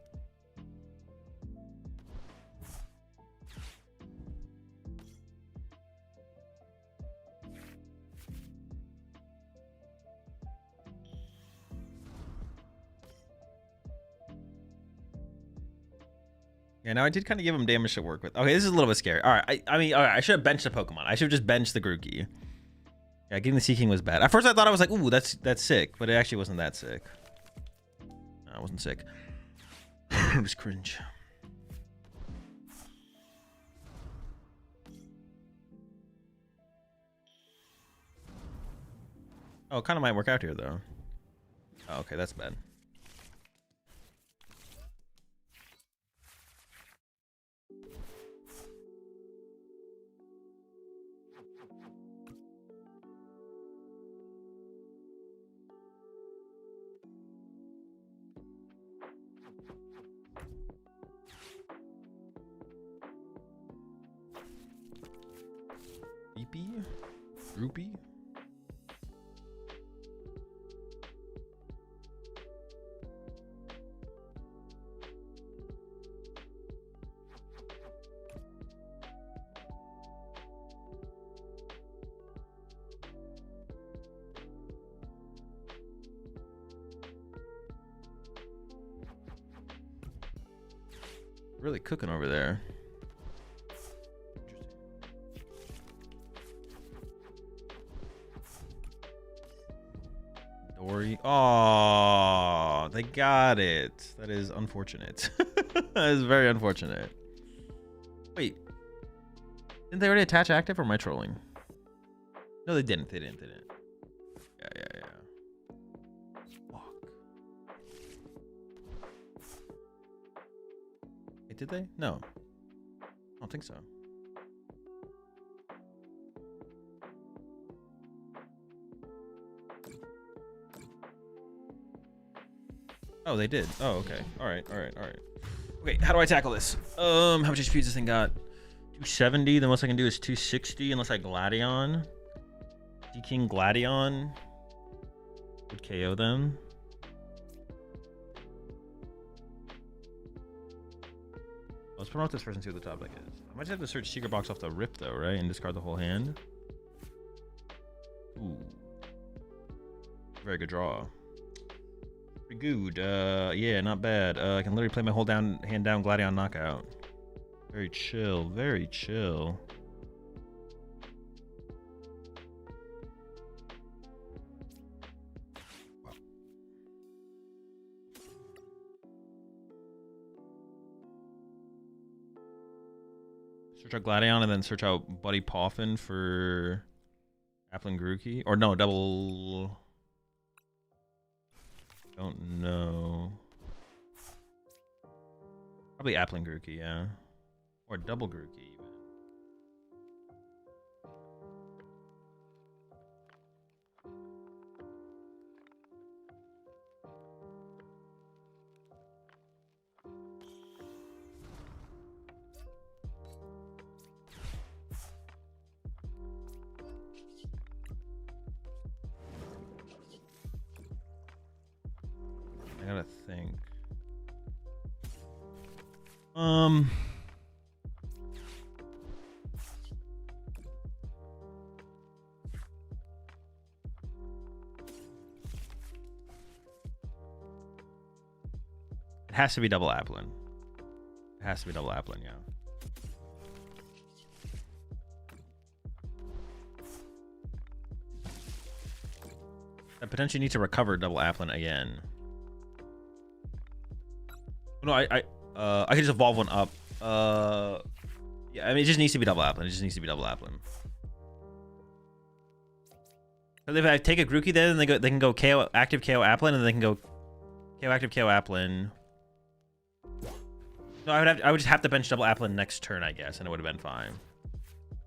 Yeah, now I did kind of give him damage to work with. Okay, this is a little bit scary. All right, I mean, all right, I should have benched the Pokemon. I should have just benched the Grookey. Yeah, getting the Seeking was bad. At first, I thought I was like, ooh, that's sick, but it actually wasn't that sick. No, it wasn't sick. It was cringe. Oh, it kind of might work out here, though. Oh, okay, that's bad. Beepy? Droopy? Really cooking over there. Dory. Oh, they got it. That is unfortunate. That is very unfortunate. Wait. Didn't they already attach active, or am I trolling? No, they didn't. They didn't. Yeah. Fuck. Wait, did they? No. I don't think so. Oh, they did. Oh, okay. All right. Okay, how do I tackle this? How much HP does this thing got? 270. The most I can do is 260 unless I Gladion. D-King Gladion would KO them. Oh, promote this first and see what the top deck is. I might just have to search Secret Box off the rip though, right? And discard the whole hand. Ooh. Very good draw. Pretty good. Yeah, not bad. I can literally play my whole hand down Gladion knockout. Very chill, very chill. Search out Gladion and then search out Buddy Poffin for Applin Grookey. Or no, double... Don't know. Probably Applin Grookey, yeah. Or double Grookey, even. I gotta think. It has to be double Applin. It has to be double Applin, yeah. I potentially need to recover double Applin again. No, I could just evolve one up. Yeah, I mean, it just needs to be double Applin. It just needs to be double Applin. Because if I take a Grookey there, then they can go KO active KO Applin, and then they can go KO active KO Applin. No, I would just have to bench double Applin next turn, I guess, and it would have been fine.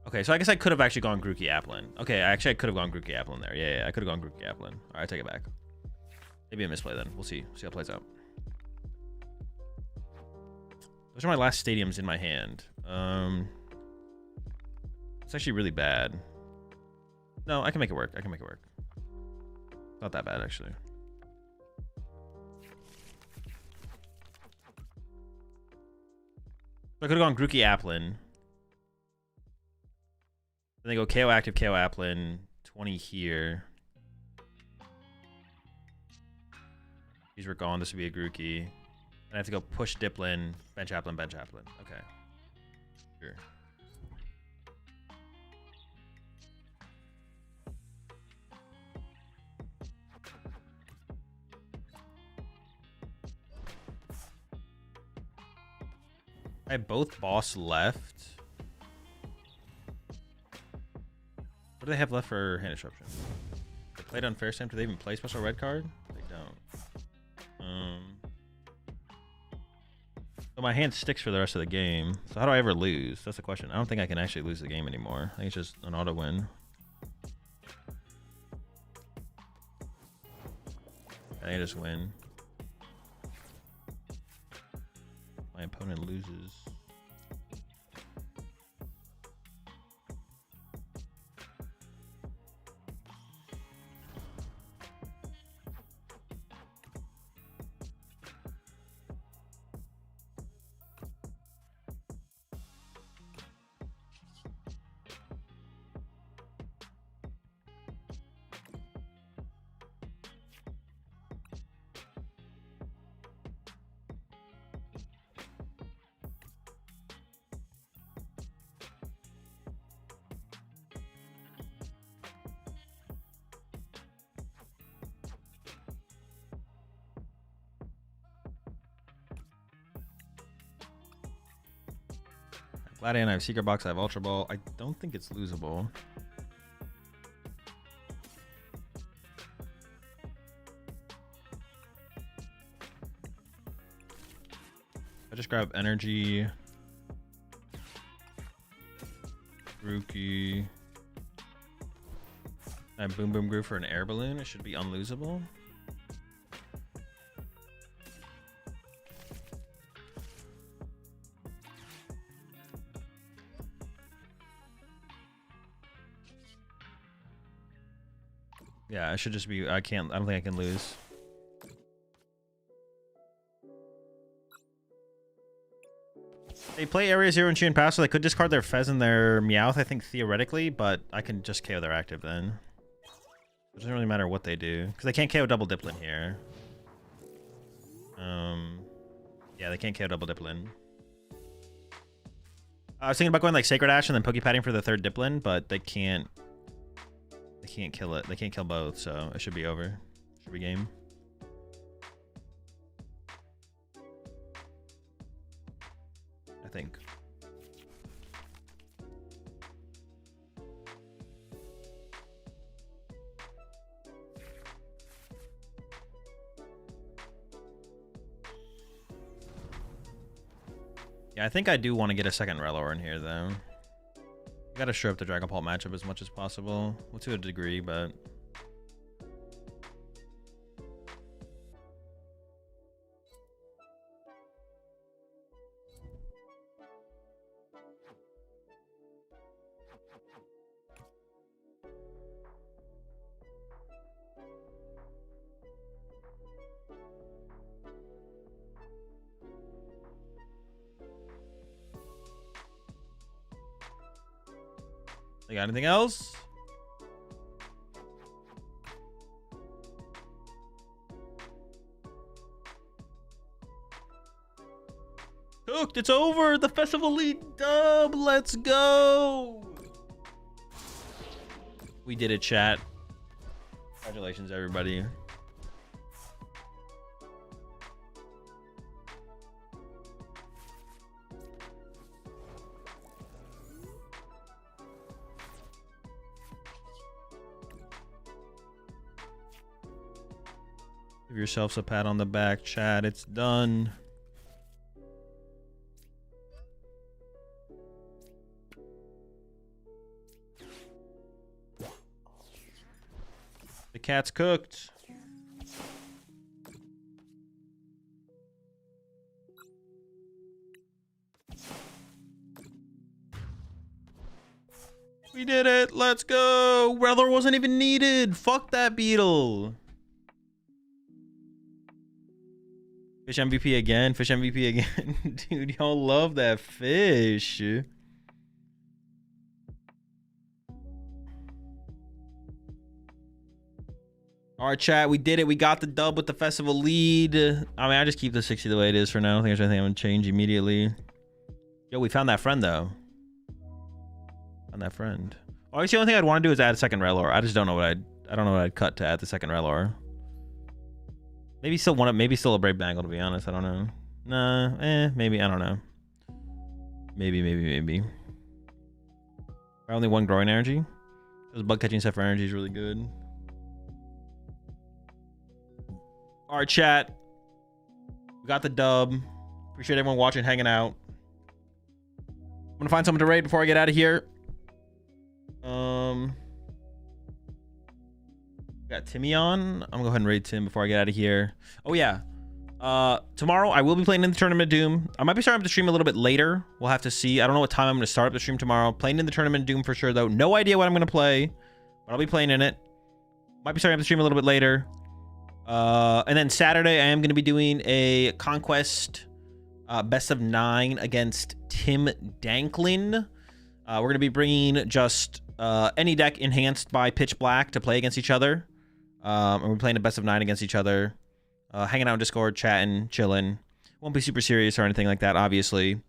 Okay, so I guess I could have actually gone Grookey Applin. Okay, I could have gone Grookey Applin there. Yeah, I could have gone Grookey Applin. All right, I take it back. Maybe a misplay then. We'll see. See how it plays out. Those are my last stadiums in my hand. It's actually really bad. No, I can make it work. I can make it work. Not that bad, actually. So I could have gone Grookey Applin. Then they go KO active, KO Applin. 20 here. These were gone. This would be a Grookey. And I have to go push Diplin, bench Applin, bench Applin. Okay. Sure. I have both boss left. What do they have left for hand disruption? They played unfair stamp. Do they even play special red card? They don't. So my hand sticks for the rest of the game. So how do I ever lose? That's the question. I don't think I can actually lose the game anymore. I think it's just an auto win. I can just win. My opponent loses. Gladion, I have Secret Box, I have Ultra Ball. I don't think it's losable. I just grab Energy, Grookey. I have Boom Boom Groove for an Air Balloon. It should be unlosable. Yeah, it should just be, I don't think I can lose. They play Area 0 and Chien Pass, so they could discard their Fez and their Meowth, I think, theoretically, but I can just KO their active then. It doesn't really matter what they do, because they can't KO Double Diplin here. Yeah, they can't KO Double Diplin. I was thinking about going like Sacred Ash and then Pokepadding for the third Diplin, but they can't. They can't kill it. They can't kill both, so it should be over. Should be game. I think. Yeah, I think I do want to get a second Relor in here, though. You gotta show up the Dragon Ball matchup as much as possible. Well, to a degree, but... You got anything else? Cooked, it's over. The Festival League dub. Let's go. We did it, chat. Congratulations, everybody. Give yourselves a pat on the back, chat. It's done. The cat's cooked. We did it. Let's go. Relor wasn't even needed. Fuck that beetle. Fish MVP again. Fish MVP again. Dude, y'all love that fish. All right, chat. We did it. We got the dub with the festival lead. I mean, I just keep the 60 the way it is for now. I don't think there's anything I'm going to change immediately. Yo, we found that friend, though. Found that friend. Oh, I guess the only thing I'd want to do is add a second Relor. I just don't know what I don't know what I'd cut to add the second Relor. Maybe still maybe still a Brave Bangle, to be honest. I don't know. Nah, maybe. I don't know. Maybe. Only one growing energy. This bug catching stuff for energy is really good. All right, chat. We got the dub. Appreciate everyone watching, hanging out. I'm gonna find someone to raid before I get out of here. Got Timmy on. I'm gonna go ahead and raid Tim before I get out of here. Oh yeah. Tomorrow I will be playing in the Tournament of Doom. I might be starting up the stream a little bit later. We'll have to see. I don't know what time I'm gonna start up the stream tomorrow. Playing in the Tournament of Doom for sure though. No idea what I'm gonna play, but I'll be playing in it. Might be starting up the stream a little bit later. And then Saturday I am gonna be doing a Conquest best of 9 against Tim Danklin. We're gonna be bringing just any deck enhanced by Pitch Black to play against each other. And we're playing a best of 9 against each other. Hanging out in Discord, chatting, chilling. Won't be super serious or anything like that, obviously.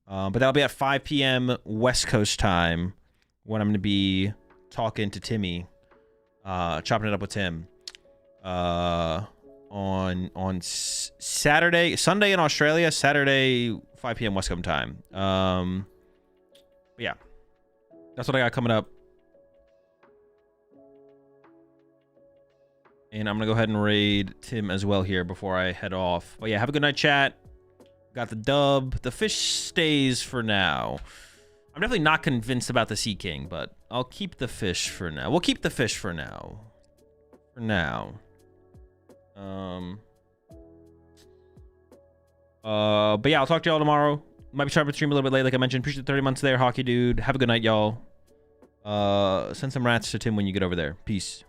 But that'll be at 5 p.m. West Coast time when I'm going to be talking to Timmy. Chopping it up with Tim. On Saturday, Sunday in Australia, Saturday, 5 p.m. West Coast time. But yeah. That's what I got coming up. And I'm going to go ahead and raid Tim as well here before I head off. But yeah, have a good night, chat. Got the dub. The fish stays for now. I'm definitely not convinced about the Sea King, but I'll keep the fish for now. We'll keep the fish for now. For now. But yeah, I'll talk to y'all tomorrow. Might be starting to stream a little bit late, like I mentioned. Appreciate the 30 months there, Hockey Dude. Have a good night, y'all. Send some rats to Tim when you get over there. Peace.